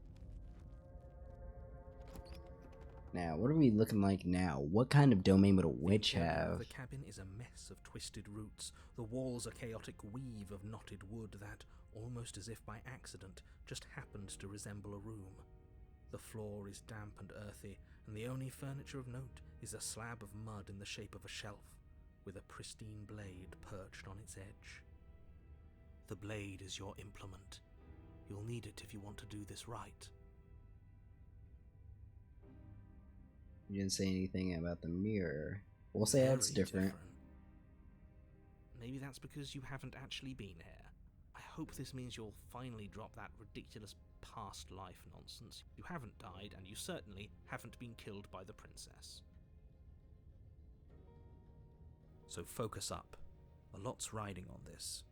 Now, what are we looking like now? What kind of domain would a witch The interior have? of the cabin is a mess of twisted roots. The walls a chaotic weave of knotted wood that, almost as if by accident, just happened to resemble a room. The floor is damp and earthy, and the only furniture of note is a slab of mud in the shape of a shelf, with a pristine blade perched on its edge. The blade is your implement. You'll need it if you want to do this right. You didn't say anything about the mirror. We'll say that's Very different. Maybe that's because you haven't actually been here. I hope this means you'll finally drop that ridiculous past life nonsense. You haven't died, and you certainly haven't been killed by the princess. So focus up. A lot's riding on this.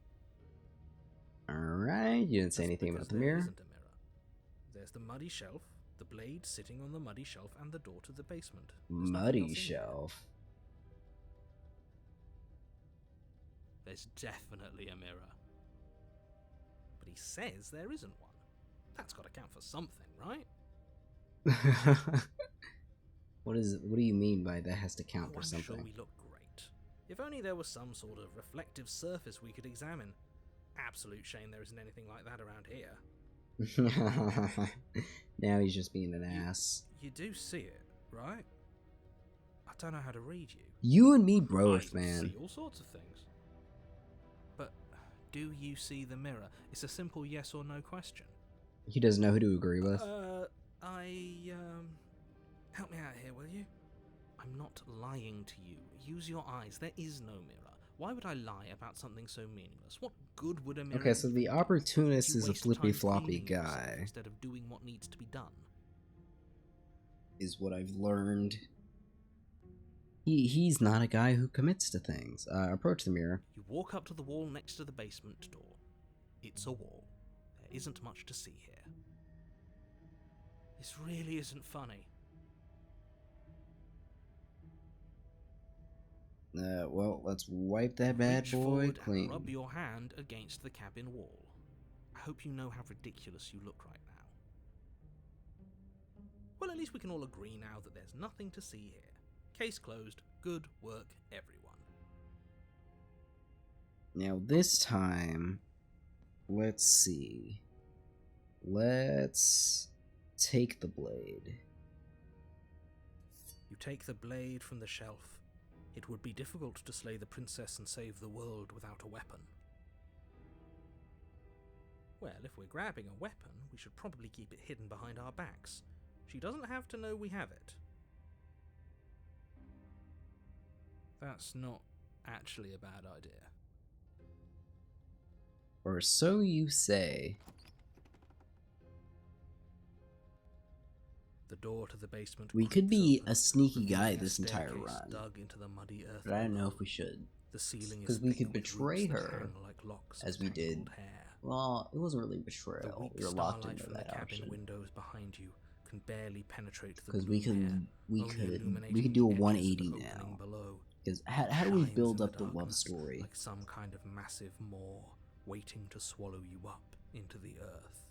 Alright, you didn't say That's anything because about the there mirror. isn't a mirror. There's the muddy shelf, the blade sitting on the muddy shelf, and the door to the basement. There's nothing Muddy else in here. shelf. There's definitely a mirror. But he says there isn't one. That's got to count for something, right? What do you mean by that has to count for I'm something? sure we look great. If only there was some sort of reflective surface we could examine. Absolute shame there isn't anything like that around here. Now he's just being an ass. You do see it, right? I don't know how to read you. You and me I both, man. see all sorts of things. But do you see the mirror? It's a simple yes or no question. He doesn't know who to agree with. Help me out here, will you? I'm not lying to you. Use your eyes. There is no mirror. Why would I lie about something so meaningless? What good would a mirror Okay, so do? the opportunist You is a waste flippy time floppy cleaning yourself guy, instead of doing what needs to be done. is what I've learned. He's not a guy who commits to things. Approach the mirror. You walk up to the wall next to the basement door. It's a wall. There isn't much to see here. This really isn't funny. Well, let's wipe that bad Reach boy forward clean. and rub your hand against the cabin wall. I hope you know how ridiculous you look right now. Well, at least we can all agree now that there's nothing to see here. Case closed. Good work, everyone. Now this time, let's see. Let's take the blade. You take the blade from the shelf. It would be difficult to slay the princess and save the world without a weapon. Well, if we're grabbing a weapon, we should probably keep it hidden behind our backs. She doesn't have to know we have it. That's not actually a bad idea. Or so you say. The door to the basement. We could be creaks a sneaky open, guy revealing a this entire staircase run. dug into the muddy earth But I don't know below. if we should. The ceiling is 'Cause we thick could with betray roots that her, hang like locks of as we did. tangled hair. Well, it wasn't really The betrayal. weak We were locked starlight into from the that cabin option. windows behind you can barely penetrate the Because blue hair, we only could illuminating do a the edges of 180 the now. opening below. Because how do we Shines build in up the love darkness, story? like some kind of massive maw waiting to swallow you up into the earth.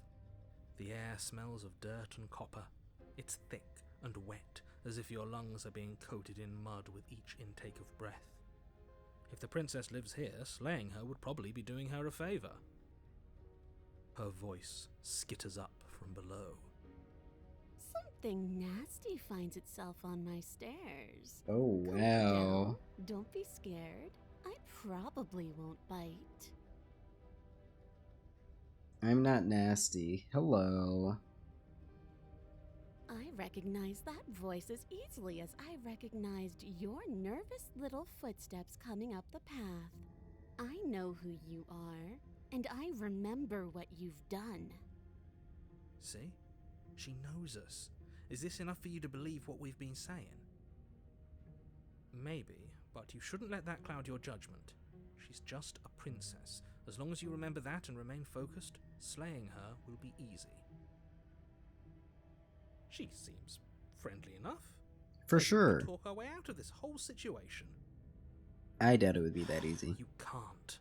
The air smells of dirt and copper. It's thick and wet, as if your lungs are being coated in mud with each intake of breath. If the princess lives here, slaying her would probably be doing her a favor. Her voice skitters up from below. Something nasty finds itself on my stairs. Oh, Calm wow. down. Don't be scared. I probably won't bite. I'm not nasty. Hello. I recognize that voice as easily as I recognized your nervous little footsteps coming up the path. I know who you are, and I remember what you've done. See? She knows us. Is this enough for you to believe what we've been saying? Maybe, but you shouldn't let that cloud your judgment. She's just a princess. As long as you remember that and remain focused, slaying her will be easy. She seems friendly enough. For Maybe we sure. could talk our way out of this whole situation. I doubt it would be that easy. You can't.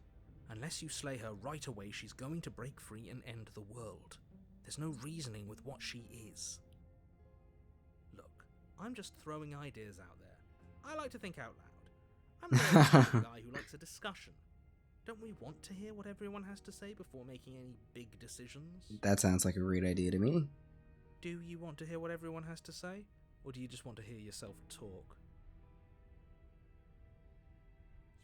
Unless you slay her right away, she's going to break free and end the world. There's no reasoning with what she is. Look, I'm just throwing ideas out there. I like to think out loud. I'm the kind of guy who likes a discussion. Don't we want to hear what everyone has to say before making any big decisions? That sounds like a great idea to me. Do you want to hear what everyone has to say? Or do you just want to hear yourself talk?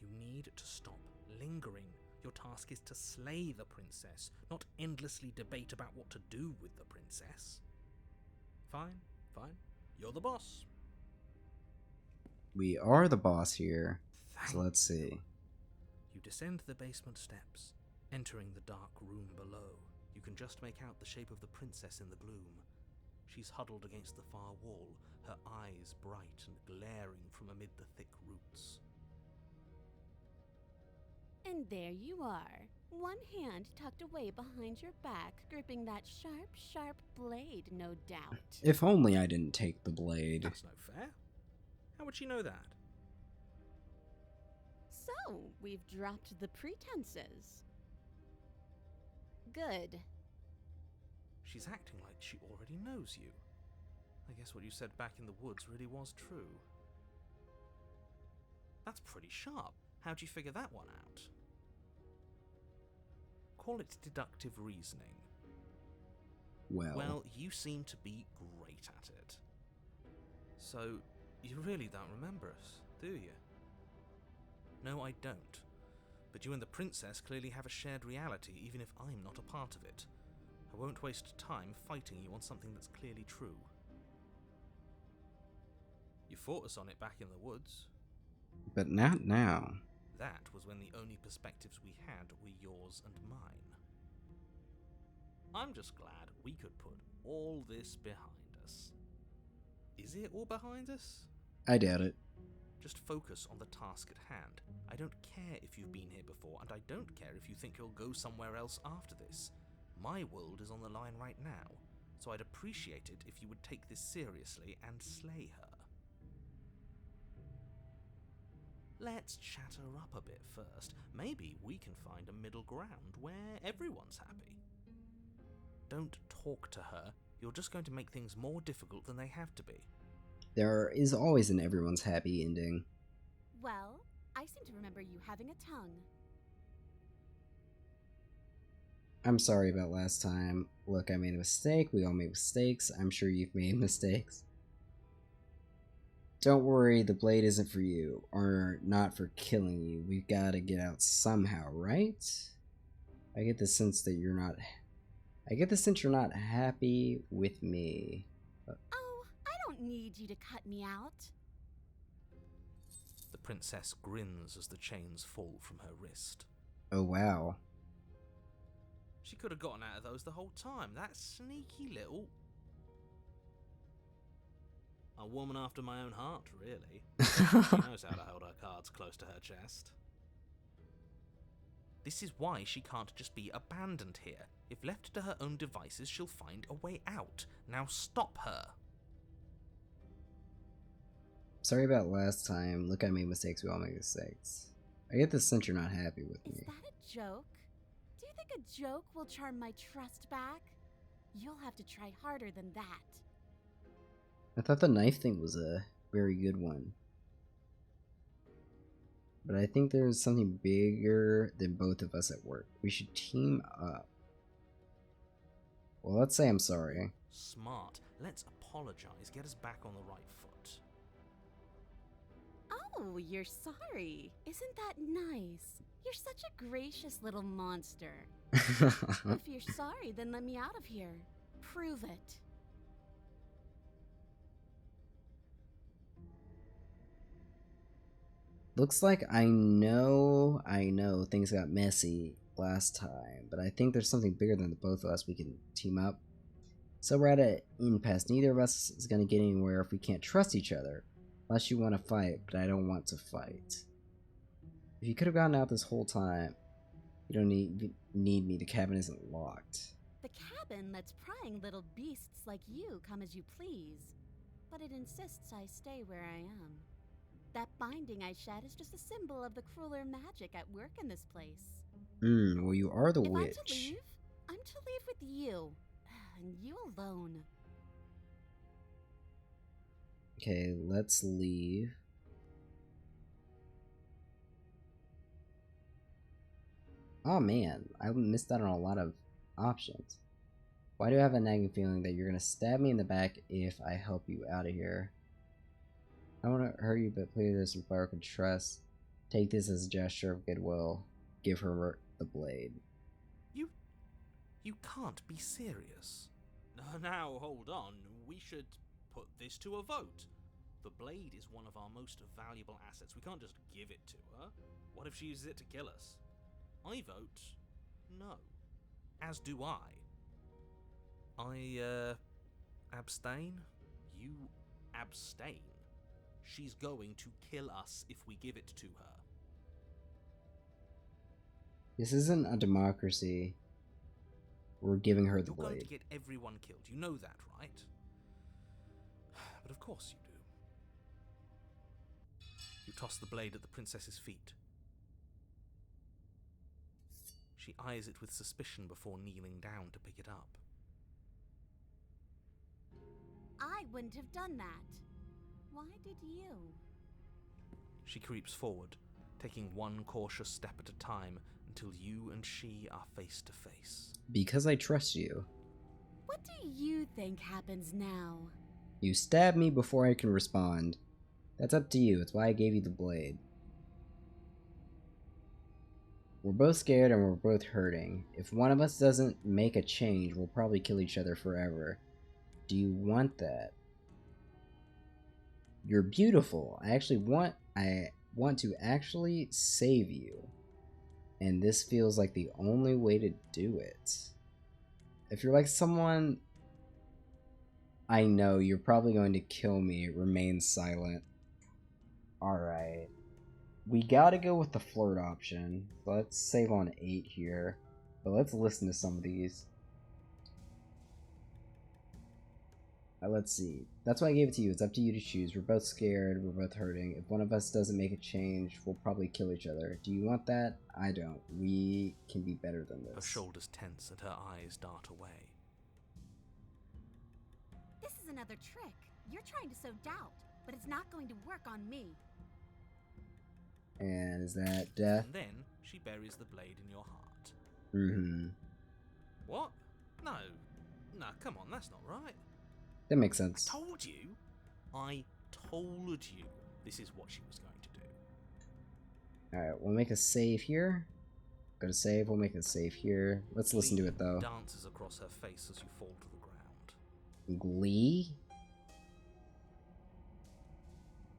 You need to stop lingering. Your task is to slay the princess, not endlessly debate about what to do with the princess. Fine, fine. You're the boss. We are the boss here. Thank So let's see. You descend the basement steps, entering the dark room below. You can just make out the shape of the princess in the gloom. She's huddled against the far wall, her eyes bright and glaring from amid the thick roots. And there you are, one hand tucked away behind your back, gripping that sharp, sharp blade, no doubt. If only I didn't take the blade. That's no fair. How would she know that? So, we've dropped the pretenses. Good. She's acting like she already knows you. I guess what you said back in the woods really was true. That's pretty sharp. How'd you figure that one out? Call it deductive reasoning. Well, you seem to be great at it. So, you really don't remember us, do you? No, I don't. But you and the princess clearly have a shared reality, even if I'm not a part of it. I won't waste time fighting you on something that's clearly true. You fought us on it back in the woods. But not now. That was when the only perspectives we had were yours and mine. I'm just glad we could put all this behind us. Is it all behind us? I doubt it. Just focus on the task at hand. I don't care if you've been here before, and I don't care if you think you'll go somewhere else after this. My world is on the line right now, so I'd appreciate it if you would take this seriously and slay her. Let's chat her up a bit first. Maybe we can find a middle ground where everyone's happy. Don't talk to her. You're just going to make things more difficult than they have to be. There is always an everyone's happy ending. Well, I seem to remember you having a tongue. I'm sorry about last time. Look, I made a mistake. We all make mistakes. I'm sure you've made mistakes. Don't worry, the blade isn't for you, or not for killing you. We've got to get out somehow, right? I get the sense that you're not... I get the sense you're not happy with me. Oh, I don't need you to cut me out. The princess grins as the chains fall from her wrist. Oh, wow. She could have gotten out of those the whole time. That sneaky little... A woman after my own heart, really. She knows how to hold her cards close to her chest. This is why she can't just be abandoned here. If left to her own devices, she'll find a way out. Now stop her. Sorry about last time. Look, I made mistakes. We all make mistakes. I get the sense you're not happy with Is me. that a joke? Do you think a joke will charm my trust back? You'll have to try harder than that. I thought the knife thing was a very good one. But I think there's something bigger than both of us at work. We should team up. Well, let's say I'm sorry. Smart. Let's apologize. Get us back on the right foot. Oh, you're sorry. Isn't that nice? You're such a gracious little monster. If you're sorry, then let me out of here. Prove it. Looks like I know things got messy last time, but I think there's something bigger than the both of us. We can team up. So we're at an impasse. Neither of us is going to get anywhere if we can't trust each other. Unless you want to fight, but I don't want to fight. If you could have gotten out this whole time, you don't need me. The cabin isn't locked. The cabin lets prying little beasts like you come as you please, but it insists I stay where I am. That binding I shed is just a symbol of the crueler magic at work in this place. Well, you are the If witch. I'm to leave, I'm to leave with you, and you alone. Okay, let's leave. Oh man, I missed out on a lot of options. Why do I have a nagging feeling that you're gonna stab me in the back if I help you out of here? I don't want to hurt you, but please, this require can trust. Take this as a gesture of goodwill. Give her the blade. You can't be serious. Now, hold on. We should put this to a vote. The blade is one of our most valuable assets. We can't just give it to her. What if she uses it to kill us? I vote no. As do I. Abstain? You abstain. She's going to kill us if we give it to her. This isn't a democracy. We're giving her the You're blade. going to get everyone killed. You know that, right? But of course you do. You toss the blade at the princess's feet. She eyes it with suspicion before kneeling down to pick it up. I wouldn't have done that. Why did you? She creeps forward, taking one cautious step at a time until you and she are face to face. Because I trust you. What do you think happens now? You stab me before I can respond. That's up to you. It's why I gave you the blade. We're both scared and we're both hurting. If one of us doesn't make a change, we'll probably kill each other forever. Do you want that? You're beautiful. I want to actually save you. And this feels like the only way to do it. If you're like someone I know, you're probably going to kill me. Remain silent. Alright. We gotta go with the flirt option. Let's save on 8 here. But let's listen to some of these. Let's see. That's why I gave it to you. It's up to you to choose. We're both scared. We're both hurting. If one of us doesn't make a change, we'll probably kill each other. Do you want that? I don't. We can be better than this. Her shoulders tense and her eyes dart away. This is another trick. You're trying to sow doubt, but it's not going to work on me. And is that death? And then she buries the blade in your heart. Mm-hmm. What? No, come on, that's not right. That makes sense. I told you this is what she was going to do. Alright, we'll make a save here. Go to save, we'll make a save here. Let's listen to it though. Dances across her face as you fall to the ground. Glee?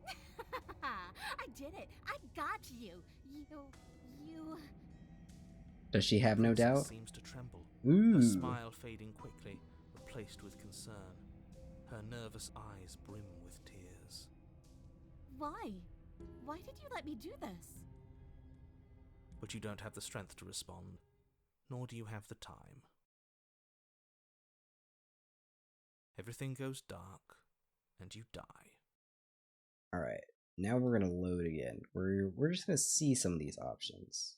I did it. I got you. You... Does she have no doubt? Seems to tremble. Ooh. Her smile fading quickly, replaced with concern. Her nervous eyes brim with tears. Why? Why did you let me do this? But you don't have the strength to respond, nor do you have the time. Everything goes dark, and you die. Alright, now we're gonna load again. We're just gonna see some of these options.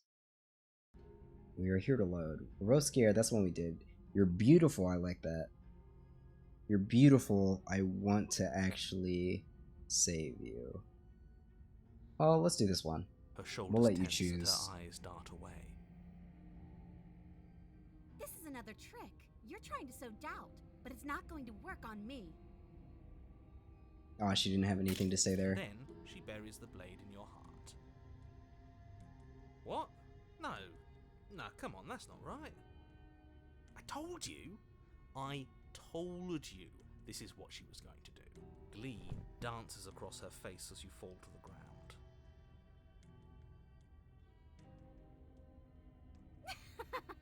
We are here to load. We're both scared, that's what we did. You're beautiful, I like that. You're beautiful, I want to actually save you. Oh, let's do this one. Her shoulders We'll let you tense choose. and her eyes dart away. This is another trick. You're trying to sow doubt, but it's not going to work on me. Oh, she didn't have anything to say there. Then she buries the blade in your heart. What? No. No, come on, that's not right. I told you. I told you this is what she was going to do. Glee dances across her face as you fall to the ground.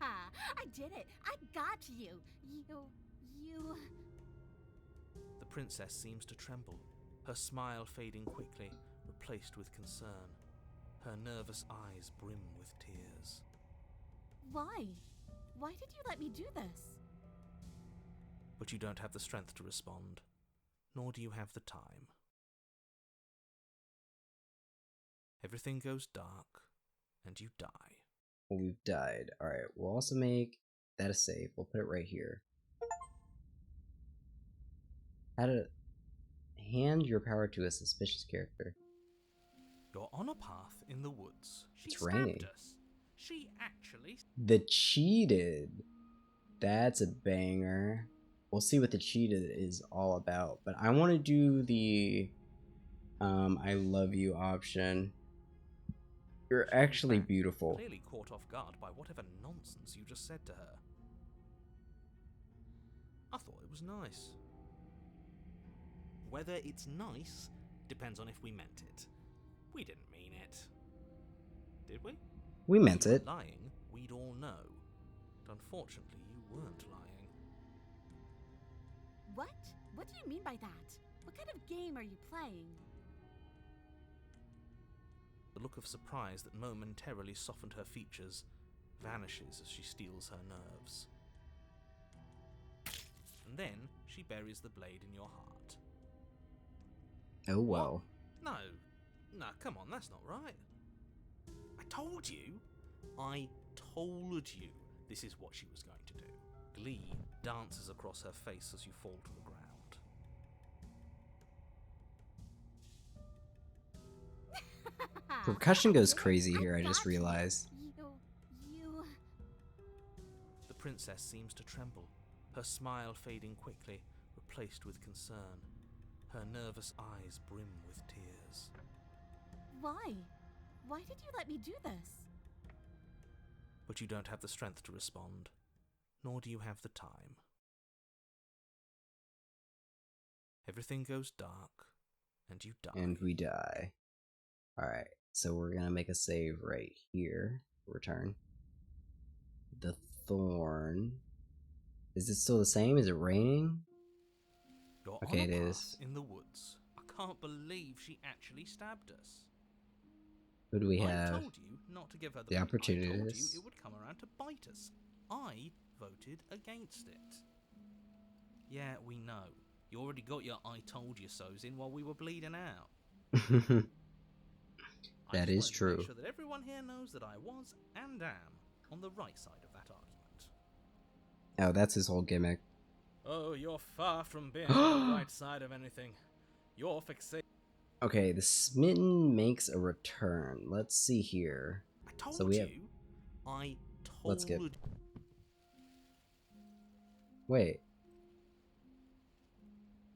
I did it. I got you. You... The princess seems to tremble, her smile fading quickly, replaced with concern. Her nervous eyes brim with tears. Why? Why did you let me do this? But you don't have the strength to respond, nor do you have the time. Everything goes dark, and you die. Well, we've died. Alright, we'll also make that a save. We'll put it right here. How to hand your power to a suspicious character. You're on a path in the woods. She It's raining. stabbed us. She actually... The cheated. That's a banger. We'll see what the cheated is all about. But I want to do the I love you option. You're actually beautiful. Clearly caught off guard by whatever nonsense you just said to her. I thought it was nice. Whether it's nice depends on if we meant it. We didn't mean it. Did we? We meant If you were it. lying, we'd all know. But unfortunately, you weren't lying. What? What do you mean by that? What kind of game are you playing? The look of surprise that momentarily softened her features vanishes as she steels her nerves. And then she buries the blade in your heart. Oh well. No. No, come on, that's not right. I told you. I told you this is what she was going to do. Glee dances across her face as you fall to the ground. Percussion goes crazy here, I just realized. You... The princess seems to tremble, her smile fading quickly, replaced with concern. Her nervous eyes brim with tears. Why? Why did you let me do this? But you don't have the strength to respond, nor do you have the time. Everything goes dark, and you die. And we die. Alright, so we're gonna make a save right here. Return. The thorn. Is it still the same? Is it raining? You're Okay, on it a path is. in the woods. I can't believe she actually stabbed us. Who do we I have? told you not to give her the The blade. opportunity I told is- you it would come around to bite us. I voted against it. Yeah, we know. You already got your I told you so's in while we were bleeding out. I That just is wanted to true. make sure that everyone here knows that I was and am on the right side of that argument. Oh, that's his whole gimmick. Oh, you're far from being on the right side of anything. You're fixated. Okay, the smitten makes a return. Let's see here. I told So we you. have- I told Let's skip. you. Wait.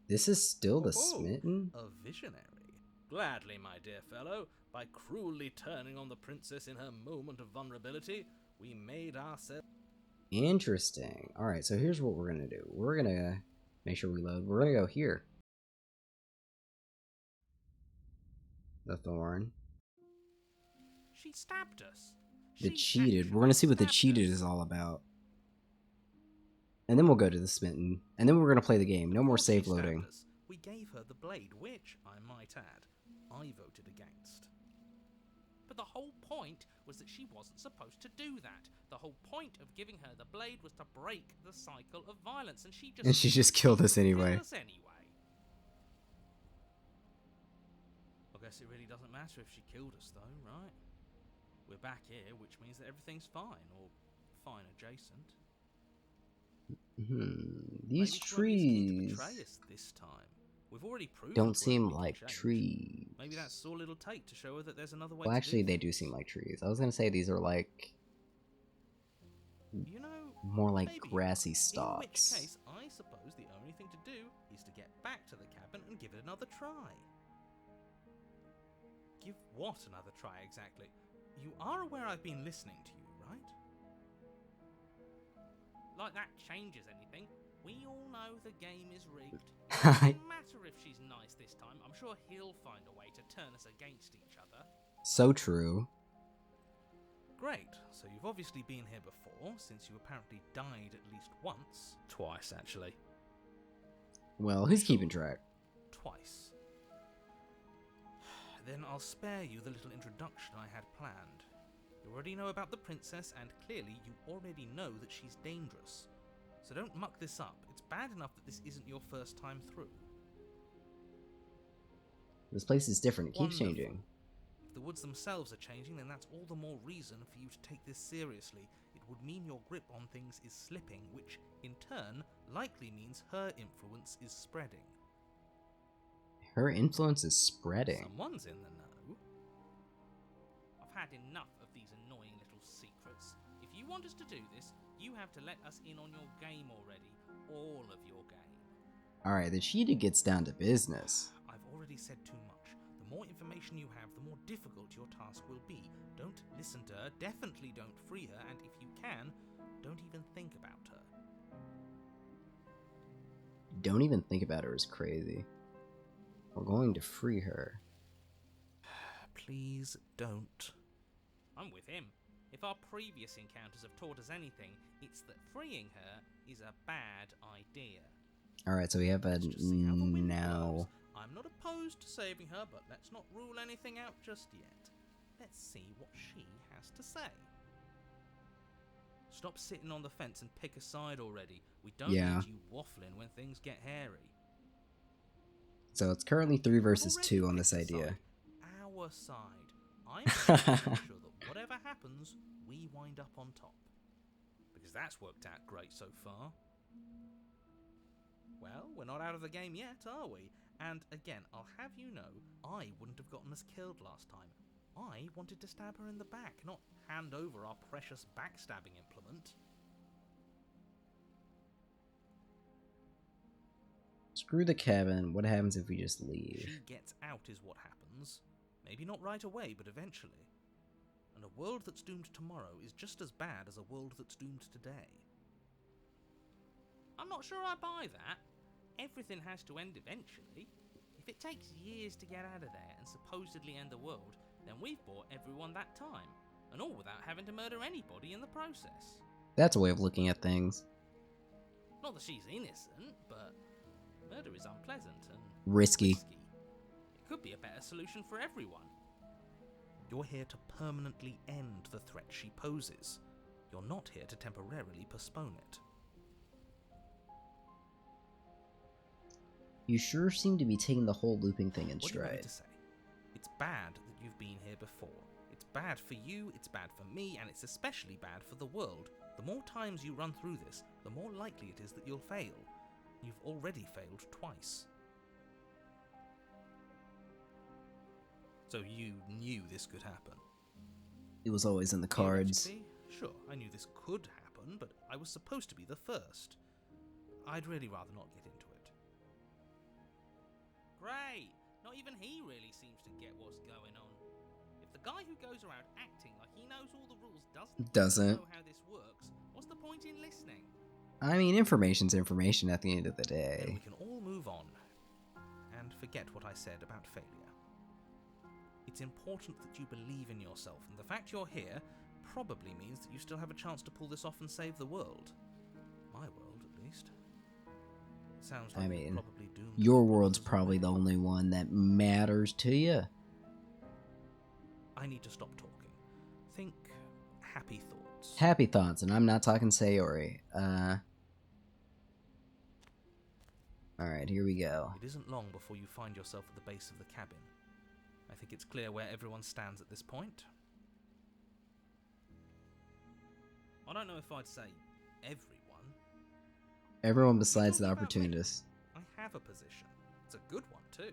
This is still the Oh, smitten? A visionary. Gladly, my dear fellow, by cruelly turning on the princess in her moment of vulnerability, we made ourselves... Interesting. Alright, so here's what we're gonna do. We're gonna make sure we load. We're gonna go here. The thorn. She stabbed us. The She cheated. actually We're gonna see what the stabbed cheated us. is all about. And then we'll go to the smitten. And then we're gonna play the game. No Of more course she save stabbed loading. us. We gave her the blade, which, I might add, I voted against. But the whole point was that she wasn't supposed to do that. The whole point of giving her the blade was to break the cycle of violence, and she just killed us anyway. killed us anyway. I guess it really doesn't matter if she killed us, though, right? We're back here, which means that everything's fine, or fine adjacent. These Maybe she won't be as keen to trees betray us this time. We've already proved don't to her seem we can like change. trees. Maybe that's all it'll take to show her that there's another way Well, to actually, do they do things. seem like trees. I was gonna say these are like... You know, More like Maybe you grassy are. In which stalks. case, I suppose the only thing to do is to get back to the cabin and give it another try. Give what another try exactly? You are aware I've been listening to you, right? Like that changes anything. We all know the game is rigged. It doesn't matter if she's nice this time. I'm sure he'll find a way to turn us against each other. So true. Great. So you've obviously been here before, since you apparently died at least once. Twice, actually. Well, who's keeping track? Twice. Then I'll spare you the little introduction I had planned. You already know about the princess, and clearly you already know that she's dangerous. So don't muck this up. It's bad enough that this isn't your first time through. This place is different. It keeps Wonderful. changing. If the woods themselves are changing, then that's all the more reason for you to take this seriously. It would mean your grip on things is slipping, which, in turn, likely means her influence is spreading. Her influence is spreading. Someone's in the know. I've had enough of these annoying little secrets. If you want us to do this, you have to let us in on your game already. All of your game. Alright, the cheetah gets down to business. I've already said too much. The more information you have, the more difficult your task will be. Don't listen to her, definitely don't free her, and if you can, don't even think about her. Don't even think about her is crazy. We're going to free her. Please don't. I'm with him. If our previous encounters have taught us anything, it's that freeing her is a bad idea. Alright, so we have a Let's just see how the wind now. blows. I'm not opposed to saving her, but let's not rule anything out just yet. Let's see what she has to say. Stop sitting on the fence and pick a side already. We don't Yeah. need you waffling when things get hairy. So it's currently 3 versus Already 2 on this picked a idea. side. Our side. I'm going to make sure that whatever happens, we wind up on top. Because that's worked out great so far. Well, we're not out of the game yet, are we? And again, I'll have you know, I wouldn't have gotten us killed last time. I wanted to stab her in the back, not hand over our precious backstabbing implement. Screw the cabin. What happens if we just leave? She gets out is what happens. Maybe not right away, but eventually. And a world that's doomed tomorrow is just as bad as a world that's doomed today. I'm not sure I buy that. Everything has to end eventually. If it takes years to get out of there and supposedly end the world, then we've bought everyone that time. And all without having to murder anybody in the process. That's a way of looking at things. Not that she's innocent, but murder is unpleasant and Risky. It could be a better solution for everyone. You're here to permanently end the threat she poses. You're not here to temporarily postpone it. You sure seem to be taking the whole looping thing in What do you want me stride. to say? It's bad that you've been here before. It's bad for you, it's bad for me, and it's especially bad for the world. The more times you run through this, the more likely it is that you'll fail. You've already failed twice. So you knew this could happen? It was always in the cards. Theoretically, sure, I knew this could happen, but I was supposed to be the first. I'd really rather not get into it. Great! Not even he really seems to get what's going on. If the guy who goes around acting like he knows all the rules doesn't know how this works, what's the point in listening? I mean, information's information at the end of the Then day. we can all move on and forget what I said about failure. It's important that you believe in yourself, and the fact you're here probably means that you still have a chance to pull this off and save the world. My world, at least. Sounds like I we're mean, probably doomed. your world's probably the only one that matters to you. I need to stop talking. Think happy thoughts. Happy thoughts, and I'm not talking Sayori. Alright, here we go. It isn't long before you find yourself at the base of the cabin. I think it's clear where everyone stands at this point. I don't know if I'd say everyone. Everyone besides the talking about me? opportunist. I have a position. It's a good one, too.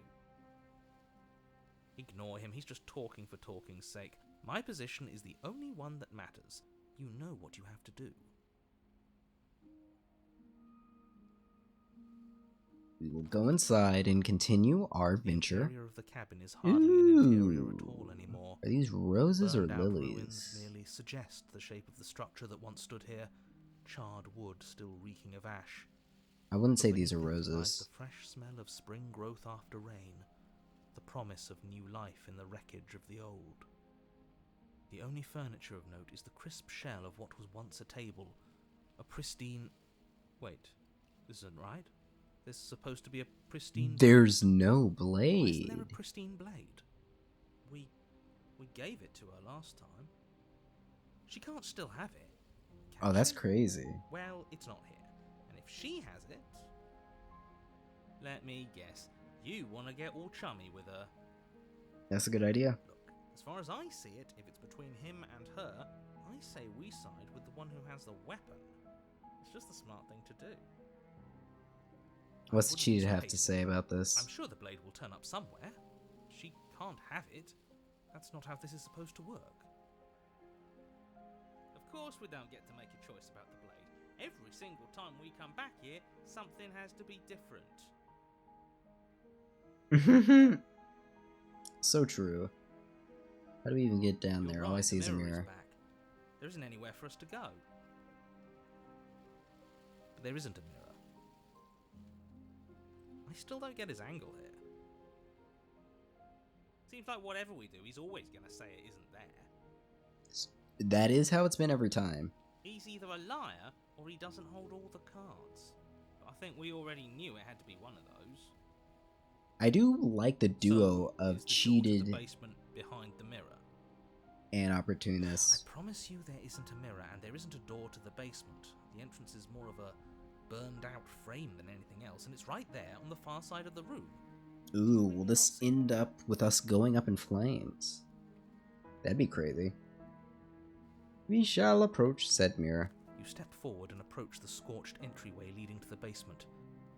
Ignore him, he's just talking for talking's sake. My position is the only one that matters. You know what you have to do. We will go inside and continue our The venture. interior of the cabin is hardly an interior at Ooh. all anymore. Are these roses or Burned-out ruins lilies? merely suggest the shape of the structure that once stood here, charred wood still reeking of ash. I wouldn't But say these are beneath it lies roses. the fresh smell of spring growth after rain, the promise of new life in the wreckage of the old. The only furniture of note is the crisp shell of what was once a table, a pristine... Wait, this isn't right? There's supposed to be a pristine... There's no Why isn't blade. there a pristine blade? We gave it to her last time. She can't still have it. Oh, Can that's she? crazy. Well, it's not here. And if she has it... Let me guess. You want to get all chummy with her. That's a good idea. Look, as far as I see it, if it's between him and her, I say we side with the one who has the weapon. It's just the smart thing to do. What's I wouldn't Cheetah be have to so say about hasty. this? I'm sure the blade will turn up somewhere. She can't have it. That's not how this is supposed to work. Of course we don't get to make a choice about the blade. Every single time we come back here, something has to be different. So true. How do we even get down You're there? right, All I the see is a mirror mirror. back. There isn't anywhere for us to go. But there isn't a mirror. I still don't get his angle here. Seems like whatever we do, he's always going to say it isn't there. That is how it's been every time. He's either a liar or he doesn't hold all the cards. But I think we already knew it had to be one of those. I do like the duo So, of is the door to cheated the basement behind the mirror. and I opportunists. promise you there isn't a mirror and there isn't a door to the basement. The entrance is more of a burned out frame than anything else, and it's right there on the far side of the room. Ooh, will this end up with us going up in flames? That'd be crazy. We shall approach said mirror. You step forward and approach the scorched entryway leading to the basement,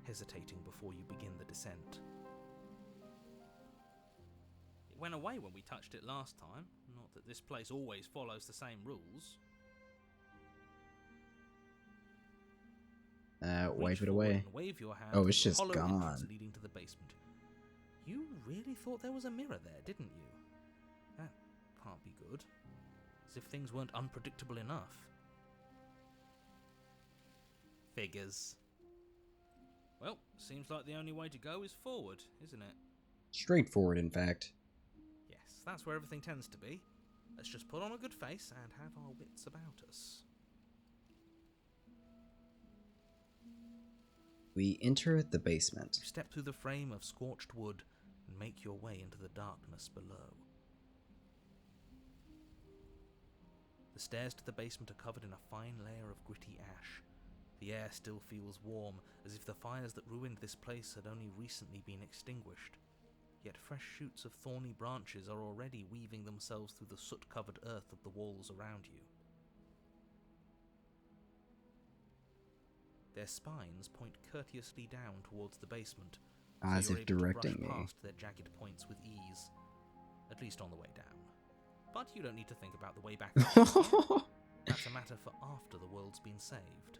hesitating before you begin the descent. It went away when we touched it last time. Not that this place always follows the same rules. Reach Wipe it forward away. and wave your hand Oh, it's through the just hollow entrance gone. leading to the basement. You really thought there was a mirror there, didn't you? That can't be good. As if things weren't unpredictable enough. Figures. Well, seems like the only way to go is forward, isn't it? Straightforward, in fact. Yes, that's where everything tends to be. Let's just put on a good face and have our wits about us. We enter the basement. You step through the frame of scorched wood and make your way into the darkness below. The stairs to the basement are covered in a fine layer of gritty ash. The air still feels warm, as if the fires that ruined this place had only recently been extinguished. Yet fresh shoots of thorny branches are already weaving themselves through the soot-covered earth of the walls around you. Their spines point courteously down towards the basement, As so you're if able directing to brush me. past their jagged points with ease, at least on the way down. But you don't need to think about the way back up just yet. That's a matter for after the world's been saved.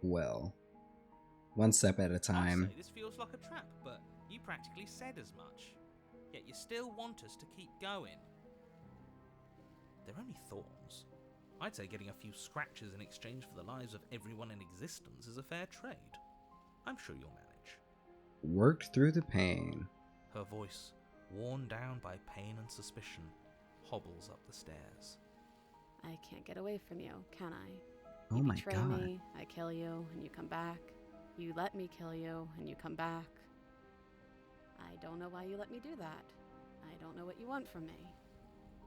Well, one step at a I'd time. say this feels like a trap, but you practically said as much. Yet you still want us to keep going. They're only thorns. I'd say getting a few scratches in exchange for the lives of everyone in existence is a fair trade. I'm sure you'll manage. Worked through the pain. Her voice, worn down by pain and suspicion, hobbles up the stairs. I can't get away from you, can I? Oh You my betray god. me, I kill you, and you come back. You let me kill you, and you come back. I don't know why you let me do that. I don't know what you want from me.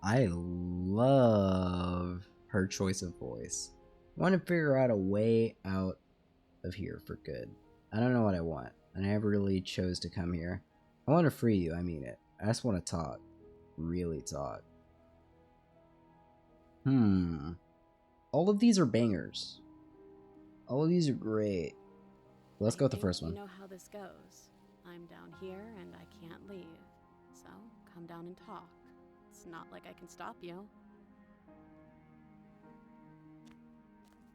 I love her choice of voice. I want to figure out a way out of here for good. I don't know what I want. I never really chose to come here. I want to free you, I mean it. I just want to talk. Really talk. All of these are bangers. All of these are great. Let's go with the I think first one. You know how this goes. I'm down here and I can't leave. So, come down and talk. It's not like I can stop you.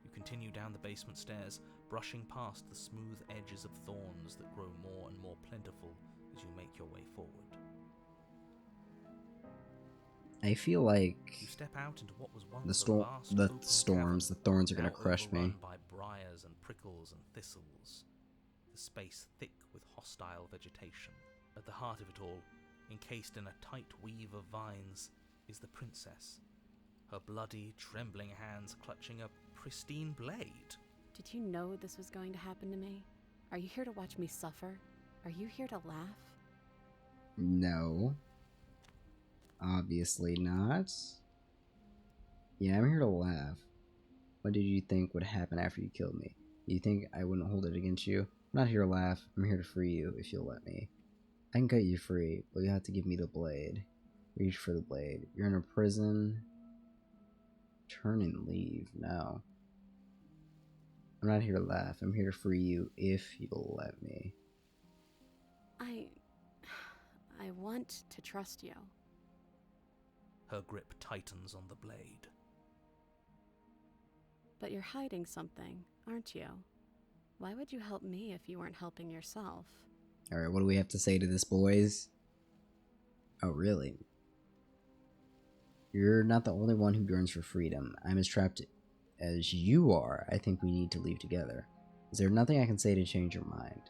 You continue down the basement stairs, brushing past the smooth edges of thorns that grow more and more plentiful as you make your way forward. I feel like You step out into what was once the a vast the open storms, the cavern, thorns are gonna now crush me. overrun by briars and prickles and thistles, the space thick with hostile vegetation. At the heart of it all, encased in a tight weave of vines, is the princess, her bloody, trembling hands clutching a pristine blade. Did you know this was going to happen to me? Are you here to watch me suffer? Are you here to laugh? No. Obviously not. Yeah, I'm here to laugh. What did you think would happen after you killed me? You think I wouldn't hold it against you? I'm not here to laugh. I'm here to free you if you'll let me. I can cut you free, but you have to give me the blade. Reach for the blade. You're in a prison. Turn and leave. No. I'm not here to laugh. I'm here to free you if you'll let me. I want to trust you. Her grip tightens on the blade. But you're hiding something, aren't you? Why would you help me if you weren't helping yourself? Alright, what do we have to say to this, boys? Oh, really? You're not the only one who yearns for freedom. I'm as trapped as you are. I think we need to leave together. Is there nothing I can say to change your mind?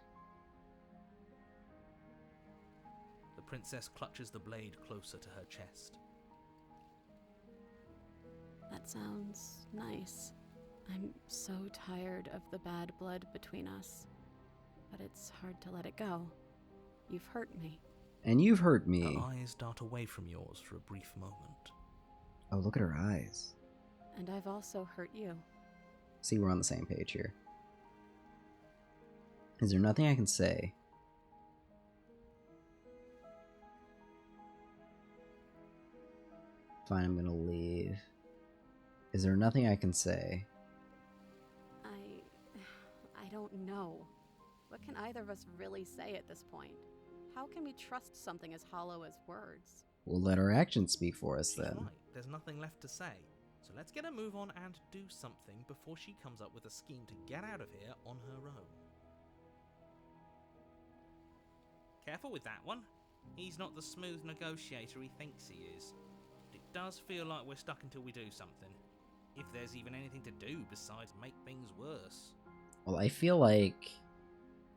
The princess clutches the blade closer to her chest. That sounds nice. I'm so tired of the bad blood between us. But it's hard to let it go. You've hurt me. And you've hurt me. Her eyes dart away from yours for a brief moment. Oh, look at her eyes. And I've also hurt you. See, we're on the same page here. Is there nothing I can say? Fine, I'm gonna leave. Is there nothing I can say? I don't know. What can either of us really say at this point? How can we trust something as hollow as words? We'll let our actions speak for us She's then. right. There's nothing left to say. So let's get a move on and do something before she comes up with a scheme to get out of here on her own. Careful with that one. He's not the smooth negotiator he thinks he is. It does feel like we're stuck until we do something. If there's even anything to do besides make things worse. Well, I feel like...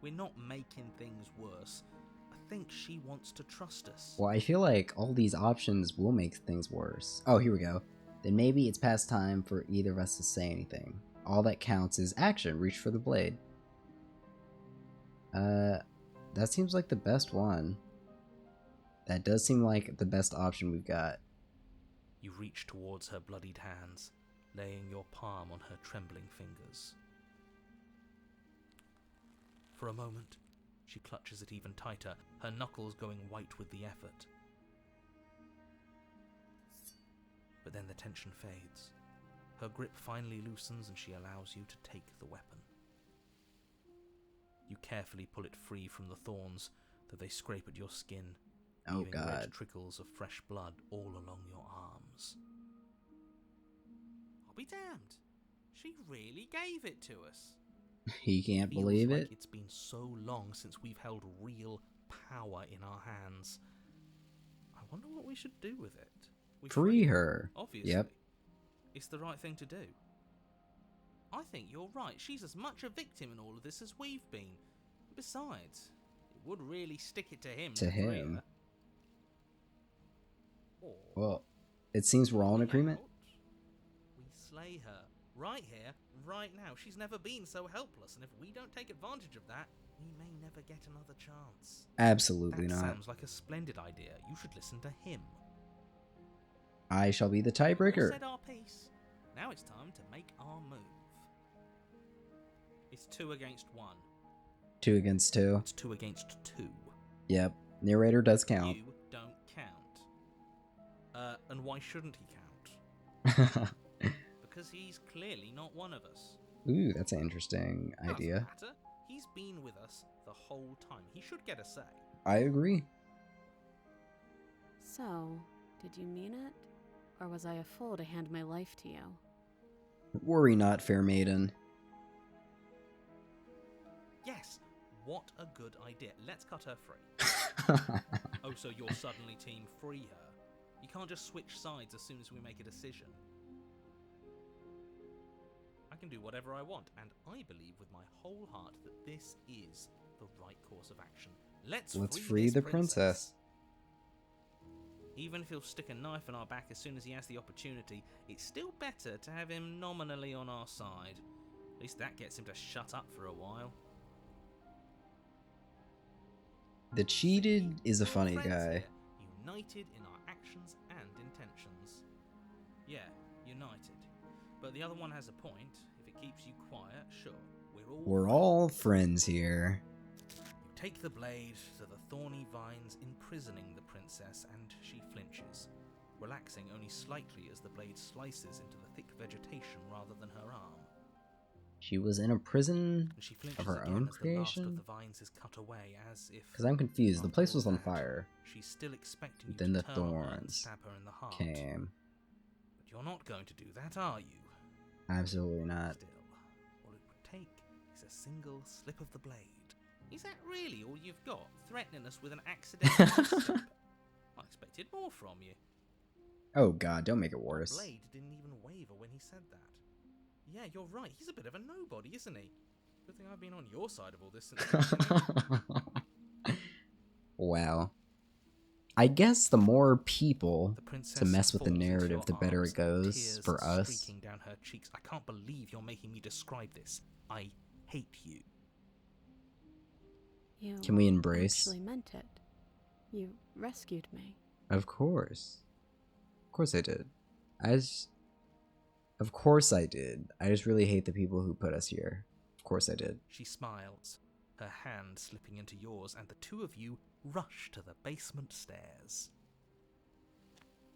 We're not making things worse. I think she wants to trust us. Well, I feel like all these options will make things worse. Oh, here we go. Then maybe it's past time for either of us to say anything. All that counts is action. Reach for the blade. That seems like the best one. That does seem like the best option we've got. You reach towards her bloodied hands, laying your palm on her trembling fingers. For a moment, she clutches it even tighter, her knuckles going white with the effort. But then the tension fades. Her grip finally loosens and she allows you to take the weapon. You carefully pull it free from the thorns, though they scrape at your skin, leaving red trickles of fresh blood all along your arms. I'll be damned. She really gave it to us. He can't Feels believe like it. It's been so long since we've held real power in our hands. I wonder what we should do with it. We Free her. Obviously. Yep. It's the right thing to do. I think you're right. She's as much a victim in all of this as we've been. Besides, it would really stick it to him. To free him. her. Or Well, it seems we're all in agreement. we slay her. Right here, right now. She's never been so helpless, and if we don't take advantage of that, we may never get another chance. Absolutely That not. sounds like a splendid idea. You should listen to him. I shall be the We've all tiebreaker. said our piece. Now it's time to make our move. It's 2 against 1. 2 against 2. It's 2 against 2. Yep. Narrator does count. You don't count. And why shouldn't he count? Because he's clearly not one of us. Ooh, that's an interesting Doesn't idea. matter. He's been with us the whole time. He should get a say. I agree. So, did you mean it? Or was I a fool to hand my life to you? Worry not, fair maiden. What a good idea. Let's cut her free. Oh, so you're suddenly team free her? You can't just switch sides as soon as we make a decision. I can do whatever I want, and I believe with my whole heart that this is the right course of action. Let's free the this princess. Even if he'll stick a knife in our back as soon as he has the opportunity, it's still better to have him nominally on our side. At least that gets him to shut up for a while. The cheated is a We're all funny friends guy. here, united in our actions and intentions. Yeah, united. But the other one has a point. If it keeps you quiet, sure, We're all friends here. You take the blade to the thorny vines imprisoning the princess, and she flinches, relaxing only slightly as the blade slices into the thick vegetation rather than her arm. She was in a prison And she flinches of her again own as the last of creation? the vines is cut away, as if, Because I'm confused. The after place all was on that, fire. she's still expecting you Then to the turn on her and thorns stab her in the heart. came. But you're not going to do that, are you? Absolutely not. Still, all it would take is a single slip of the blade. Is that really all you've got, threatening us with an accidental slip? I expected more from you. Oh god, don't make it The worse. blade didn't even waver when he said that. Yeah, you're right. He's a bit of a nobody, isn't he? Good thing I've been on your side of all this since the beginning. Wow. I guess the more people The princess to mess with the falls into narrative, your the better arms, it goes tears for us. streaking down her cheeks. I can't believe you're making me describe this. I hate you. You Can we embrace? actually meant it. You rescued me. Of course. Of course I did. Of course I did. I just really hate the people who put us here. Of course I did. She smiles, her hand slipping into yours, and the two of you rush to the basement stairs.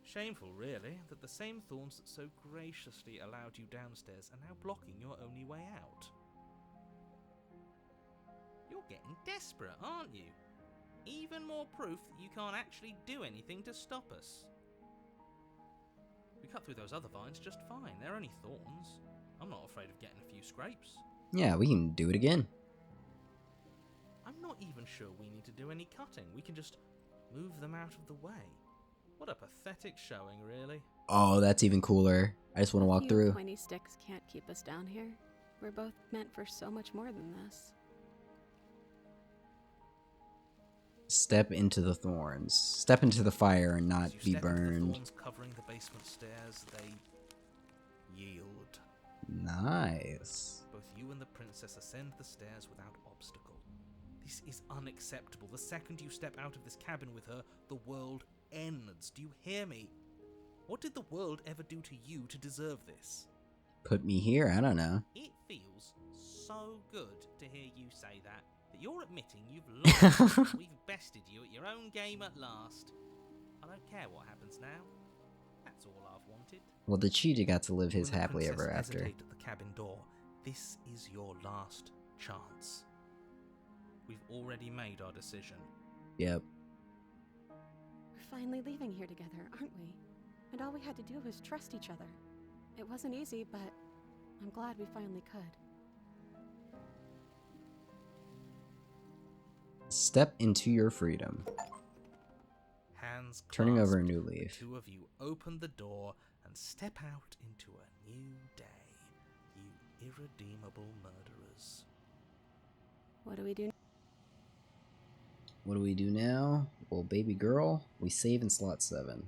Shameful, really, that the same thorns that so graciously allowed you downstairs are now blocking your only way out. You're getting desperate, aren't you? Even more proof that you can't actually do anything to stop us. We cut through those other vines just fine. They're only thorns. I'm not afraid of getting a few scrapes. Yeah, we can do it again. I'm not even sure we need to do any cutting. We can just move them out of the way. What a pathetic showing, really. Oh, that's even cooler. I just want to walk A few through. pointy sticks can't keep us down here. We're both meant for so much more than this. Step into the thorns. Step into the fire and not As you be step into the burned. thorns covering the basement stairs, they yield. Nice. Both you and the princess ascend the stairs without obstacle. This is unacceptable. The second you step out of this cabin with her, the world ends. Do you hear me? What did the world ever do to you to deserve this? Put me here? I don't know. It feels so good to hear you say that you're admitting you've lost. We've bested you at your own game at last. I don't care what happens now. That's all I've wanted. Well, the cheetah got to live his When the happily princess ever after. hesitated at the cabin door, this is your last chance. We've already made our decision. Yep. We're finally leaving here together, aren't we? And all we had to do was trust each other. It wasn't easy, but I'm glad we finally could. Step into your freedom. Hands Turning over a clasped, new the leaf. two of you open the door and step out into a new day, you irredeemable murderers. What do we do? What do we do now? Well, baby girl, we save in slot 7.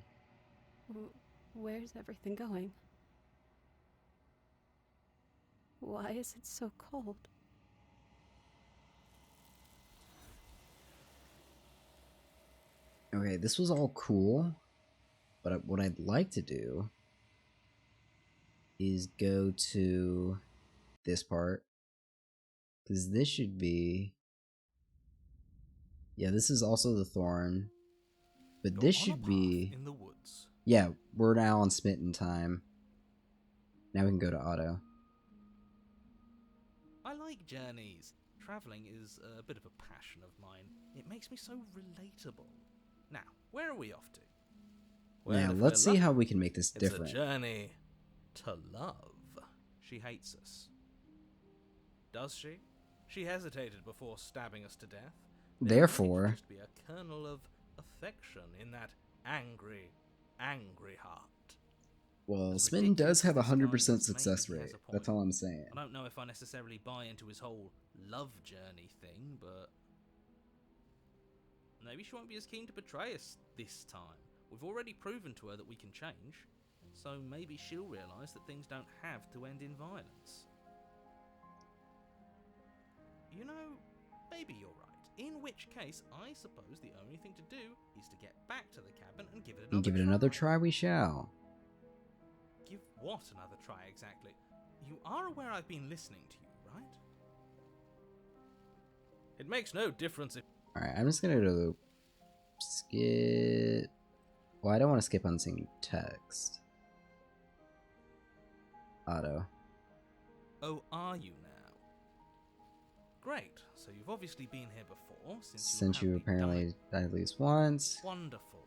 Where's everything going? Why is it so cold? Okay, this was all cool, but what I'd like to do is go to this part, because this should be... Yeah, this is also the thorn, but You're this on a should path be... in the woods. Yeah, we're now on smitten time. Now we can go to auto. I like journeys. Traveling is a bit of a passion of mine. It makes me so relatable. Now, where are we off to? Well, Now, if let's we're see how lucky, we can make this it's different. a journey to love. She hates us. Does she? She hesitated before stabbing us to death. Therefore, There might just be a kernel of affection in that angry, angry heart. well, As Smitten does ridiculous have a as this guy 100% is, success maybe he has rate. a point. That's all I'm saying. I don't know if I necessarily buy into his whole love journey thing, but maybe she won't be as keen to betray us this time. We've already proven to her that we can change, so maybe she'll realise that things don't have to end in violence. You know, maybe you're right. In which case, I suppose the only thing to do is to get back to the cabin and give it another And give it another try we shall. Give what another try exactly? You are aware I've been listening to you, right? It makes no difference if... Alright, I'm just gonna go skip... Well, I don't want to skip unseen text. Auto. Oh, are you now? Great, so you've obviously been here before, Since you apparently died at least once. Wonderful.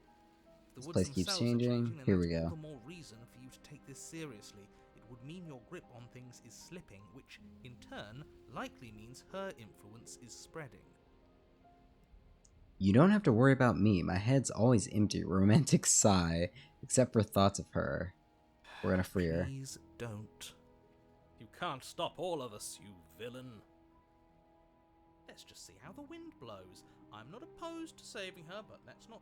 If the This woods place keeps themselves are changing. then Here we that's go. all the more reason for you to take this seriously. It would mean your grip on things is slipping, which, in turn, likely means her influence is spreading. You don't have to worry about me. My head's always empty. Romantic sigh. Except for thoughts of her. We're gonna free her. Please don't. You can't stop all of us, you villain. Let's just see how the wind blows. I'm not opposed to saving her, but let's not...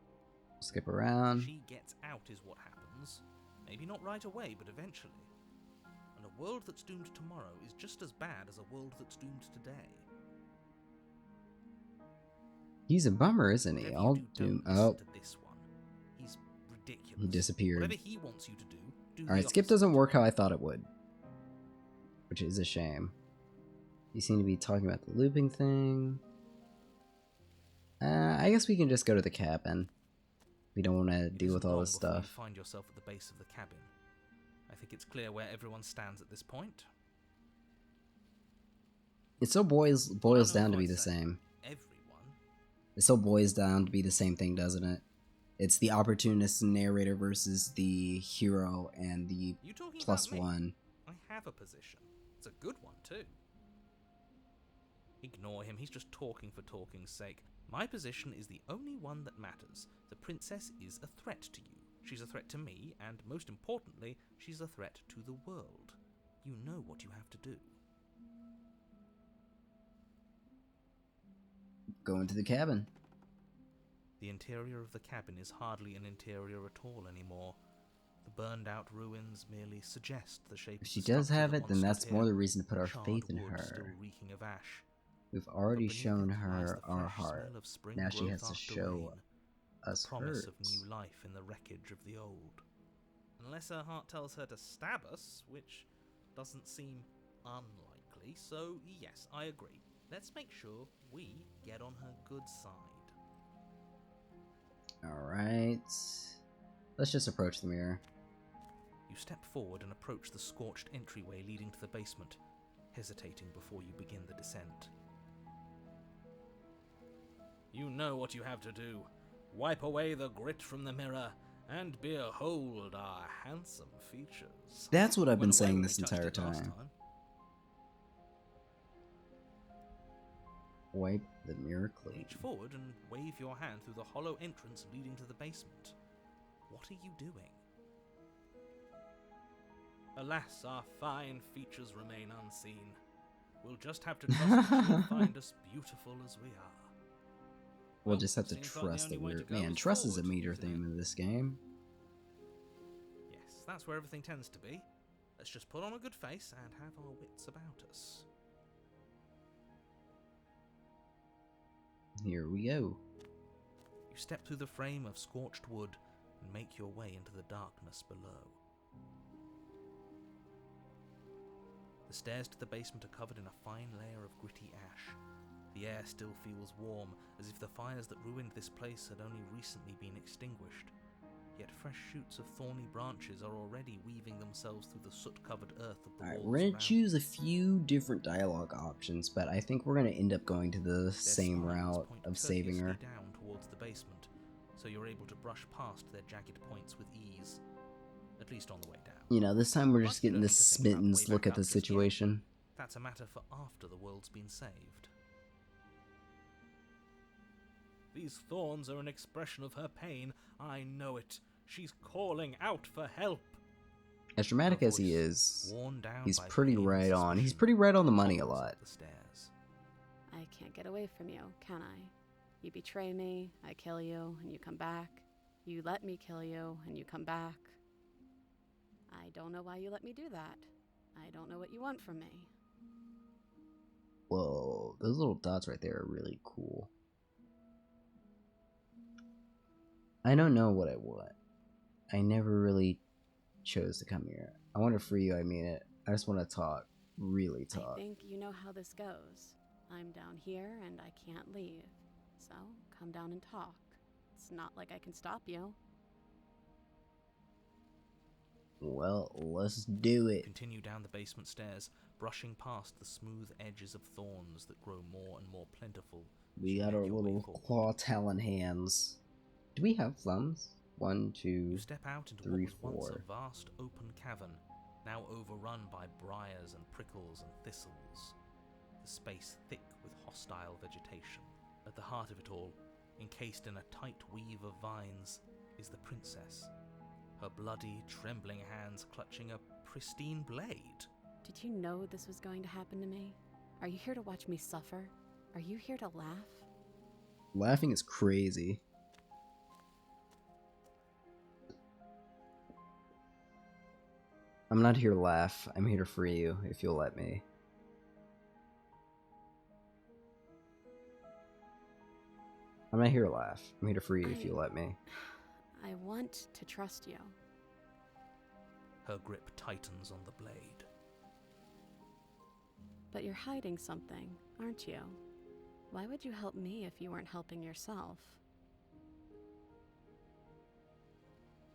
Skip around. She gets out is what happens. Maybe not right away, but eventually. And a world that's doomed tomorrow is just as bad as a world that's doomed today. He's a bummer, isn't he? Whatever I'll you do. don't listen Oh, to this one. He's ridiculous. he disappeared. Whatever he wants you to do Alright, the skip opposite. doesn't work how I thought it would. Which is a shame. You seem to be talking about the looping thing. I guess we can just go to the cabin. We don't want to It deal with isn't all long this before you stuff. find yourself at the base of the cabin. I think it's clear where everyone stands at this point. It still boils I don't know down if to be I'd the say same. Everyone. It still boils down to be the same thing, doesn't it? It's the opportunist narrator versus the hero and the You talking plus about me? one. I have a position. It's a good one too. Ignore him, he's just talking for talking's sake. My position is the only one that matters. The princess is a threat to you. She's a threat to me, and most importantly, she's a threat to the world. You know what you have to do. Go into the cabin. The interior of the cabin is hardly an interior at all anymore. The burned out ruins merely suggest the shape If of she the does structure have that it, then once that's stood more here. the reason to put our Charred faith in wood still her. reeking of ash. We've But already beneath shown it lies her the our fresh heart. smell of spring Now she growth has to after show rain, us the promise hers. of new life in the wreckage of the old. Unless her heart tells her to stab us, which doesn't seem unlikely, so yes, I agree. Let's make sure we get on her good side. Alright. Let's just approach the mirror. You step forward and approach the scorched entryway leading to the basement, hesitating before you begin the descent. You know what you have to do. Wipe away the grit from the mirror, and behold our handsome features. That's what I've been Went away saying when this we touched entire it last time. Wipe the mirror clean. Reach forward and wave your hand through the hollow entrance leading to the basement. What are you doing? Alas, our fine features remain unseen. We'll just have to trust that she'll find us beautiful as we are. We'll just have to seems like the trust that only way we're... to go Man, is trust is a forward, major isn't theme it? in this game. Yes, that's where everything tends to be. Let's just put on a good face and have our wits about us. Here we go. You step through the frame of scorched wood and make your way into the darkness below. The stairs to the basement are covered in a fine layer of gritty ash. The air still feels warm, as if the fires that ruined this place had only recently been extinguished. Yet fresh shoots of thorny branches are already weaving themselves through the soot-covered earth of the Alright, walls we're gonna around. choose a few different dialogue options, but I think we're gonna end up going to the Their same spines route point of saving her. courteously down towards the basement, so you're able to brush past their jagged points with ease, at least on the way down. You know, this time we're But just you getting don't the need to think about the Smittens way look back at the up just yet. situation. That's a matter for after the world's been saved. These thorns are an expression of her pain. I know it. She's calling out for help. As dramatic Her as he voice, is, worn down he's by pretty pain and right on. He's suspicion, pretty right on the money a hobbles lot. up the stairs. I can't get away from you, can I? You betray me, I kill you, and you come back. You let me kill you, and you come back. I don't know why you let me do that. I don't know what you want from me. Whoa, those little dots right there are really cool. I don't know what I want. I never really chose to come here. I want to free you, I mean it. I just want to talk. Really talk. I think you know how this goes. I'm down here and I can't leave. So, come down and talk. It's not like I can stop you. Well, let's do it. Continue down the basement stairs, brushing past the smooth edges of thorns that grow more and more plentiful. We as you got make our your way little forward. claw talon hands. Do we have thumbs? 1, 2, You step out into 3, what was once 4. a vast open cavern, now overrun by briars and prickles and thistles. The space thick with hostile vegetation. At the heart of it all, encased in a tight weave of vines, is the princess. Her bloody, trembling hands clutching a pristine blade. Did you know this was going to happen to me? Are you here to watch me suffer? Are you here to laugh? Laughing is crazy. I'm not here to laugh. I'm here to free you, if you'll let me. I'm not here to laugh. I'm here to free you, if you'll let me. I want to trust you. Her grip tightens on the blade. But you're hiding something, aren't you? Why would you help me if you weren't helping yourself?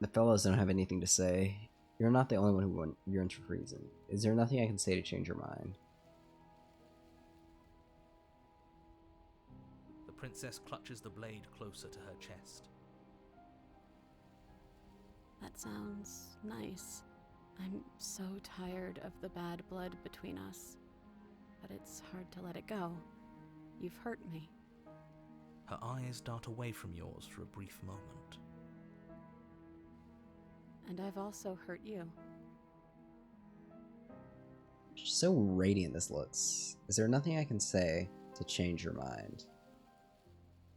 The fellows don't have anything to say. You're not the only one who yearns for reason. Is there nothing I can say to change your mind? The princess clutches the blade closer to her chest. That sounds nice. I'm so tired of the bad blood between us. But it's hard to let it go. You've hurt me. Her eyes dart away from yours for a brief moment. And I've also hurt you. So radiant this looks. Is there nothing I can say to change your mind?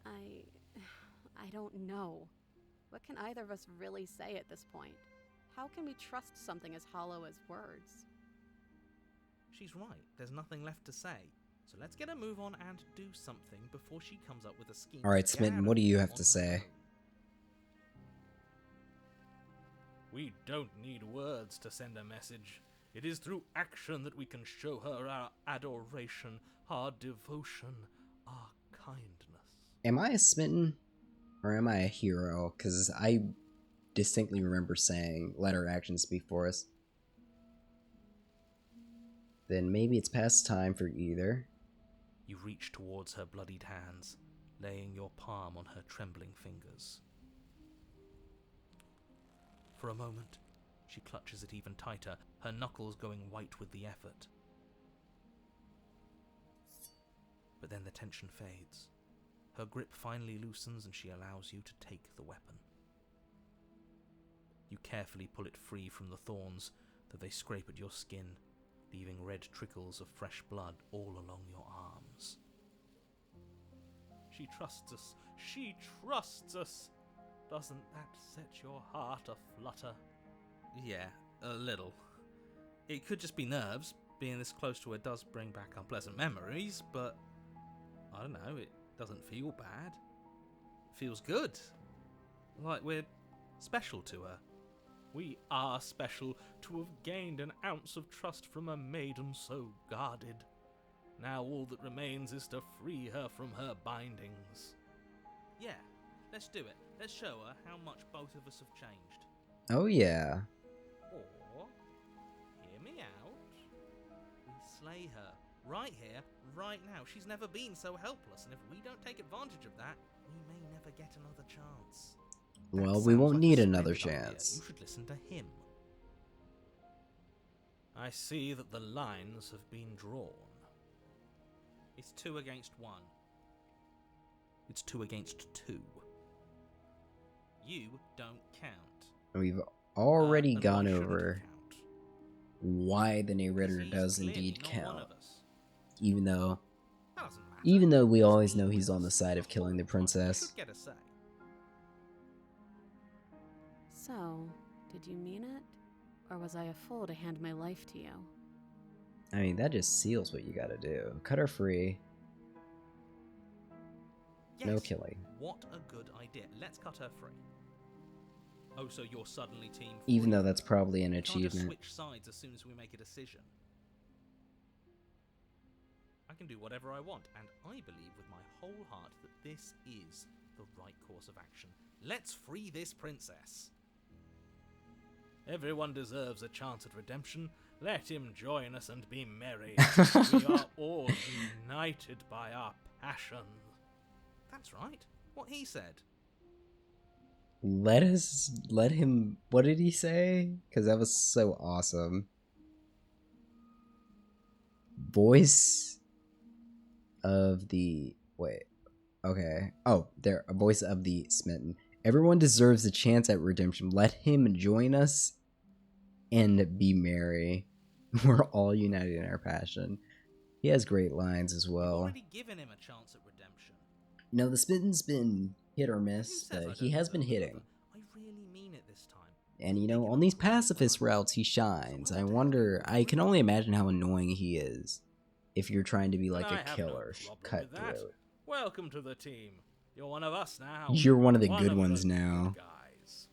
I don't know. What can either of us really say at this point? How can we trust something as hollow as words? She's right. There's nothing left to say. So let's get a move on and do something before she comes up with a scheme. Alright, to get Smitten, out what of do you here have on to her say? own. We don't need words to send a message. It is through action that we can show her our adoration, our devotion, our kindness. Am I a Smitten? Or am I a hero? Because I distinctly remember saying, let our actions speak for us. Then maybe it's past time for either. You reach towards her bloodied hands, laying your palm on her trembling fingers. For a moment, she clutches it even tighter, her knuckles going white with the effort. But then the tension fades. Her grip finally loosens and she allows you to take the weapon. You carefully pull it free from the thorns, though they scrape at your skin, leaving red trickles of fresh blood all along your arms. She trusts us. She trusts us. Doesn't that set your heart aflutter? Yeah, a little. It could just be nerves. Being this close to her does bring back unpleasant memories, but I don't know, it doesn't feel bad. It feels good. Like we're special to her. We are special to have gained an ounce of trust from a maiden so guarded. Now all that remains is to free her from her bindings. Yeah, let's do it. Let's show her how much both of us have changed. Oh yeah. Or, hear me out, we slay her. Right here, right now. She's never been so helpless, and if we don't take advantage of that, we may never get another chance. Well, That we sounds won't like need a another splendid idea. chance. You should listen to him. I see that the lines have been drawn. It's 2 against 1. It's 2 against 2. You don't count. We've already And gone why shouldn't over you count? why the narrator Because he's does clearly indeed not count, one of us. even though That doesn't matter. we Just always being know he's with on the us side of the killing the whole time, you princess. should get a say. So, did you mean it? Or was I a fool to hand my life to you? I mean, that just seals what you gotta do. Cut her free. No Yes. killing. What a good idea. Let's cut her free. Oh, so you're suddenly team Even free. though that's probably an You can't just achievement. switch sides as soon as we make a decision. I can do whatever I want, and I believe with my whole heart that this is the right course of action. Let's free this princess. Everyone deserves a chance at redemption. Let him join us and be merry. We are all united by our passion. That's right. What he said. Let him, what did he say? Because that was so awesome. Voice of the, wait, okay. Oh, there, a voice of the smitten. Everyone deserves a chance at redemption. Let him join us and be merry. We're all united in our passion. He has great lines as We've well. already given him a chance at redemption. No, the Smitten's been hit or Who miss, says I but he don't has been deserve hitting. another? I really mean it this time. And you Big know, enough on these to risk pacifist blood. routes, he shines. So I we'll wonder, tell I you can only imagine how annoying he is if you're trying to be like And a I have killer, no problem with that. cutthroat. Welcome to the team. You're one of us now. You're one of the One good of ones the now. good guys.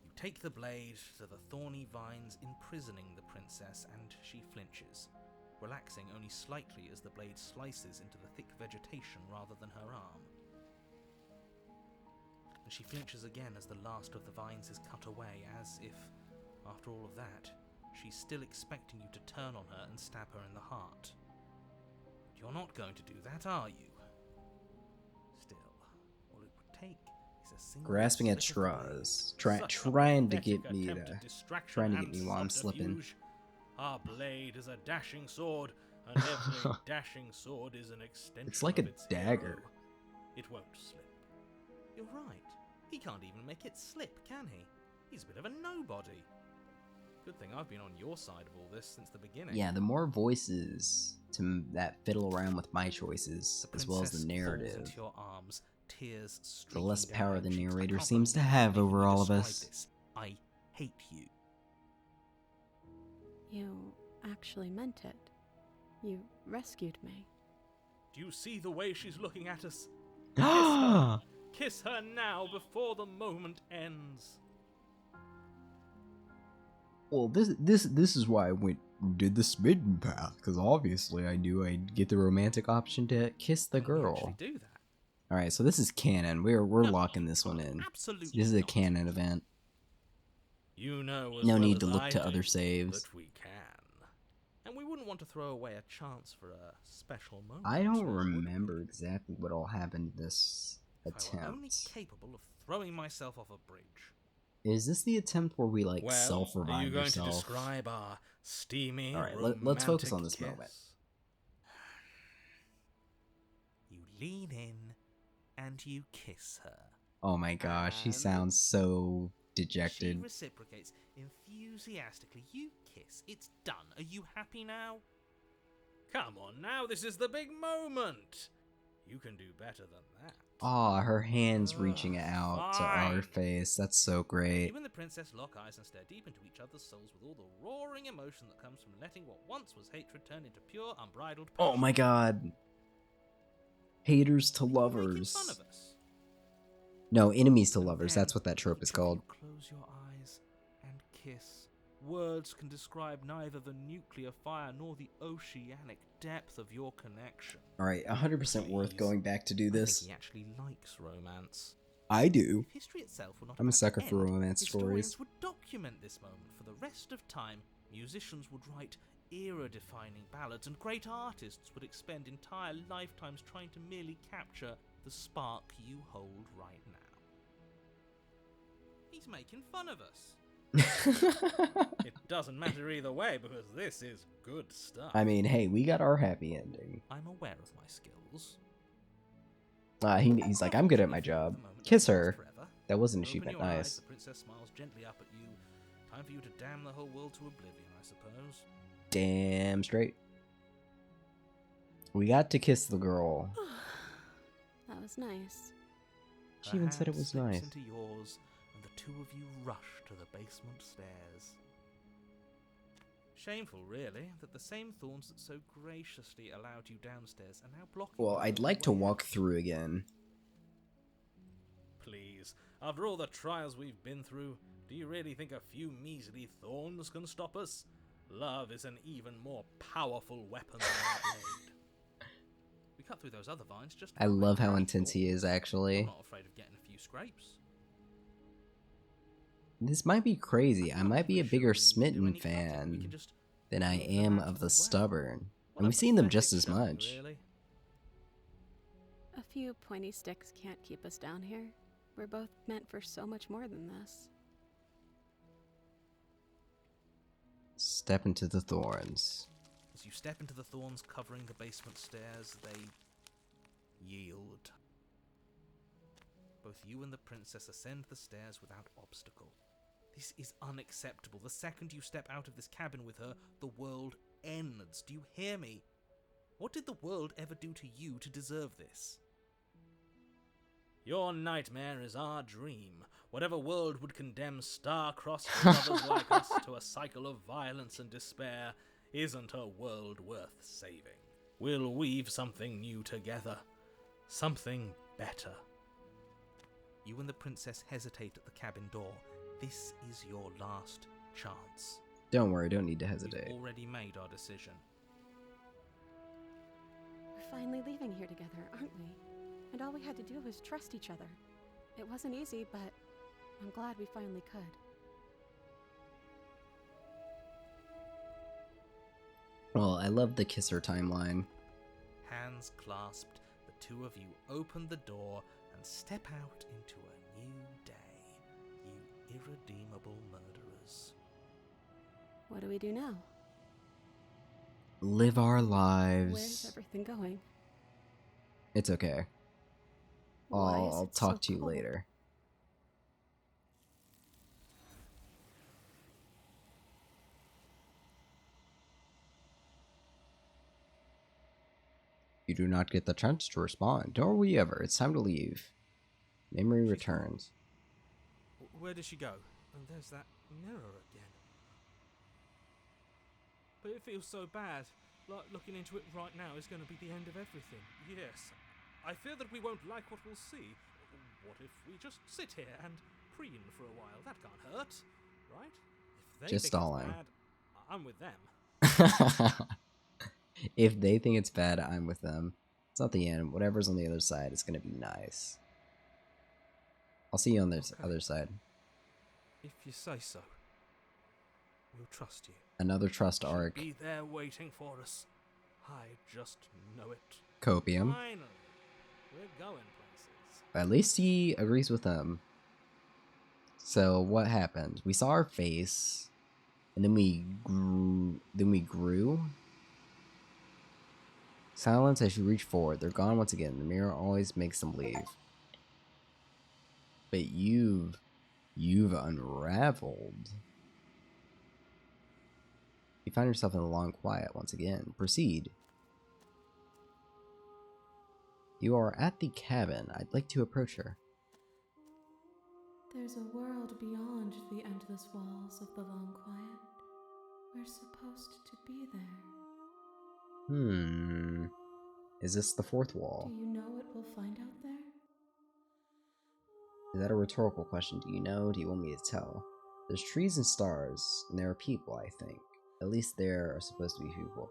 You take the blade to the thorny vines imprisoning the princess, and she flinches, relaxing only slightly as the blade slices into the thick vegetation rather than her arm. And she flinches again as the last of the vines is cut away, as if, after all of that, she's still expecting you to turn on her and stab her in the heart. But you're not going to do that, are you? Still, all it would take is a single Grasping at slip of the blade. straws, Such a trying to pathetic get me attempt to, at distraction trying to get and me while I'm slipping. subterfuge. Our blade is a dashing sword, and every dashing sword is an extension It's like of a its dagger. hero. It won't slip. You're right. He can't even make it slip, can he? He's a bit of a nobody. Good thing I've been on your side of all this since the beginning. Yeah, the more voices that fiddle around with my choices, as well as the princess falls narrative, into your arms, tears the streaking less down power her the cheeks. I narrator can't seems to believe have I'm over making you all of describe us. this. I hate you. You actually meant it. You rescued me. Do you see the way she's looking at us? Kiss her. Kiss her now before the moment ends. Well, this is why I did the smitten path, because obviously I knew I'd get the romantic option to kiss the Can you girl. actually do that? All right, so this is canon. We're No, locking this one in. Absolutely This is a not. canon event. You know as No well need as to look I to do other saves. that we can. And we wouldn't want to throw away a chance for a special moment. I don't would we? remember exactly what all happened in this If I were only attempt. capable of throwing myself off a bridge. Is this the attempt where we like Well, self-revive are you going yourself? to describe our steamy, All right, let's focus on this kiss? moment. You lean in and you kiss her. Oh my gosh, he And sounds so She dejected. reciprocates enthusiastically. You kiss. It's done. Are you happy now? Come on now, this is the big moment. You can do better than that. Aw, her hands Ugh, reaching out to our fine. face. That's so great. You and the princess lock eyes and stare deep into each other's souls with all the roaring emotion that comes from letting what once was hatred turn into pure, unbridled passion. Oh my god. Haters to Are you making lovers. fun of us? No, enemies to And lovers. then That's what that trope is each of called. you close your eyes and kiss. Words can describe neither the nuclear fire nor the oceanic depth of your connection. Alright, 100% worth Please. going back to do I this. think he actually likes romance. I do. If history itself were not I'm a about to sucker for end, romance historians stories. would document this moment for the rest of time. Musicians would write era-defining ballads, and great artists would expend entire lifetimes trying to merely capture the spark you hold right now. He's making fun of us. It doesn't matter either way, because this is good stuff. I mean, hey, we got our happy ending. I'm aware of my skills. He's like, I'm good at my job. Kiss her. That was an achievement. Nice. The princess smiles gently up at you. Time for you to damn the whole world to oblivion, I suppose. Damn straight. We got to kiss the girl. That was nice. She even said it was nice. Into yours, and the two of you rush to the basement stairs. Shameful, really, that the same thorns that so graciously allowed you downstairs are now blocking. Well, I'd like to walk through again. Please, after all the trials we've been through, do you really think a few measly thorns can stop us? Love is an even more powerful weapon than our blade. We cut through those other vines just. I love how intense he is, actually. I'm not afraid of getting a few scrapes. This might be crazy. I might be a bigger Smitten fan than I am of the Stubborn. And we've seen them just as much. A few pointy sticks can't keep us down here. We're both meant for so much more than this. Step into the thorns. As you step into the thorns covering the basement stairs, they yield. Both you and the princess ascend the stairs without obstacle. This is unacceptable. The second you step out of this cabin with her, the world ends. Do you hear me? What did the world ever do to you to deserve this? Your nightmare is our dream. Whatever world would condemn star-crossed lovers like us to a cycle of violence and despair isn't a world worth saving. We'll weave something new together. Something better. You and the princess hesitate at the cabin door. This is your last chance. Don't worry, don't need to hesitate. We've already made our decision. We're finally leaving here together, aren't we? And all we had to do was trust each other. It wasn't easy, but I'm glad we finally could. Well, I love the kisser timeline. Hands clasped, the two of you open the door and step out into a new day. You irredeemable murderers. What do we do now? Live our lives. Where's everything going? It's okay. Why is I'll it talk so to you cold? later. You do not get the chance to respond. Nor will you ever. It's time to leave. Memory returns. Where does she go? And there's that mirror again. But it feels so bad. Like looking into it right now is going to be the end of everything. Yes. I fear that we won't like what we'll see. What if we just sit here and preen for a while? That can't hurt, right? If they Just think stalling. it's bad, I'm with them. If they think it's bad, I'm with them. It's not the end. Whatever's on the other side is going to be nice. I'll see you on the other side. If you say so, we'll trust you. Another trust arc. Be there waiting for us. I just know it. Copium. Finally, we're going places. At least he agrees with them. So what happened? We saw her face, and then we grew. Silence as you reach forward. They're gone once again. The mirror always makes them leave. But you've unraveled. You find yourself in the long quiet once again. Proceed. You are at the cabin. I'd like to approach her. There's a world beyond the endless walls of the long quiet. We're supposed to be there. Is this the fourth wall? Do you know what we'll find out there? Is that a rhetorical question? Do you know? Do you want me to tell? There's trees and stars, and there are people, I think. At least there are supposed to be people.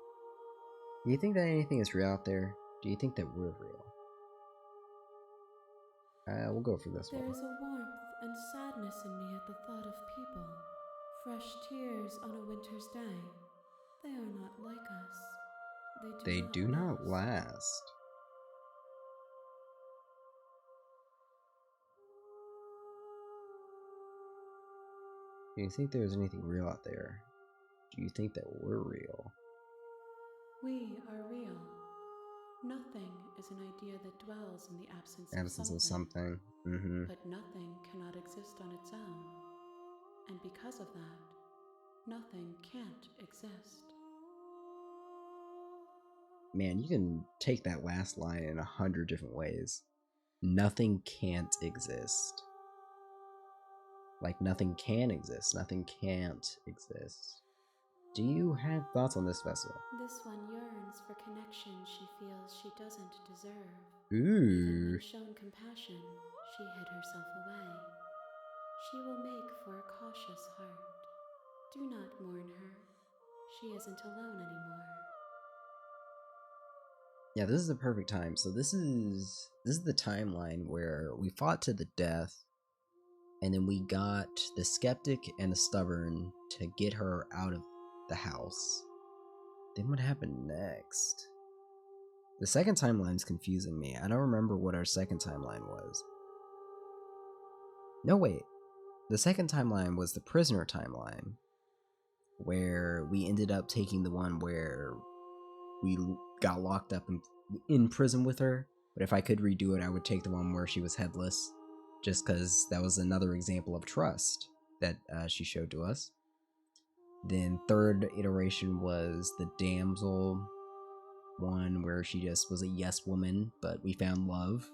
Do you think that anything is real out there? Do you think that we're real? We'll go for this one. There's a warmth and sadness in me at the thought of people. Fresh tears on a winter's day. They are not like us. They do not last. Do you think there's anything real out there? Do you think that we're real? We are real. Nothing is an idea that dwells in the absence Absence of of something. something. But nothing cannot exist on its own. And because of that, nothing can't exist. Man, you can take that last line in 100 different ways. Nothing can't exist. Like nothing can exist. Nothing can't exist. Do you have thoughts on this vessel? This one yearns for connection she feels she doesn't deserve. Ooh. Even when shown compassion, she hid herself away. She will make for a cautious heart. Do not mourn her. She isn't alone anymore. Yeah, this is the perfect time. So this is the timeline where we fought to the death, and then we got the skeptic and the stubborn to get her out of the house. Then what happened next? The second timeline's confusing me. I don't remember what our second timeline was. No, wait. The second timeline was the prisoner timeline, where we ended up taking the one where we got locked up in prison with her. But if I could redo it, I would take the one where she was headless, just because that was another example of trust that she showed to us. Then third iteration was the damsel one, where she just was a yes woman, but we found love,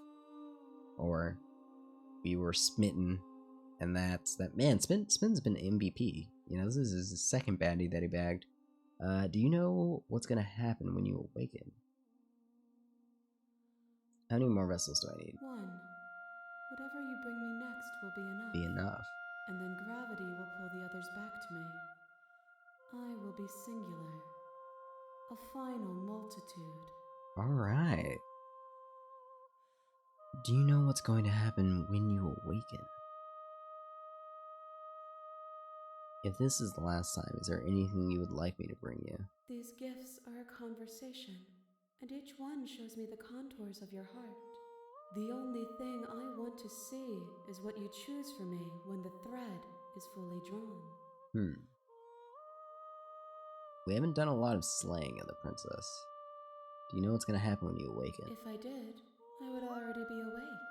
or we were smitten, and that's that. Man, Spin's been MVP. You know, this is his second baddie that he bagged. Do you know what's gonna happen when you awaken? How many more vessels do I need? One. Whatever you bring me next will be enough. Be enough. And then gravity will pull the others back to me. I will be singular. A final multitude. Alright. Do you know what's going to happen when you awaken? If this is the last time, is there anything you would like me to bring you? These gifts are a conversation, and each one shows me the contours of your heart. The only thing I want to see is what you choose for me when the thread is fully drawn. We haven't done a lot of slaying of the princess. Do you know what's gonna happen when you awaken? If I did, I would already be awake.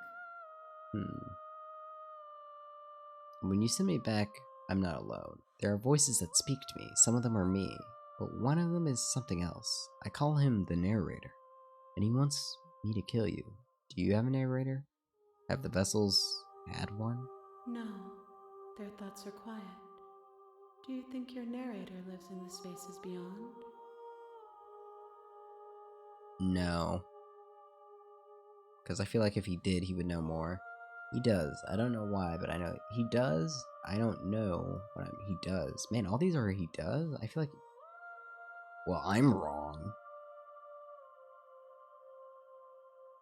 When you send me back, I'm not alone. There are voices that speak to me. Some of them are me, but one of them is something else. I call him the narrator, and he wants me to kill you. Do you have a narrator? Have the vessels had one? No, their thoughts are quiet. Do you think your narrator lives in the spaces beyond? No. Because I feel like if he did, he would know more. He does. I don't know why, but I know he does. I don't know what he does. Man, all these are he does? I feel like... Well, I'm wrong.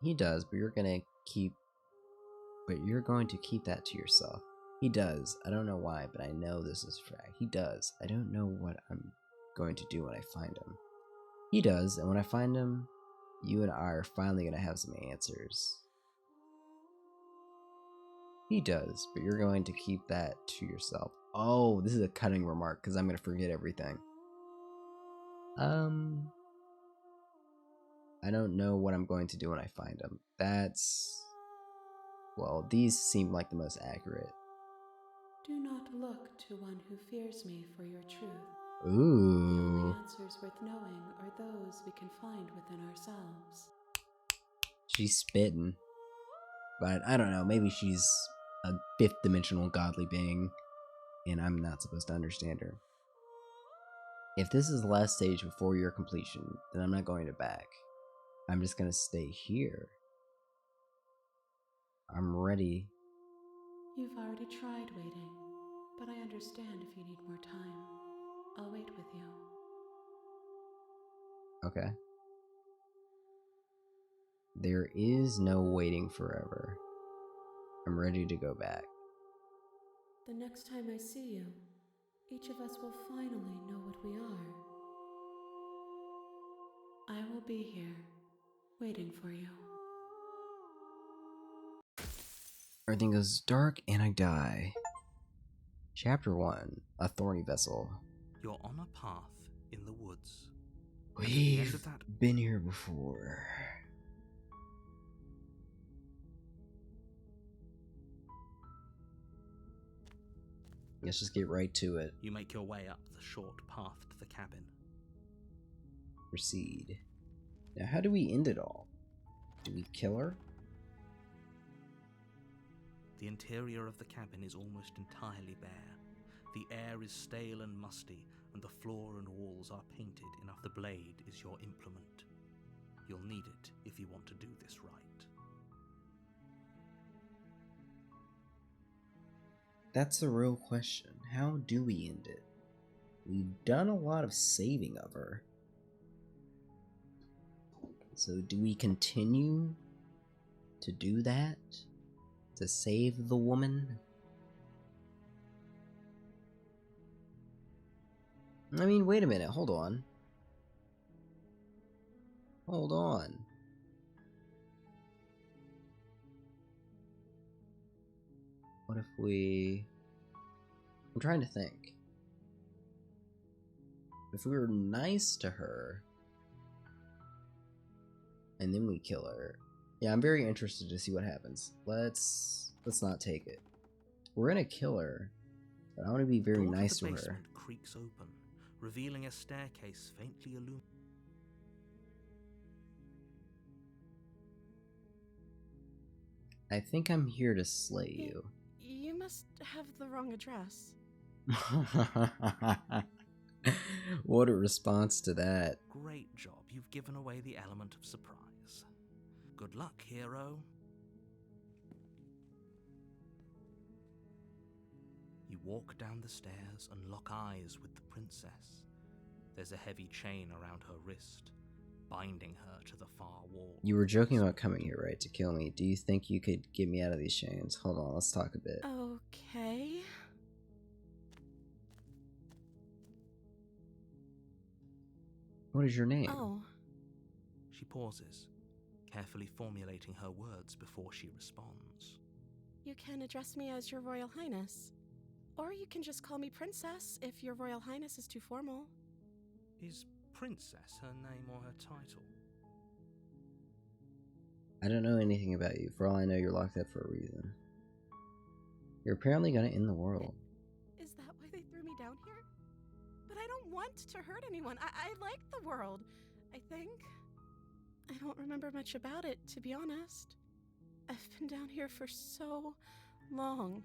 He does, but you're going to keep that to yourself. He does. I don't know why, but I know this is fact. He does. I don't know what I'm going to do when I find him. He does, and when I find him, you and I are finally going to have some answers. He does, but you're going to keep that to yourself. Oh, this is a cutting remark, because I'm going to forget everything. I don't know what I'm going to do when I find him. That's... Well, these seem like the most accurate. Do not look to one who fears me for your truth. Ooh. The only answers worth knowing are those we can find within ourselves. She's spitting. But I don't know, maybe she's a fifth dimensional godly being, and I'm not supposed to understand her. If this is the last stage before your completion, then I'm not going to back. I'm just gonna stay here. I'm ready. You've already tried waiting, but I understand if you need more time. I'll wait with you. Okay. There is no waiting forever. I'm ready to go back. The next time I see you, each of us will finally know what we are. I will be here, waiting for you. Everything goes dark and I die. Chapter 1, A Thorny Vessel. You're on a path in the woods. We've been here before. Let's just get right to it. You make your way up the short path to the cabin. Proceed. Now, how do we end it all? Do we kill her? The interior of the cabin is almost entirely bare. The air is stale and musty, and the floor and walls are painted enough the blade is your implement. You'll need it if you want to do this right. That's the real question. How do we end it? We've done a lot of saving of her. So do we continue to do that? To save the woman? I mean, wait a minute, hold on. Hold on. What if we... I'm trying to think. If we were nice to her, and then we kill her. Yeah, I'm very interested to see what happens. Let's not take it. We're gonna kill her, but I want to be very nice to her. The basement creaks open, revealing a staircase faintly illuminated. I think I'm here to slay you. You must have the wrong address. What a response to that. Great job. You've given away the element of surprise. Good luck, hero. You walk down the stairs and lock eyes with the princess. There's a heavy chain around her wrist, binding her to the far wall. You were joking about coming here, right, to kill me. Do you think you could get me out of these chains? Hold on, let's talk a bit. Okay. What is your name? Oh. She pauses, carefully formulating her words before she responds. You can address me as Your Royal Highness. Or you can just call me Princess if Your Royal Highness is too formal. Is Princess her name or her title? I don't know anything about you. For all I know, you're locked up for a reason. You're apparently gonna end the world. Is that why they threw me down here? But I don't want to hurt anyone. I like the world, I think. I don't remember much about it, to be honest. I've been down here for so long.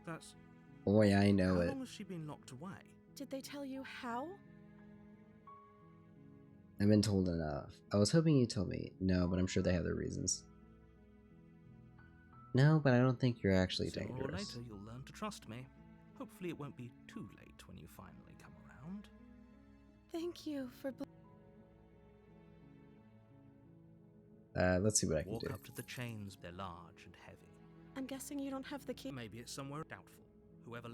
That's... Boy, I know it. How long has she been locked away? Did they tell you how? I've been told enough. I was hoping you told me. No, but I'm sure they have their reasons. No, but I don't think you're actually dangerous. Sooner or later, you'll learn to trust me. Hopefully it won't be too late when you finally come around. Thank you for... Let's see what I can do. Walk up to the chains. They're large and heavy. I'm guessing you don't have the key. Maybe it's somewhere doubtful. Whoever...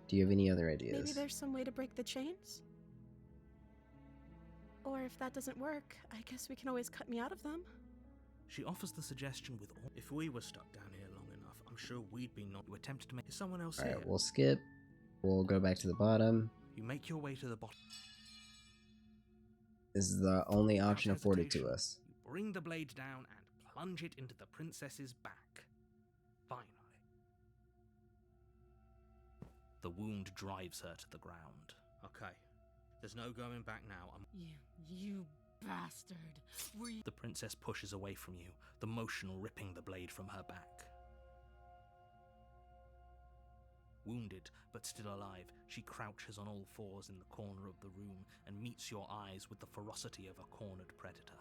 Do you have any other ideas? Maybe there's some way to break the chains? Or if that doesn't work, I guess we can always cut me out of them. She offers the suggestion with all... If we were stuck down here long enough, I'm sure we'd be not... You attempt to make someone else here. Alright, we'll skip. We'll go back to the bottom. You make your way to the bottom. This is the only option afforded to us. You bring the blade down and plunge it into the princess's back. Finally. The wound drives her to the ground. Okay. There's no going back now. You bastard. Were you... The princess pushes away from you, the motion ripping the blade from her back. Wounded, but still alive, she crouches on all fours in the corner of the room and meets your eyes with the ferocity of a cornered predator.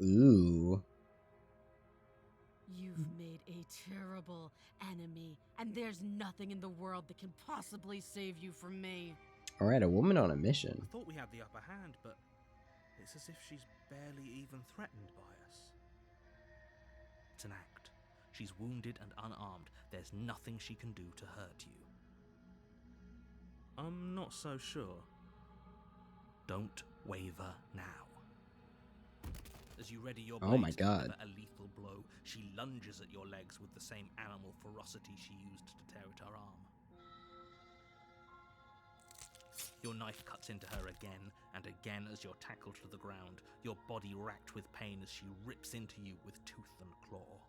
Ooh. You've made a terrible enemy, and there's nothing in the world that can possibly save you from me. Alright, a woman on a mission. I thought we had the upper hand, but it's as if she's barely even threatened by us. It's an act. She's wounded and unarmed. There's nothing she can do to hurt you. I'm not so sure. Don't waver now. As you ready your blade Oh my god. to deliver a lethal blow, she lunges at your legs with the same animal ferocity she used to tear at her arm. Your knife cuts into her again and again as you're tackled to the ground, your body racked with pain as she rips into you with tooth and claw.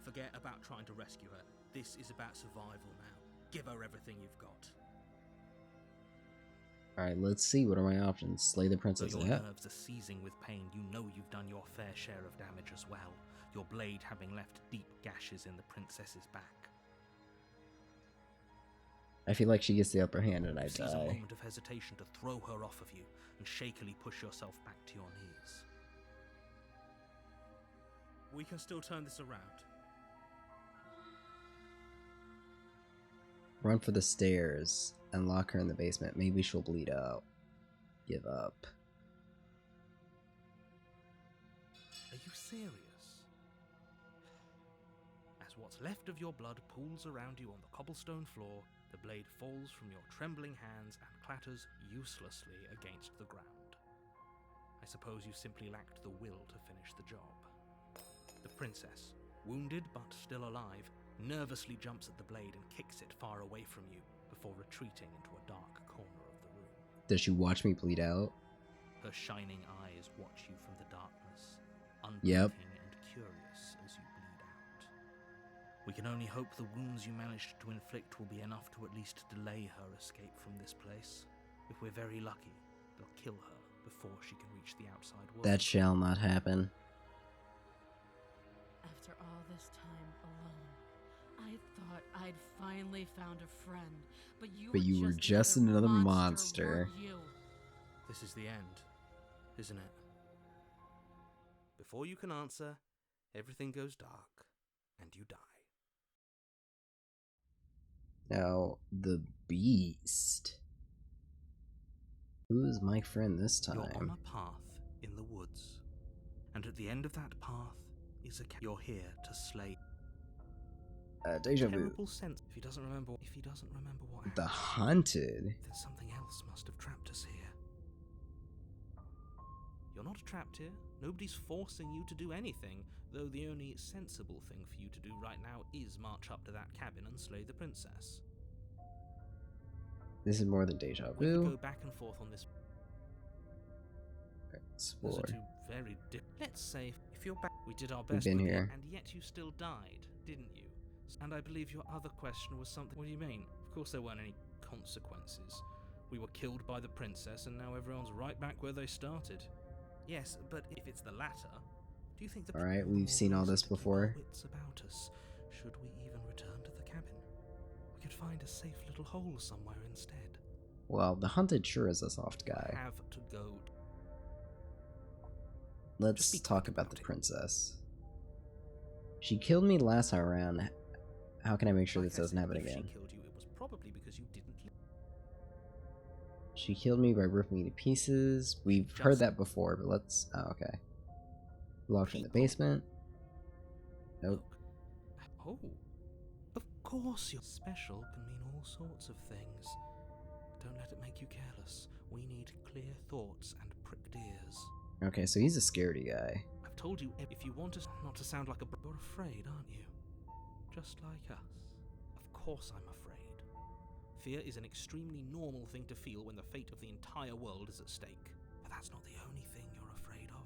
Forget about trying to rescue her. This is about survival now. Give her everything you've got. Alright, let's see. What are my options? Slay the Though princess. your Yeah. nerves are seizing with pain, you know you've done your fair share of damage as well, your blade having left deep gashes in the princess's back. I feel like she gets the upper hand and I Seize a die. moment of hesitation to throw her off of you and shakily push yourself back to your knees. We can still turn this around. Run for the stairs and lock her in the basement. Maybe she'll bleed out. Give up. Are you serious? As what's left of your blood pools around you on the cobblestone floor, the blade falls from your trembling hands and clatters uselessly against the ground. I suppose you simply lacked the will to finish the job. The princess, wounded but still alive, nervously jumps at the blade and kicks it far away from you before retreating into a dark corner of the room. Does she watch me bleed out? Her shining eyes watch you from the darkness, Yep. unblinking and curious as you bleed out. We can only hope the wounds you managed to inflict will be enough to at least delay her escape from this place. If we're very lucky, they'll kill her before she can reach the outside world. That shall not happen. After all this time alone, I thought I'd finally found a friend, but you were just another monster. weren't you? This is the end, isn't it? Before you can answer, everything goes dark, and you die. Now, the beast. Who is my friend this You're on time? a path in the woods, and at the end of that path is a You're here to slay. Deja vu. Terrible sense. If he doesn't remember what happened, The Haunted. then something else must have trapped us here. You're not trapped here. Nobody's forcing you to do anything, though the only sensible thing for you to do right now is march up to that cabin and slay the princess. This is more than deja We could vu. go back and forth on this. Those Explore. are two very different. Let's say if you're back, we did our We've best been with you, here. and yet you still died, didn't you? And I believe your other question was something. What do you mean? Of course there weren't any consequences. We were killed by the princess, and now everyone's right back where they started. Yes, but if it's the latter, do you think the Alright, people we've will seen all reason this to keep before. our wits about us? Should we even return to the cabin? We could find a safe little hole somewhere instead. Well, the Haunted sure is a soft guy. Have to go. Let's Just be talk quick about about the it. princess. She killed me last time around. How can I make sure Like this I doesn't said, happen if again? She killed you, it was probably because you didn't. She killed me by ripping me to pieces. We've Just- heard that before, but let's... Oh, okay. Locked her in the basement. Nope. Look. Oh, of course your special can mean all sorts of things. Don't let it make you careless. We need clear thoughts and pricked ears. Okay, so he's a scaredy guy. I've told you, if you want us not to sound like a you're afraid, aren't you? Just like us. Of course I'm afraid. Fear is an extremely normal thing to feel when the fate of the entire world is at stake. But that's not the only thing you're afraid of.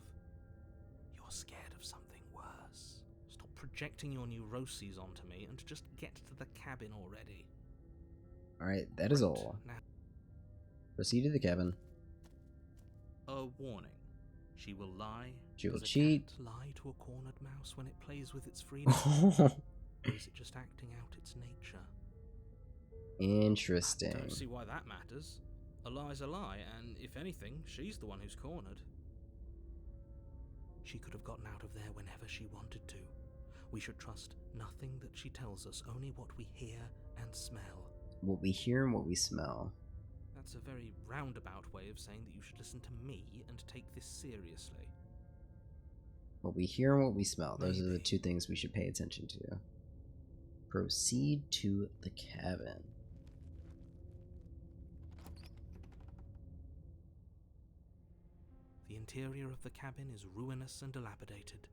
You're scared of something worse. Stop projecting your neuroses onto me and just get to the cabin already. Alright, that is Right, all. Now, Proceed to the cabin. a warning. She will lie. She will Does a cheat. cat lie to a cornered mouse when it plays with its freedom? Or is it just acting out its nature? I Interesting. don't see why that matters. A lie's a lie, and if anything, she's the one who's cornered. She could have gotten out of there whenever she wanted to. We should trust nothing that she tells us, only what we hear and smell. What we hear and what we smell. That's a very roundabout way of saying that you should listen to me and take this seriously. What we hear and what we smell. Those are the Maybe. two things we should pay attention to. Proceed to the cabin. The interior of the cabin is ruinous and dilapidated.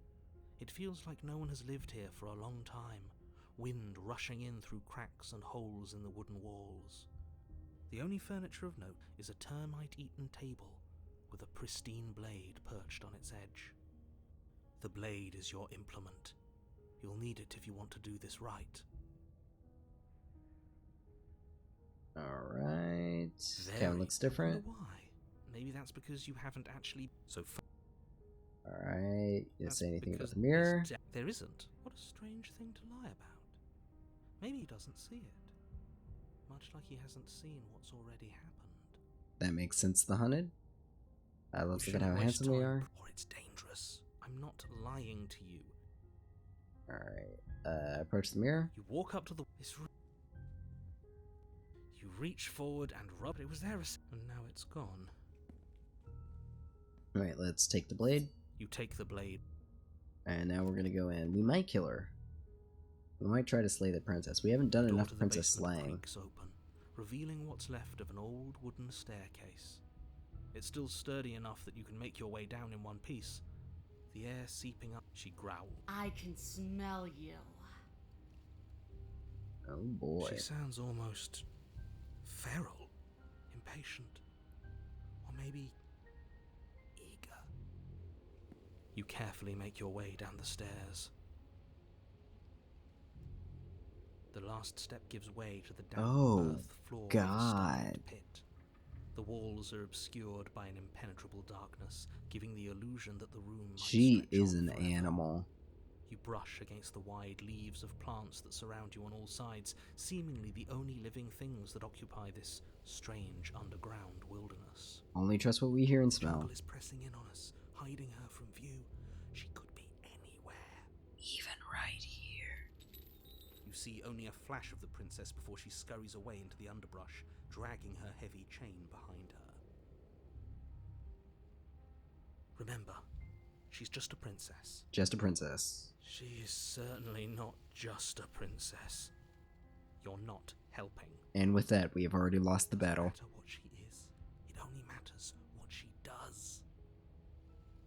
It feels like no one has lived here for a long time, wind rushing in through cracks and holes in the wooden walls. The only furniture of note is a termite-eaten table with a pristine blade perched on its edge. The blade is your implement. You'll need it if you want to do this right. Alright. Very. Kevin looks different. I wonder why. Maybe that's because you haven't actually... Alright. You didn't say anything about because the mirror. there isn't. What a strange thing to lie about. Maybe he doesn't see it. Much like he hasn't seen what's already happened. That makes sense, the hunted. Let's look at how handsome we are. Or it's dangerous. I'm not lying to you. Alright. Approach the mirror. You walk up to the... You reach forward and rub it. It was there and now it's gone. Alright, let's take the blade. You take the blade. And now we're gonna go in. We might kill her. We might try to slay the princess. We haven't done The door enough to the princess basement slaying. creaks open, revealing what's left of an old wooden staircase. It's still sturdy enough that you can make your way down in one piece. The air seeping up, she growled. I can smell you. Oh boy. She sounds almost feral, impatient, or maybe eager. You carefully make your way down the stairs. The last step gives way to the damp earth floor of a starlit pit. The walls are obscured by an impenetrable darkness, giving the illusion that the room might She stretch is on an forever. animal. You brush against the wide leaves of plants that surround you on all sides, seemingly the only living things that occupy this strange underground wilderness. Only trust what we hear and The smell. jungle is pressing in on us, hiding her from view. She could be anywhere. Even right here. You see only a flash of the princess before she scurries away into the underbrush, dragging her heavy chain behind her. Remember, she's just a princess. Just a princess. She is certainly not just a princess. You're not helping. And with that, we have already lost the battle. No matter what she is, it only matters what she does.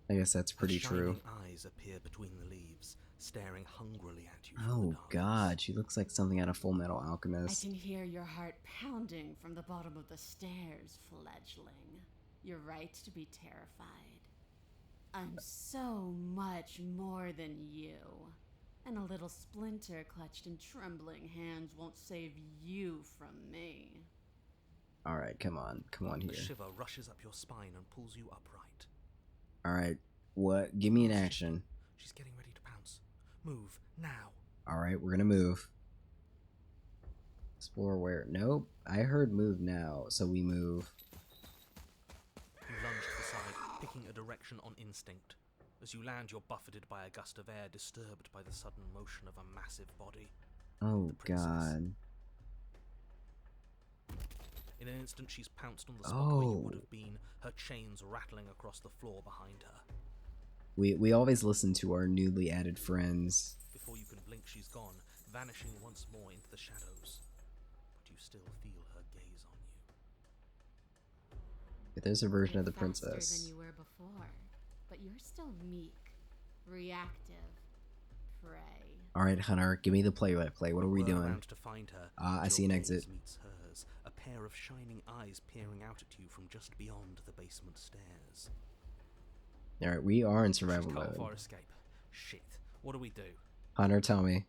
I guess that's pretty Her true. shining eyes appear between the leaves, staring hungrily at you. From the Oh darkness. god, she looks like something out of Full Metal I Alchemist. can hear your heart pounding from the bottom of the stairs, fledgling. You're right to be terrified. I'm so much more than you. And a little splinter clutched in trembling hands won't save you from me. Alright, come on A here. shiver rushes up your spine and pulls you upright. Alright, what? Give me an action. She's getting ready to pounce. Move, now. Alright, we're gonna move. Explore where? Nope. I heard move now, so we move. You lunge to the side, picking a direction on instinct. As you land, you're buffeted by a gust of air, disturbed by the sudden motion of a massive body. Oh The princess. god. In an instant, she's pounced on the spot where you would Oh. have been, her chains rattling across the floor behind her. We always listen to our newly added friends. Before you can blink, she's gone, vanishing once more into the shadows. But you still feel her gaze on you. There's a version of the You're faster princess. than you were before, but you're still meek, reactive, prey. Alright, Hunter, give me the play-by-play. What are we You whirl doing? around to find her, I and see your an gaze exit. meets hers, a pair of shining eyes peering out at you from just beyond the basement stairs. Alright, we are in She's survival cut mode. off our escape. Shit. What do we do? Hunter, tell me.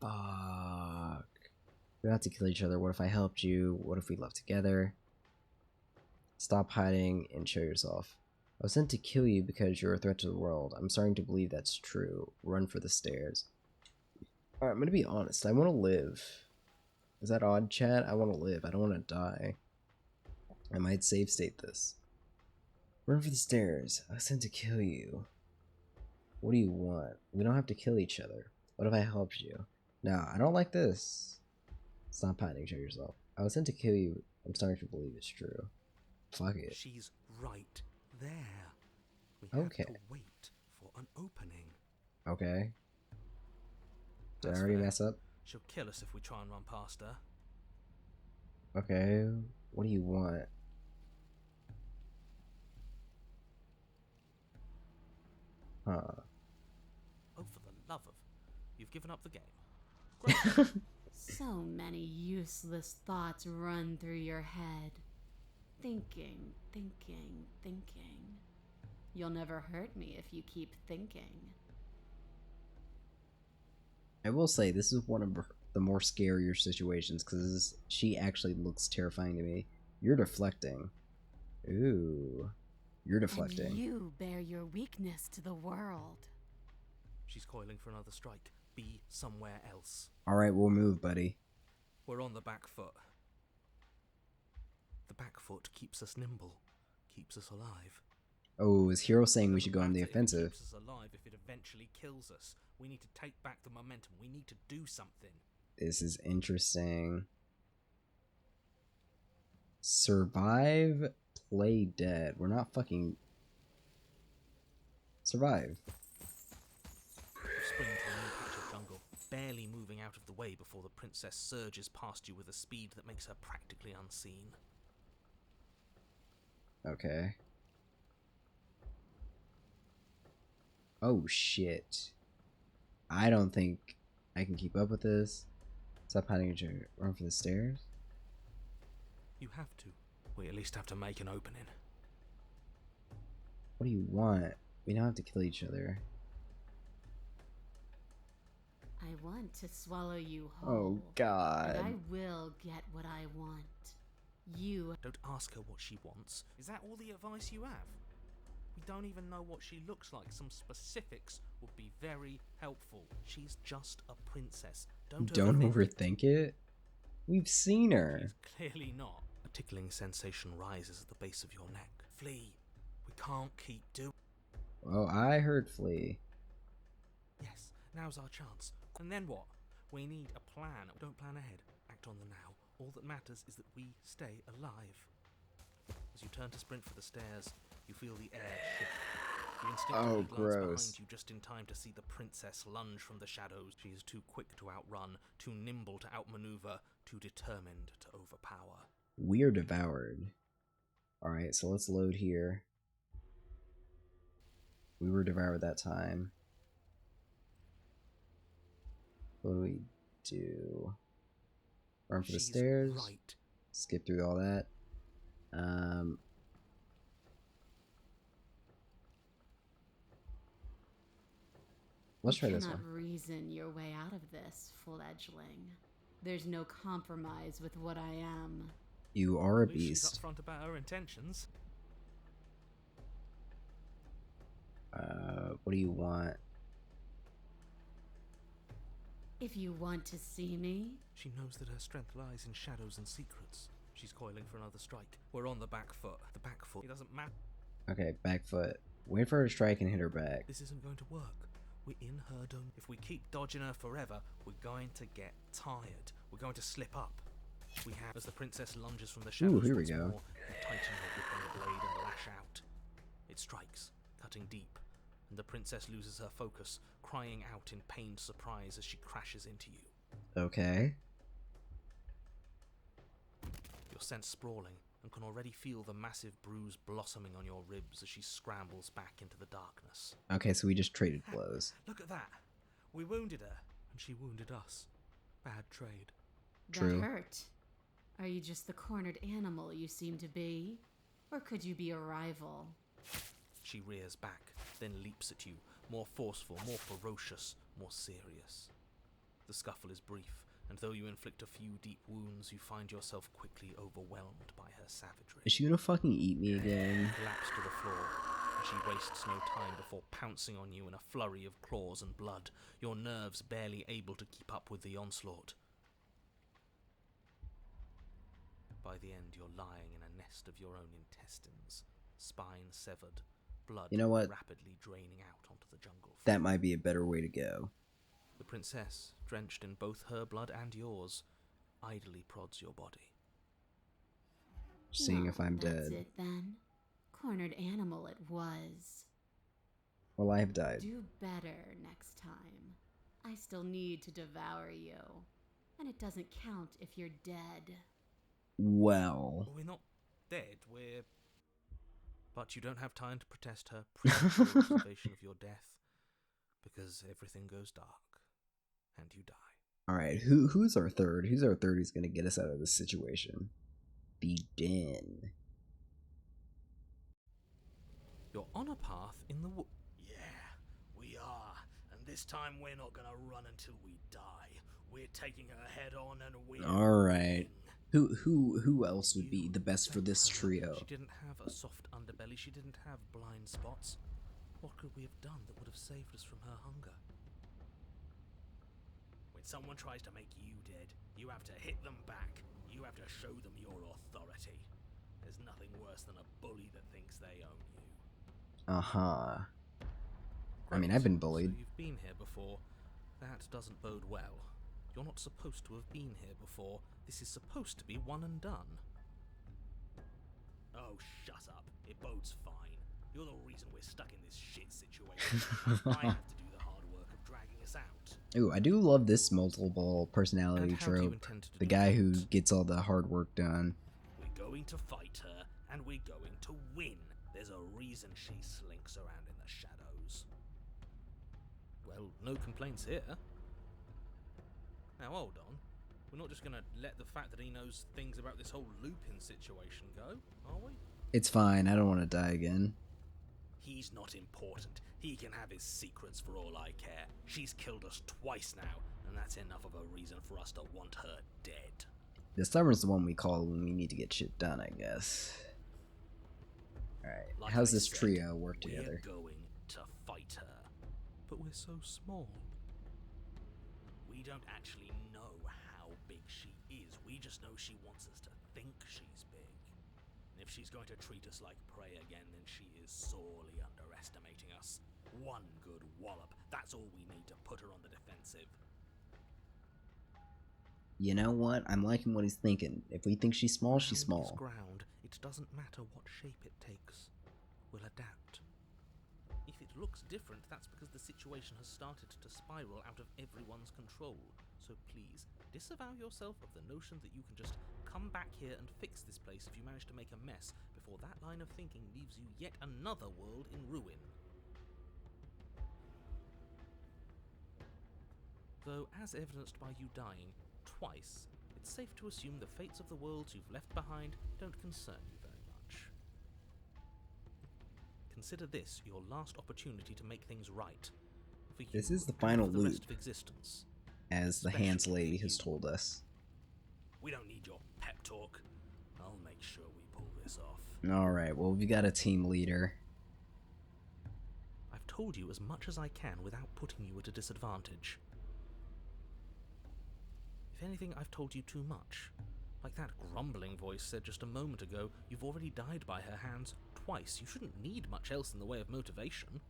Fuck. We have to kill each other. What if I helped you? What if we left together? Stop hiding and show yourself. I was sent to kill you because you're a threat to the world. I'm starting to believe that's true. Run for the stairs. Alright, I'm gonna be honest. I want to live. Is that odd, chat? I want to live. I don't want to die. I might save state this. Run for the stairs. I was sent to kill you. What do you want? We don't have to kill each other. What if I helped you? No, I don't like this. Stop hiding, show yourself. I was sent to kill you. I'm starting to believe it's true. Fuck it. She's right there. We have Okay. to wait for an opening. Okay. Did I That's already fair. mess up? She'll kill us if we try and run past her. Okay. What do you want? Huh. Oh, for the love of... You've given up the game. Great. So many useless thoughts run through your head. Thinking, thinking, thinking. You'll never hurt me if you keep thinking. I will say this is one of the more scarier situations because she actually looks terrifying to me. You're deflecting. Ooh, you're deflecting. And you bear your weakness to the world. She's coiling for another strike. Be somewhere else. All right, we'll move, buddy. We're on the back foot. The back foot keeps us nimble, keeps us alive. Oh, is Hero saying we Doesn't should go on the matter if it offensive? keeps us alive if it eventually kills us. We need to take back the momentum. We need to do something. This is interesting. Survive, play dead. We're not fucking... Survive. You spring to a new patch of jungle, barely moving out of the way before the princess surges past you with a speed that makes her practically unseen. Okay. Oh shit. I don't think I can keep up with this. Stop hiding at your run for the stairs. You have to. We at least have to make an opening. What do you want? We don't have to kill each other. I want to swallow you Oh whole. god. And I will get what I want. You. Don't ask her what she wants. Is that all the advice you have? We don't even know what she looks like. Some specifics would be very helpful. She's just a princess. Don't overthink it. We've seen her. She's clearly not. A tickling sensation rises at the base of your neck. Flee. We can't keep doing. Oh, I heard flee. Yes, now's our chance. And then what? We need a plan. Don't plan ahead. Act on the now. All that matters is that we stay alive. As you turn to sprint for the stairs, you feel the air shift. You instinctively glance gross. behind you just in time to see the princess lunge from the shadows. She is too quick to outrun, too nimble to outmaneuver, too determined to overpower. We are devoured. Alright, so let's load here. We were devoured that time. What do we do? Run for the She's stairs. right. Skip through all that. Let's try this one. You cannot reason your way out of this, full-edgeling. There's no compromise with what I am. You are a At least she's beast. upfront about her intentions. What do you want? If you want to see me, She knows that her strength lies in shadows and secrets. She's coiling for another strike. We're on the back foot. The back foot. It doesn't matter. Okay, back foot. Wait for her to strike and hit her back. This isn't going to work. We're in her dome. If we keep dodging her forever, we're going to get tired. We're going to slip up. We have, as the princess lunges from the shadows here we once go. more, you tighten her grip on the blade and lash out. It strikes, cutting deep, and the princess loses her focus, crying out in pained surprise as she crashes into you. Okay. You're sent sprawling and can already feel the massive bruise blossoming on your ribs as she scrambles back into the darkness. Okay, so we just traded blows. Look at that. We wounded her, and she wounded us. Bad trade. True. that hurt. Are you just the cornered animal you seem to be? Or could you be a rival? She rears back, then leaps at you, more forceful, more ferocious, more serious. The scuffle is brief, and though you inflict a few deep wounds, you find yourself quickly overwhelmed by her savagery. Is she gonna fucking eat me again? Collapse to the floor, and she wastes no time before pouncing on you in a flurry of claws and blood, your nerves barely able to keep up with the onslaught. By the end, you're lying in a nest of your own intestines, spine severed, blood You know what? rapidly draining out onto the jungle floor. That might be a better way to go. The princess, drenched in both her blood and yours, idly prods your body. Seeing if I'm That's dead. it then. Cornered animal it was. Well, I have died. Do better next time. I still need to devour you. And it doesn't count if you're dead. Well. We're not dead, we're... But you don't have time to protest her premature observation of your death, because everything goes dark, and you die. Alright, who's our third? Who's our third who's gonna get us out of this situation? The den. You're on a path in the wood. Yeah, we are. And This time we're not gonna run until we die. We're taking her head on and we're Alright. winning. Who else would be the best for That's this her. trio? She didn't have a soft underbelly. She didn't have blind spots. What could we have done that would have saved us from her hunger? When someone tries to make you dead, you have to hit them back. You have to show them your authority. There's nothing worse than a bully that thinks they own you. Uh-huh. I mean, Great. I've been bullied. So you've been here before. That doesn't bode well. You're not supposed to have been here before. This is supposed to be one and done. Oh, shut up. It bodes fine. You're the reason we're stuck in this shit situation. I have to do the hard work of dragging us out. Ooh, I do love this multiple personality And how do you trope. intend to The do guy that? who gets all the hard work done. We're going to fight her, and we're going to win. There's a reason she slinks around in the shadows. Well, no complaints here. Now hold on. We're not just gonna let the fact that he knows things about this whole Lupin situation go, are we? It's fine, I don't want to die again. He's not important. He can have his secrets for all I care. She's killed us twice now, and that's enough of a reason for us to want her dead. The stubborn's the one we call when we need to get shit done, I guess. Alright, Like how's I this said, trio work together? We're going to fight her. But we're so small. We don't actually know how big she is. We just know she wants us to think she's big. And if she's going to treat us like prey again, then she is sorely underestimating us. One good wallop. That's all we need to put her on the defensive. You know what? I'm liking what he's thinking. If we think she's small, she's Ground is small. ground. It doesn't matter what shape it takes. We'll adapt. If it looks different, that's because the situation has started to spiral out of everyone's control. So please, disavow yourself of the notion that you can just come back here and fix this place if you manage to make a mess before that line of thinking leaves you yet another world in ruin. Though, as evidenced by you dying twice, it's safe to assume the fates of the worlds you've left behind don't concern you very much. Consider this your last opportunity to make things right. For you This is the and final for the loop, rest of existence. as the Especially hands lady for has you. told us. We don't need your pep talk. I'll make sure we pull this off. Alright, well, we got a team leader. I've told you as much as I can without putting you at a disadvantage. If anything, I've told you too much. Like that grumbling voice said just a moment ago, you've already died by her hands twice. You shouldn't need much else in the way of motivation.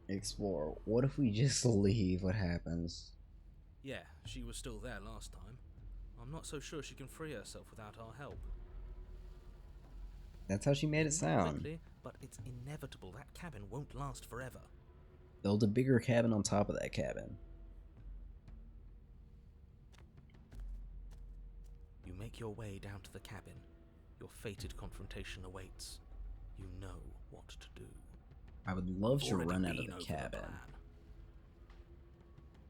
Explore. What if we just leave? What happens? Yeah, she was still there last time. I'm not so sure she can free herself without our help. That's how she made it Not sound. quickly, but it's inevitable. That cabin won't last forever. Build a bigger cabin on top of that cabin. You make your way down to the cabin. Your fated confrontation awaits. You know what to do. I would love to Already run out of been the over cabin. plan.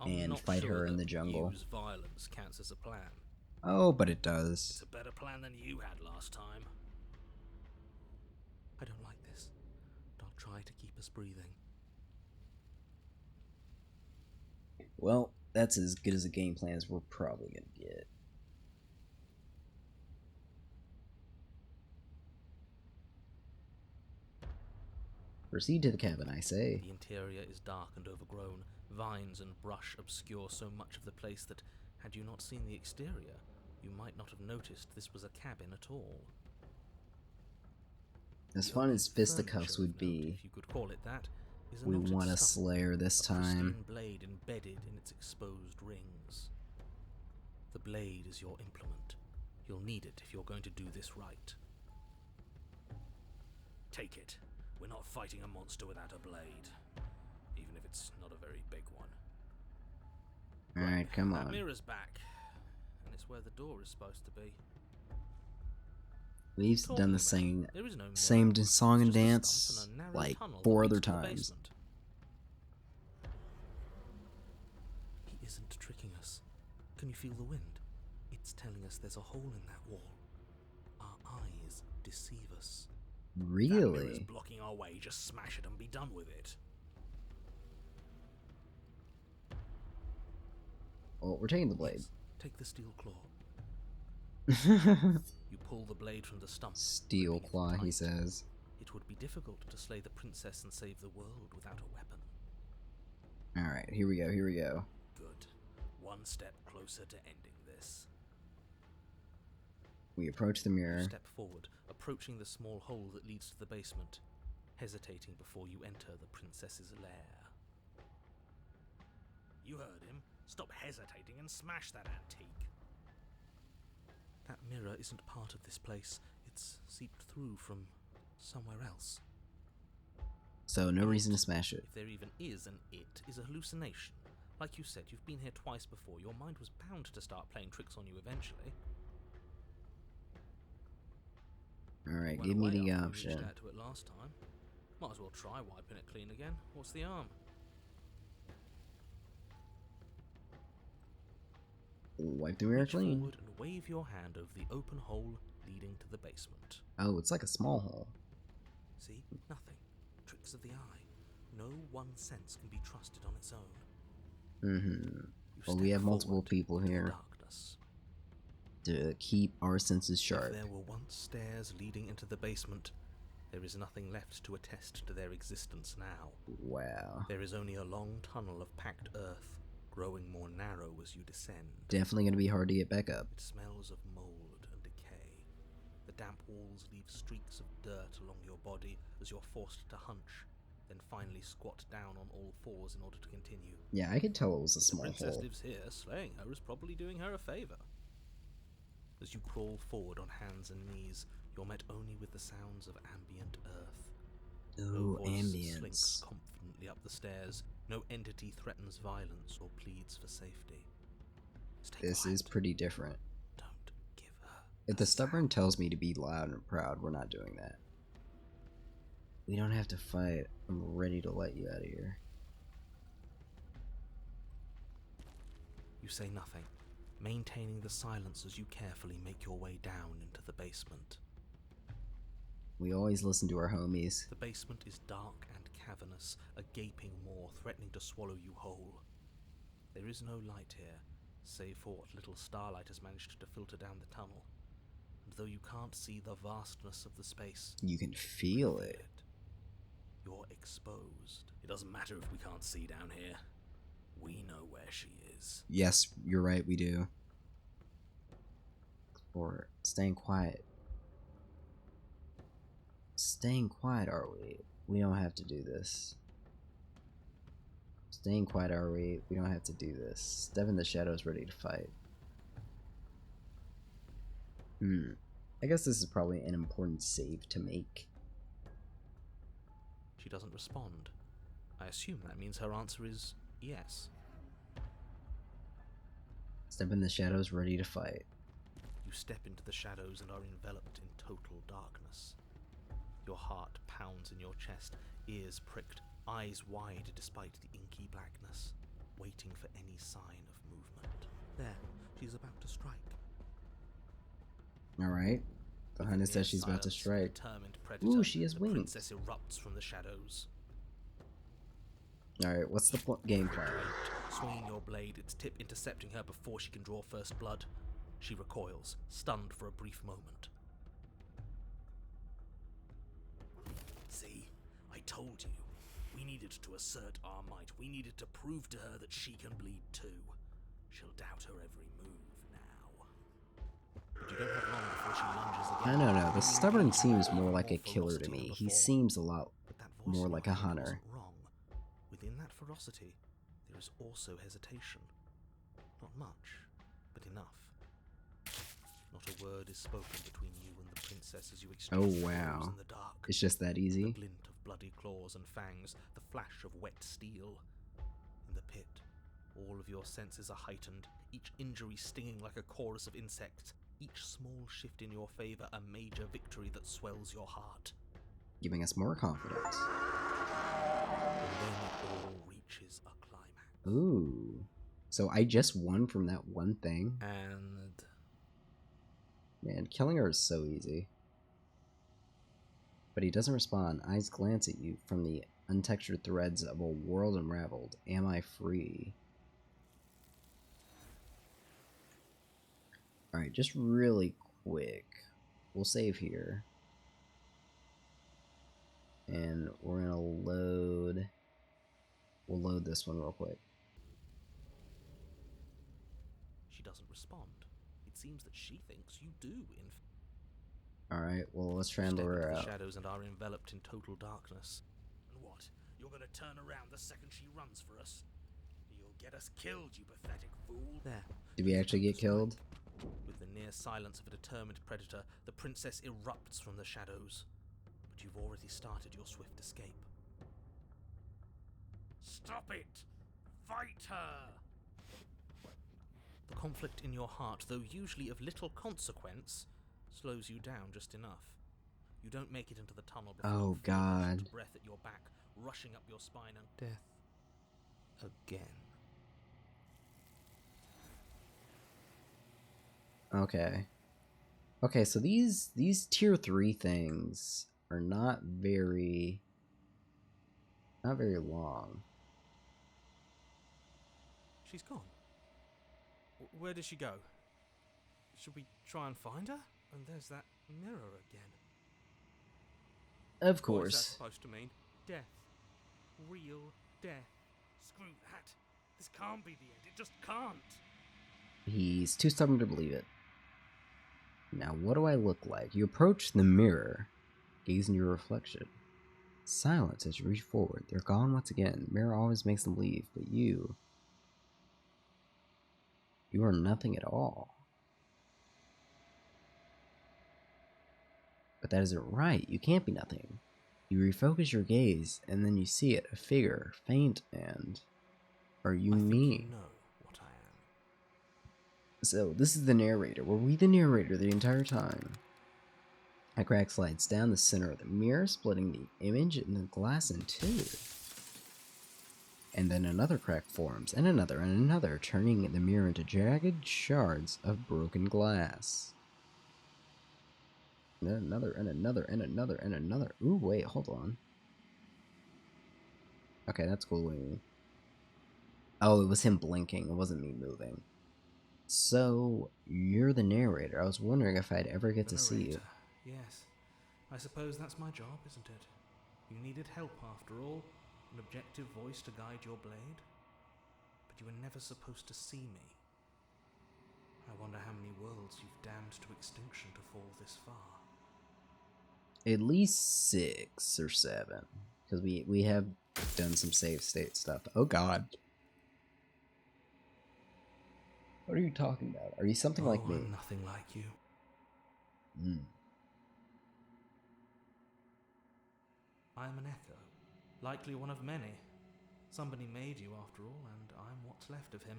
I'm And not fight sure her in that the jungle. Use violence counts as a plan. Oh, but it It's does. a better plan than you had last time. I don't like this, but I'll try to keep us breathing. Well, that's as good as a game plan as we're probably gonna get. Proceed to the cabin, I say. The interior is dark and overgrown. Vines and brush obscure so much of the place that, had you not seen the exterior, you might not have noticed this was a cabin at all. As The fun only as fisticuffs furniture would of note, be, if you could call it that, is a we knotted want a stump, Slayer this a pristine time. blade embedded in its exposed rings. The blade is your implement. You'll need it if you're going to do this right. Take it. We're not fighting a monster without a blade, even if it's not a very big one. Alright, come That on. mirror's back, and it's where the door is supposed to be. We've Talking done the about, same there is no mirror. song and It's just a dance stump and a narrow like tunnel that 4 leads other to the times. basement. He isn't tricking us. Can you feel the wind? It's telling us there's a hole in that wall. Our eyes deceive us. That mirror's Really? blocking our way. Just smash it and be done with it. Well, we're taking the blade. Yes, take the steel claw. You pull the blade from the stump. Steel gripping it claw, he tight. says. It would be difficult to slay the princess and save the world without a weapon. Alright, here we go, here we go. Good. One step closer to ending this. We approach the You mirror. step forward, approaching the small hole that leads to the basement, hesitating before you enter the princess's lair. You heard him. Stop hesitating and smash that antique. That mirror isn't part of this place. It's seeped through from somewhere else. So, no reason to smash it. If there even is an it, is a hallucination. Like you said, you've been here twice before. Your mind was bound to start playing tricks on you eventually. Alright, Went give me away the after we option. reached out to it last time. Might as well try wiping it clean again. What's the harm? Wipe the mirror Reach clean. forward and wave your hand over the open hole leading to the basement. Oh, it's like a small hole. See? Nothing. Tricks of the eye. No one sense can be trusted on its own. Mm-hmm. You Well, we step have multiple forward people into the here darkness. to keep our senses sharp. If there were once stairs leading into the basement, there is nothing left to attest to their existence now. Wow. There is only a long tunnel of packed earth, growing more narrow as you descend. Definitely gonna be hard to get back up. It smells of mold and decay. The damp walls leave streaks of dirt along your body as you're forced to hunch, then finally squat down on all fours in order to continue. Yeah, I could tell it was a The small princess hole. lives here, slaying her is probably doing her a favor. As you crawl forward on hands and knees, you're met only with the sounds of ambient earth. Ooh, No voice slinks ambience. confidently up the stairs. No entity threatens violence or pleads for safety. Stay This quiet. is pretty different. Don't give her. If a the stubborn sound. tells me to be loud and proud, we're not doing that. We don't have to fight. I'm ready to let you out of here. You say nothing, maintaining the silence as you carefully make your way down into the basement. We always listen to our homies. The basement is dark and cavernous, a gaping maw threatening to swallow you whole. There is no light here, save for what little starlight has managed to filter down the tunnel. And though you can't see the vastness of the space, You can feel it. You're exposed. It doesn't matter if we can't see down here. We know where she is. Yes, you're right, we do. Or staying quiet. Staying quiet, are we? We don't have to do this. Staying quiet, are we? We don't have to do this. Step in the shadows, ready to fight. I guess this is probably an important save to make. She doesn't respond. I assume that means her answer is yes. Step in the shadows, ready to fight. You step into the shadows and are enveloped in total darkness. Your heart pounds in your chest, ears pricked, eyes wide despite the inky blackness, waiting for any sign of movement. There, she's about to strike. Alright. The hunter says she's about to strike. Ooh, she has the wings. princess erupts from the shadows. Alright, what's the game plan? Swinging your blade, its tip intercepting her before she can draw first blood. She recoils, stunned for a brief moment. See, I told you. We needed to assert our might. We needed to prove to her that she can bleed too. She'll doubt her every move now. But you don't have long before she lunges I again. don't know, the stubborn seems more like a More killer to ferocity me. than He before. seems a lot But that voice more in like your a head hunter. wasn't wrong. Within that ferocity, there is also hesitation. Not much, but enough. Not a word is spoken between you and the princess as you exchange Oh, blows wow. in the dark. It's just that The easy. glint of bloody claws and fangs, the flash of wet steel. In the pit, all of your senses are heightened, each injury stinging like a chorus of insects, each small shift in your favor a major victory that swells your heart. Giving us more confidence. And then it all reaches a climax. Ooh. So I just won from that one thing? And Man, killing her is so easy. But he doesn't respond. Eyes glance at you from the untextured threads of a world unraveled. Am I free? Alright, just really quick. We'll save here. And we're gonna load... We'll load this one real quick. She doesn't respond. It seems that she thinks you do, in Alright, well, let's try and step lure into her the out. shadows and are enveloped in total darkness. And what? You're gonna turn around the second she runs for us? You'll get us killed, you pathetic fool. There. Did we actually get killed? With the near silence of a determined predator, the princess erupts from the shadows. But you've already started your swift escape. Stop it! Fight her! The conflict in your heart, though usually of little consequence, slows you down just enough. You don't make it into the tunnel before Oh, you feel the God. hot breath at your back, rushing up your spine, and death again. Okay. Okay, so these tier 3 things are not very long. She's gone. Where did she go? Should we try and find her? And there's that mirror again. Of What is that course. supposed to mean? Death. Real death. Screw that. This can't be the end. It just can't. He's too stubborn to believe it. Now, what do I look like? You approach the mirror, gaze in your reflection. Silence as you reach forward. They're gone once again. The mirror always makes them leave, but you are nothing at all. But that isn't right. You can't be nothing. You refocus your gaze, and then you see it, a figure, faint and... Are you I think me? you know what I am. So, this is the narrator. Were we the narrator the entire time? A crack slides down the center of the mirror, splitting the image and the glass in two. And then another crack forms, and another, turning the mirror into jagged shards of broken glass. And then another, and another, and another, and another. Ooh, wait, hold on. Okay, that's cool. Oh, it was him blinking. It wasn't me moving. So, you're the narrator. I was wondering if I'd ever get The to see you. narrator. Yes. I suppose that's my job, isn't it? You needed help after all. An objective voice to guide your blade. But you were never supposed to see me. I wonder how many worlds you've damned to extinction to fall this far. At least 6 or 7. Because we have done some save state stuff. Oh god. What are you talking about? Are you something like me? I'm nothing like you. I am an echo. Likely one of many. Somebody made you after all, and I'm what's left of him.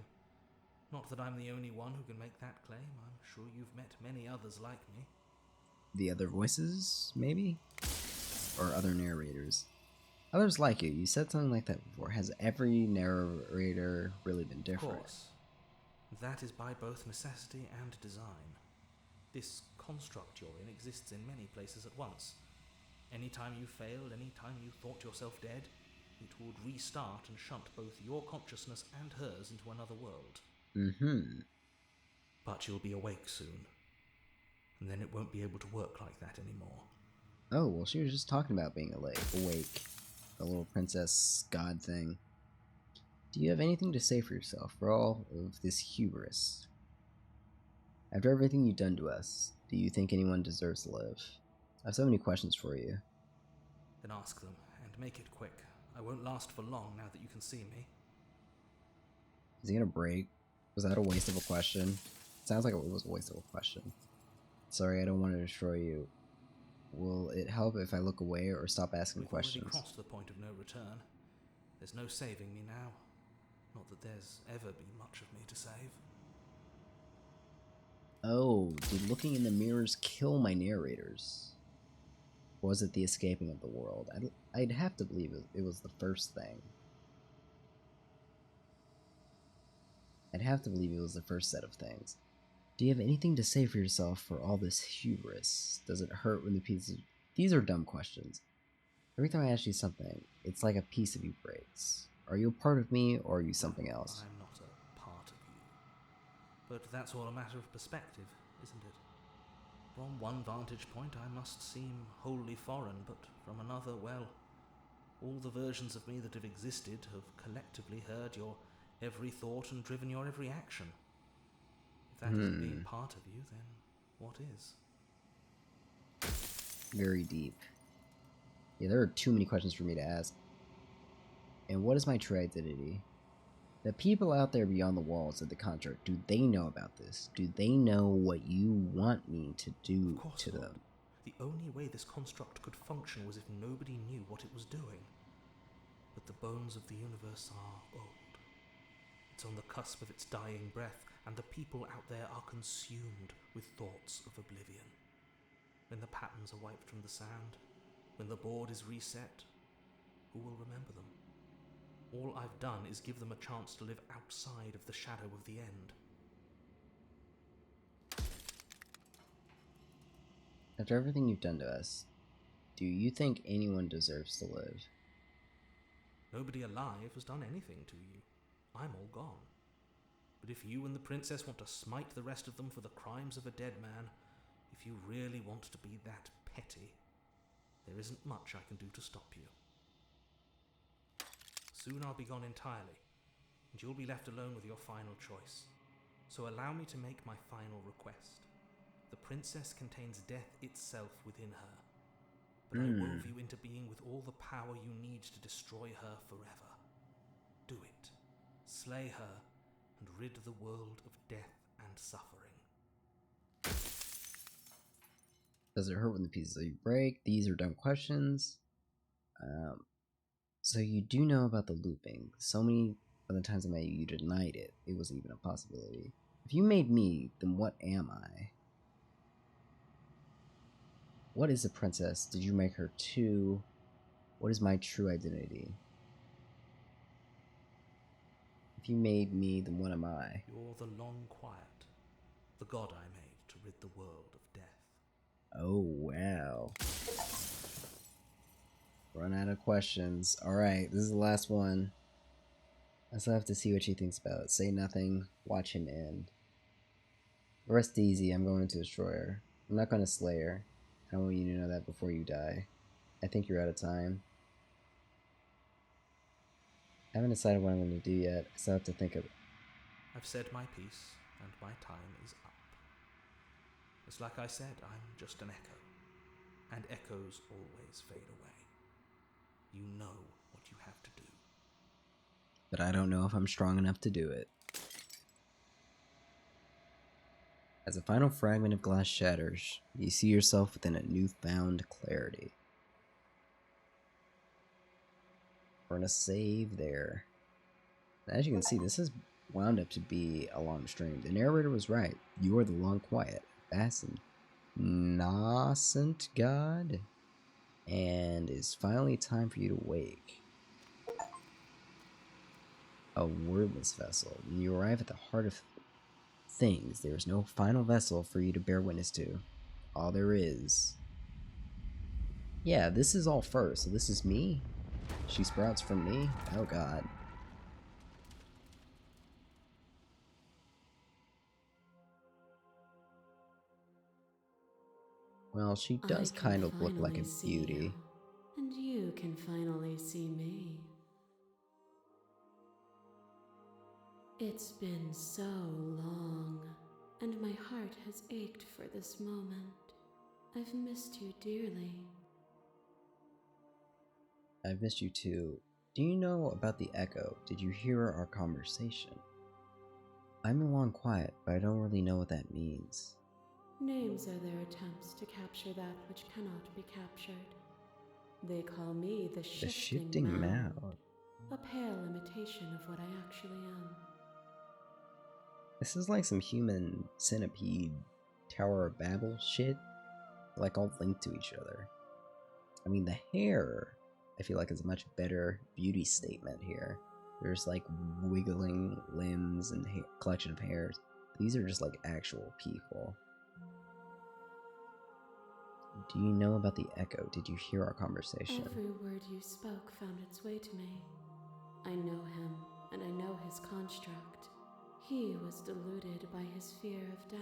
Not that I'm the only one who can make that claim. I'm sure you've met many others like me. The other voices, maybe? Or other narrators? Others like you. You said something like that before. Has every narrator really been Of different? course. That is by both necessity and design. This construct you're in exists in many places at once. Anytime you failed, anytime you thought yourself dead, it would restart and shunt both your consciousness and hers into another world. Mm-hmm. But you'll be awake soon. And then it won't be able to work like that anymore. Oh, well, she was just talking about being awake. The little princess god thing. Do you have anything to say for yourself for all of this hubris? After everything you've done to us, do you think anyone deserves to live? I have so many questions for you. Then ask them, and make it quick. I won't last for long now that you can see me. Is he gonna break? Was that a waste of a question? It sounds like it was a waste of a question. Sorry, I don't want to destroy you. Will it help if I look away or stop asking We've questions? already crossed the point of no return. There's no saving me now. Not that there's ever been much of me to save. Oh, did looking in the mirrors kill my narrators? Was it the escaping of the world? I'd have to believe it was the first thing. I'd have to believe it was the first set of things. Do you have anything to say for yourself for all this hubris? Does it hurt when the pieces these are dumb questions. Every time I ask you something, it's like a piece of you breaks. Are you a part of me, or are you something else? I'm not a part of you. But that's all a matter of perspective, isn't it? From one vantage point I must seem wholly foreign, but from another, well, all the versions of me that have existed have collectively heard your every thought and driven your every action. If that isn't being part of you, then what is? Very deep. Yeah, there are too many questions for me to ask. And what is my true identity? The people out there beyond the walls of the contract, do they know about this? Do they know what you want me to do to not. them? The only way this construct could function was if nobody knew what it was doing. But the bones of the universe are old. It's on the cusp of its dying breath, and the people out there are consumed with thoughts of oblivion. When the patterns are wiped from the sand, when the board is reset, who will remember them? All I've done is give them a chance to live outside of the shadow of the end. After everything you've done to us, do you think anyone deserves to live? Nobody alive has done anything to you. I'm all gone. But if you and the princess want to smite the rest of them for the crimes of a dead man, if you really want to be that petty, there isn't much I can do to stop you. Soon I'll be gone entirely, and you'll be left alone with your final choice. So allow me to make my final request. The princess contains death itself within her, but I wove you into being with all the power you need to destroy her forever. Do it. Slay her, and rid the world of death and suffering. Does it hurt when the pieces you break? These are dumb questions. So you do know about the looping. So many of the times I met you, you denied it. It wasn't even a possibility. If you made me, then what am I? What is a princess? Did you make her too? What is my true identity? If you made me, then what am I? You're the long quiet, the god I made to rid the world of death. Oh, wow. Run out of questions. Alright, this is the last one. I still have to see what she thinks about it. Say nothing, watch him end. Rest easy, I'm going to destroy her. I'm not going to slay her. I want you to know that before you die. I think you're out of time. I haven't decided what I'm going to do yet. I still have to think of it. I've said my piece, and my time is up. It's like I said, I'm just an echo, and echoes always fade away. You know what you have to do. But I don't know if I'm strong enough to do it. As a final fragment of glass shatters, you see yourself within a newfound clarity. We're gonna save there. As you can see, this has wound up to be a long stream. The narrator was right. You are the long quiet, vast and nascent god, and it's finally time for you to wake. A wordless vessel. When you arrive at the heart of things, there is no final vessel for you to bear witness to. All there is. Yeah, this is all first. So this is me. She sprouts from me. Oh god. Well, she does kind of look like a beauty. And you can finally see me. It's been so long, and my heart has ached for this moment. I've missed you dearly. I've missed you too. Do you know about the echo? Did you hear our conversation? I'm the long quiet, but I don't really know what that means. Names are their attempts to capture that which cannot be captured. They call me the shifting mound, a pale imitation of what I actually am. This is like some human centipede Tower of Babel shit, like all linked to each other. I mean, the hair, I feel like, is a much better beauty statement here. There's like wiggling limbs and collection of hairs. These are just like actual people. Do you know about the echo? Did you hear our conversation? Every word you spoke found its way to me. I know him, and I know his construct. He was deluded by his fear of death.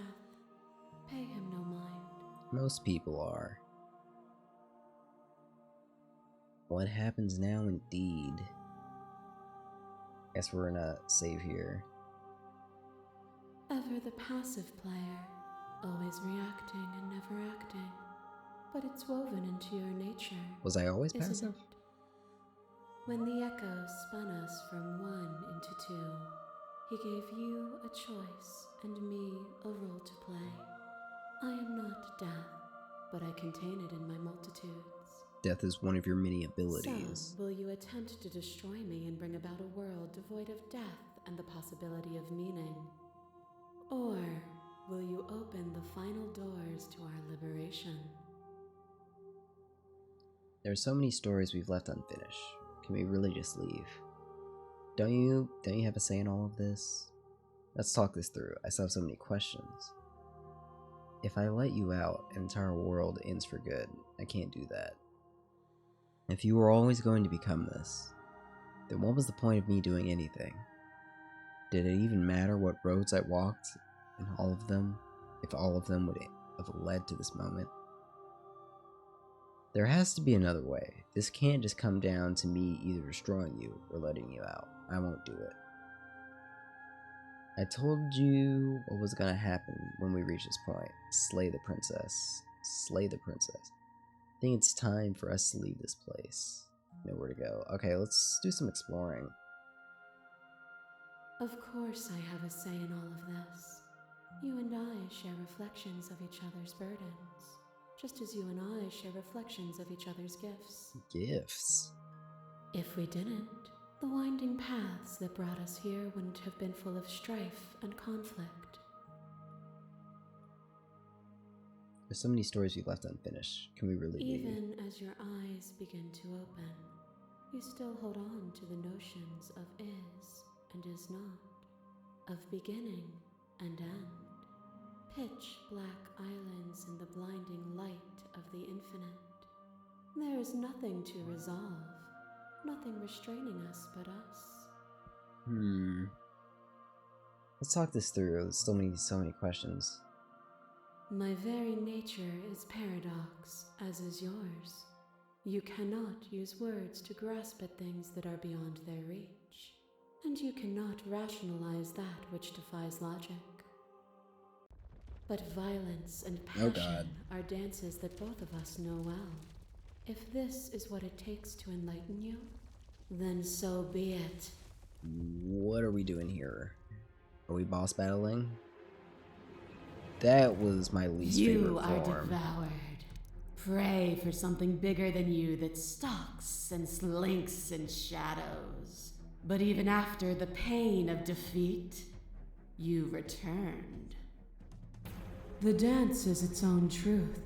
Pay him no mind. Most people are. What happens now, indeed? Guess we're gonna save here. Ever the passive player, always reacting and never acting. But it's woven into your nature. Was I always isn't passive? it? When the echo spun us from one into two, he gave you a choice and me a role to play. I am not death, but I contain it in my multitudes. Death is one of your many abilities. So, will you attempt to destroy me and bring about a world devoid of death and the possibility of meaning? Or will you open the final doors to our liberation? There are so many stories we've left unfinished. Can we really just leave? Don't you have a say in all of this? Let's talk this through. I still have so many questions. If I let you out, an entire world ends for good. I can't do that. If you were always going to become this, then what was the point of me doing anything? Did it even matter what roads I walked, and all of them, if all of them would have led to this moment? There has to be another way. This can't just come down to me either destroying you or letting you out. I won't do it. I told you what was gonna happen when we reach this point. Slay the princess. Slay the princess. I think it's time for us to leave this place. Know where to go. Okay, let's do some exploring. Of course I have a say in all of this. You and I share reflections of each other's burdens, just as you and I share reflections of each other's gifts. Gifts? If we didn't, the winding paths that brought us here wouldn't have been full of strife and conflict. There's so many stories we've left unfinished. Can we really leave? Even as your eyes begin to open, you still hold on to the notions of is and is not, of beginning and end, pitch black islands in the blinding light of the infinite. There is nothing to resolve, nothing restraining us but us. Let's talk this through. There's so many questions. My very nature is paradox, as is yours. You cannot use words to grasp at things that are beyond their reach, and you cannot rationalize that which defies logic. But violence and passion are dances that both of us know well. If this is what it takes to enlighten you, then so be it. What are we doing here? Are we boss battling? That was my least favorite form. You are devoured. Pray for something bigger than you that stalks and slinks in shadows. But even after the pain of defeat, you returned. The dance is its own truth.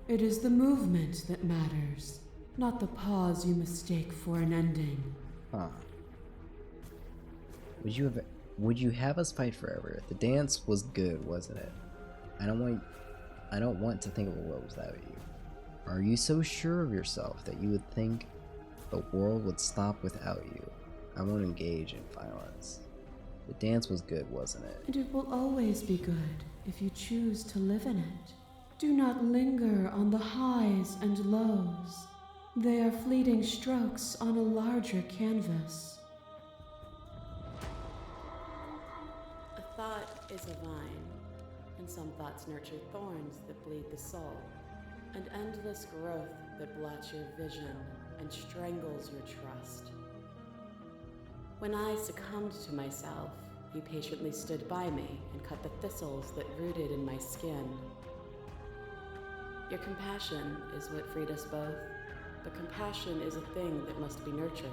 It is the movement that matters, not the pause you mistake for an ending. Huh. Would you have us fight forever? The dance was good, wasn't it? I don't want to think of a world without you. Are you so sure of yourself that you would think the world would stop without you? I won't engage in violence. The dance was good, wasn't it? And it will always be good if you choose to live in it. Do not linger on the highs and lows. They are fleeting strokes on a larger canvas. A thought is a vine, and some thoughts nurture thorns that bleed the soul, and endless growth that blots your vision and strangles your trust. When I succumbed to myself, you patiently stood by me and cut the thistles that rooted in my skin. Your compassion is what freed us both, but compassion is a thing that must be nurtured,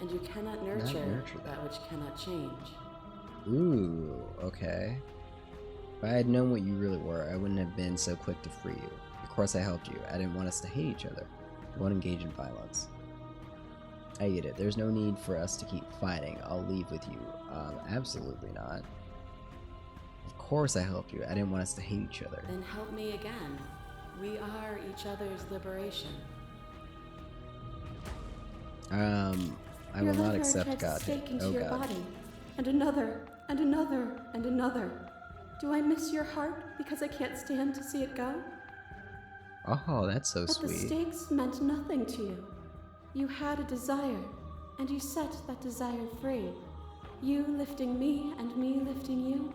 and you cannot nurture that which cannot change. Ooh, okay. If I had known what you really were, I wouldn't have been so quick to free you. Of course I helped you. I didn't want us to hate each other. I won't engage in violence. I get it. There's no need for us to keep fighting. I'll leave with you. Absolutely not. Of course I helped you. I didn't want us to hate each other. Then help me again. We are each other's liberation. I Your will not lover accept tried to Godhead. stake into Oh your God. body, and another, and another, and another. Do I miss your heart because I can't stand to see it go? Oh, that's so But the sweet. stakes meant nothing to you. You had a desire, and you set that desire free. You lifting me and me lifting you.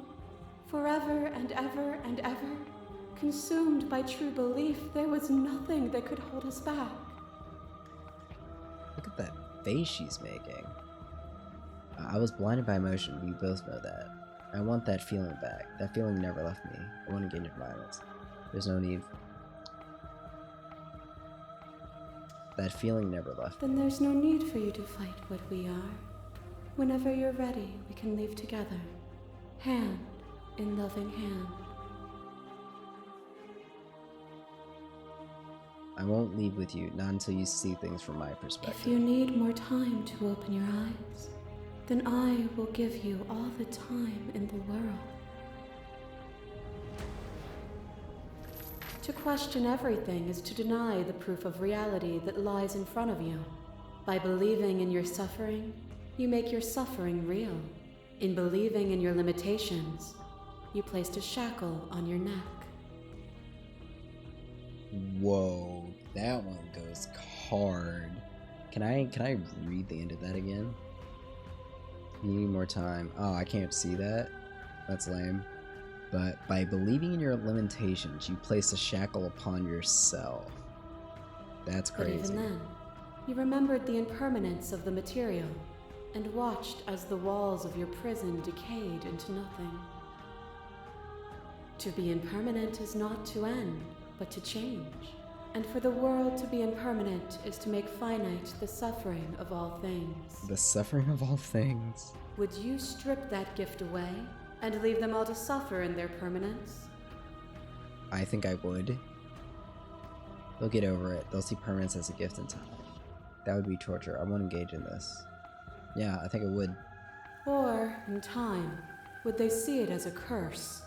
Forever and ever and ever. Consumed by true belief, there was nothing that could hold us back. Look at that face she's making. I was blinded by emotion, we both know that. I want that feeling back. That feeling never left me. I want to gain your violence. There's no need. That feeling never left me. Then there's no need for you to fight what we are. Whenever you're ready, we can leave together. Hand in loving hand. I won't leave with you, not until you see things from my perspective. If you need more time to open your eyes, then I will give you all the time in the world. To question everything is to deny the proof of reality that lies in front of you. By believing in your suffering, you make your suffering real. In believing in your limitations, you placed a shackle on your neck. Whoa, that one goes hard. Can I read the end of that again? You need more time. Oh, I can't see that. That's lame. But by believing in your limitations, you place a shackle upon yourself. That's crazy. But even then, you remembered the impermanence of the material and watched as the walls of your prison decayed into nothing. To be impermanent is not to end, but to change. And for the world to be impermanent is to make finite the suffering of all things. The suffering of all things. Would you strip that gift away and leave them all to suffer in their permanence? I think I would. They'll get over it. They'll see permanence as a gift in time. That would be torture. I won't engage in this. Yeah, I think I would. Or, in time, would they see it as a curse?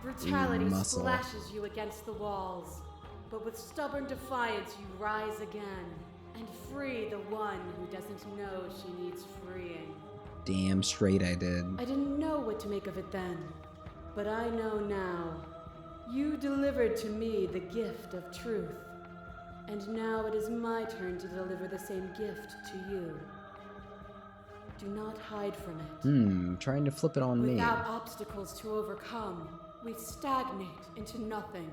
Brutality muscle. splashes you against the walls, but with stubborn defiance you rise again and free the one who doesn't know she needs freeing. Damn straight I did. I didn't know what to make of it then, but I know now. You delivered to me the gift of truth, and now it is my turn to deliver the same gift to you. Do not hide from it. Trying to flip it on me. Without obstacles to overcome, we stagnate into nothing.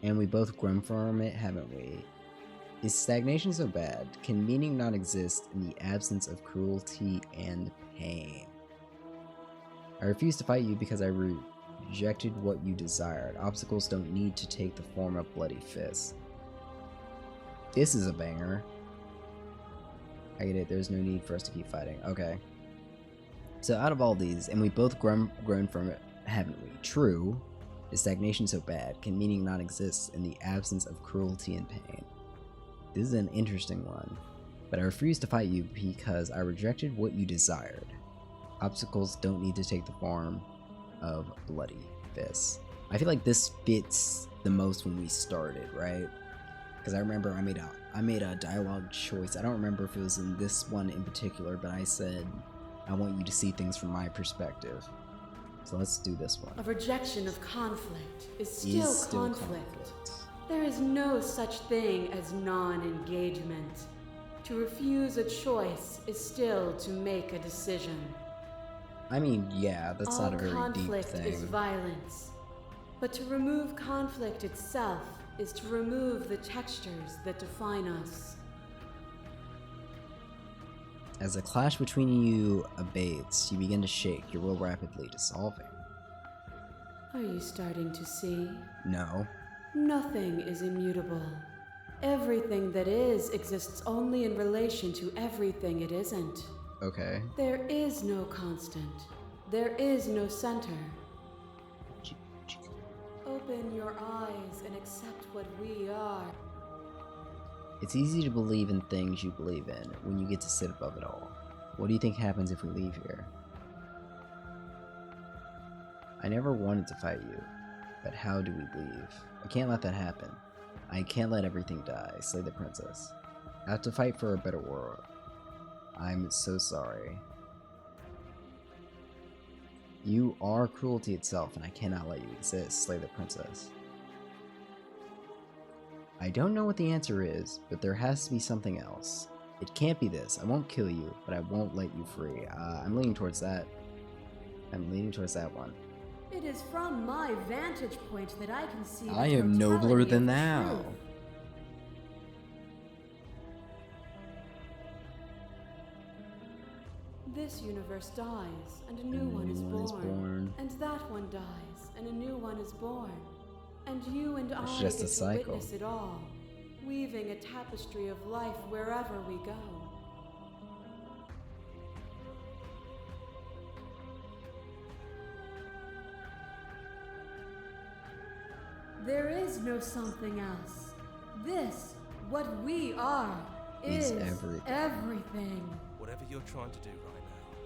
And we both grown from it, haven't we? Is stagnation so bad? Can meaning not exist in the absence of cruelty and pain? I refuse to fight you because I rejected what you desired. Obstacles don't need to take the form of bloody fists. This is a banger. I get it, there's no need for us to keep fighting. Okay. So out of all these, and we both grown from it, haven't we? True. Is stagnation so bad? Can meaning not exist in the absence of cruelty and pain? This is an interesting one. But I refuse to fight you because I rejected what you desired. Obstacles don't need to take the form of bloody fists. I feel like this fits the most when we started, right? Because I remember I made a dialogue choice. I don't remember if it was in this one in particular, but I said, I want you to see things from my perspective. So let's do this one. A rejection of conflict is still conflict. There is no such thing as non-engagement. To refuse a choice is still to make a decision. I mean, yeah, that's not a very deep conflict thing. is violence. But to remove conflict itself is to remove the textures that define us. As the clash between you abates, you begin to shake, your will rapidly dissolving. Are you starting to see? No. Nothing is immutable. Everything that is exists only in relation to everything it isn't. Okay. There is no constant. There is no center. Open your eyes and accept what we are. It's easy to believe in things you believe in when you get to sit above it all. What do you think happens if we leave here? I never wanted to fight you, but how do we leave? I can't let that happen. I can't let everything die. Slay the princess. I have to fight for a better world. I'm so sorry. You are cruelty itself, and I cannot let you exist. Slay the princess. I don't know what the answer is, but there has to be something else. It can't be this. I won't kill you, but I won't let you free. I'm leaning towards that. I'm leaning towards that one. It is from my vantage point that I can see. I am nobler than thou. This universe dies, and a new one is born. And that one dies, and a new one is born. And you and I just get a to cycle. witness it all, weaving a tapestry of life wherever we go. There is no something else. This, what we are, is everything. Whatever you're trying to do right now,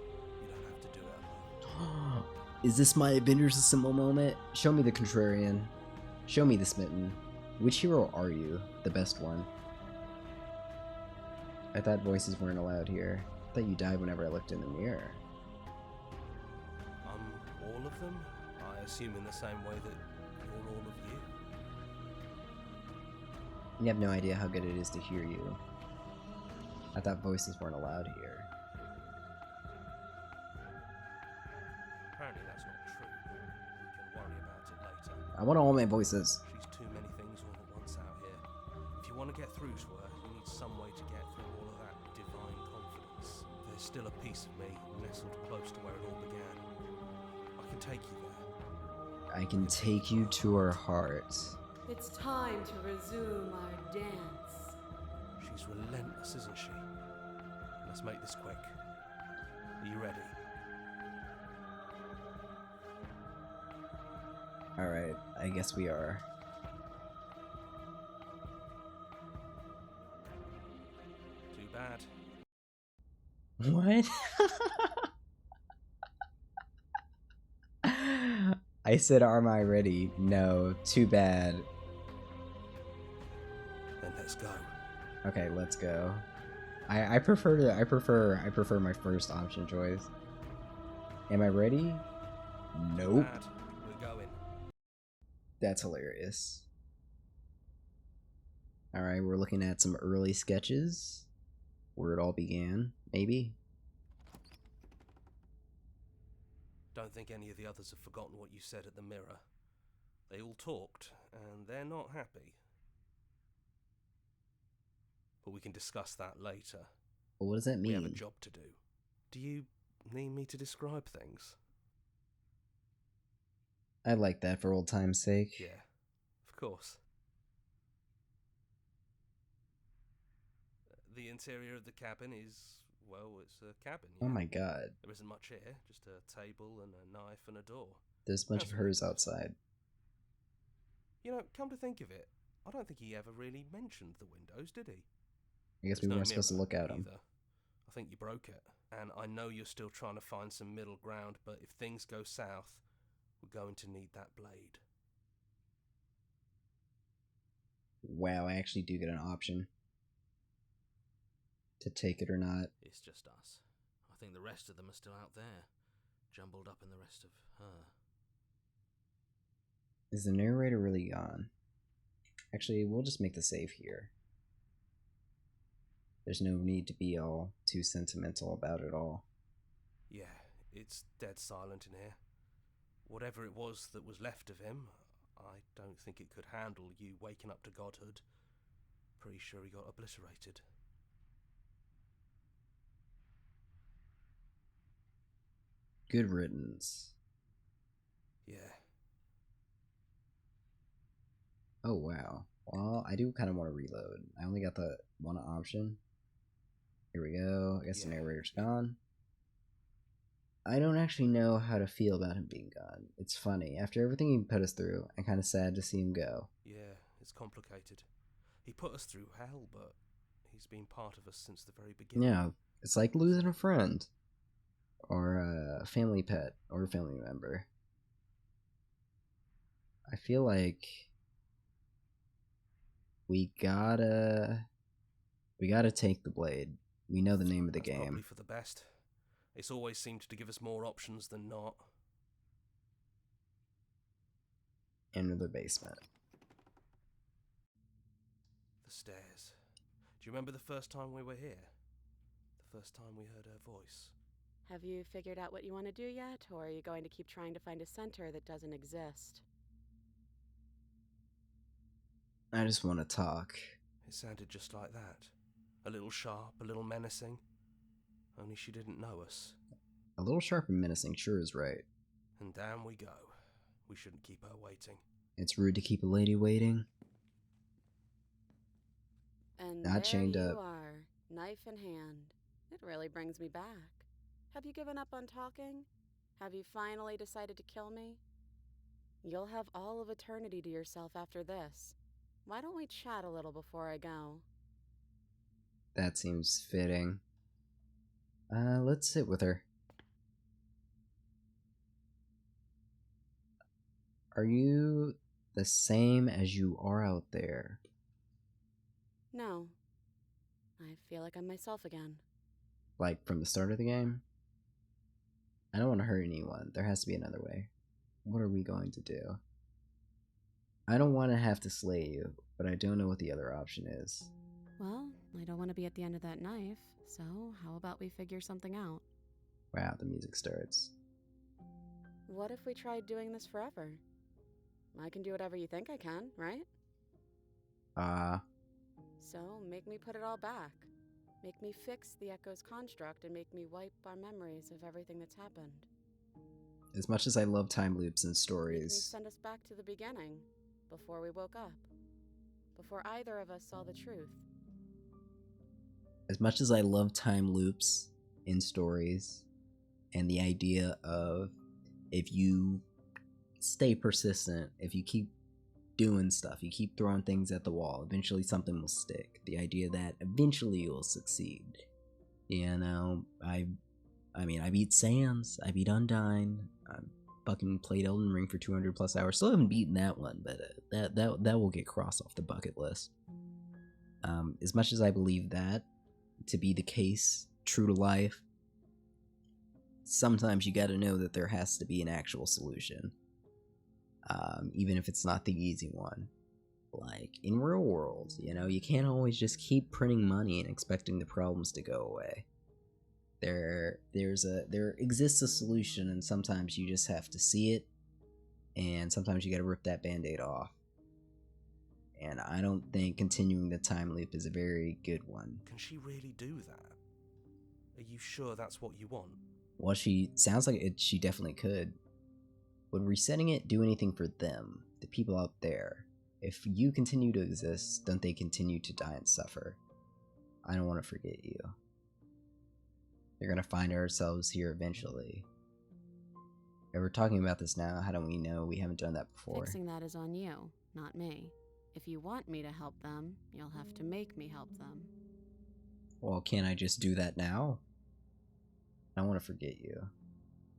you don't have to do it alone. Is this my Avengers Assemble moment? Show me the contrarian. Show me the smitten. Which hero are you? The best one. I thought voices weren't allowed here. I thought you died whenever I looked in the mirror. All of them? I assume in the same way that you're all of you. You have no idea how good it is to hear you. I thought voices weren't allowed here. Apparently that's not true. We can worry about it later. I want all my voices. She's too many things all at once out here. If you want to get through to her, you need some way to get through all of that divine confidence. There's still a piece of me nestled close to where it all began. I can take you there. I can take you to her heart. It's time to resume our dance. She's relentless, isn't she? Let's make this quick. Are you ready? Alright, I guess we are. Too bad. What? I said, "Am I ready?" No, too bad. Then let's go. Okay, let's go. I prefer my first option choice. Am I ready? Nope. Bad. We're going. That's hilarious. Alright, we're looking at some early sketches. Where it all began, maybe? Don't think any of the others have forgotten what you said at the mirror. They all talked, and they're not happy. But we can discuss that later. Well, what does that We have a mean? job to do. Do you need me to describe things? I like that for old time's sake. Yeah, of course. The interior of the cabin is, well, it's a cabin. Oh yeah. my god. There isn't much here, just a table and a knife and a door. There's a bunch of That's hers right. outside. You know, come to think of it, I don't think he ever really mentioned the windows, did he? I guess There's we no weren't supposed to mirror look at them. either. I think you broke it. And I know you're still trying to find some middle ground, but if things go south, we're going to need that blade. Wow, I actually do get an option to take it or not. It's just us. I think the rest of them are still out there, jumbled up in the rest of her. Is the narrator really gone? Actually, we'll just make the save here. There's no need to be all too sentimental about it all. Yeah, it's dead silent in here. Whatever it was that was left of him, I don't think it could handle you waking up to godhood. Pretty sure he got obliterated. Good riddance. Yeah. Oh wow. Well, I do kind of want to reload. I only got the one option. Here we go. I guess the Yeah. narrator's gone. I don't actually know how to feel about him being gone. It's funny. After everything he put us through, I'm kind of sad to see him go. Yeah, it's complicated. He put us through hell, but he's been part of us since the very beginning. Yeah, it's like losing a friend. Or a family pet. Or a family member. I feel like we gotta take the blade. We know the name of the That's probably game. for the best. It's always seemed to give us more options than not. Enter the basement. The stairs. Do you remember the first time we were here? The first time we heard her voice? Have you figured out what you want to do yet, or are you going to keep trying to find a center that doesn't exist? I just want to talk. It sounded just like that. A little sharp, a little menacing. Only she didn't know us. A little sharp and menacing sure is right. And down we go. We shouldn't keep her waiting. It's rude to keep a lady waiting. And Not there chained you up. are, knife in hand. It really brings me back. Have you given up on talking? Have you finally decided to kill me? You'll have all of eternity to yourself after this. Why don't we chat a little before I go? That seems fitting. Let's sit with her. Are you the same as you are out there? No. I feel like I'm myself again. Like from the start of the game? I don't want to hurt anyone. There has to be another way. What are we going to do? I don't want to have to slay you, but I don't know what the other option is. Well, I don't want to be at the end of that knife, so how about we figure something out? Wow, the music starts. What if we tried doing this forever? I can do whatever you think I can, right? So make me put it all back. Make me fix the Echo's construct and make me wipe our memories of everything that's happened. As much as I love time loops and Make me stories, send us back to the beginning, before we woke up. Before either of us saw the truth. as much as I love time loops in stories, and the idea of if you stay persistent, if you keep doing stuff, you keep throwing things at the wall, eventually something will stick. The idea that eventually you'll succeed. You know, I beat Sans, I beat Undyne, I fucking played Elden Ring for 200 plus hours. Still haven't beaten that one, but that will get crossed off the bucket list. As much as I believe that to be the case, true to life, sometimes you gotta know that there has to be an actual solution. Even if it's not the easy one. Like, in real world, you know, you can't always just keep printing money and expecting the problems to go away. There exists a solution, and sometimes you just have to see it, and sometimes you gotta rip that band-aid off. And I don't think continuing the time loop is a very good one. Can she really do that? Are you sure that's what you want? Well, she sounds like she definitely could. Would resetting it do anything for them, the people out there? If you continue to exist, don't they continue to die and suffer? I don't want to forget you. You're gonna find ourselves here eventually. If we're talking about this now, how do we know we haven't done that before? Fixing that is on you, not me. If you want me to help them, you'll have to make me help them. Well, can't I just do that now? I don't want to forget you.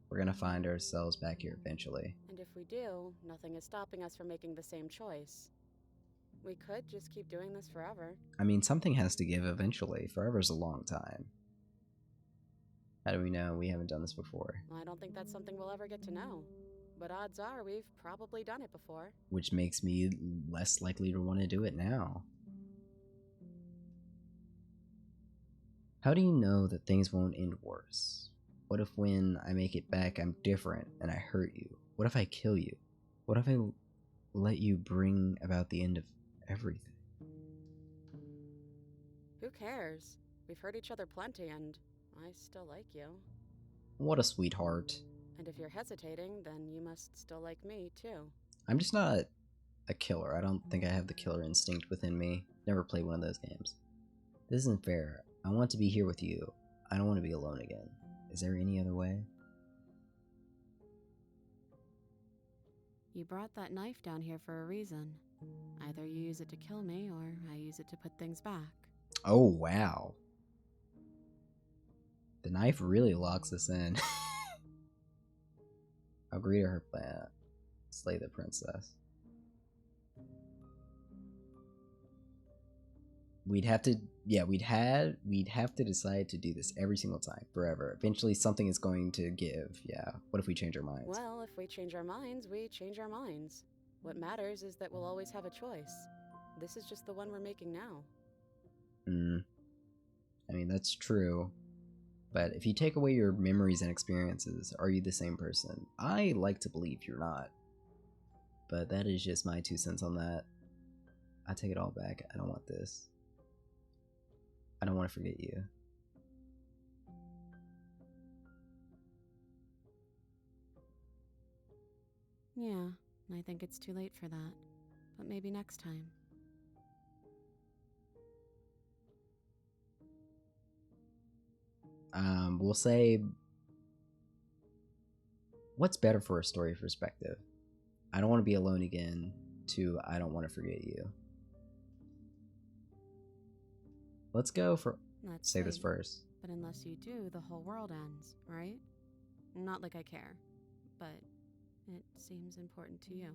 We're gonna find ourselves back here eventually. And if we do, nothing is stopping us from making the same choice. We could just keep doing this forever. I mean, something has to give eventually. Forever's a long time. How do we know we haven't done this before? I don't think that's something we'll ever get to know. But odds are we've probably done it before. Which makes me less likely to want to do it now. How do you know that things won't end worse? What if when I make it back I'm different and I hurt you? What if I kill you? What if I let you bring about the end of everything? Who cares? We've hurt each other plenty and I still like you. What a sweetheart. And if you're hesitating, then you must still like me, too. I'm just not a killer. I don't think I have the killer instinct within me. Never played one of those games. This isn't fair. I want to be here with you. I don't want to be alone again. Is there any other way? You brought that knife down here for a reason. Either you use it to kill me, or I use it to put things back. Oh, wow. The knife really locks us in. Agree to her plan. Slay the princess. we'd have to, yeah, we'd have to decide to do this every single time, forever. Eventually, something is going to give. Yeah. What if we change our minds? Well, if we change our minds, we change our minds. What matters is that we'll always have a choice. This is just the one we're making now. I mean, that's true. But if you take away your memories and experiences, are you the same person? I like to believe you're not. But that is just my 2 cents on that. I take it all back. I don't want this. I don't want to forget you. Yeah, I think it's too late for that. But maybe next time. We'll say, what's better for a story perspective? I don't want to be alone again, to I don't want to forget you. Let's go for, Let's say this see. first. But unless you do, the whole world ends, right? Not like I care, but it seems important to you.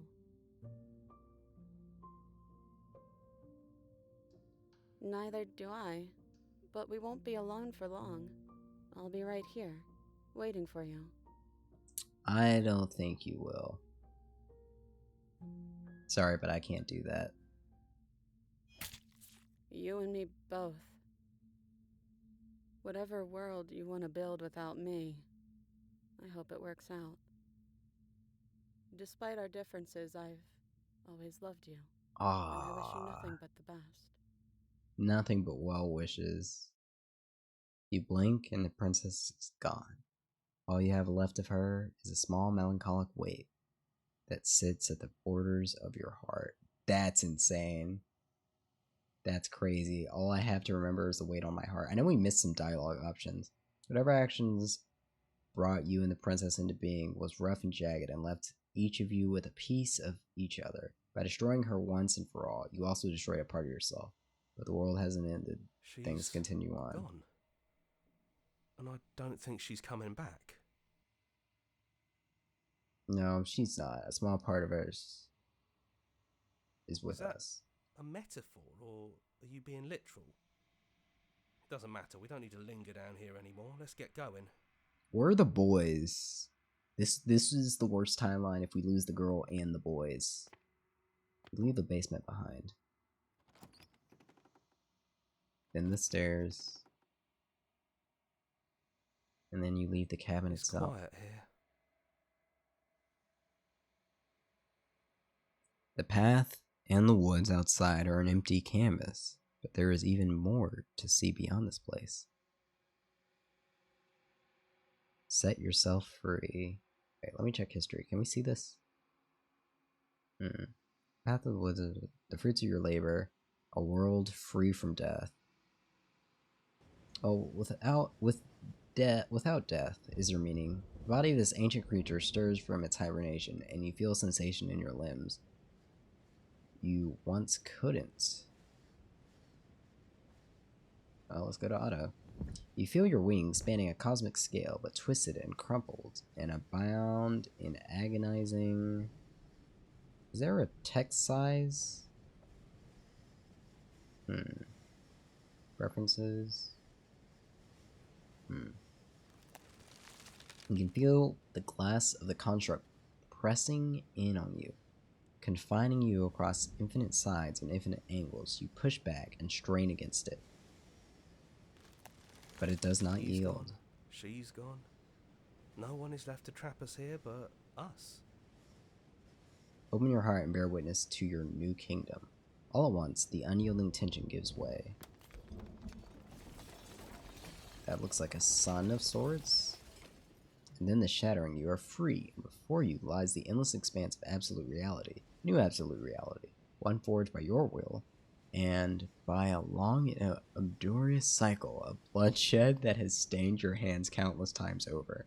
Neither do I, but we won't be alone for long. I'll be right here, waiting for you. I don't think you will. Sorry, but I can't do that. You and me both. Whatever world you want to build without me, I hope it works out. Despite our differences, I've always loved you. And I wish you nothing but the best. Nothing but well wishes. You blink and the princess is gone. All you have left of her is a small melancholic weight that sits at the borders of your heart. That's insane. That's crazy. All I have to remember is the weight on my heart. I know we missed some dialogue options. Whatever actions brought you and the princess into being was rough and jagged and left each of you with a piece of each other. By destroying her once and for all, you also destroy a part of yourself. But the world hasn't ended. Things continue on. Gone. And I don't think she's coming back. No, she's not. A small part of her is with us. A metaphor, or are you being literal? It doesn't matter. We don't need to linger down here anymore. Let's get going. We're the boys. This is the worst timeline if we lose the girl and the boys. We leave the basement behind. Then the stairs. And then you leave the cabin itself. It's quiet here. The path and the woods outside are an empty canvas, but there is even more to see beyond this place. Set yourself free. Wait, let me check history. Can we see this? Path of the woods, the fruits of your labor, a world free from death. Oh, without death is your meaning. The body of this ancient creature stirs from its hibernation, and you feel a sensation in your limbs you once couldn't. Well, let's go to auto. You feel your wings spanning a cosmic scale, but twisted and crumpled, and abound in agonizing... Is there a text size? References? You can feel the glass of the construct pressing in on you, confining you across infinite sides and infinite angles. You push back and strain against it, but it does not yield. Gone. She's gone. No one is left to trap us here but us. Open your heart and bear witness to your new kingdom. All at once, the unyielding tension gives way. That looks like a sun of sorts. And then the shattering, you are free, and before you lies the endless expanse of absolute reality. New absolute reality. One forged by your will, and by a long and arduous cycle of bloodshed that has stained your hands countless times over.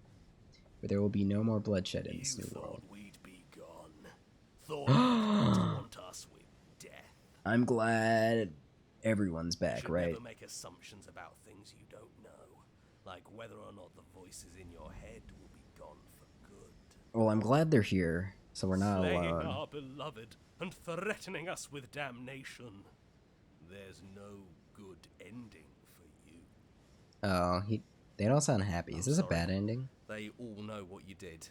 But there will be no more bloodshed in this new world. We'd be gone. Thought you'd taunt us with death. I'm glad everyone's back, Should right? never make assumptions about things you don't know, like whether or not the voices in your head will be gone for good. Well, I'm glad they're here, so we're not Slaying alone. our beloved and threatening us with damnation. There's no good ending for you. Oh, they don't sound happy. Is Oh, this a sorry. bad ending? They all know what you did.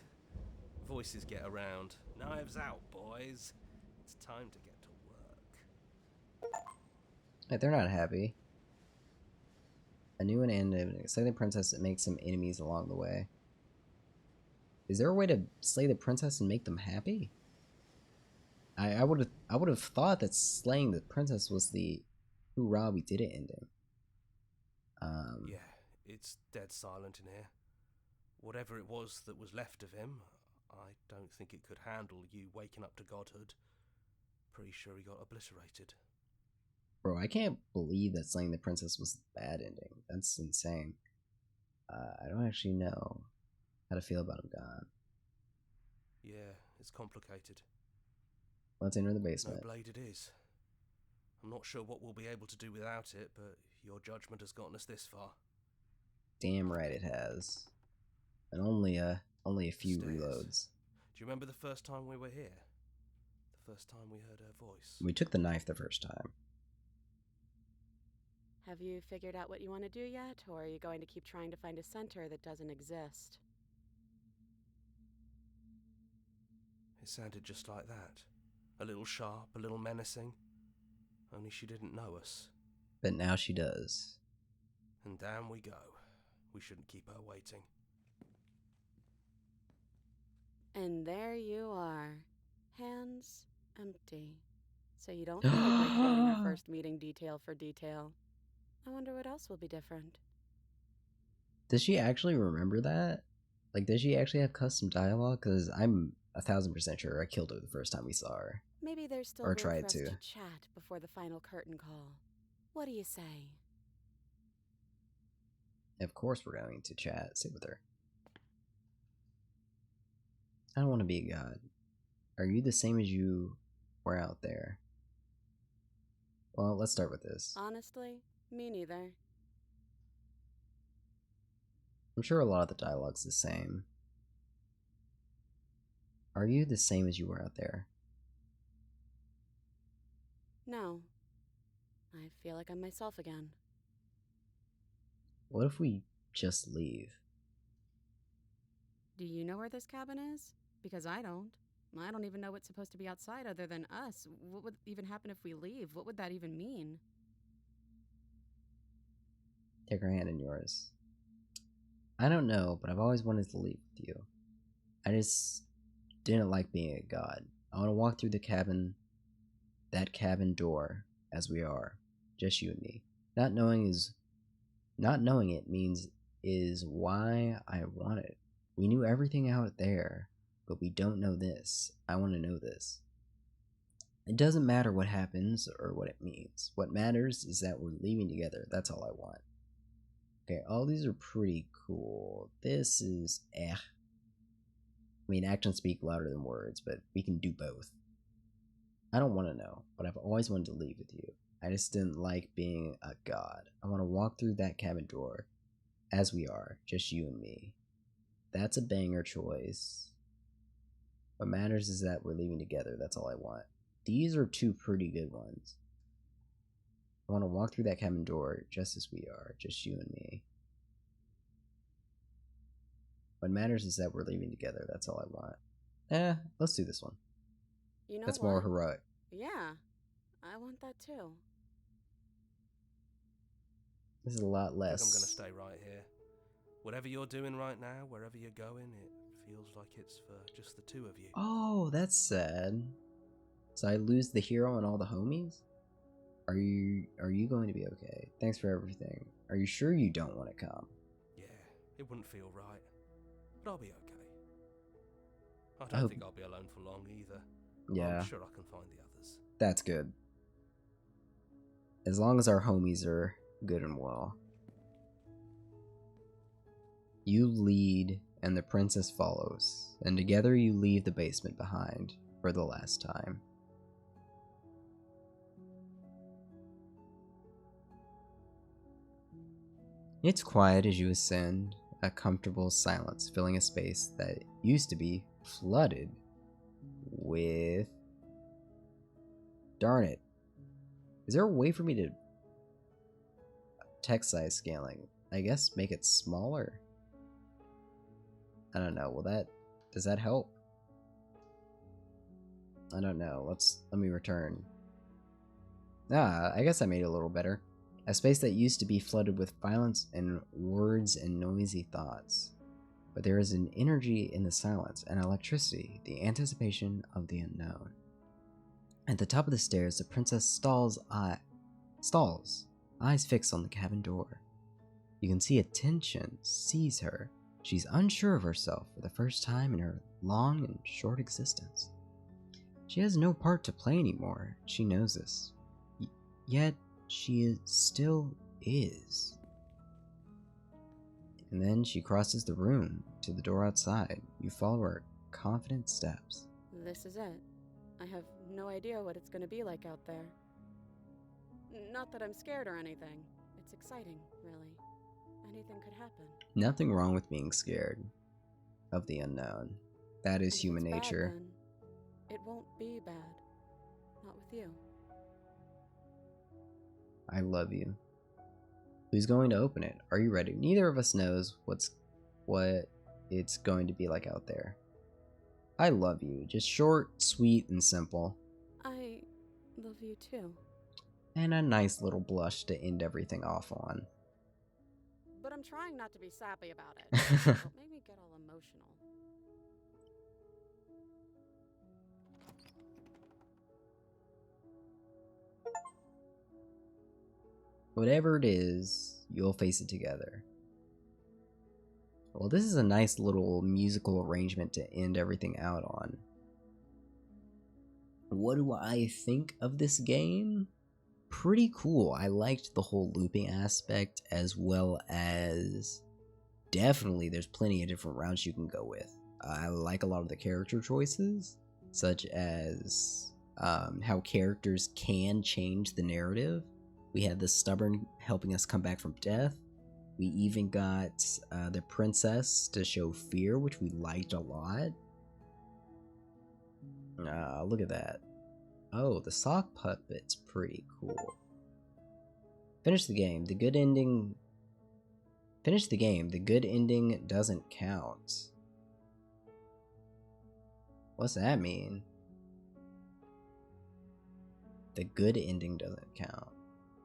Voices get around. Knives out, boys. It's time to get to work. Wait, they're not happy. A new and ended. Slay the princess and make some enemies along the way. Is there a way to slay the princess and make them happy? I would have thought that slaying the princess was the hoorah we did it ending. Yeah, it's dead silent in here. Whatever it was that was left of him, I don't think it could handle you waking up to godhood. Pretty sure he got obliterated. Bro, I can't believe that slaying the princess was the bad ending. That's insane. I don't actually know how to feel about him gone. Yeah, it's complicated. Let's enter the No basement. blade it is. I'm not sure what we'll be able to do without it, but your judgment has gotten us this far. Damn right it has. And only a few Stairs. reloads. Do you remember the first time we were here? The first time we heard her voice? We took the knife the first time. Have you figured out what you want to do yet, or are you going to keep trying to find a center that doesn't exist? It sounded just like that. A little sharp, a little menacing. Only she didn't know us. But now she does. And down we go. We shouldn't keep her waiting. And there you are. Hands empty. So you don't feel like recreating our first meeting detail for detail. I wonder what else will be different. Does she actually remember that? Like, does she actually have custom dialogue? Because I'm 1000% sure I killed her the first time we saw her. Maybe there's still Or room tried for us to. to chat before the final curtain call. What do you say? Of course we're going to chat, sit with her. I don't want to be a god. Are you the same as you were out there? Well, let's start with this. Honestly, me neither. I'm sure a lot of the dialogue's the same. Are you the same as you were out there? No. I feel like I'm myself again. What if we just leave? Do you know where this cabin is? Because I don't. I don't even know what's supposed to be outside other than us. What would even happen if we leave? What would that even mean? Take her hand in yours. I don't know, but I've always wanted to leave with you. I just didn't like being a god. I want to walk through the cabin, that cabin door, as we are, just you and me. Not knowing it means is why I want it. We knew everything out there, but we don't know this. I want to know this. It doesn't matter what happens or what it means. What matters is that we're leaving together. That's all I want. Okay, all these are pretty cool. This is I mean, actions speak louder than words, but we can do both. I don't want to know, but I've always wanted to leave with you. I just didn't like being a god. I want to walk through that cabin door, as we are, just you and me. That's a banger choice. What matters is that we're leaving together. That's all I want. These are two pretty good ones. I want to walk through that cabin door just as we are, just you and me. What matters is that we're leaving together. That's all I want. Let's do this one. You know That's what? more heroic. Yeah, I want that too. This is a lot I think less. I'm going to stay right here. Whatever you're doing right now, wherever you're going, it feels like it's for just the two of you. Oh, that's sad. So I lose the hero and all the homies? Are you going to be okay? Thanks for everything. Are you sure you don't want to come? Yeah, it wouldn't feel right. But I'll be okay. I I don't hope- think I'll be alone for long either. Yeah, I'm sure I can find the others. that's good. As long as our homies are good and well. You lead, and the princess follows, and together you leave the basement behind for the last time. It's quiet as you ascend, a comfortable silence filling a space that used to be flooded with... Darn it. Is there a way for me to text size scaling. I guess make it smaller? I don't know. Does that help? I don't know. Let me return. I guess I made it a little better. A space that used to be flooded with violence and words and noisy thoughts. But there is an energy in the silence, and electricity, the anticipation of the unknown. At the top of the stairs, the princess stalls, eyes fixed on the cabin door. You can see a tension seize her. She's unsure of herself for the first time in her long and short existence. She has no part to play anymore. She knows this. Yet, still is. And then she crosses the room to the door outside. You follow her confident steps. This is it. I have no idea what it's going to be like out there. Not that I'm scared or anything. It's exciting, really. Anything could happen. Nothing wrong with being scared of the unknown. That is human nature. Bad, then it won't be bad. Not with you. I love you. Who's going to open it? Are you ready? Neither of us knows what it's going to be like out there. I love you. Just short, sweet, and simple. I love you too. And a nice little blush to end everything off on. But I'm trying not to be sappy about it. Don't make me get all emotional. Whatever it is, you'll face it together. Well, this is a nice little musical arrangement to end everything out on. What do I think of this game? Pretty cool. I liked the whole looping aspect, as well as definitely there's plenty of different routes you can go with. I like a lot of the character choices, such as how characters can change the narrative. We had the stubborn helping us come back from death. We even got the princess to show fear, which we liked a lot. Look at that. Oh, the sock puppet's pretty cool. Finish the game. The good ending... Finish the game. The good ending doesn't count. What's that mean? The good ending doesn't count.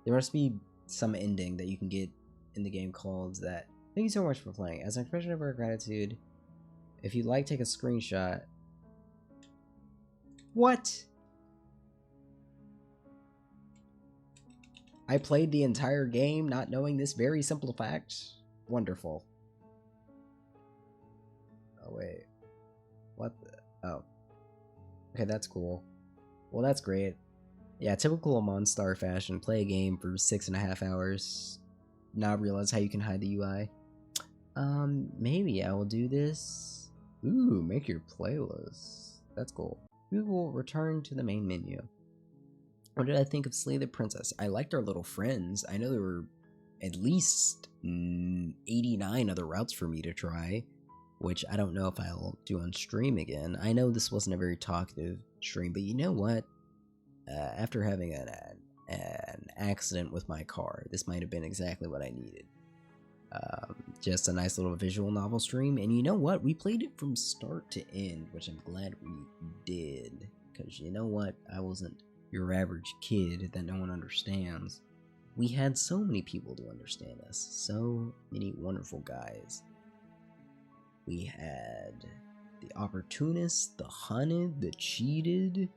There must be some ending that you can get in the game called that. Thank you so much for playing. As an expression of our gratitude, if you'd like, take a screenshot. What? I played the entire game not knowing this very simple fact? Wonderful. Oh, wait. What the? Oh. Okay, that's cool. Well, that's great. Yeah, typical Monstar fashion. Play a game for 6.5 hours. Not realize how you can hide the UI. Maybe I will do this. Ooh, make your playlist. That's cool. We will return to the main menu. What did I think of Slay the Princess? I liked our little friends. I know there were at least 89 other routes for me to try, which I don't know if I'll do on stream again. I know this wasn't a very talkative stream, but you know what? After having an accident with my car, this might have been exactly what I needed. Just a nice little visual novel stream, and you know what? We played it from start to end, which I'm glad we did, because you know what? I wasn't your average kid that no one understands. We had so many people to understand us, so many wonderful guys. We had the opportunist, the hunted, the cheated,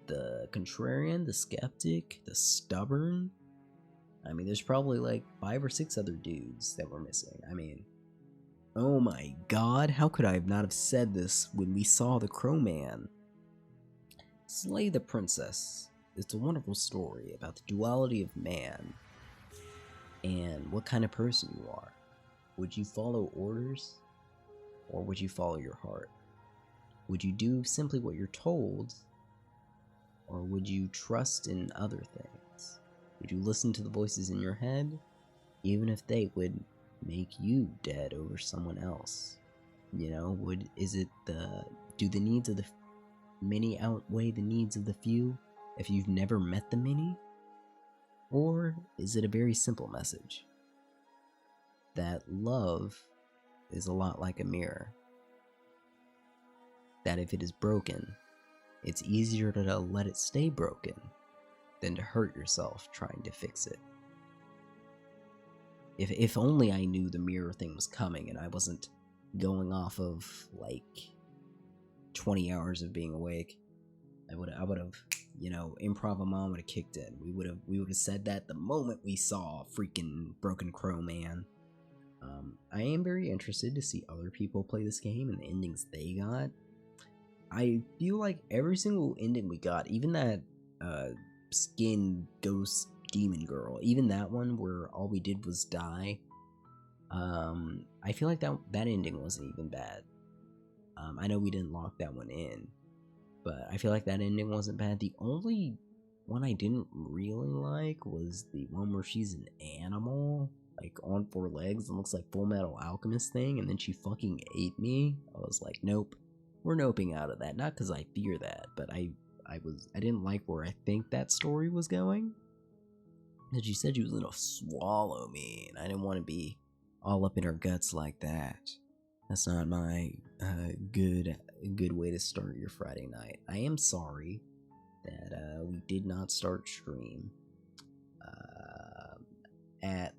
the contrarian, the skeptic, the stubborn. I mean, there's probably like 5 or 6 other dudes that were missing. I mean, oh my god, how could I not have said this when we saw the Crow Man? Slay the Princess. It's a wonderful story about the duality of man and what kind of person you are. Would you follow orders, or would you follow your heart? Would you do simply what you're told, or would you trust in other things? Would you listen to the voices in your head, even if they would make you dead over someone else? You know, do the needs of the many outweigh the needs of the few if you've never met the many? Or is it a very simple message? that love is a lot like a mirror. That if it is broken, it's easier to let it stay broken than to hurt yourself trying to fix it. If only I knew the mirror thing was coming and I wasn't going off of like 20 hours of being awake, I would have, Improv Mom would have kicked in. We would have said that the moment we saw freaking Broken Crow Man. I am very interested to see other people play this game and the endings they got. I feel like every single ending we got, even that skin ghost demon girl, even that one where all we did was die, I feel like that ending wasn't even bad. I know we didn't lock that one in, but I feel like that ending wasn't bad. The only one I didn't really like was the one where she's an animal, like on 4 legs and looks like Full Metal Alchemist thing, and then she fucking ate me. I was like, nope, we're noping out of that. Not because I fear that, but I didn't like where I think that story was going. Because she said she was gonna swallow me, and I didn't want to be all up in her guts like that. That's not my good way to start your Friday night. I am sorry that we did not start stream at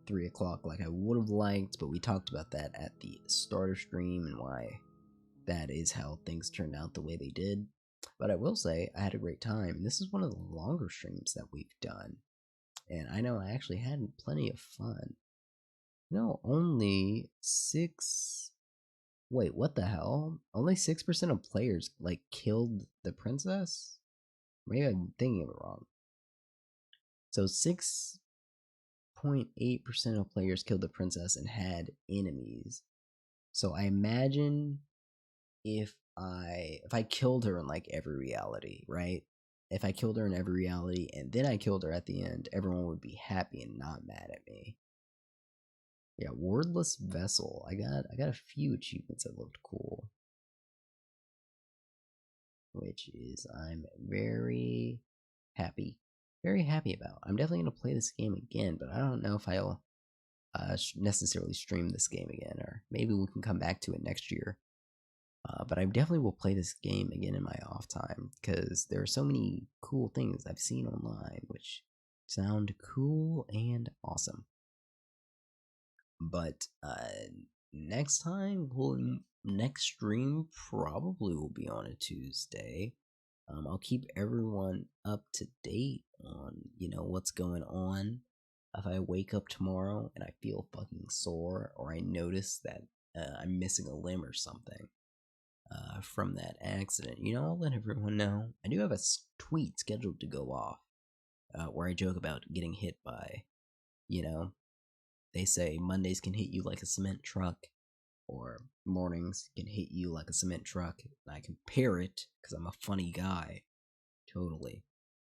3 o'clock like I would have liked, but we talked about that at the start of stream and why that is how things turned out the way they did. But I will say I had a great time. This is one of the longer streams that we've done, and I know I actually had plenty of fun. Only 6... Wait, what the hell? Only 6% of players, killed the princess? Maybe I'm thinking of it wrong. So 6.8% of players killed the princess and had enemies. So I imagine if I killed her in, every reality, right? If I killed her in every reality and then I killed her at the end, everyone would be happy and not mad at me. Yeah, Wordless Vessel. I got a few achievements that looked cool, which is I'm very happy about. I'm definitely gonna play this game again, but I don't know if I'll necessarily stream this game again, or maybe we can come back to it next year. But I definitely will play this game again in my off time because there are so many cool things I've seen online which sound cool and awesome. But next stream probably will be on a Tuesday. I'll keep everyone up to date on what's going on. If I wake up tomorrow and I feel fucking sore, or I notice that I'm missing a limb or something from that accident, I'll let everyone know. I do have a tweet scheduled to go off where I joke about getting hit by, they say Mondays can hit you like a cement truck, or mornings can hit you like a cement truck. And I compare it, because I'm a funny guy, totally,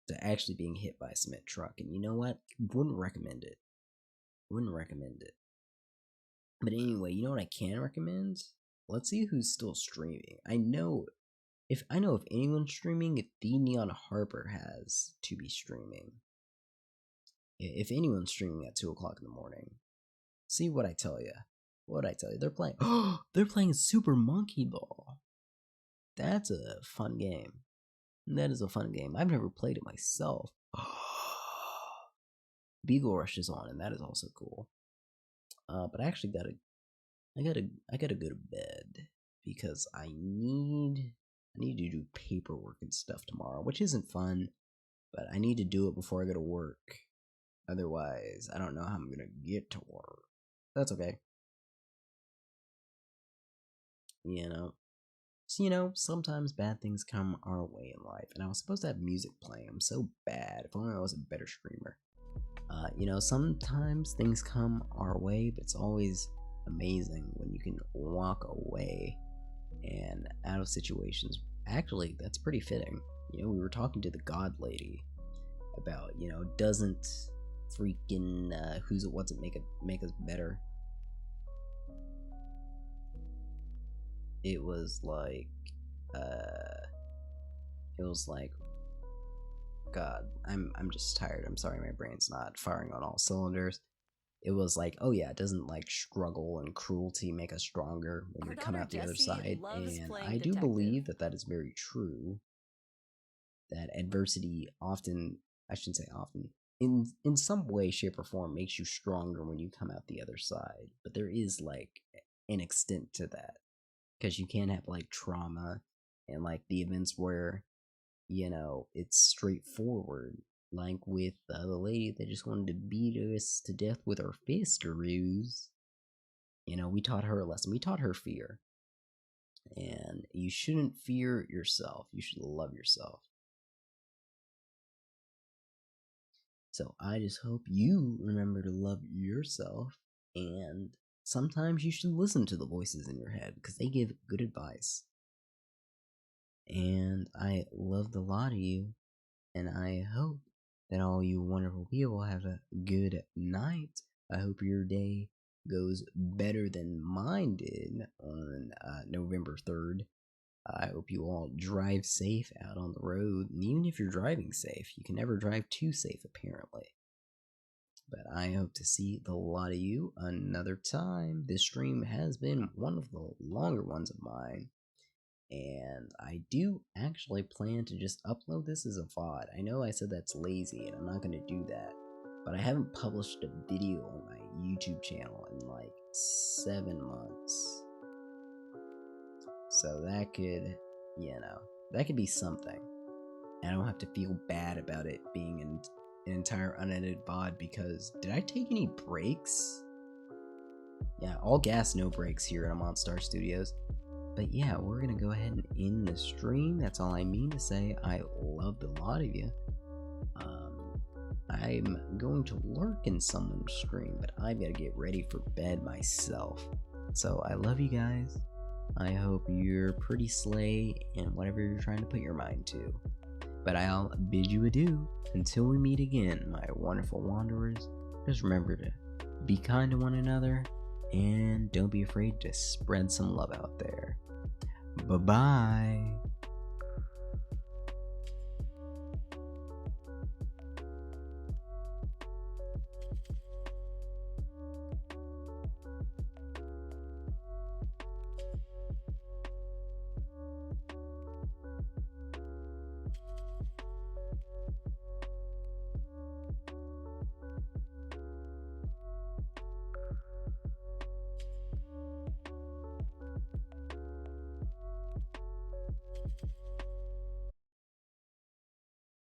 to actually being hit by a cement truck. And you know what? Wouldn't recommend it. But anyway, you know what I can recommend? Let's see who's still streaming. I know if anyone's streaming, The Neon Harper has to be streaming. If anyone's streaming at 2 o'clock in the morning, see what I tell you. They're playing. They're playing Super Monkey Ball. That's a fun game. That is a fun game. I've never played it myself. Beagle Rush is on, and that is also cool. But I actually I gotta go to bed because I need to do paperwork and stuff tomorrow, which isn't fun, but I need to do it before I go to work. Otherwise, I don't know how I'm gonna get to work. That's okay. Sometimes bad things come our way in life, and I was supposed to have music playing. I'm so bad. If only I was a better streamer. Sometimes things come our way, but it's always amazing when you can walk away and out of situations. Actually, that's pretty fitting. We were talking to the God Lady about, doesn't freaking who's it, what's it make us better? It was like, God, I'm just tired. I'm sorry, my brain's not firing on all cylinders. it was like, oh yeah, it doesn't like struggle and cruelty make us stronger when Our we come daughter out the other Jessie side. loves And playing I do detective. believe that that is very true. That adversity often, I shouldn't say often, in some way, shape, or form makes you stronger when you come out the other side. But there is like an extent to that, because you can have like trauma and like the events where, you know, it's straightforward, like with the lady that just wanted to beat us to death with her fistaroos. You know, we taught her a lesson. We taught her fear. And you shouldn't fear yourself. You should love yourself. So I just hope you remember to love yourself. And sometimes you should listen to the voices in your head, because they give good advice. And I love the lot of you. And I hope that all you wonderful people have a good night. I hope your day goes better than mine did on November 3rd. I hope you all drive safe out on the road. And even if you're driving safe, you can never drive too safe, apparently. But I hope to see the lot of you another time. This stream has been one of the longer ones of mine. And I do actually plan to just upload this as a VOD. I know I said that's lazy, and I'm not going to do that. But I haven't published a video on my YouTube channel in like 7 months. So that could, you know, that could be something. And I don't have to feel bad about it being an entire unedited VOD, because did I take any breaks? Yeah, all gas, no breaks here at Monstar Studios. But yeah, we're gonna go ahead and end the stream. That's all I mean to say. I loved a lot of you. I'm going to lurk in someone's stream, but I've got to get ready for bed myself. So I love you guys. I hope you're pretty slay in whatever you're trying to put your mind to. But I'll bid you adieu until we meet again, my wonderful wanderers. Just remember to be kind to one another, and don't be afraid to spread some love out there. Bye-bye.